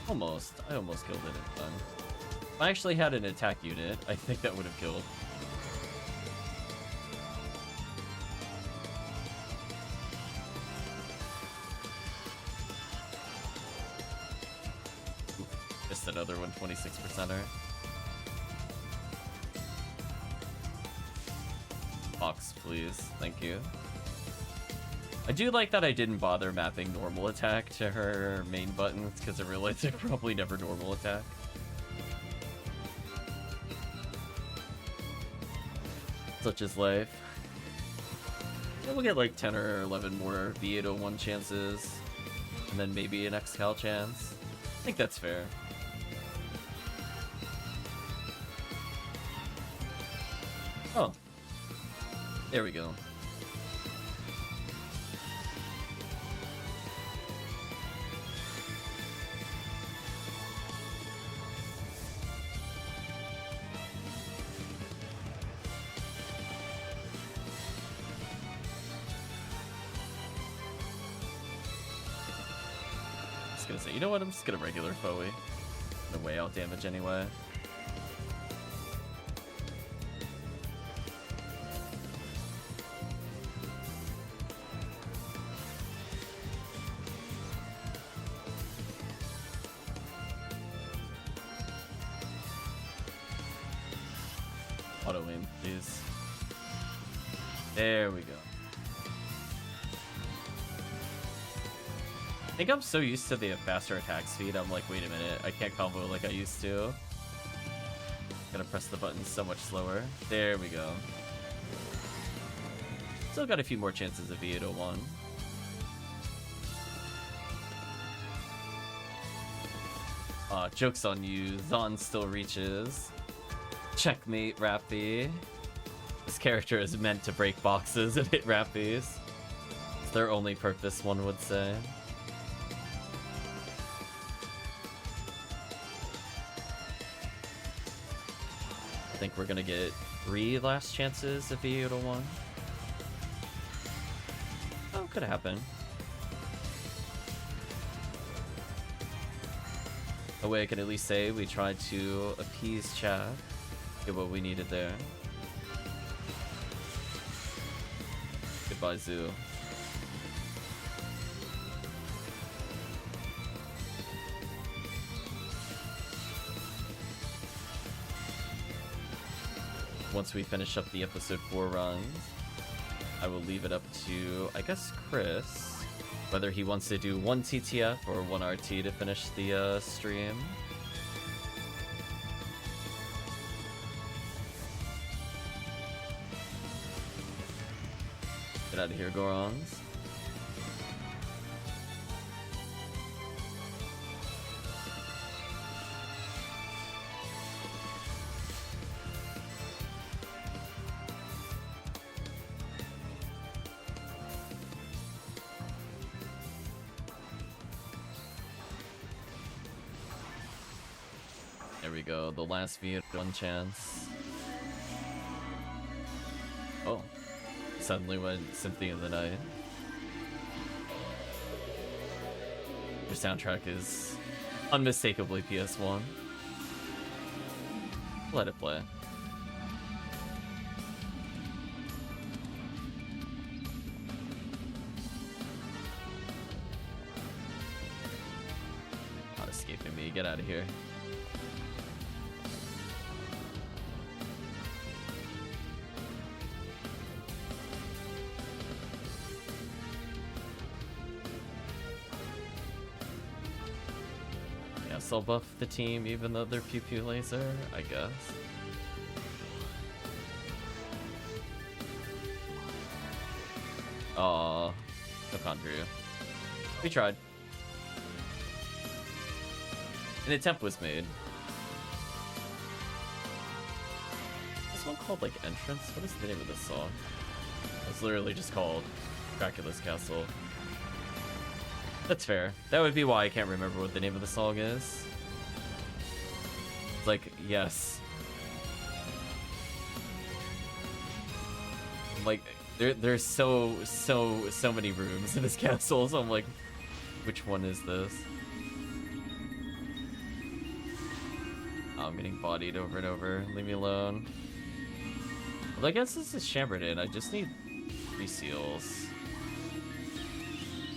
Almost. I almost killed it in fun. If I actually had an attack unit, I think that would have killed. Just another 126%er. Box, please. Thank you. I do like that I didn't bother mapping normal attack to her main buttons, because I realized it probably never normal attack. Such is life. Yeah, we'll get like 10 or 11 more V801 chances, and then maybe an X-Cal chance. I think that's fair. Oh. There we go. Gonna say, you know what? I'm just gonna regular Foey. Gonna weigh out damage anyway. Auto aim, please. There we go. I think I'm so used to the faster attack speed, I'm like, wait a minute, I can't combo like I used to. Gotta press the button so much slower. There we go. Still got a few more chances of V801. Joke's on you, Zon still reaches. Checkmate, Rappy. This character is meant to break boxes and hit Rappies. It's their only purpose, one would say. I think we're gonna get 3 last chances of V801. Oh, could happen. A way I can at least say we tried to appease chat, get what we needed there. Goodbye, Zoo. Once we finish up the episode 4 runs, I will leave it up to, I guess, Chris, whether he wants to do 1 TTF or 1 RT to finish the stream. Get out of here, Gorons. There we go, the last V1 chance. Oh, suddenly went Symphony of the Night. Your soundtrack is unmistakably PS1. Let it play. Not escaping me, get out of here. I'll buff the team even though they're pew pew laser, I guess. Aww, no conjure. We tried. An attempt was made. This one called like Entrance? What is the name of this song? It's literally just called Dracula's Castle. That's fair. That would be why I can't remember what the name of the song is. It's like, yes. Like, there's so many rooms in this castle, so I'm like, which one is this? Oh, I'm getting bodied over and over. Leave me alone. Well, I guess this is Chamberlain. I just need 3 seals.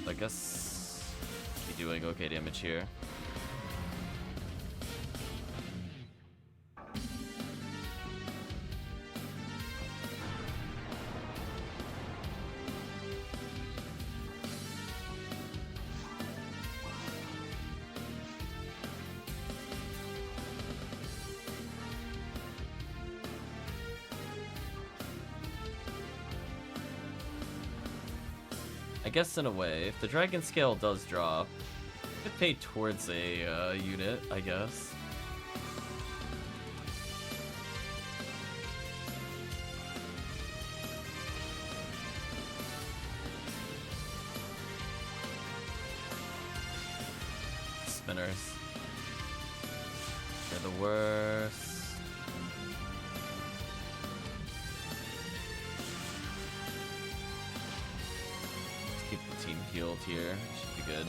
I guess doing okay damage here. I guess in a way, if the dragon scale does drop, it pay towards a unit, I guess. Spinners. They're the worst. Let's keep the team healed here. Should be good.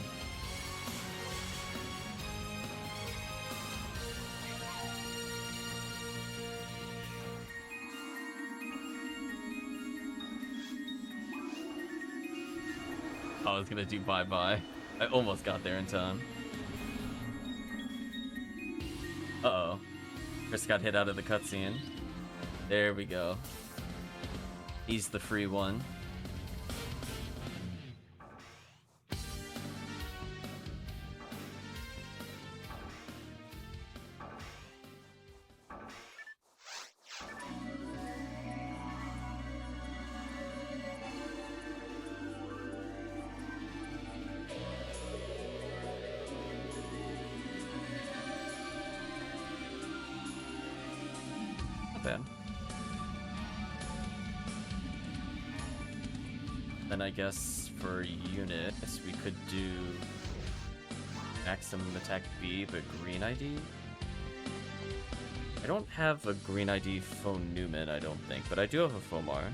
I was gonna do bye-bye. I almost got there in time. Uh-oh. Chris got hit out of the cutscene. There we go. He's the free one. Bad. Then I guess for units we could do maximum attack B but green ID. I don't have a green ID phone Newman, I don't think, but I do have a Fomar.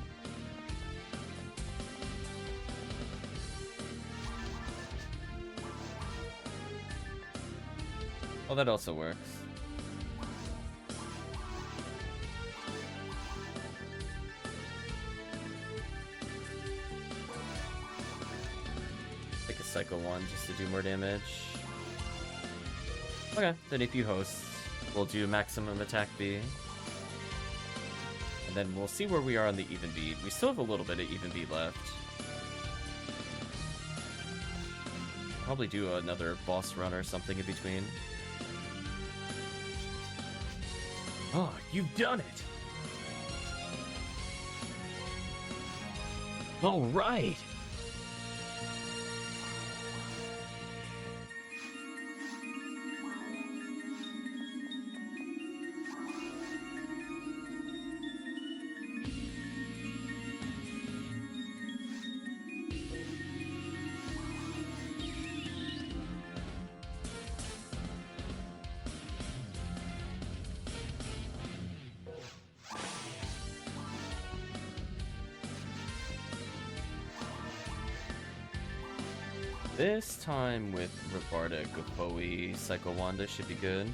Oh, that also works. Cycle 1 just to do more damage. Okay, then if you host, we'll do maximum attack B. And then we'll see where we are on the even beat. We still have a little bit of even beat left. Probably do another boss run or something in between. Oh, you've done it! All right! This time with Rabarda, Gopoe, Psycho Wanda should be good.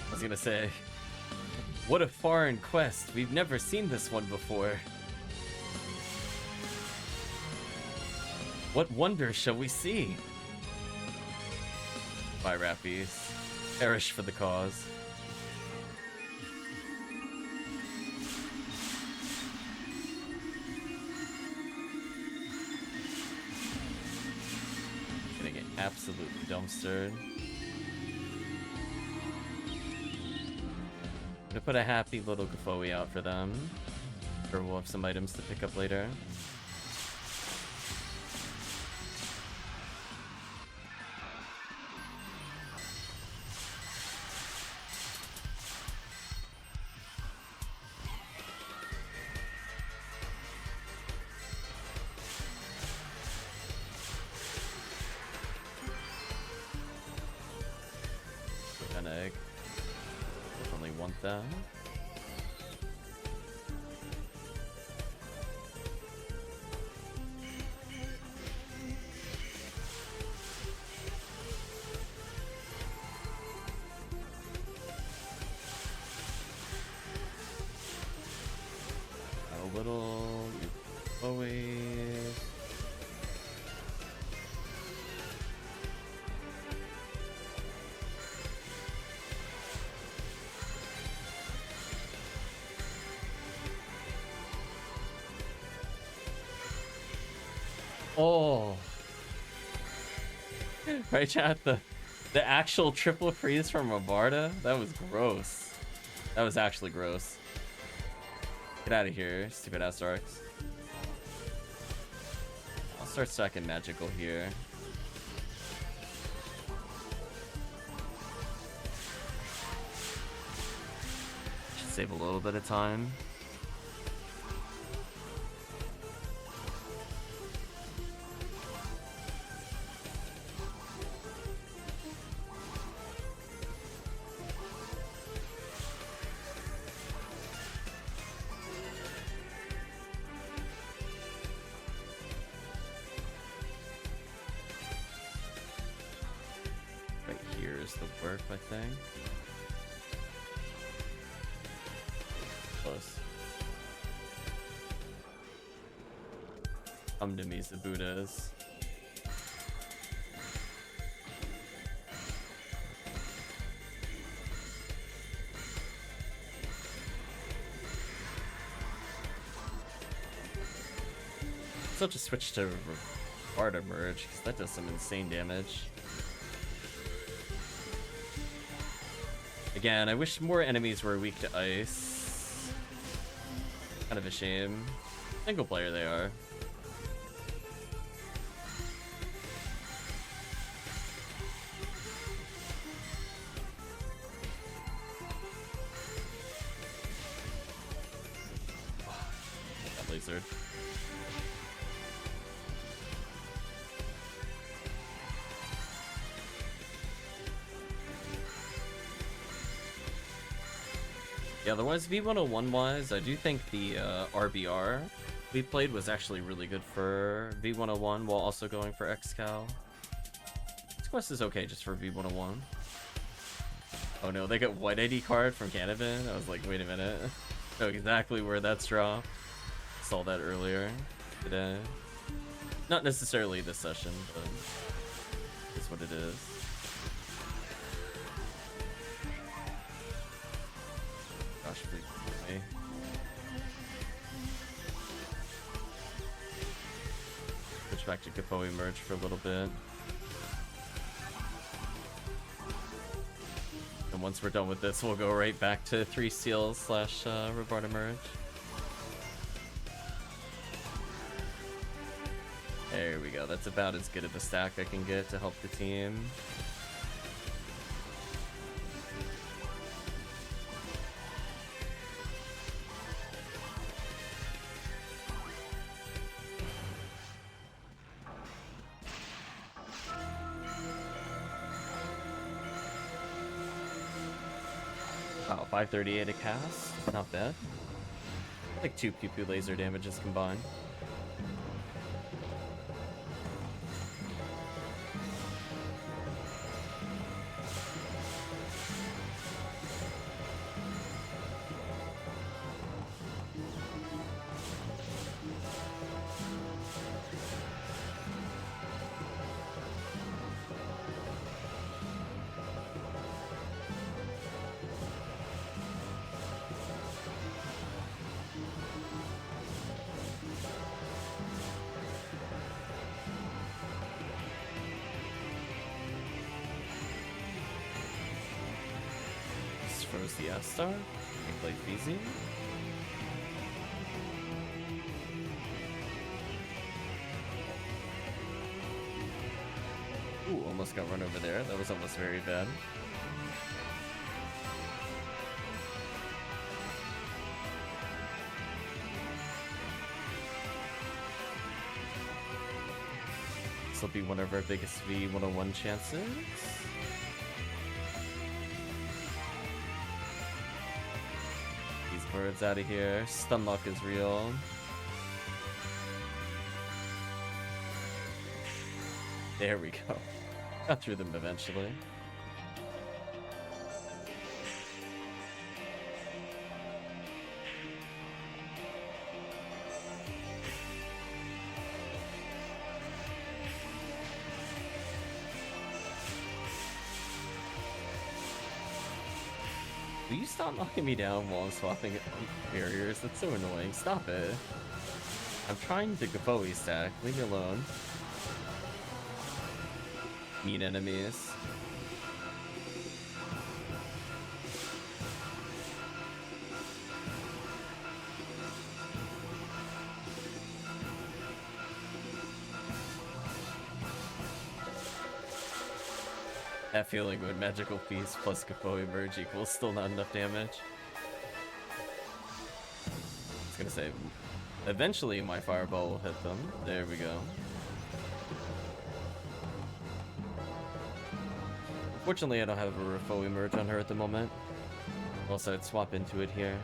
I was gonna say, what a foreign quest. We've never seen this one before. What wonder shall we see? Bye, Rappies. Perish for the cause. Gonna get absolutely dumpstered. I'm gonna put a happy little Gofoe out for them. Or we'll have some items to pick up later. An egg. Definitely want that. little. Always. Oh. Right, chat, the actual triple freeze from Robarda? That was gross. That was actually gross. Get out of here, stupid ass Darks. I'll start stacking magical here. Should save a little bit of time. I think. Close. Come to me, Zabudas. So I'll just switch to Barda Merge, because that does some insane damage. Again, I wish more enemies were weak to ice. Kind of a shame. Single player they are. That lasered. Yeah, otherwise, V101 wise, I do think the RBR we played was actually really good for V101 while also going for XCal. This quest is okay just for V101. Oh no, they got white ID card from Cannabin? I was like, wait a minute. I know exactly where that's dropped. Saw that earlier today. Not necessarily this session, but it's what it is. Gosh, please kill me. Switch back to Kapoe merge for a little bit. And once we're done with this, we'll go right back to 3 Seals / Robarda merge. There we go. That's about as good of a stack I can get to help the team. Wow, 538 a cast. Not bad. Like 2 pew-pew laser damages combined. Froze the F-Star. Make life easy. Ooh, almost got run over there. That was almost very bad. This will be one of our biggest V101 chances. Birds out of here. Stun lock is real. There we go. Got through them eventually. stop knocking me down while I'm swapping barriers? That's so annoying. Stop it. I'm trying to Gafoe stack. Leave me alone. Mean enemies. That feeling when Magical Feast plus Gafoe merge equals still not enough damage. I was gonna say, eventually my Fireball will hit them. There we go. Fortunately, I don't have a Gafoe merge on her at the moment. Also, I'd swap into it here.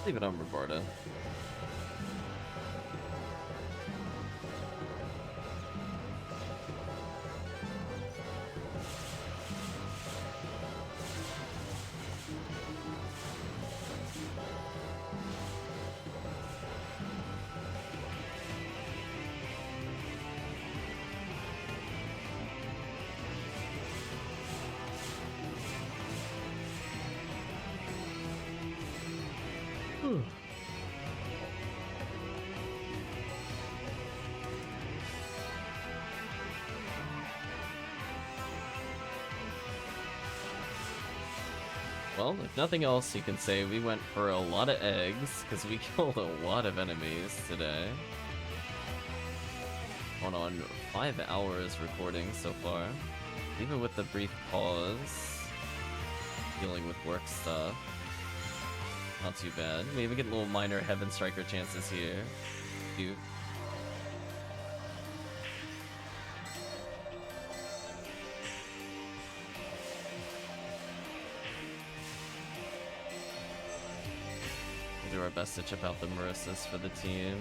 Leave it on Robarda. Well, if nothing else, you can say we went for a lot of eggs, because we killed a lot of enemies today. Going on 5 hours recording so far. Even with the brief pause. Dealing with work stuff. Not too bad. We even get little minor Heaven Striker chances here. Cute. Do our best to chip out the Marissus for the team.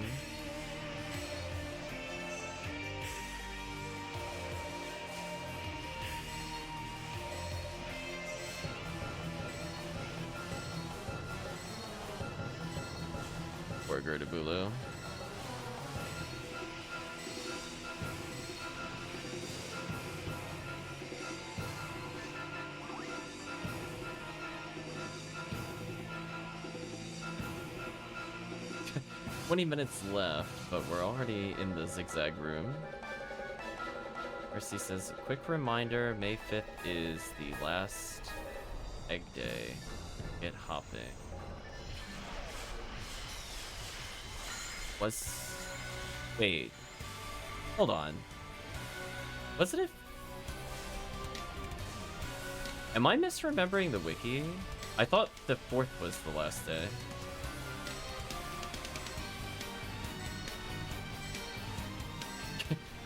Poor Gertabulu. 20 minutes left, but we're already in the zigzag room. Mercy says, quick reminder, May 5th is the last egg day. Get hopping. Wait. Hold on. Wasn't it? Am I misremembering the wiki? I thought the 4th was the last day.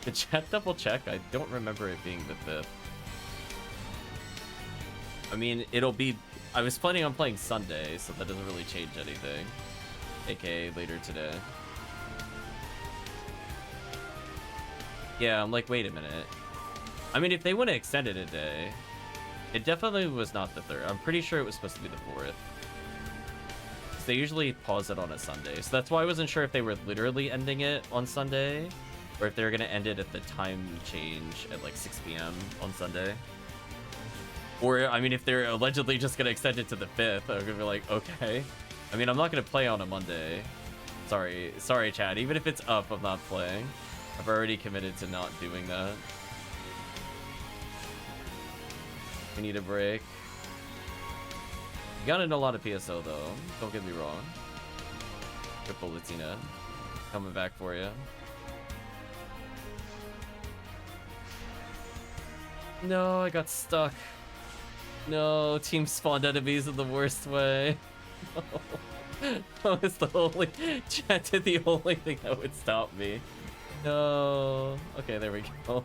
The chat double check, I don't remember it being the 5th. I mean, it'll be... I was planning on playing Sunday, so that doesn't really change anything. AKA later today. Yeah, I'm like, wait a minute. I mean, if they would have extended a day, it definitely was not the 3rd. I'm pretty sure it was supposed to be the 4th. They usually pause it on a Sunday, so that's why I wasn't sure if they were literally ending it on Sunday, or if they were going to end it at the time change at like 6 p.m. on Sunday. Or, I mean, if they're allegedly just going to extend it to the 5th, I'm going to be like, okay. I mean, I'm not going to play on a Monday. Sorry, chat. Even if it's up, I'm not playing. I've already committed to not doing that. We need a break. You got in a lot of PSO, though. Don't get me wrong. Triple Latina. Coming back for you. No, I got stuck. No, team spawned enemies in the worst way. No. That was the only... Chat did the only thing that would stop me. No. Okay, there we go.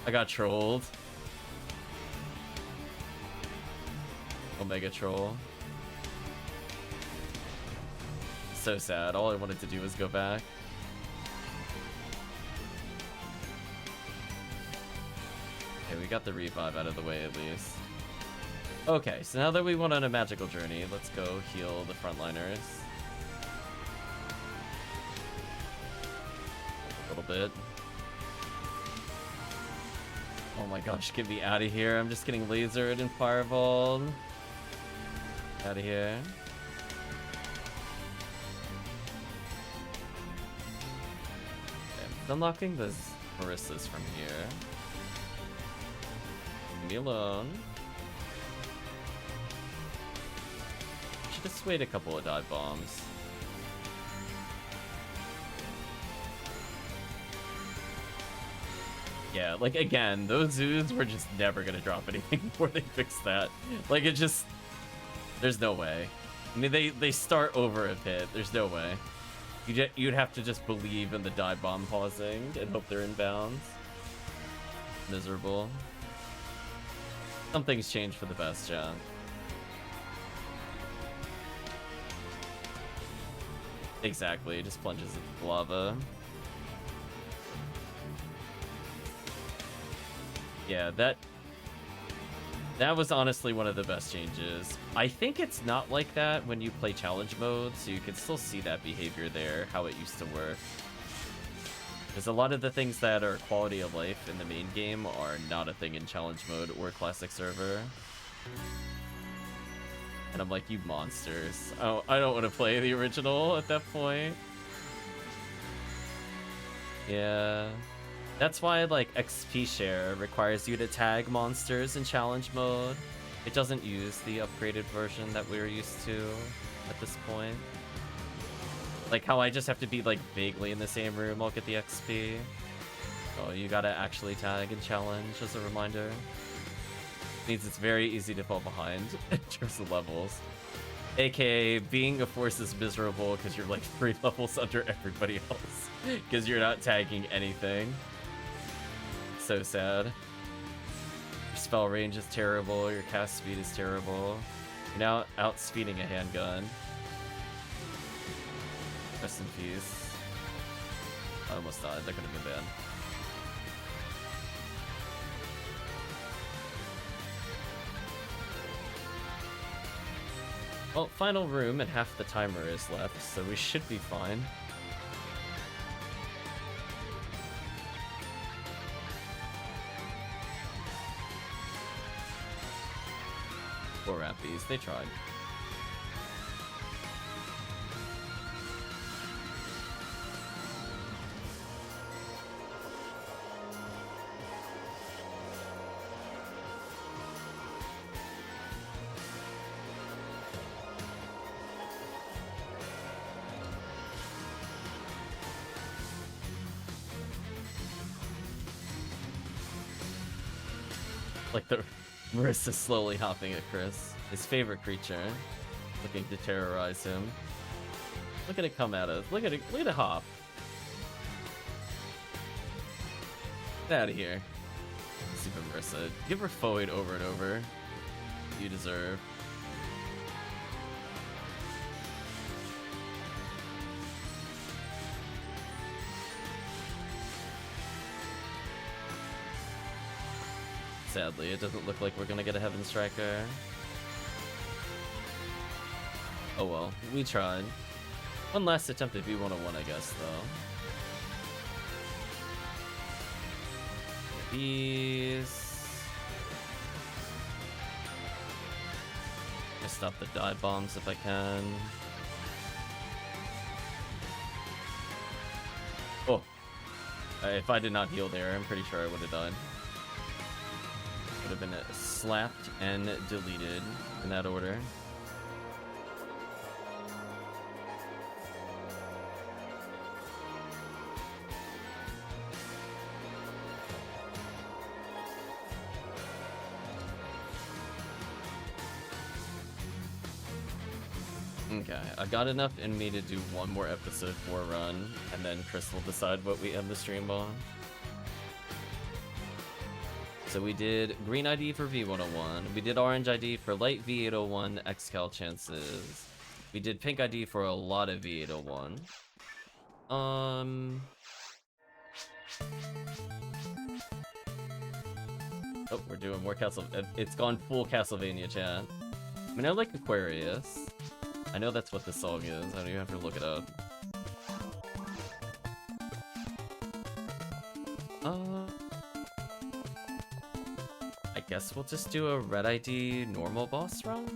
I got trolled. Omega troll. So sad. All I wanted to do was go back. Okay, we got the revive out of the way at least. Okay, so now that we went on a magical journey, let's go heal the frontliners. A little bit. Oh my gosh, get me out of here. I'm just getting lasered and fireballed. Out of here. Okay, unlocking those Marissas from here. Leave me alone. Should have swayed a couple of dive bombs. Yeah, like again, those zoos were just never gonna drop anything before they fixed that. Like it just, there's no way. I mean, they start over a bit. There's no way. You'd have to just believe in the dive bomb pausing and hope they're in bounds. Miserable. Something's changed for the best, John. Exactly, it just plunges into lava. Yeah, that was honestly one of the best changes. I think it's not like that when you play challenge mode, so you can still see that behavior there, how it used to work. Because a lot of the things that are quality of life in the main game are not a thing in challenge mode or classic server. And I'm like, you monsters. Oh, I don't want to play the original at that point. Yeah. That's why, like, XP share requires you to tag monsters in challenge mode. It doesn't use the upgraded version that we're used to at this point. Like how I just have to be, like, vaguely in the same room, I'll get the XP. Oh, you gotta actually tag and challenge as a reminder. Means it's very easy to fall behind in terms of levels. AKA, being a force is miserable because you're, like, 3 levels under everybody else. Because you're not tagging anything. So sad. Your spell range is terrible, your cast speed is terrible. You're now outspeeding a handgun. Rest in peace. I almost died, that could have been bad. Well, final room and half the timer is left, so we should be fine. Poor Rappies, they tried. Like the Marissa slowly hopping at Chris, his favorite creature, looking to terrorize him. Look at it come at us. Look at it hop. Get out of here. Stupid Marissa. Give her forward over and over. You deserve. Sadly, it doesn't look like we're gonna get a Heaven Striker. Oh well, we tried. One last attempt at V101, I guess, though. These. I stop the dive bombs if I can. Oh. If I did not heal there, I'm pretty sure I would have died. Would have been slapped and deleted in that order. Okay, I got enough in me to do one more episode 4 run, and then Chris will decide what we end the stream on. So we did green ID for V101, we did orange ID for light V801 Xcal chances, we did pink ID for a lot of V801. Oh, we're doing more it's gone full Castlevania chat. I mean, I like Aquarius. I know that's what this song is, I don't even have to look it up. Guess we'll just do a red ID normal boss run?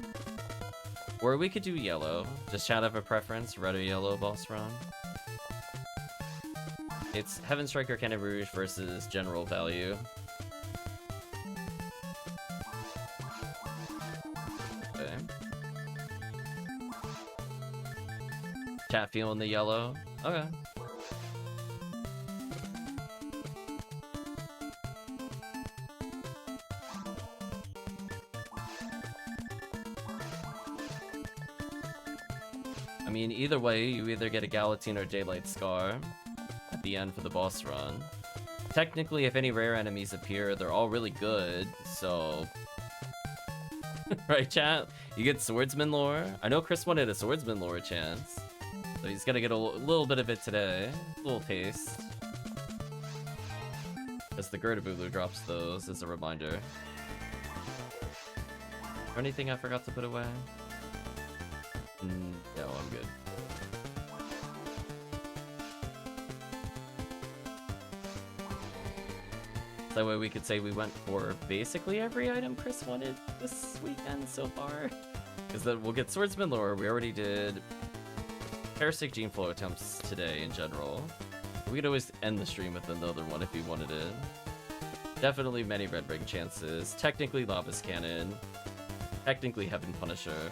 Or we could do yellow. Does chat have a preference? Red or yellow boss run? It's Heaven Striker Cannon Rouge versus General Value. Okay. Chat feeling the yellow? Okay. I mean, either way, you either get a Galatine or Daylight Scar at the end for the boss run. Technically, if any rare enemies appear, they're all really good, so... right, chat? You get Swordsman lore. I know Chris wanted a Swordsman lore chance, so he's gonna get a little bit of it today. A little taste. As the Gertabulu drops those as a reminder. Or anything I forgot to put away? No, I'm good. That way we could say we went for basically every item Chris wanted this weekend so far. Because then we'll get Swordsman lore. We already did Parasitic Gene Flow attempts today in general. We could always end the stream with another one if you wanted it. Definitely many red ring chances. Technically Lava's Cannon. Technically Heaven Punisher.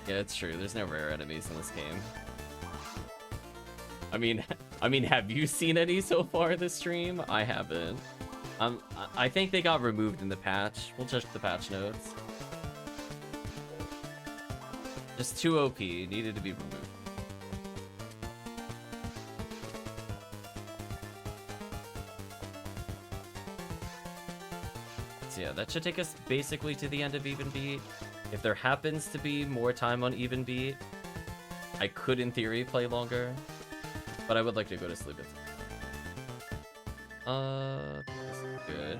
Yeah, it's true. There's no rare enemies in this game. I mean, have you seen any so far this stream? I haven't. I think they got removed in the patch. We'll check the patch notes. Just too OP. Needed to be removed. So yeah, that should take us basically to the end of Even Beat. If there happens to be more time on Even Beat, I could in theory play longer, but I would like to go to sleep. This is good.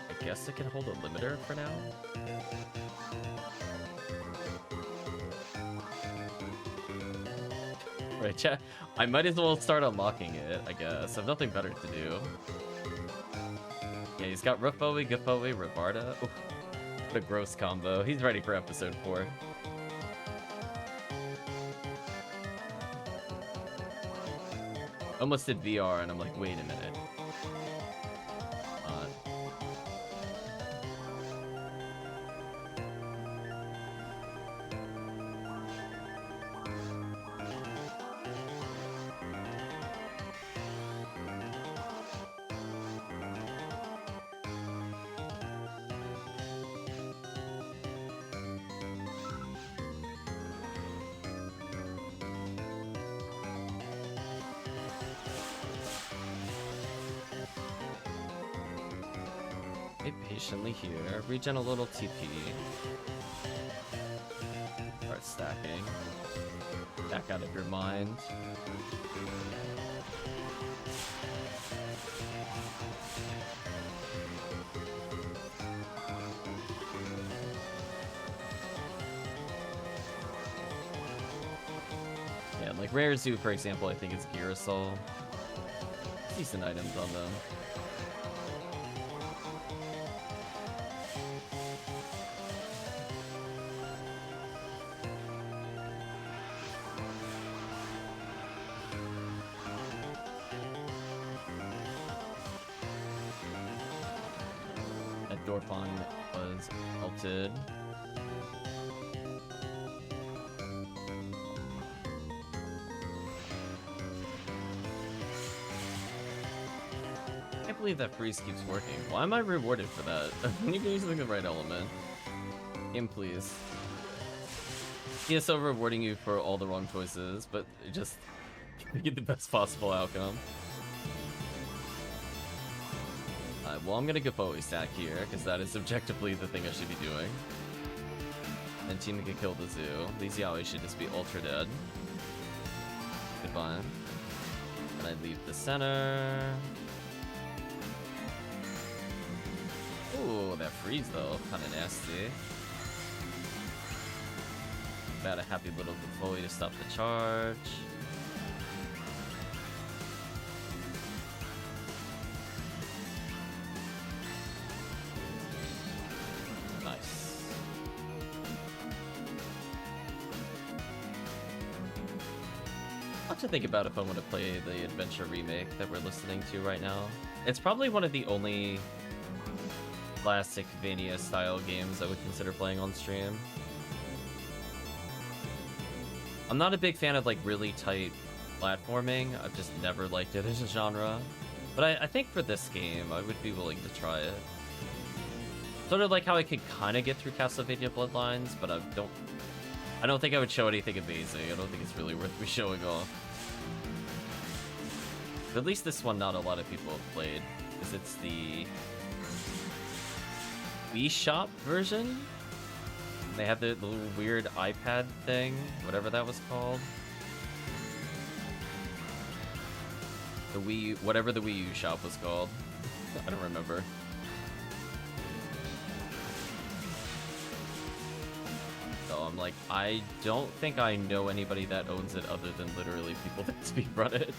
I guess I can hold a limiter for now. Right, chat. I might as well start unlocking it, I guess. I have nothing better to do. Yeah, he's got Roof Bowie, Goof Bowie, Rabarda. Ooh, what a gross combo. He's ready for episode 4. Almost did VR, and I'm like, wait a minute. Patiently here. Regen a little TP. Start stacking. Back out of your mind. Yeah, like Rare Zoo, for example, I think is Girasol. Decent items on them. Dorfon was ulted. I can't believe that freeze keeps working. Why am I rewarded for that? When you're using the right element. Game, please. PSO rewarding you for all the wrong choices, but just get the best possible outcome. Well, I'm gonna go Bowie stack here, because that is objectively the thing I should be doing. And team can kill the zoo. These Yaoi should just be ultra dead. Goodbye. And I leave the center. Ooh, that freeze though, kinda nasty. Add a happy little Foley to stop the charge. Nice. I'll have to think about if I want to play the Adventure remake that we're listening to right now. It's probably one of the only classic Ephinea style games I would consider playing on stream. I'm not a big fan of like really tight platforming. I've just never liked it as a genre. But I think for this game, I would be willing to try it. Sort of like how I could kind of get through Castlevania Bloodlines, but I don't think I would show anything amazing. I don't think it's really worth me showing off. But at least this one, not a lot of people have played, because it's the Wii Shop version. They have the little weird iPad thing, whatever that was called. The Wii, whatever the Wii U shop was called. I don't remember. So I'm like, I don't think I know anybody that owns it other than literally people that speedrun it.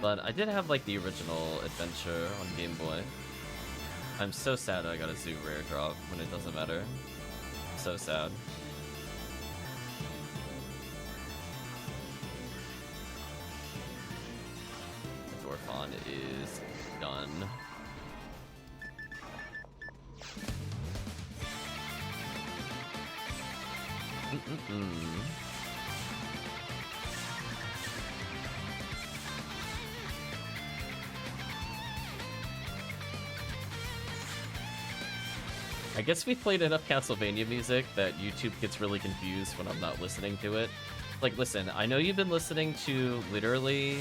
But I did have like the original Adventure on Game Boy. I'm so sad I got a Zoo Rare drop when it doesn't matter. So sad. The Dorfon is done. I guess we played enough Castlevania music that YouTube gets really confused when I'm not listening to it. Like, listen, I know you've been listening to literally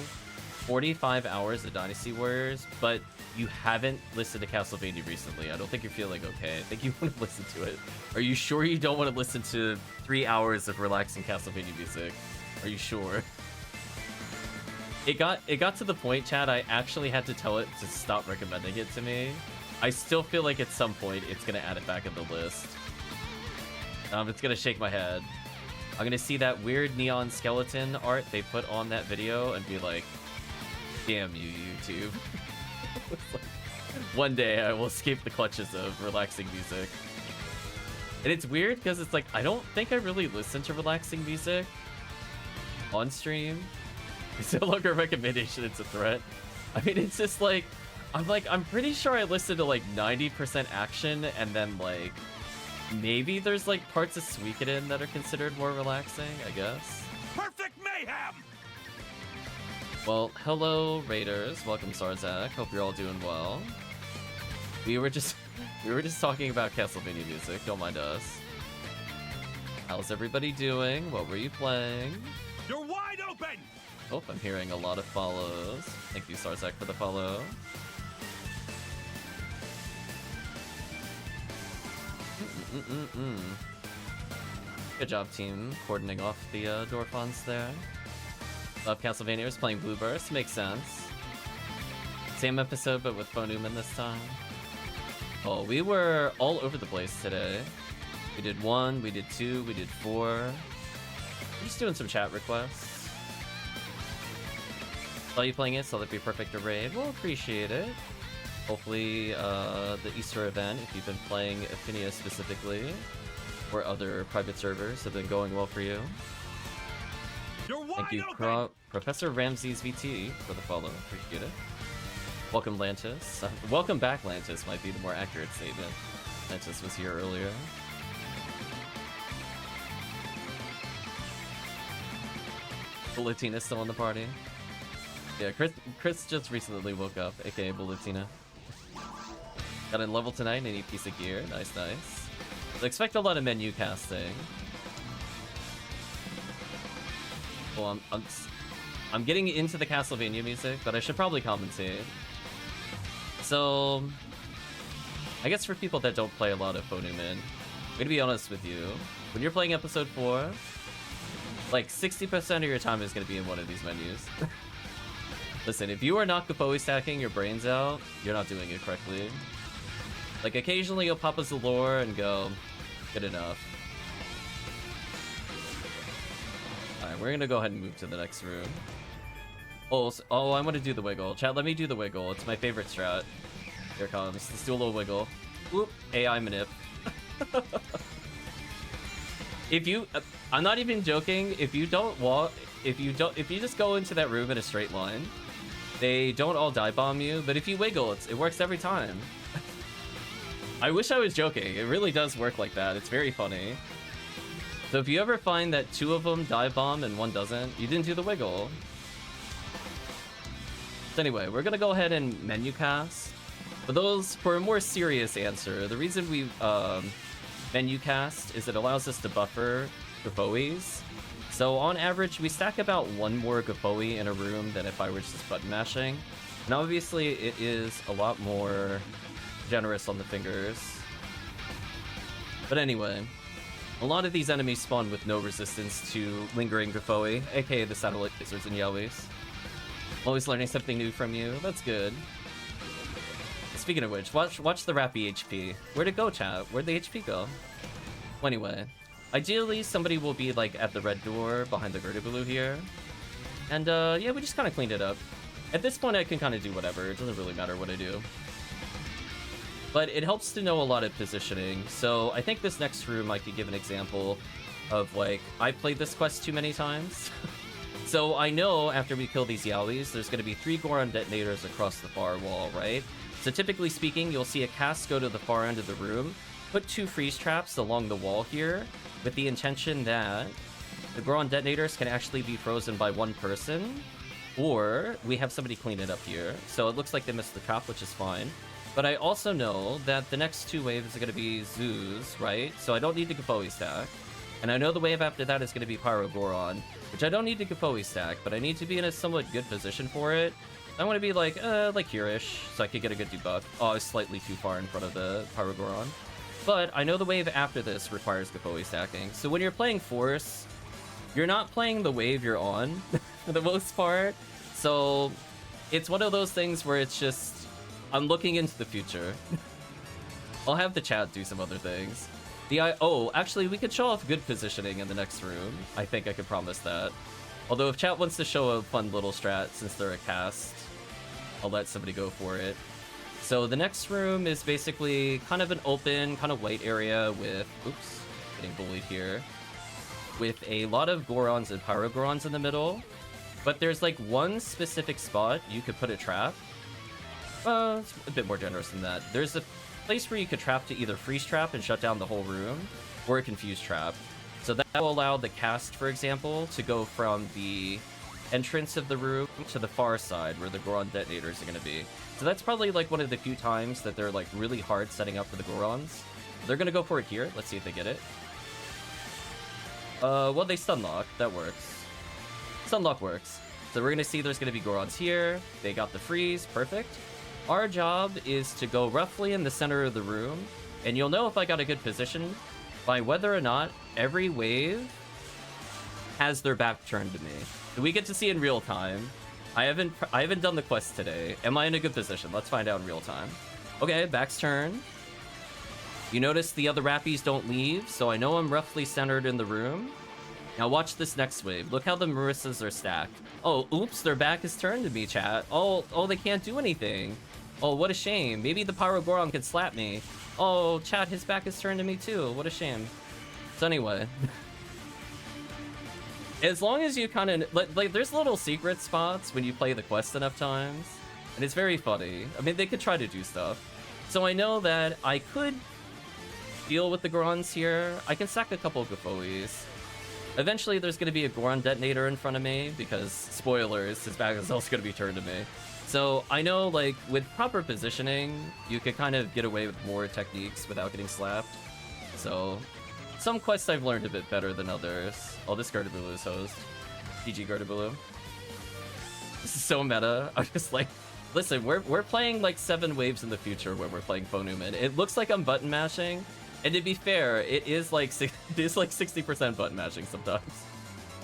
45 hours of Dynasty Warriors, but you haven't listened to Castlevania recently. I don't think you're feeling okay. I think you want to listen to it. Are you sure you don't want to listen to 3 hours of relaxing Castlevania music? Are you sure? It got to the point, Chad, I actually had to tell it to stop recommending it to me. I still feel like at some point it's gonna add it back in the list. It's gonna shake my head. I'm gonna see that weird neon skeleton art they put on that video and be like, damn you, YouTube. Like, one day I will escape the clutches of relaxing music. And it's weird because it's like, I don't think I really listen to relaxing music on stream. It's no longer a recommendation, it's a threat. I mean, it's just like, I'm pretty sure I listened to like 90% action, and then like maybe there's like parts of Suikoden that are considered more relaxing, I guess. Perfect mayhem! Well, hello Raiders, welcome Sarzak. Hope you're all doing well. We were just talking about Castlevania music. Don't mind us. How's everybody doing? What were you playing? You're wide open! Oh, I'm hearing a lot of follows. Thank you, Sarzak, for the follow. Good job, team, cordoning off the Dorfons there. Love Castlevania was playing Blue Burst. Makes sense. Same episode, but with Bo Newman this time. Oh, we were all over the place today. We did 1, we did 2, we did 4. We're just doing some chat requests. Saw you playing it, so that'd be perfect to raid. We'll appreciate it. Hopefully, the Easter event, if you've been playing Ephinea specifically, or other private servers, have been going well for you. Thank you, Professor Ramses VT, for the follow. Appreciate it. Welcome, Lantis. Welcome back, Lantis, might be the more accurate statement. Lantis was here earlier. Bulletina's still in the party. Yeah, Chris just recently woke up, aka Bulletina. Got in level tonight, any piece of gear. Nice, nice. So expect a lot of menu casting. Well, I'm getting into the Castlevania music, but I should probably compensate. So, I guess for people that don't play a lot of Bo Newman, I'm gonna be honest with you. When you're playing episode 4, like 60% of your time is gonna be in one of these menus. Listen, if you are not Kapoe stacking your brains out, you're not doing it correctly. Like, occasionally you'll pop a Zalor and go, good enough. Alright, we're gonna go ahead and move to the next room. Oh, I want to do the wiggle. Chat, let me do the wiggle. It's my favorite strat. Here it comes. Let's do a little wiggle. Whoop. AI manip. If you... I'm not even joking. If you don't walk... If you just go into that room in a straight line, they don't all dive bomb you, but if you wiggle, it works every time. I wish I was joking. It really does work like that. It's very funny. So if you ever find that 2 of them dive bomb and 1 doesn't, you didn't do the wiggle. So anyway, we're gonna go ahead and menu cast. For a more serious answer, the reason we menu cast is it allows us to buffer Gafoes. So on average, we stack about 1 more Gafoe in a room than if I were just button mashing. And obviously, it is a lot more generous on the fingers. But anyway, a lot of these enemies spawn with no resistance to lingering Gafoe, aka the satellite lasers and Yowies. Always learning something new from you. That's good. Speaking of which, watch the Rappy HP. Where'd it go, chat? Where'd the HP go? Well, anyway, ideally somebody will be like at the red door behind the Gertibulu here. And yeah, we just kind of cleaned it up. At this point, I can kind of do whatever. It doesn't really matter what I do. But it helps to know a lot of positioning. So I think this next room I could give an example of, like, I played this quest too many times. So I know after we kill these Yowies, there's going to be 3 Goron detonators across the far wall, right? So typically speaking, you'll see a cast go to the far end of the room, put 2 freeze traps along the wall here, with the intention that the Goron detonators can actually be frozen by 1 person, or we have somebody clean it up here. So it looks like they missed the trap, which is fine. But I also know that the next 2 waves are going to be Zoos, right? So I don't need the Gafoe stack. And I know the wave after that is going to be Pyro Goron, which I don't need the Gafoe stack, but I need to be in a somewhat good position for it. I want to be like here-ish, so I could get a good debuff. Oh, I was slightly too far in front of the Pyro Goron. But I know the wave after this requires Gafoe stacking. So when you're playing Force, you're not playing the wave you're on, for the most part. So it's one of those things where it's just, I'm looking into the future. I'll have the chat do some other things. Oh, actually, we could show off good positioning in the next room. I think I could promise that. Although if chat wants to show a fun little strat, since they're a cast, I'll let somebody go for it. So the next room is basically kind of an open, kind of white area with... Oops, getting bullied here. With a lot of Gorons and Pyro Gorons in the middle. But there's like 1 specific spot you could put a trap. It's a bit more generous than that. There's a place where you could trap to either freeze trap and shut down the whole room, or a confuse trap. So that will allow the cast, for example, to go from the entrance of the room to the far side where the Goron detonators are going to be. So that's probably like one of the few times that they're like really hard setting up for the Gorons. They're going to go for it here. Let's see if they get it. Well, they stunlock. That works. Stunlock works. So we're going to see there's going to be Gorons here. They got the freeze. Perfect. Our job is to go roughly in the center of the room, and you'll know if I got a good position by whether or not every wave has their back turned to me. We get to see in real time. I haven't done the quest today. Am I in a good position? Let's find out in real time. Okay, back's turned. You notice the other Rappies don't leave, so I know I'm roughly centered in the room. Now watch this next wave. Look how the Marissas are stacked. Oh, oops, their back is turned to me, chat. Oh, they can't do anything. Oh, what a shame. Maybe the Pyro Goron can slap me. Oh, chat, his back is turned to me too. What a shame. So anyway. As long as you kind of... Like, there's little secret spots when you play the quest enough times. And it's very funny. I mean, they could try to do stuff. So I know that I could deal with the Gorons here. I can sack a couple of Gafoes. Eventually, there's going to be a Goron detonator in front of me, because, spoilers, his back is also going to be turned to me. So, I know, like, with proper positioning, you could kind of get away with more techniques without getting slapped. So, some quests I've learned a bit better than others. Oh, this Gertibulu is host. GG Gertibulu. This is so meta. I'm just like, listen, we're playing, like, 7 waves in the future when we're playing Phonuman. It looks like I'm button mashing. And to be fair, it is like 60% button mashing sometimes.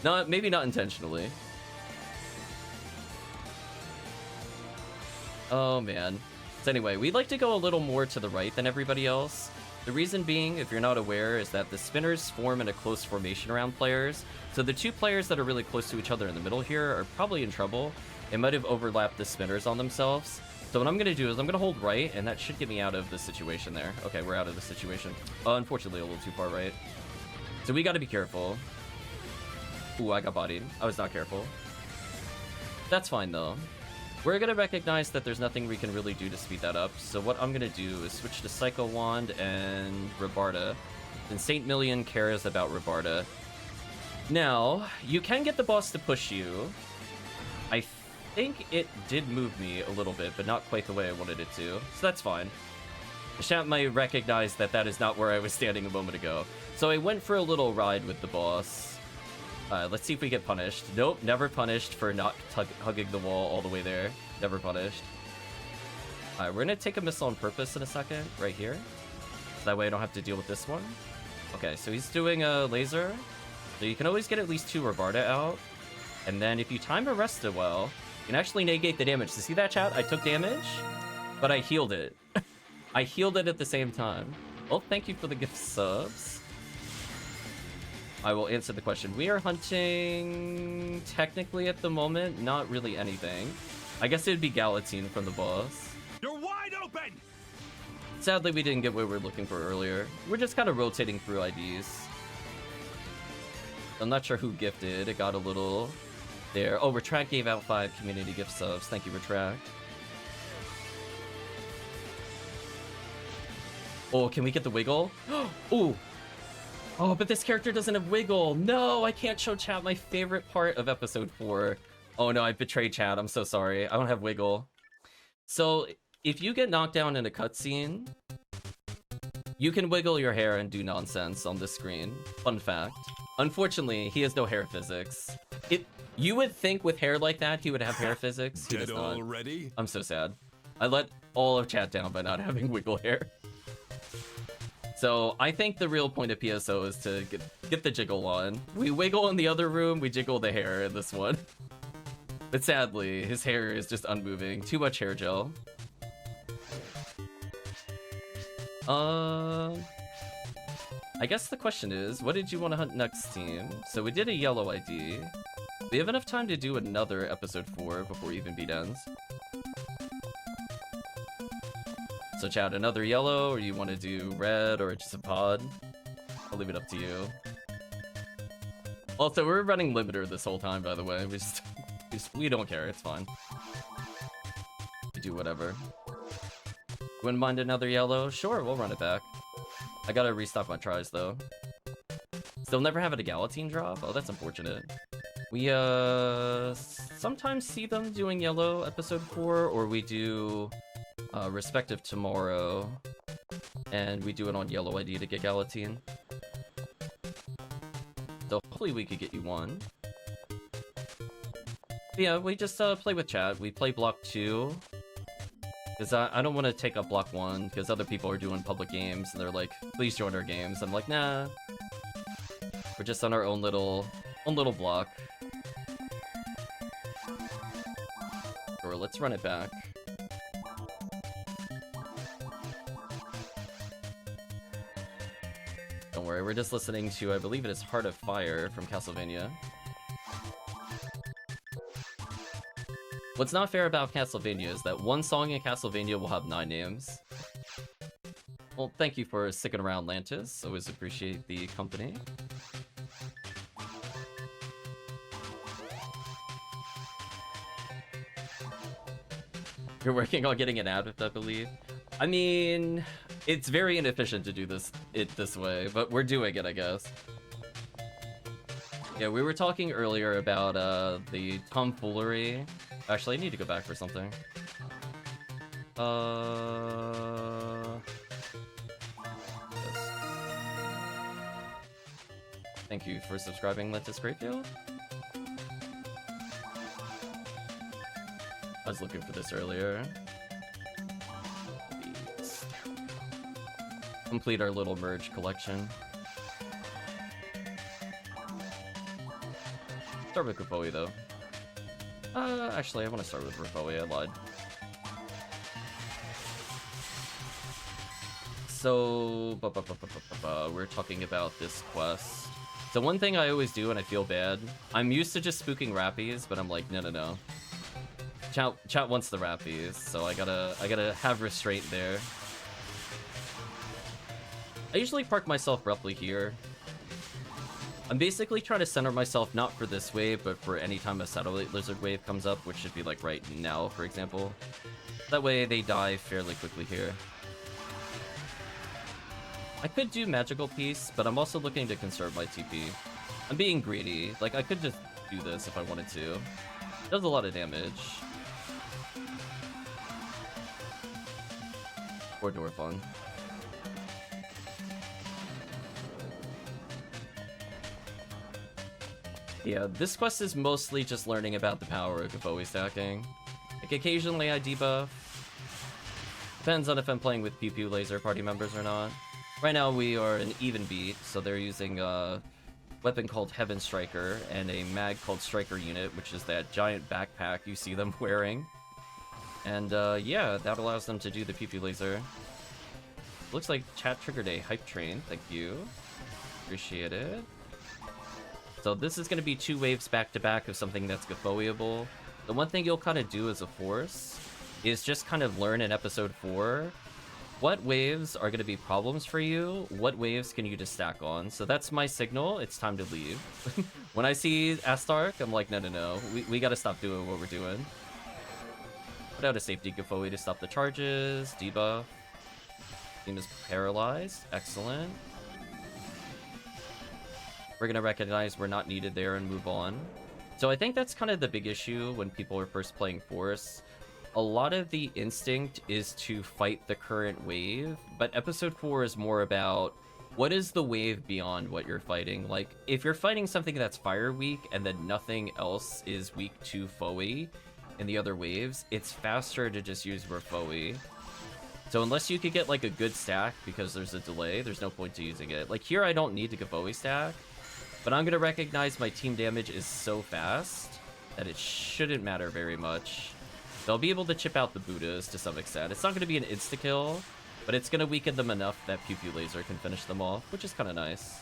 No, maybe not intentionally. Oh man. So anyway, we like to go a little more to the right than everybody else. The reason being, if you're not aware, is that the spinners form in a close formation around players. So the two players that are really close to each other in the middle here are probably in trouble. It might have overlapped the spinners on themselves. So what I'm going to do is I'm going to hold right, and that should get me out of the situation there. Okay, we're out of the situation. Unfortunately, a little too far right. So we got to be careful. Ooh, I got bodied. I was not careful. That's fine, though. We're going to recognize that there's nothing we can really do to speed that up. So what I'm going to do is switch to Psycho Wand and Rabarda. And Saint Million cares about Rabarda. Now, you can get the boss to push you. I think it did move me a little bit, but not quite the way I wanted it to. So that's fine. The chat might recognize that that is not where I was standing a moment ago. So I went for a little ride with the boss. Let's see if we get punished. Nope, never punished for not hugging the wall all the way there. Never punished. We're gonna take a missile on purpose in a second, right here. So that way I don't have to deal with this one. Okay, so he's doing a laser. So you can always get at least 2 Rabarda out. And then if you time Arresta well, you can actually negate the damage. So see that, chat? I took damage, but I healed it. I healed it at the same time. Well, thank you for the gift subs. I will answer the question. We are hunting, technically at the moment, not really anything. I guess it would be Galatine from the boss. You're wide open! Sadly, we didn't get what we were looking for earlier. We're just kind of rotating through IDs. I'm not sure who gifted. It got a little there. Oh, Retract gave out 5 community gift subs. Thank you, Retract. Oh, can we get the wiggle? Ooh. Oh, but this character doesn't have wiggle. No, I can't show chat my favorite part of episode 4. Oh no, I betrayed chat. I'm so sorry. I don't have wiggle. So, if you get knocked down in a cutscene, you can wiggle your hair and do nonsense on the screen. Fun fact. Unfortunately, he has no hair physics. You would think with hair like that, he would have hair physics. He does not. Already? I'm so sad. I let all of chat down by not having wiggle hair. So I think the real point of PSO is to get the jiggle on. We wiggle in the other room, we jiggle the hair in this one. But sadly, his hair is just unmoving. Too much hair gel. I guess the question is, what did you want to hunt next, team? So we did a yellow ID. We have enough time to do another episode 4 before even beat ends. So chat, another yellow, or you want to do red, or just a pod? I'll leave it up to you. Also, we're running limiter this whole time, by the way. We don't care, it's fine. We do whatever. Wouldn't mind another yellow? Sure, we'll run it back. I gotta restock my tries, though. Still never have a Galatine drop? Oh, that's unfortunate. We, sometimes see them doing yellow episode 4, or we do... respective tomorrow, and we do it on yellow ID to get Galatine. So hopefully we could get you one. But yeah, we just play with chat. We play block 2, because I don't want to take up block 1, because other people are doing public games, and they're like, please join our games. I'm like, nah. We're just on our own little block. Or let's run it back. Don't worry, we're just listening to, I believe it is Heart of Fire from Castlevania. What's not fair about Castlevania is that one song in Castlevania will have 9 names. Well, thank you for sticking around, Lantis. Always appreciate the company. You're working on getting an ad, I believe. I mean, it's very inefficient to do this way, but we're doing it, I guess. Yeah, we were talking earlier about the tomfoolery. Actually, I need to go back for something. Yes. Thank you for subscribing, Lentis Grayfield. I was looking for this earlier. Complete our little merge collection. Start with Kupoe though. Actually, I want to start with Ripoe. I lied. So we're talking about this quest. So one thing I always do, and I feel bad, I'm used to just spooking rappies, but I'm like, no. Chat wants the rappies, so I gotta have restraint there. I usually park myself roughly here. I'm basically trying to center myself not for this wave, but for any time a satellite lizard wave comes up, which should be like right now, for example. That way they die fairly quickly here. I could do magical piece, but I'm also looking to conserve my TP. I'm being greedy. Like, I could just do this if I wanted to. It does a lot of damage. Or Dorfung. Yeah, this quest is mostly just learning about the power of Gavoe stacking. Like, occasionally I debuff. Depends on if I'm playing with Pew Pew Laser party members or not. Right now we are an even beat, so they're using a weapon called Heaven Striker and a mag called Striker Unit, which is that giant backpack you see them wearing. And yeah, that allows them to do the Pew Pew Laser. Looks like chat triggered a hype train, thank you. Appreciate it. So this is going to be 2 waves back to back of something that's Gavoeable. The one thing you'll kind of do as a force is just kind of learn in episode 4 what waves are going to be problems for you, what waves can you just stack on. So that's my signal, it's time to leave. When I see Astark, I'm like, no, we got to stop doing what we're doing. Put out a safety Gavoe to stop the charges, debuff. Team is paralyzed, excellent. We're going to recognize we're not needed there and move on. So I think that's kind of the big issue when people are first playing Force. A lot of the instinct is to fight the current wave, but episode 4 is more about what is the wave beyond what you're fighting. Like, if you're fighting something that's fire weak and then nothing else is weak to Foe in the other waves, it's faster to just use Refoe. So unless you could get like a good stack because there's a delay, there's no point to using it. Like here I don't need to Gavoe stack, but I'm going to recognize my team damage is so fast that it shouldn't matter very much. They'll be able to chip out the Buddhas to some extent. It's not going to be an insta-kill, but it's going to weaken them enough that Pew Pew Laser can finish them off, which is kind of nice.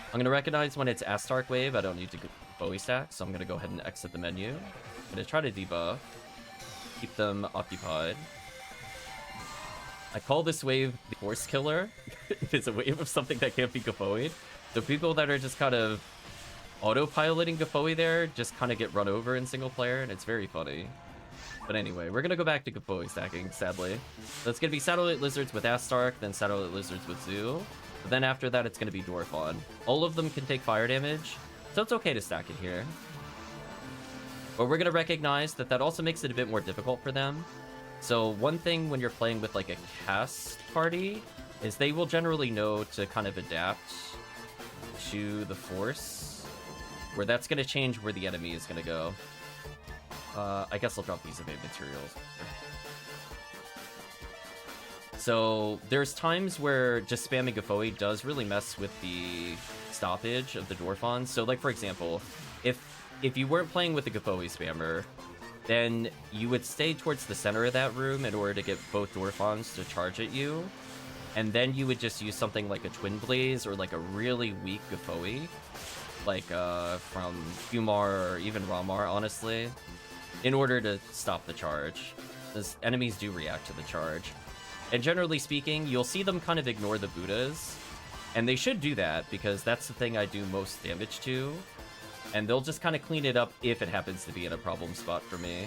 I'm going to recognize when it's Astark wave, I don't need to Bowie stack, so I'm going to go ahead and exit the menu. I'm going to try to debuff, keep them occupied. I call this wave the Force Killer. It's a wave of something that can't be Gavoed. The people that are just kind of autopiloting Gavoe there just kind of get run over in single player, and it's very funny. But anyway, we're going to go back to Gavoe stacking, sadly. So it's going to be Satellite Lizards with Astark, then Satellite Lizards with Zoo. But then after that, it's going to be Dwarfon. All of them can take fire damage, so it's okay to stack it here. But we're going to recognize that that also makes it a bit more difficult for them. So one thing when you're playing with like a cast party is they will generally know to kind of adapt to the Force, where that's going to change where the enemy is going to go. I guess I'll drop these evade materials. So there's times where just spamming Gavoe does really mess with the stoppage of the Dwarfons. So like, for example, if you weren't playing with the Gavoe spammer, then you would stay towards the center of that room in order to get both Dwarfons to charge at you. And then you would just use something like a Twin Blaze or like a really weak Gavoe, like from Humar or even Ramar, honestly, in order to stop the charge. Because enemies do react to the charge. And generally speaking, you'll see them kind of ignore the Buddhas. And they should do that, because that's the thing I do most damage to. And they'll just kind of clean it up if it happens to be in a problem spot for me.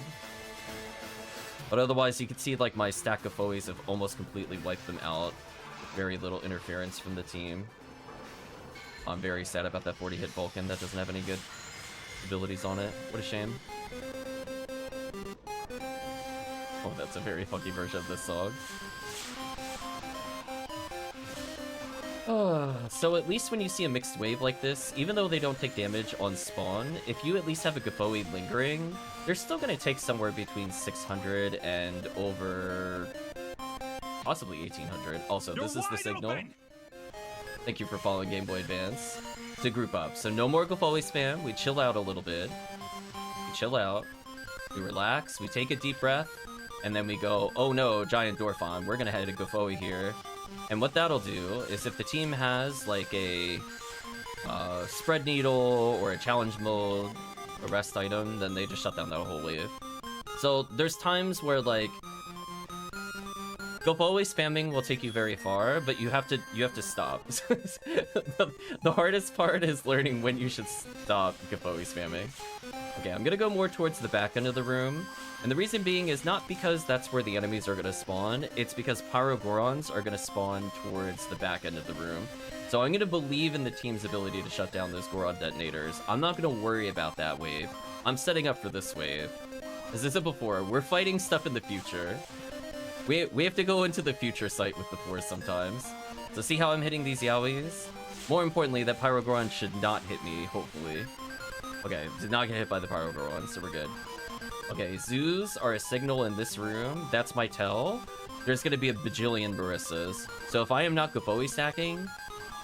But otherwise, you can see like my stack of foes have almost completely wiped them out with very little interference from the team. I'm very sad about that 40-hit Vulcan that doesn't have any good abilities on it. What a shame. Oh, that's a very funky version of this song. So at least when you see a mixed wave like this, even though they don't take damage on spawn, if you at least have a Gavoe lingering, they're still going to take somewhere between 600 and over possibly 1800. Also, this is the signal. Open. Thank you for following Game Boy Advance. To group up. So no more Gavoe spam. We chill out a little bit. We chill out. We relax. We take a deep breath. and then we go, oh no, Giant Dorphon, we're gonna head to Gofoe here. And what that'll do is if the team has like a spread needle or a challenge mode, a rest item, then they just shut down that whole wave. So there's times where like Gofoe spamming will take you very far, but you have to stop. The hardest part is learning when you should stop Gofoe spamming. Okay, I'm gonna go more towards the back end of the room. And the reason being is not because that's where the enemies are gonna spawn, it's because Pyrogorons are gonna spawn towards the back end of the room. So I'm gonna believe in the team's ability to shut down those Goron detonators. I'm not gonna worry about that wave. I'm setting up for this wave. As I said before, we're fighting stuff in the future. We have to go into the future sight with the Force sometimes. So see how I'm hitting these Yowies? More importantly, that Pyrogoron should not hit me, hopefully. Okay, did not get hit by the Pyrogoron, so we're good. Okay, Zoos are a signal in this room. That's my tell. There's gonna be a bajillion Barissas. So if I am not Gofoe stacking,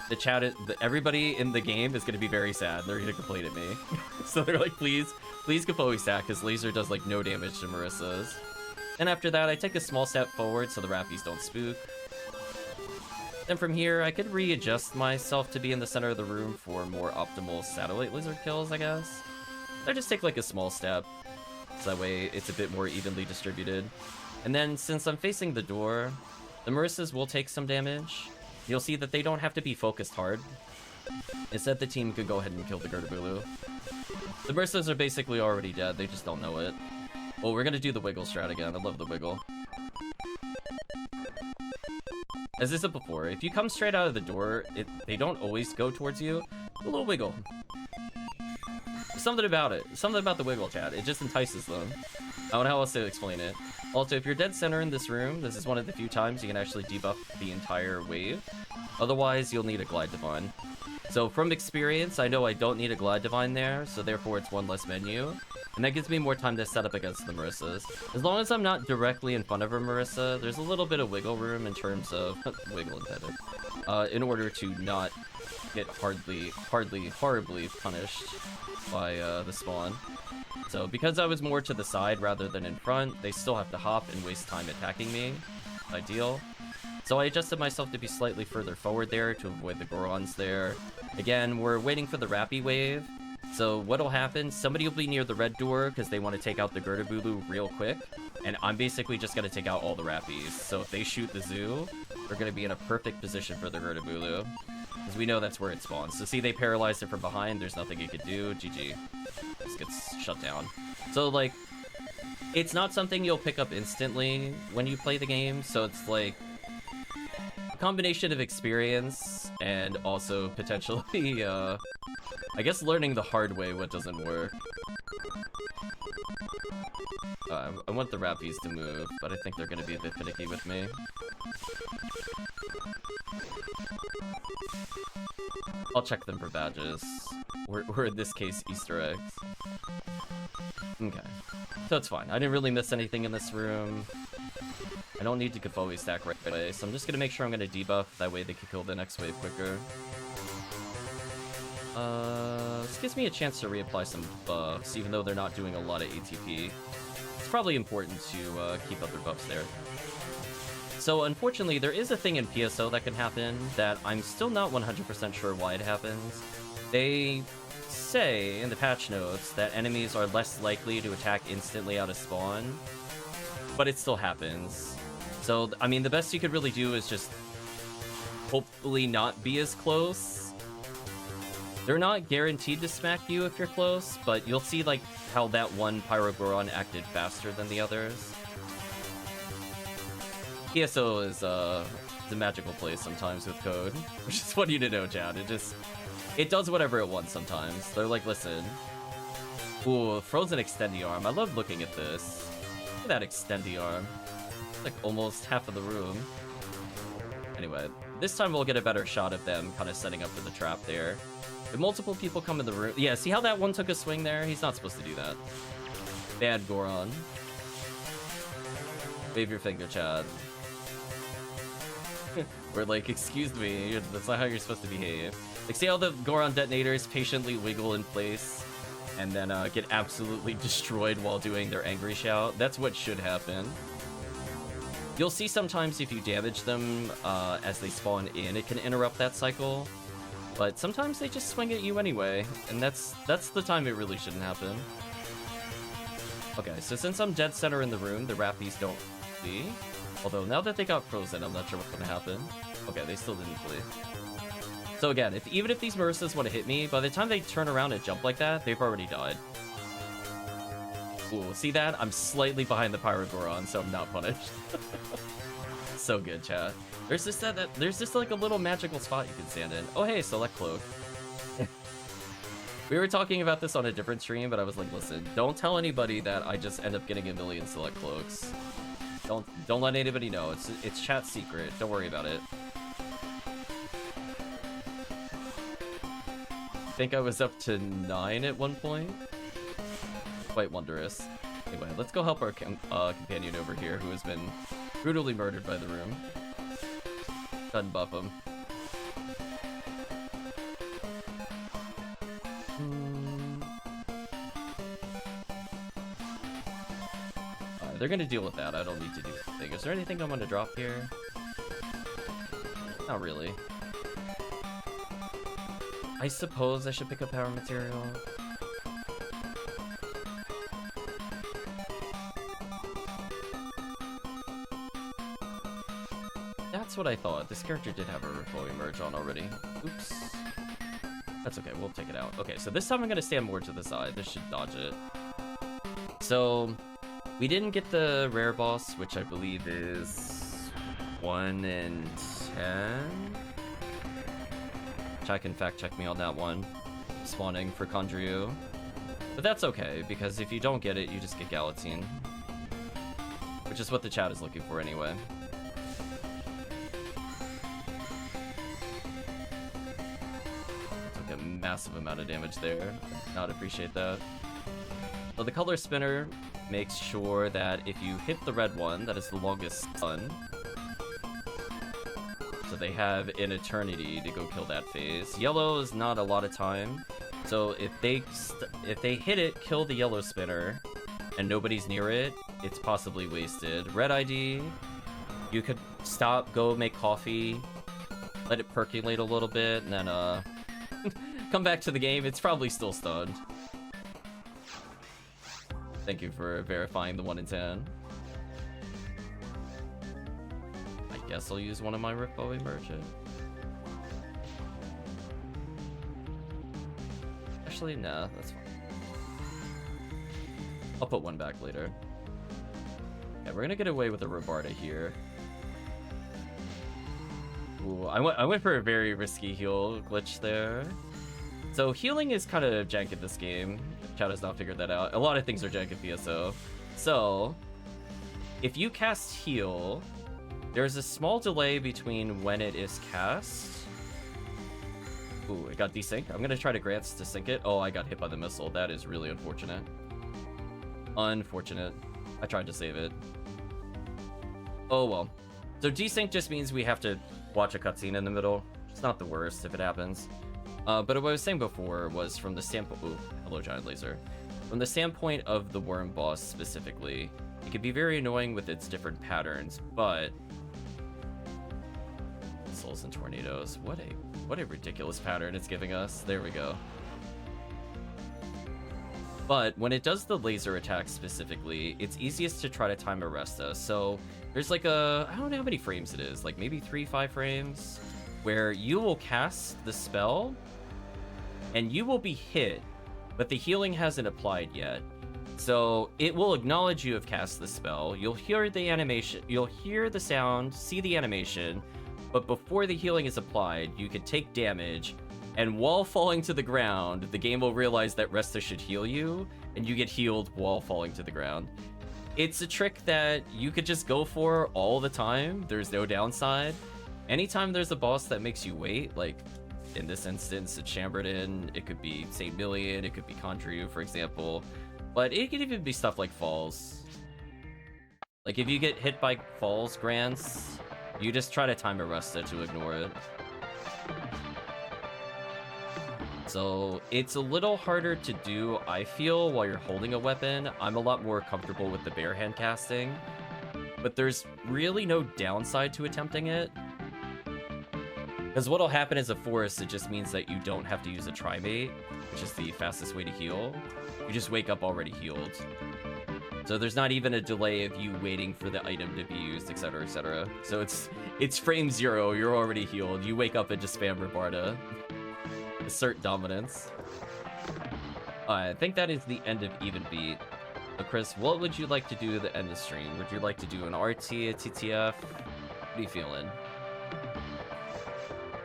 the chat, everybody in the game is gonna be very sad. They're gonna complain at me. So they're like, please Gofoe stack, because laser does like no damage to Marissas. And after that, I take a small step forward so the Rappies don't spook. Then from here, I could readjust myself to be in the center of the room for more optimal satellite lizard kills, I guess. I just take like a small step, so that way it's a bit more evenly distributed. And then since I'm facing the door, the Marissas will take some damage. You'll see that they don't have to be focused hard. Instead, the team could go ahead and kill the Gurdabulu. The Marissas are basically already dead, they just don't know it. Well, we're gonna do the wiggle strat again. I love the wiggle. As I said before, if you come straight out of the door, they don't always go towards you. A little wiggle. Something about it. Something about the wiggle, chat. It just entices them. I don't know how else to explain it. Also, if you're dead center in this room, this is one of the few times you can actually debuff the entire wave. Otherwise, you'll need a Glide Divine. So from experience, I know I don't need a Glide Divine there, so therefore it's one less menu. And that gives me more time to set up against the Marissas. As long as I'm not directly in front of a Marissa, there's a little bit of wiggle room in terms of... wiggle intended. In order to not get horribly punished by the spawn. So because I was more to the side rather than in front, they still have to hop and waste time attacking me. Ideal. So I adjusted myself to be slightly further forward there to avoid the Gorons there. Again, we're waiting for the Rappy wave. So what'll happen, somebody will be near the red door because they want to take out the Gurdabulu real quick. And I'm basically just going to take out all the Rappies. So if they shoot the zoo, we're going to be in a perfect position for the Gurdabulu. Because we know that's where it spawns. So see, they paralyzed it from behind. There's nothing it could do. GG. This gets shut down. So like, it's not something you'll pick up instantly when you play the game. So it's like a combination of experience and also potentially, I guess learning the hard way what doesn't work. I want the Rappies to move, but I think they're going to be a bit finicky with me. I'll check them for badges. Or in this case, Easter eggs. Okay. So it's fine. I didn't really miss anything in this room. I don't need to Gofoe stack right away, so I'm just going to make sure I'm going to debuff. That way they can kill the next wave quicker. This gives me a chance to reapply some buffs, even though they're not doing a lot of ATP. It's probably important to keep other buffs there. So unfortunately, there is a thing in PSO that can happen that I'm still not 100% sure why it happens. They say in the patch notes that enemies are less likely to attack instantly out of spawn, but it still happens. So, I mean, the best you could really do is just hopefully not be as close. They're not guaranteed to smack you if you're close, but you'll see like how that one Pyrogoron acted faster than the others. PSO is a magical place sometimes with code, which is funny to know, Chad. It does whatever it wants sometimes. They're like, listen. Ooh, frozen extendy arm. I love looking at this. Look at that extendy arm. It's like almost half of the room. Anyway, this time we'll get a better shot of them kind of setting up for the trap there. If multiple people come in the room... Yeah, see how that one took a swing there? He's not supposed to do that. Bad Goron. Wave your finger, Chad. We're like, excuse me, that's not how you're supposed to behave. Like, see how the Goron detonators patiently wiggle in place and then get absolutely destroyed while doing their angry shout? That's what should happen. You'll see sometimes if you damage them as they spawn in, it can interrupt that cycle. But sometimes they just swing at you anyway, and that's the time it really shouldn't happen. Okay, so since I'm dead center in the room, the Rappies don't flee. Although now that they got frozen, I'm not sure what's gonna happen. Okay, they still didn't flee. So again, even if these Maristas want to hit me, by the time they turn around and jump like that, they've already died. Ooh, see that? I'm slightly behind the Pyrogoron, so I'm not punished. So good, chat. There's just like a little magical spot you can stand in. Oh hey, select cloak. We were talking about this on a different stream, but I was like, listen, don't tell anybody that I just end up getting a million select cloaks. Don't let anybody know. It's chat secret. Don't worry about it. I think I was up to 9 at one point. Quite wondrous. Anyway, let's go help our companion over here who has been brutally murdered by the room. Doesn't buff him. They're gonna deal with that. I don't need to do anything. Is there anything I'm gonna drop here? Not really. I suppose I should pick up power material. That's what I thought. This character did have a Reflowy merge on already. Oops. That's okay, we'll take it out. Okay, so this time I'm gonna stand more to the side. This should dodge it. So, we didn't get the rare boss, which I believe is 1 in 10? Chat can fact check me on that one. Spawning for Condryu. But that's okay, because if you don't get it, you just get Galatine. Which is what the chat is looking for anyway. Took a massive amount of damage there. Not appreciate that. So the color spinner makes sure that if you hit the red one, that is the longest stun. So they have an eternity to go kill that phase. Yellow is not a lot of time. So if they hit it, kill the yellow spinner, and nobody's near it, it's possibly wasted. Red ID, you could stop, go make coffee, let it percolate a little bit, and then come back to the game. It's probably still stunned. Thank you for verifying the 1 in 10. I guess I'll use one of my Reflowy merchant. Actually, nah, that's fine. I'll put one back later. Yeah, we're gonna get away with a Robarda here. Ooh, I went for a very risky heal glitch there. So healing is kind of jank in this game. Chat has not figured that out. A lot of things are jank in PSO. So, if you cast heal, there's a small delay between when it is cast. Ooh, it got desynced. I'm gonna try to grants to sync it. Oh, I got hit by the missile. That is really unfortunate. Unfortunate. I tried to save it. Oh well. So desync just means we have to watch a cutscene in the middle. It's not the worst if it happens. But what I was saying before was from the standpoint... Ooh, hello, Giant Laser. From the standpoint of the worm boss specifically, it can be very annoying with its different patterns, but... Souls and tornadoes. What a ridiculous pattern it's giving us. There we go. But when it does the laser attack specifically, it's easiest to try to time Arresta. So there's like I don't know how many frames it is, like maybe 3-5 frames, where you will cast the spell and you will be hit, but the healing hasn't applied yet. So it will acknowledge you have cast the spell. You'll hear the animation, you'll hear the sound, see the animation, but before the healing is applied, you can take damage, and while falling to the ground, the game will realize that Resta should heal you, and you get healed while falling to the ground. It's a trick that you could just go for all the time. There's no downside. Anytime there's a boss that makes you wait, like in this instance, it's Chambertin, it could be St. Million, it could be Condryu, for example, but it could even be stuff like Falls. Like if you get hit by Falls grants, you just try to time Arresta to ignore it. So it's a little harder to do, I feel, while you're holding a weapon. I'm a lot more comfortable with the bare hand casting. but there's really no downside to attempting it. Because what'll happen is a force, it just means that you don't have to use a trimate, which is the fastest way to heal. You just wake up already healed. So there's not even a delay of you waiting for the item to be used, etc, etc. So it's frame 0, you're already healed. You wake up and just spam Rabarda. Assert dominance. I think that is the end of Even Beat. So Chris, what would you like to do at the end of the stream? Would you like to do an RT, a TTF? What are you feeling?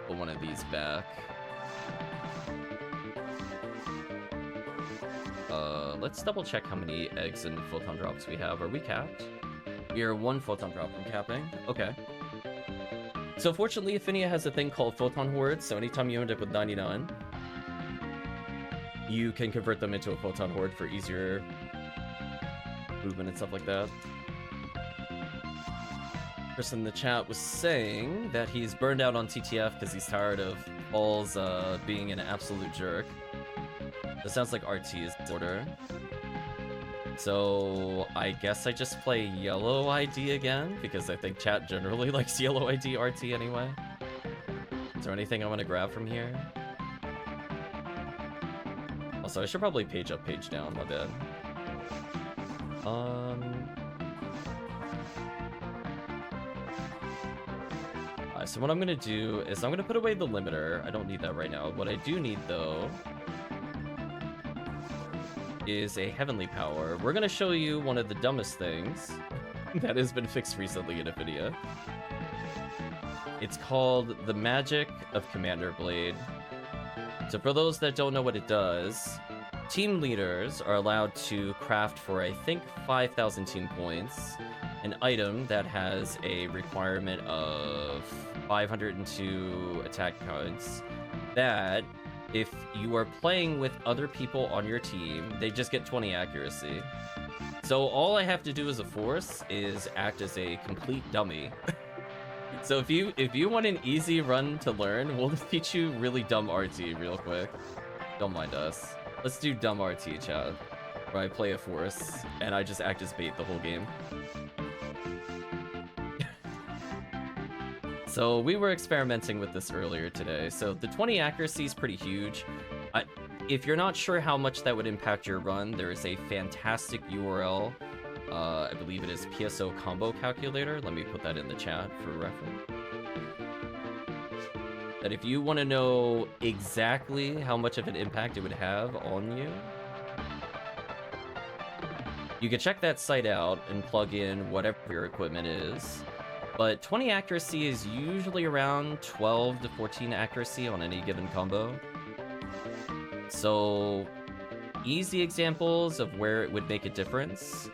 Put one of these back. Let's double check how many eggs and photon drops we have. Are we capped? We are 1 photon drop from capping. Okay. So fortunately, Ephinea has a thing called photon hordes, so anytime you end up with 99, you can convert them into a photon horde for easier movement and stuff like that. Chris in the chat was saying that he's burned out on TTF because he's tired of Paul's being an absolute jerk. It sounds like RT is in order. So I guess I just play yellow ID again, because I think chat generally likes yellow ID RT anyway. Is there anything I want to grab from here? Also, I should probably page up, page down, my bad. So what I'm gonna do is I'm gonna put away the limiter. I don't need that right now. What I do need though is a heavenly power. We're gonna show you one of the dumbest things that has been fixed recently in Ephinea. It's called the Magic of Commander Blade. So for those that don't know what it does, team leaders are allowed to craft for, I think, 5,000 team points, an item that has a requirement of 502 attack points that, if you are playing with other people on your team, they just get 20 accuracy. So all I have to do as a force is act as a complete dummy. So if you want an easy run to learn, we'll teach you really dumb RT real quick. Don't mind us. Let's do dumb RT, chat, where I play a force and I just act as bait the whole game. So we were experimenting with this earlier today. So the 20 accuracy is pretty huge. If you're not sure how much that would impact your run, there is a fantastic URL. I believe it is PSO combo calculator. Let me put that in the chat for reference. That if you want to know exactly how much of an impact it would have on you, you can check that site out and plug in whatever your equipment is. But 20 accuracy is usually around 12 to 14 accuracy on any given combo. So, easy examples of where it would make a difference.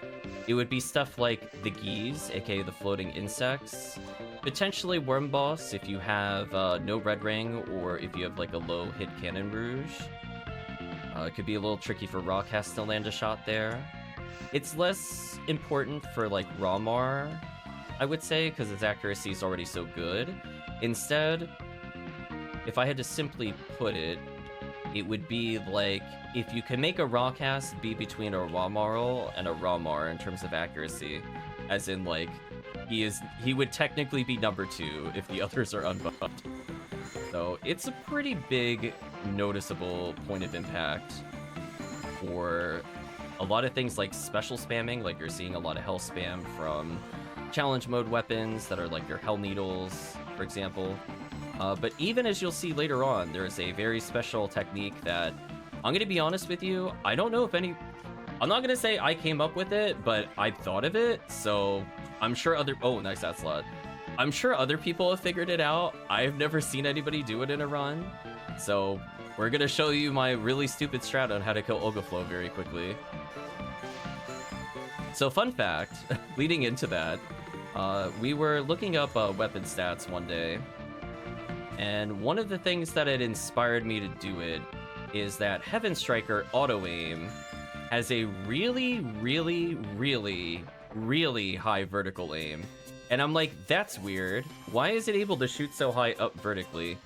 It would be stuff like the geese, aka the floating insects. Potentially Worm Boss if you have no red ring, or if you have like a low hit cannon rouge. It could be a little tricky for Rawcast to land a shot there. It's less important for like Ramar, I would say, because its accuracy is already so good. Instead, if I had to simply put it, it would be like, if you can make a Rawcast be between a Ramarl and a Ramar in terms of accuracy, as in like, he would technically be number 2 if the others are unbuffed. So it's a pretty big, noticeable point of impact for a lot of things like special spamming, like you're seeing a lot of hell spam from challenge mode weapons that are like your hell needles, for example. But even as you'll see later on, there's a very special technique that, I'm gonna be honest with you, I don't know if I'm not gonna say I came up with it, but I thought of it, so I'm sure oh, nice that slot. I'm sure other people have figured it out. I've never seen anybody do it in a run. So we're gonna show you my really stupid strat on how to kill Ogaflow very quickly. So fun fact, leading into that, we were looking up weapon stats one day, and one of the things that had inspired me to do it is that Heaven Striker auto aim has a really, really, really, really high vertical aim. And I'm like, that's weird. Why is it able to shoot so high up vertically?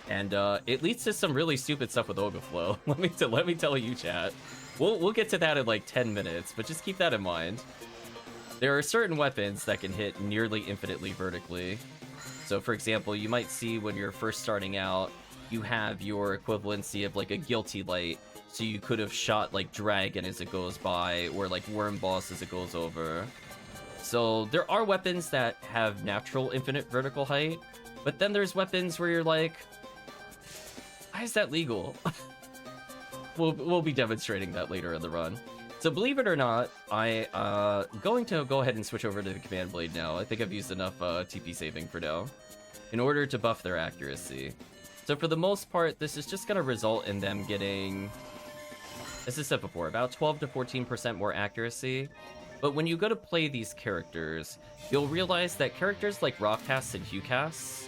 And it leads to some really stupid stuff with Ogaflow. let me tell you, chat. We'll get to that in like 10 minutes, but just keep that in mind. There are certain weapons that can hit nearly infinitely vertically. So for example, you might see when you're first starting out, you have your equivalency of like a guilty light. So you could have shot like dragon as it goes by, or like worm boss as it goes over. So there are weapons that have natural infinite vertical height, but then there's weapons where you're like, why is that legal? We'll be demonstrating that later in the run. So believe it or not, I going to go ahead and switch over to the command blade now. I think I've used enough TP saving for now in order to buff their accuracy. So for the most part, this is just going to result in them getting, as I said before, about 12 to 14% more accuracy. But when you go to play these characters, you'll realize that characters like Rockcasts and Hughcasts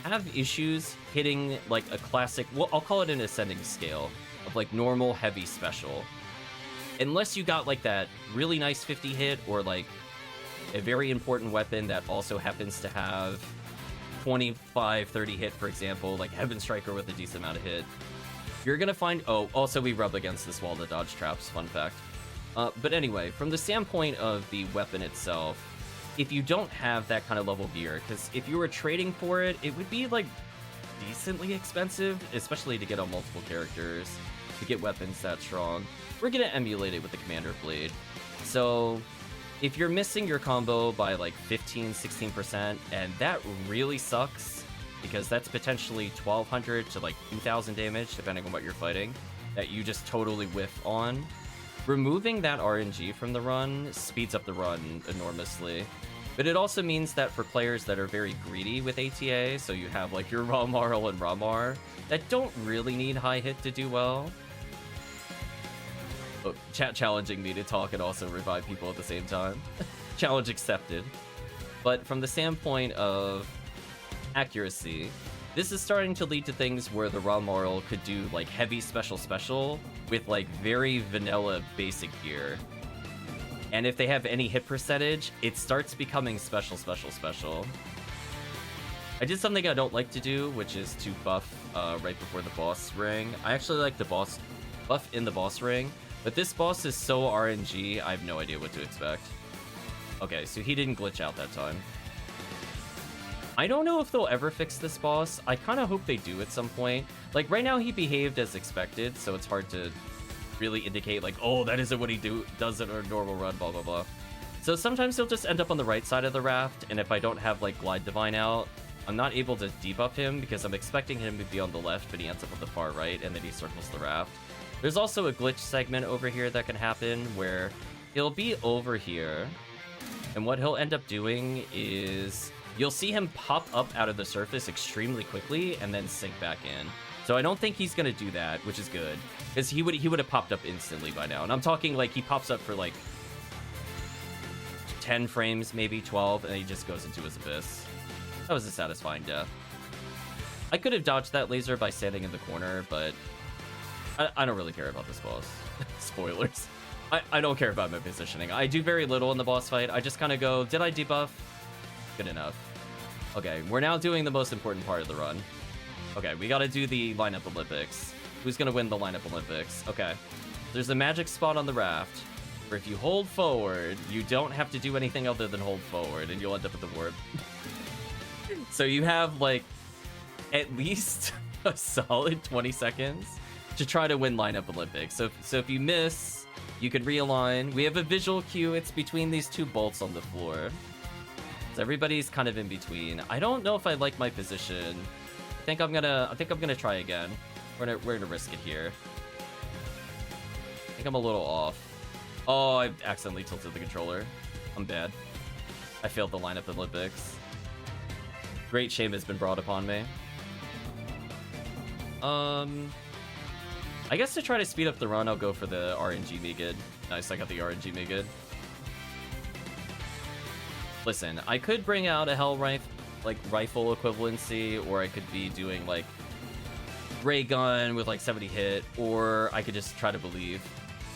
have issues hitting like a classic, well, I'll call it an ascending scale of like normal, heavy, special. Unless you got like that really nice 50 hit or like a very important weapon that also happens to have 25, 30 hit, for example, like Heaven Striker with a decent amount of hit, you're gonna find, oh, also we rub against this wall to dodge traps, fun fact. But anyway, from the standpoint of the weapon itself, if you don't have that kind of level gear, because if you were trading for it, it would be like decently expensive, especially to get on multiple characters, to get weapons that strong. We're gonna emulate it with the Commander Blade. So if you're missing your combo by like 15, 16%, and that really sucks, because that's potentially 1200 to like 2000 damage, depending on what you're fighting, that you just totally whiff on. Removing that RNG from the run speeds up the run enormously. But it also means that for players that are very greedy with ATA, so you have like your Ramarl and Ramar, that don't really need high hit to do well. Oh, chat challenging me to talk and also revive people at the same time. Challenge accepted. But from the standpoint of accuracy, this is starting to lead to things where the Ramarl could do like heavy special with like very vanilla basic gear. And if they have any hit percentage, it starts becoming special. I did something I don't like to do, which is to buff right before the boss ring. I actually like the boss buff in the boss ring, but this boss is so RNG, I have no idea what to expect. Okay, so he didn't glitch out that time. I don't know if they'll ever fix this boss. I kind of hope they do at some point. Like right now he behaved as expected, so it's hard to really indicate like, oh, that isn't what he does in a normal run, blah blah blah. So sometimes he'll just end up on the right side of the raft, and if I don't have like Glide Divine out, I'm not able to debuff him because I'm expecting him to be on the left, but he ends up on the far right, and then he circles the raft. There's also a glitch segment over here that can happen where he'll be over here, and what he'll end up doing is you'll see him pop up out of the surface extremely quickly and then sink back in. So I don't think he's gonna do that, which is good, because he would have popped up instantly by now. And I'm talking like he pops up for like 10 frames, maybe 12, and he just goes into his abyss. That was a satisfying death. I could have dodged that laser by standing in the corner, but I don't really care about this boss. Spoilers. I don't care about my positioning. I do very little in the boss fight. I just kind of go, did I debuff? Good enough. Okay, we're now doing the most important part of the run. Okay, we gotta do the lineup Olympics. Who's gonna win the lineup Olympics? Okay. There's a magic spot on the raft where if you hold forward, you don't have to do anything other than hold forward, and you'll end up with the warp. So you have, like, at least a solid 20 seconds to try to win lineup Olympics. So if you miss, you can realign. We have a visual cue. It's between these two bolts on the floor. So everybody's kind of in between. I don't know if I like my position. I think I'm gonna try again. We're gonna risk it here. I think I'm a little off. Oh, I accidentally tilted the controller. I'm bad. I failed the lineup Olympics. Great shame has been brought upon me. I guess to try to speed up the run, I'll go for the RNG Megid. Nice, I got the RNG Megid. Listen, I could bring out a Hell rifle equivalency, or I could be doing like ray gun with like 70 hit, or I could just try to believe.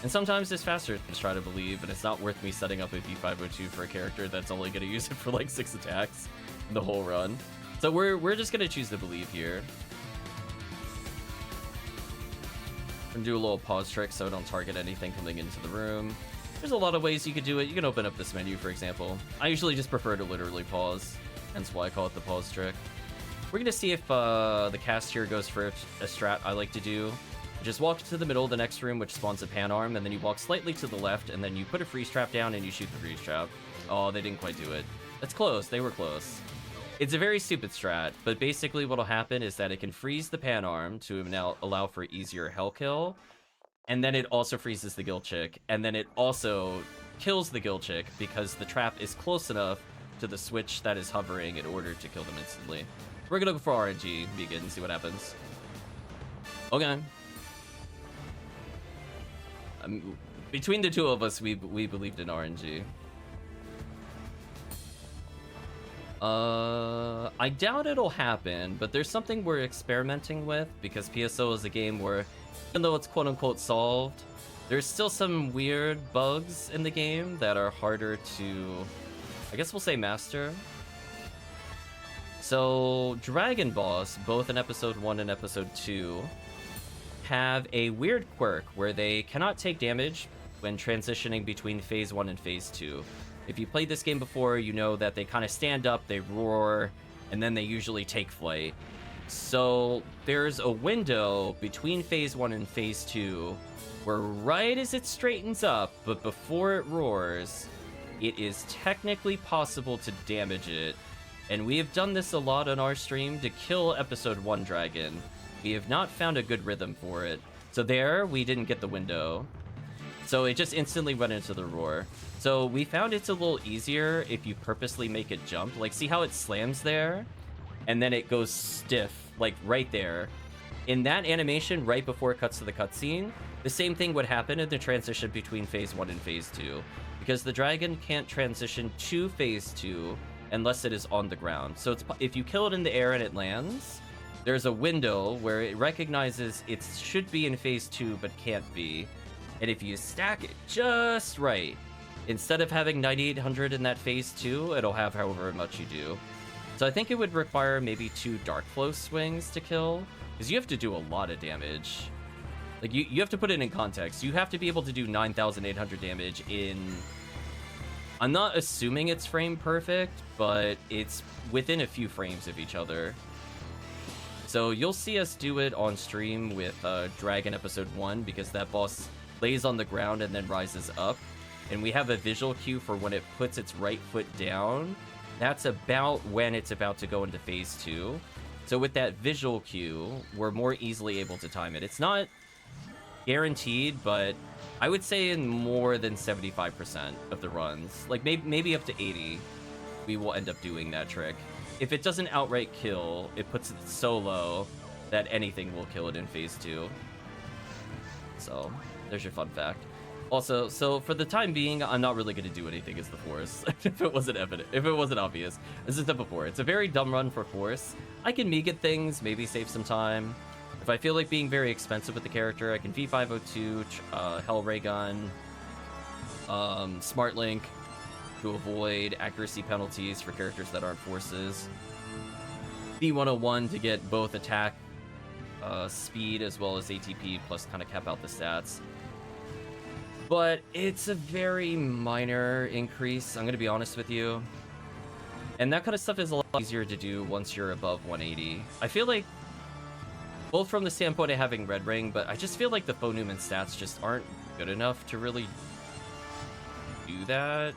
And sometimes it's faster to try to believe, and it's not worth me setting up a V502 for a character that's only going to use it for like 6 attacks in the whole run. So we're just going to choose to believe here. I'm gonna do a little pause trick so I don't target anything coming into the room. There's a lot of ways you could do it. You can open up this menu, for example. I usually just prefer to literally pause, hence why I call it the pause trick. We're gonna see if the cast here goes for a strat I like to do. Just walk to the middle of the next room, which spawns a pan arm, and then you walk slightly to the left, and then you put a freeze trap down and you shoot the freeze trap. Oh, they didn't quite do it. That's close. They were close. It's a very stupid strat, but basically what'll happen is that it can freeze the pan arm to now allow for easier hell kill, and then it also freezes the gill chick, and then it also kills the gill chick because the trap is close enough to the switch that is hovering in order to kill them instantly. We're gonna go for RNG, begin, and see what happens. Okay. Between the two of us, we believed in RNG. I doubt it'll happen, but there's something we're experimenting with, because PSO is a game where, even though it's quote-unquote solved, there's still some weird bugs in the game that are harder to, I guess we'll say, master. So, Dragon Boss, both in Episode 1 and Episode 2, have a weird quirk where they cannot take damage when transitioning between Phase 1 and Phase 2. If you played this game before, you know that they kind of stand up, they roar, and then they usually take flight. So there's a window between Phase 1 and Phase 2 where right as it straightens up, but before it roars, it is technically possible to damage it. And we have done this a lot on our stream to kill Episode 1 Dragon. We have not found a good rhythm for it. So there, we didn't get the window. So it just instantly went into the roar. So we found it's a little easier if you purposely make it jump. Like, see how it slams there? And then it goes stiff, like right there. In that animation, right before it cuts to the cutscene, the same thing would happen in the transition between Phase 1 and Phase 2. Because the dragon can't transition to Phase 2 unless it is on the ground. So it's, if you kill it in the air and it lands, there's a window where it recognizes it should be in Phase 2 but can't be. And if you stack it just right, instead of having 9800 in that Phase 2, it'll have however much you do. So I think it would require maybe 2 Dark Flow swings to kill, because you have to do a lot of damage. Like, you have to put it in context. You have to be able to do 9800 damage in... I'm not assuming it's frame perfect, but it's within a few frames of each other. So you'll see us do it on stream with Dragon Episode 1, because that boss lays on the ground and then rises up. And we have a visual cue for when it puts its right foot down. That's about when it's about to go into Phase 2. So with that visual cue, we're more easily able to time it. It's not guaranteed, but I would say in more than 75% of the runs, like maybe up to 80, we will end up doing that trick. If it doesn't outright kill, it puts it so low that anything will kill it in Phase 2. So, there's your fun fact. Also, so for the time being, I'm not really going to do anything as the Force, if it wasn't evident, if it wasn't obvious. As I said before, it's a very dumb run for Force. I can Megat things, maybe save some time. If I feel like being very expensive with the character, I can V502, Hell Ray Gun, Smart Link to avoid accuracy penalties for characters that aren't Forces. V101 to get both attack speed as well as ATP, plus kind of cap out the stats. But it's a very minor increase, I'm going to be honest with you. And that kind of stuff is a lot easier to do once you're above 180. I feel like, both from the standpoint of having Red Ring, but I just feel like the Faux Newman stats just aren't good enough to really do that.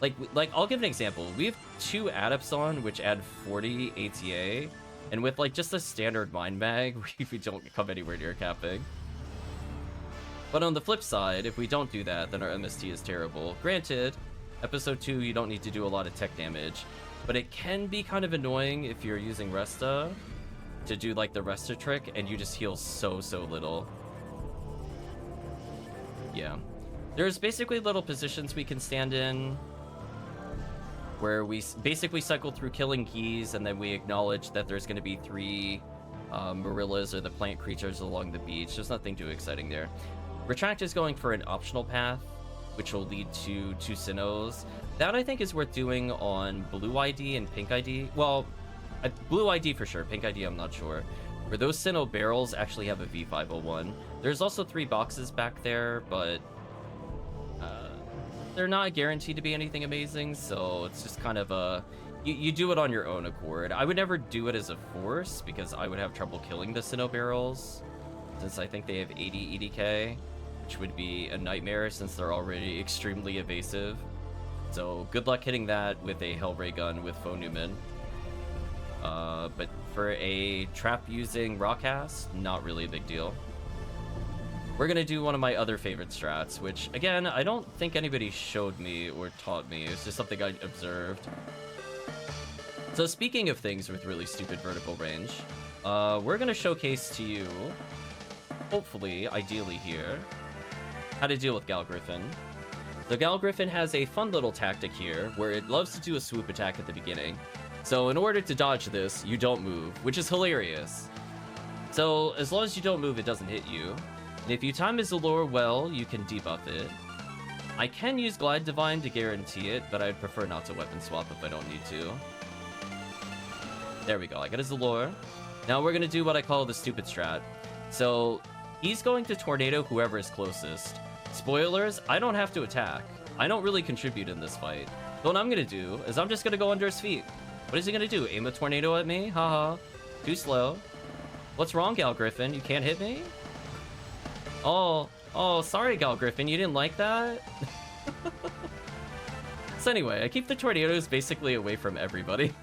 Like I'll give an example. We have 2 Adepts on, which add 40 ATA, and with like just a standard Mind Mag, we don't come anywhere near capping. But on the flip side, if we don't do that, then our MST is terrible. Granted, Episode 2, you don't need to do a lot of tech damage, but it can be kind of annoying if you're using Resta to do like the Resta trick and you just heal so little. Yeah. There's basically little positions we can stand in where we basically cycle through killing keys, and then we acknowledge that there's going to be 3 Marillas or the plant creatures along the beach. There's nothing too exciting there. Retract is going for an optional path, which will lead to 2 Sinnohs. That I think is worth doing on Blue ID and Pink ID. Well, Blue ID for sure, Pink ID I'm not sure. Where those Sinnoh barrels actually have a V501. There's also 3 boxes back there, but they're not guaranteed to be anything amazing, so it's just kind of a... You do it on your own accord. I would never do it as a force, because I would have trouble killing the Sinnoh barrels, since I think they have 80 EDK, which would be a nightmare since they're already extremely evasive. So good luck hitting that with a Hellray gun with Faux Newman. But for a trap-using Rockcast, not really a big deal. We're gonna do one of my other favorite strats, which, again, I don't think anybody showed me or taught me. It's just something I observed. So speaking of things with really stupid vertical range, we're gonna showcase to you, hopefully, ideally here, how to deal with Gal Griffin. So Gal Griffin has a fun little tactic here, where it loves to do a swoop attack at the beginning. So in order to dodge this, you don't move, which is hilarious. So as long as you don't move, it doesn't hit you. And if you time his allure well, you can debuff it. I can use Glide Divine to guarantee it, but I'd prefer not to weapon swap if I don't need to. There we go, I got his allure. Now we're gonna do what I call the stupid strat. So he's going to tornado whoever is closest. Spoilers, I don't have to attack. I don't really contribute in this fight. So what I'm gonna do is I'm just gonna go under his feet. What is he gonna do? Aim a tornado at me? Haha. Too slow. What's wrong, Gal Griffin? You can't hit me? Oh, sorry, Gal Griffin. You didn't like that? So anyway, I keep the tornadoes basically away from everybody.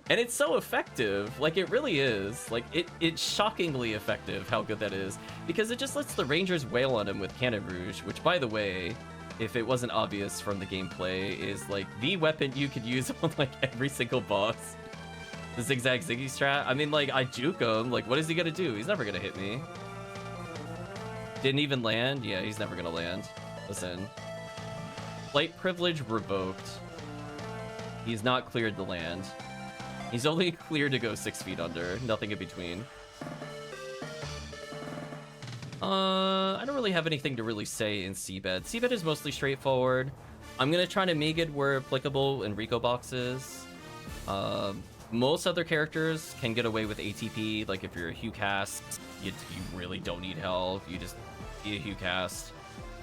And it's so effective. Like, it really is. Like, it's shockingly effective how good that is. Because it just lets the Rangers wail on him with Cannon Rouge, which, by the way, if it wasn't obvious from the gameplay, is, like, the weapon you could use on, like, every single boss. The Zigzag Ziggy strat. I mean, like, I juke him. Like, what is he gonna do? He's never gonna hit me. Didn't even land? Yeah, he's never gonna land. Listen. Flight privilege revoked. He's not cleared to land. He's only cleared to go 6 feet under. Nothing in between. I don't really have anything to really say in Seabed. Seabed is mostly straightforward. I'm gonna try to make it where applicable in Rico boxes. Most other characters can get away with ATP. Like if you're a Hugh Cast, you really don't need health. You just be a Hugh Cast.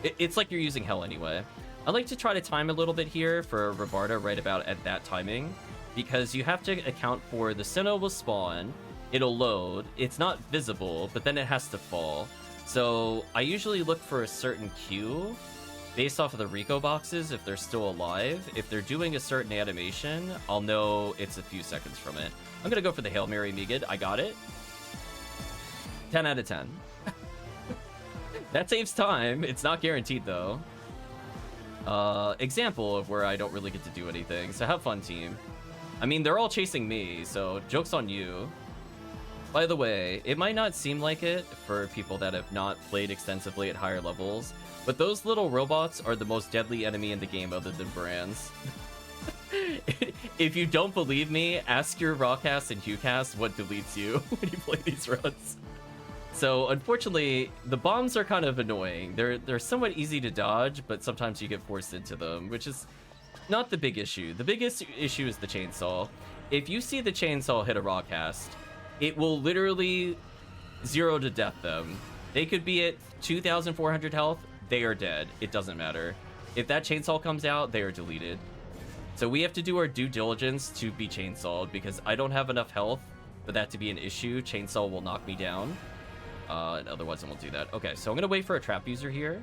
It's like you're using Hell anyway. I like to try to time a little bit here for Rabarda right about at that timing, because you have to account for the Sinnoh will spawn, it'll load, it's not visible, but then it has to fall. So I usually look for a certain cue based off of the Rico boxes if they're still alive. If they're doing a certain animation, I'll know it's a few seconds from it. I'm gonna go for the Hail Mary Megid. I got it. 10 out of 10. That saves time. It's not guaranteed though. Example of where I don't really get to do anything. So have fun, team. I mean, they're all chasing me, so joke's on you. By the way, it might not seem like it for people that have not played extensively at higher levels, but those little robots are the most deadly enemy in the game other than Brands. If you don't believe me, ask your Rawcast and HughCast what deletes you when you play these runs. So unfortunately, the bombs are kind of annoying. They're somewhat easy to dodge, but sometimes you get forced into them, which is not the big issue. The biggest issue is the chainsaw. If you see the chainsaw hit a Rawcast, it will literally 0 to death them. They could be at 2,400 health, they are dead. It doesn't matter. If that chainsaw comes out, they are deleted. So we have to do our due diligence to be chainsawed, because I don't have enough health for that to be an issue. Chainsaw will knock me down. And otherwise I won't do that. Okay, so I'm gonna wait for a trap user here.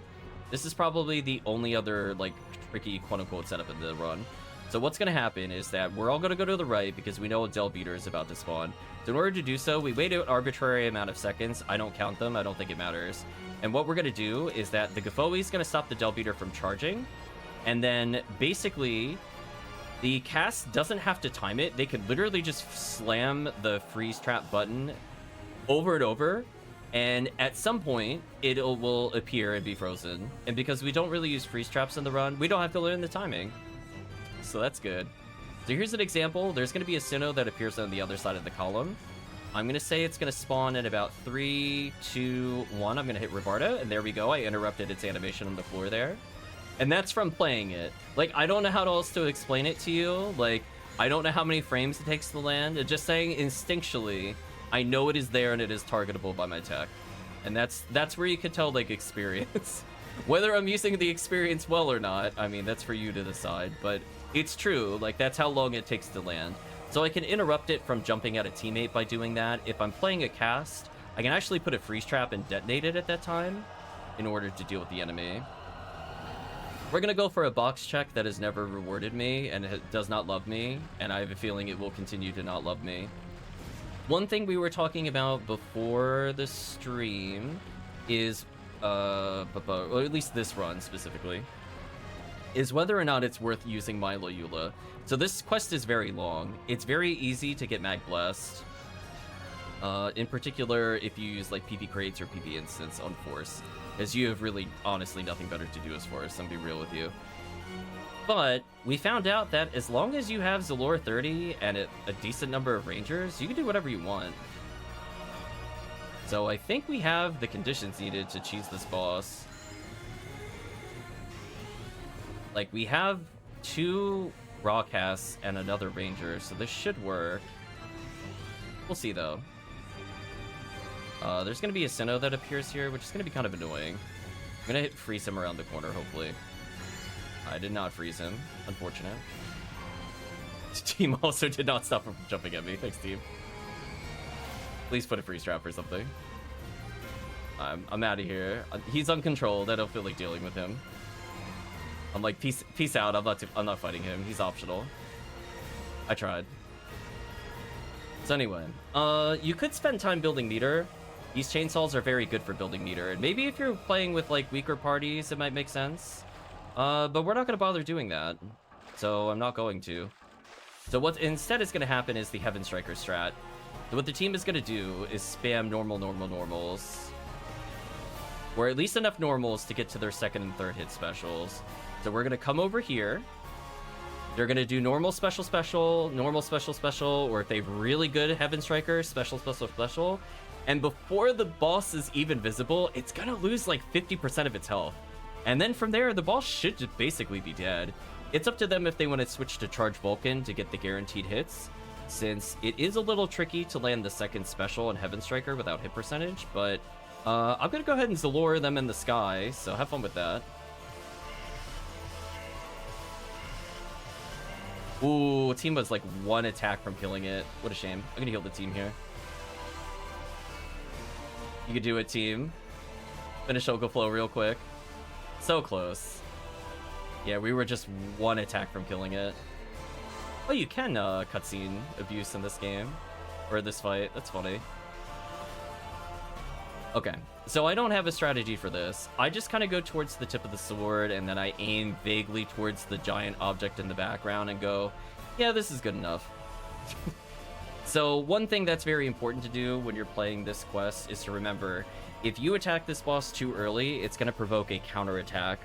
This is probably the only other, like, tricky quote-unquote setup in the run. So what's gonna happen is that we're all gonna go to the right because we know a Del Beater is about to spawn. So in order to do so, we wait an arbitrary amount of seconds. I don't count them, I don't think it matters. And what we're gonna do is that the Gafoi is gonna stop the Del Beater from charging. And then, basically, the cast doesn't have to time it. They could literally just slam the freeze trap button over and over. And at some point, it will appear and be frozen. And because we don't really use freeze traps in the run, we don't have to learn the timing. So that's good. So here's an example. There's going to be a Sinnoh that appears on the other side of the column. I'm going to say it's going to spawn in about 3, 2, 1. I'm going to hit Rabarda, and there we go. I interrupted its animation on the floor there. And that's from playing it. Like, I don't know how else to explain it to you. Like, I don't know how many frames it takes to land. It's just saying instinctually, I know it is there and it is targetable by my tech. And that's where you can tell, like, experience. Whether I'm using the experience well or not, I mean, that's for you to decide, but it's true, like, that's how long it takes to land. So I can interrupt it from jumping at a teammate by doing that. If I'm playing a cast, I can actually put a freeze trap and detonate it at that time in order to deal with the enemy. We're gonna go for a box check that has never rewarded me and does not love me, and I have a feeling it will continue to not love me. One thing we were talking about before the stream is, or at least this run specifically, is whether or not it's worth using Milo Eula. So this quest is very long. It's very easy to get Mag Blessed. In particular, if you use like PP crates or PP instants on Force, as you have really, honestly, nothing better to do as Force, I'm gonna be real with you. But we found out that as long as you have Zalor 30 and a decent number of Rangers, you can do whatever you want. So I think we have the conditions needed to cheese this boss. Like, we have 2 Raw casts and another Ranger, so this should work. We'll see, though. There's going to be a Sinnoh that appears here, which is going to be kind of annoying. I'm going to freeze him around the corner, hopefully. I did not freeze him. Unfortunate. Team also did not stop him from jumping at me. Thanks, team. Please put a freeze trap or something. I'm out of here. He's uncontrolled. I don't feel like dealing with him. I'm like, peace out. I'm not fighting him. He's optional. I tried. So anyway, you could spend time building meter. These chainsaws are very good for building meter, and maybe if you're playing with like weaker parties, it might make sense. But we're not going to bother doing that, so I'm not going to. So what instead is going to happen is the Heaven Striker strat. So what the team is going to do is spam normals, or at least enough normals to get to their second and third hit specials. So we're going to come over here. They're going to do normal, special, normal, special, or if they've really good Heaven Striker, special. And before the boss is even visible, it's going to lose like 50% of its health. And then from there, the boss should just basically be dead. It's up to them if they want to switch to Charge Vulcan to get the guaranteed hits, since it is a little tricky to land the second special and Heaven Striker without hit percentage, but I'm going to go ahead and Zalor them in the sky, so have fun with that. Ooh, team was like 1 attack from killing it. What a shame. I'm going to heal the team here. You could do it, team. Finish Ogoflow real quick. So close. Yeah, we were just 1 attack from killing it. Oh, you can cutscene abuse in this game. Or this fight. That's funny. Okay, so I don't have a strategy for this. I just kind of go towards the tip of the sword, and then I aim vaguely towards the giant object in the background and go, yeah, this is good enough. So one thing that's very important to do when you're playing this quest is to remember, if you attack this boss too early, it's going to provoke a counterattack.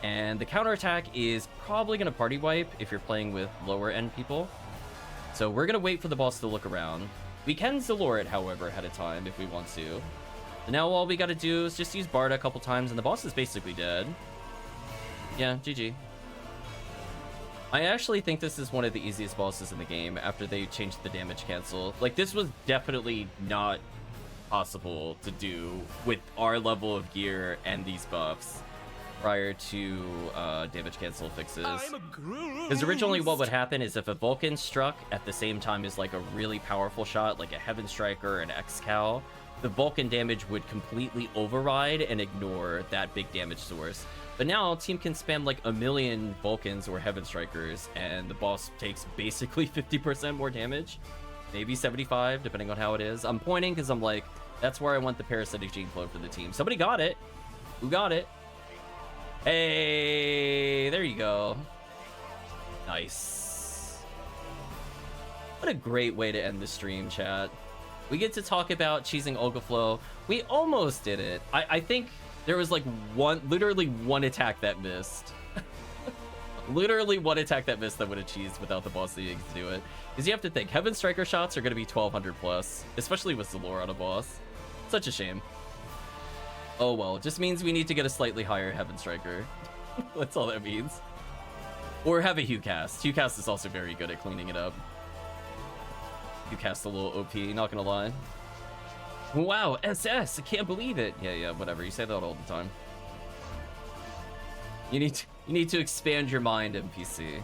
And the counterattack is probably going to party wipe if you're playing with lower end people. So we're going to wait for the boss to look around. We can Zalor it, however, ahead of time if we want to. So now all we got to do is just use Barda a couple times and the boss is basically dead. Yeah, GG. I actually think this is one of the easiest bosses in the game after they changed the damage cancel. Like, this was definitely not possible to do with our level of gear and these buffs prior to damage cancel fixes. Because originally what would happen is if a Vulcan struck at the same time as like a really powerful shot, like a Heaven Striker, an X-Cal, the Vulcan damage would completely override and ignore that big damage source. But now team can spam like a million Vulcans or Heaven Strikers and the boss takes basically 50% more damage. Maybe 75, depending on how it is. I'm pointing because I'm like, that's where I want the parasitic gene flow for the team. Somebody got it. Who got it? Hey, there you go. Nice. What a great way to end the stream, chat. We get to talk about cheesing Ogoflow. We almost did it. I think there was like literally one attack that missed. Literally one attack that missed that would have cheesed without the boss needing to do it. Because you have to think, Heaven Striker shots are going to be 1200 plus, especially with Zalor on a boss. Such a shame. Oh well, it just means we need to get a slightly higher Heaven Striker. That's all that means. Or have a Hugh cast. Hugh cast is also very good at cleaning it up. Hugh cast a little OP, not gonna lie. Wow, SS, I can't believe it. Yeah, whatever, you say that all the time. You need to expand your mind, NPC.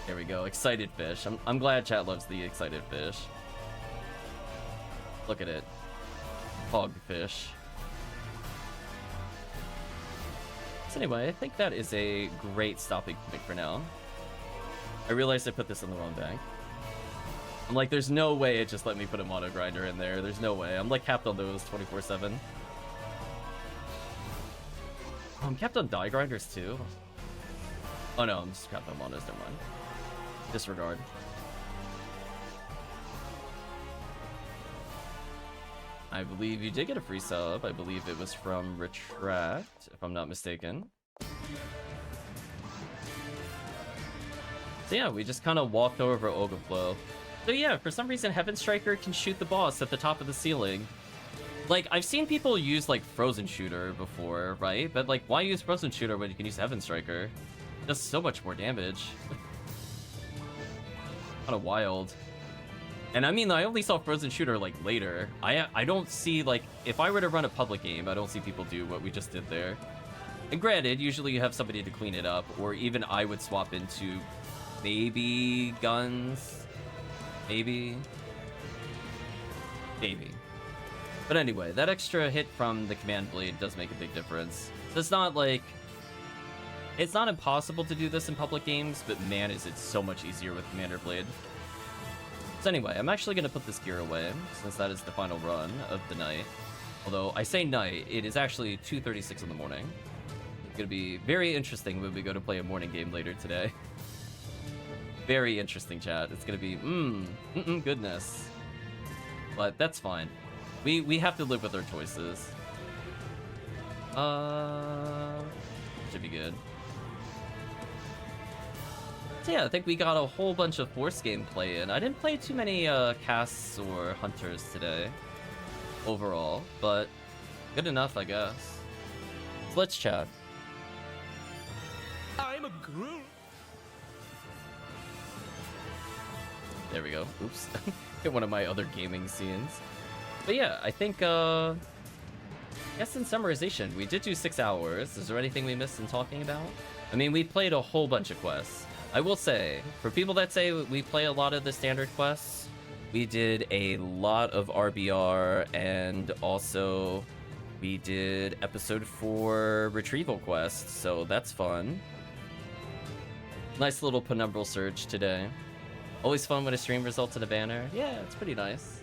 There we go. Excited fish. I'm glad chat loves the excited fish. Look at it. Hog fish. So anyway, I think that is a great stopping point for now. I realized I put this in the wrong bank. I'm like, there's no way it just let me put a mono grinder in there. There's no way. I'm like capped on those 24/7. I'm capped on die grinders too. Oh no, I'm just capped on monos. Never mind. Disregard. I believe you did get a free sub. I believe it was from Retract, if I'm not mistaken. So yeah, we just kind of walked over Ogaflow. So yeah, for some reason, Heaven Striker can shoot the boss at the top of the ceiling. Like, I've seen people use, like, Frozen Shooter before, right? But, like, why use Frozen Shooter when you can use Heaven Striker? It does so much more damage. Kind of wild. And I mean, I only saw Frozen Shooter, like, later. I don't see, like, if I were to run a public game, I don't see people do what we just did there. And granted, usually you have somebody to clean it up, or even I would swap into maybe guns. Maybe. But anyway, that extra hit from the command blade does make a big difference. So it's not like... It's not impossible to do this in public games, but man, is it so much easier with Commander Blade. So anyway, I'm actually going to put this gear away, since that is the final run of the night. Although, I say night, it is actually 2:36 in the morning. It's going to be very interesting when we go to play a morning game later today. Very interesting, chat. It's going to be, goodness. But that's fine. We have to live with our choices. Should be good. So yeah, I think we got a whole bunch of Force gameplay in. I didn't play too many casts or hunters today, overall, but good enough, I guess. So let's chat. I'm a Groot. There we go. Oops. Hit one of my other gaming scenes. But yeah, I think, guess in summarization, we did do 6 hours. Is there anything we missed in talking about? I mean, we played a whole bunch of quests. I will say, for people that say we play a lot of the standard quests, we did a lot of RBR, and also we did episode 4 retrieval quests, so that's fun. Nice little penumbral surge today. Always fun when a stream results in a banner. Yeah, it's pretty nice.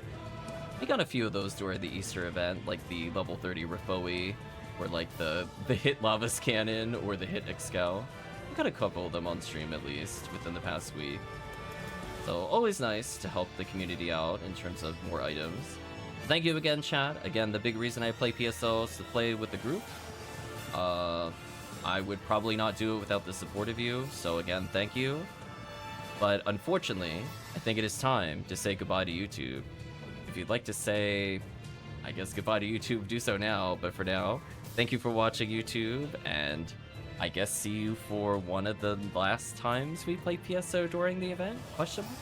We got a few of those during the Easter event, like the level 30 Rafoi, or like the hit Lavas Cannon, or the hit Excal. We got a couple of them on stream at least within the past week. So always nice to help the community out in terms of more items. Thank you again, chat. Again, the big reason I play PSO is to play with the group. I would probably not do it without the support of you, so again, thank you. But unfortunately, I think it is time to say goodbye to YouTube. If you'd like to say, I guess, goodbye to YouTube, do so now. But for now, thank you for watching, YouTube, and I guess see you for one of the last times we play PSO during the event? Question mark?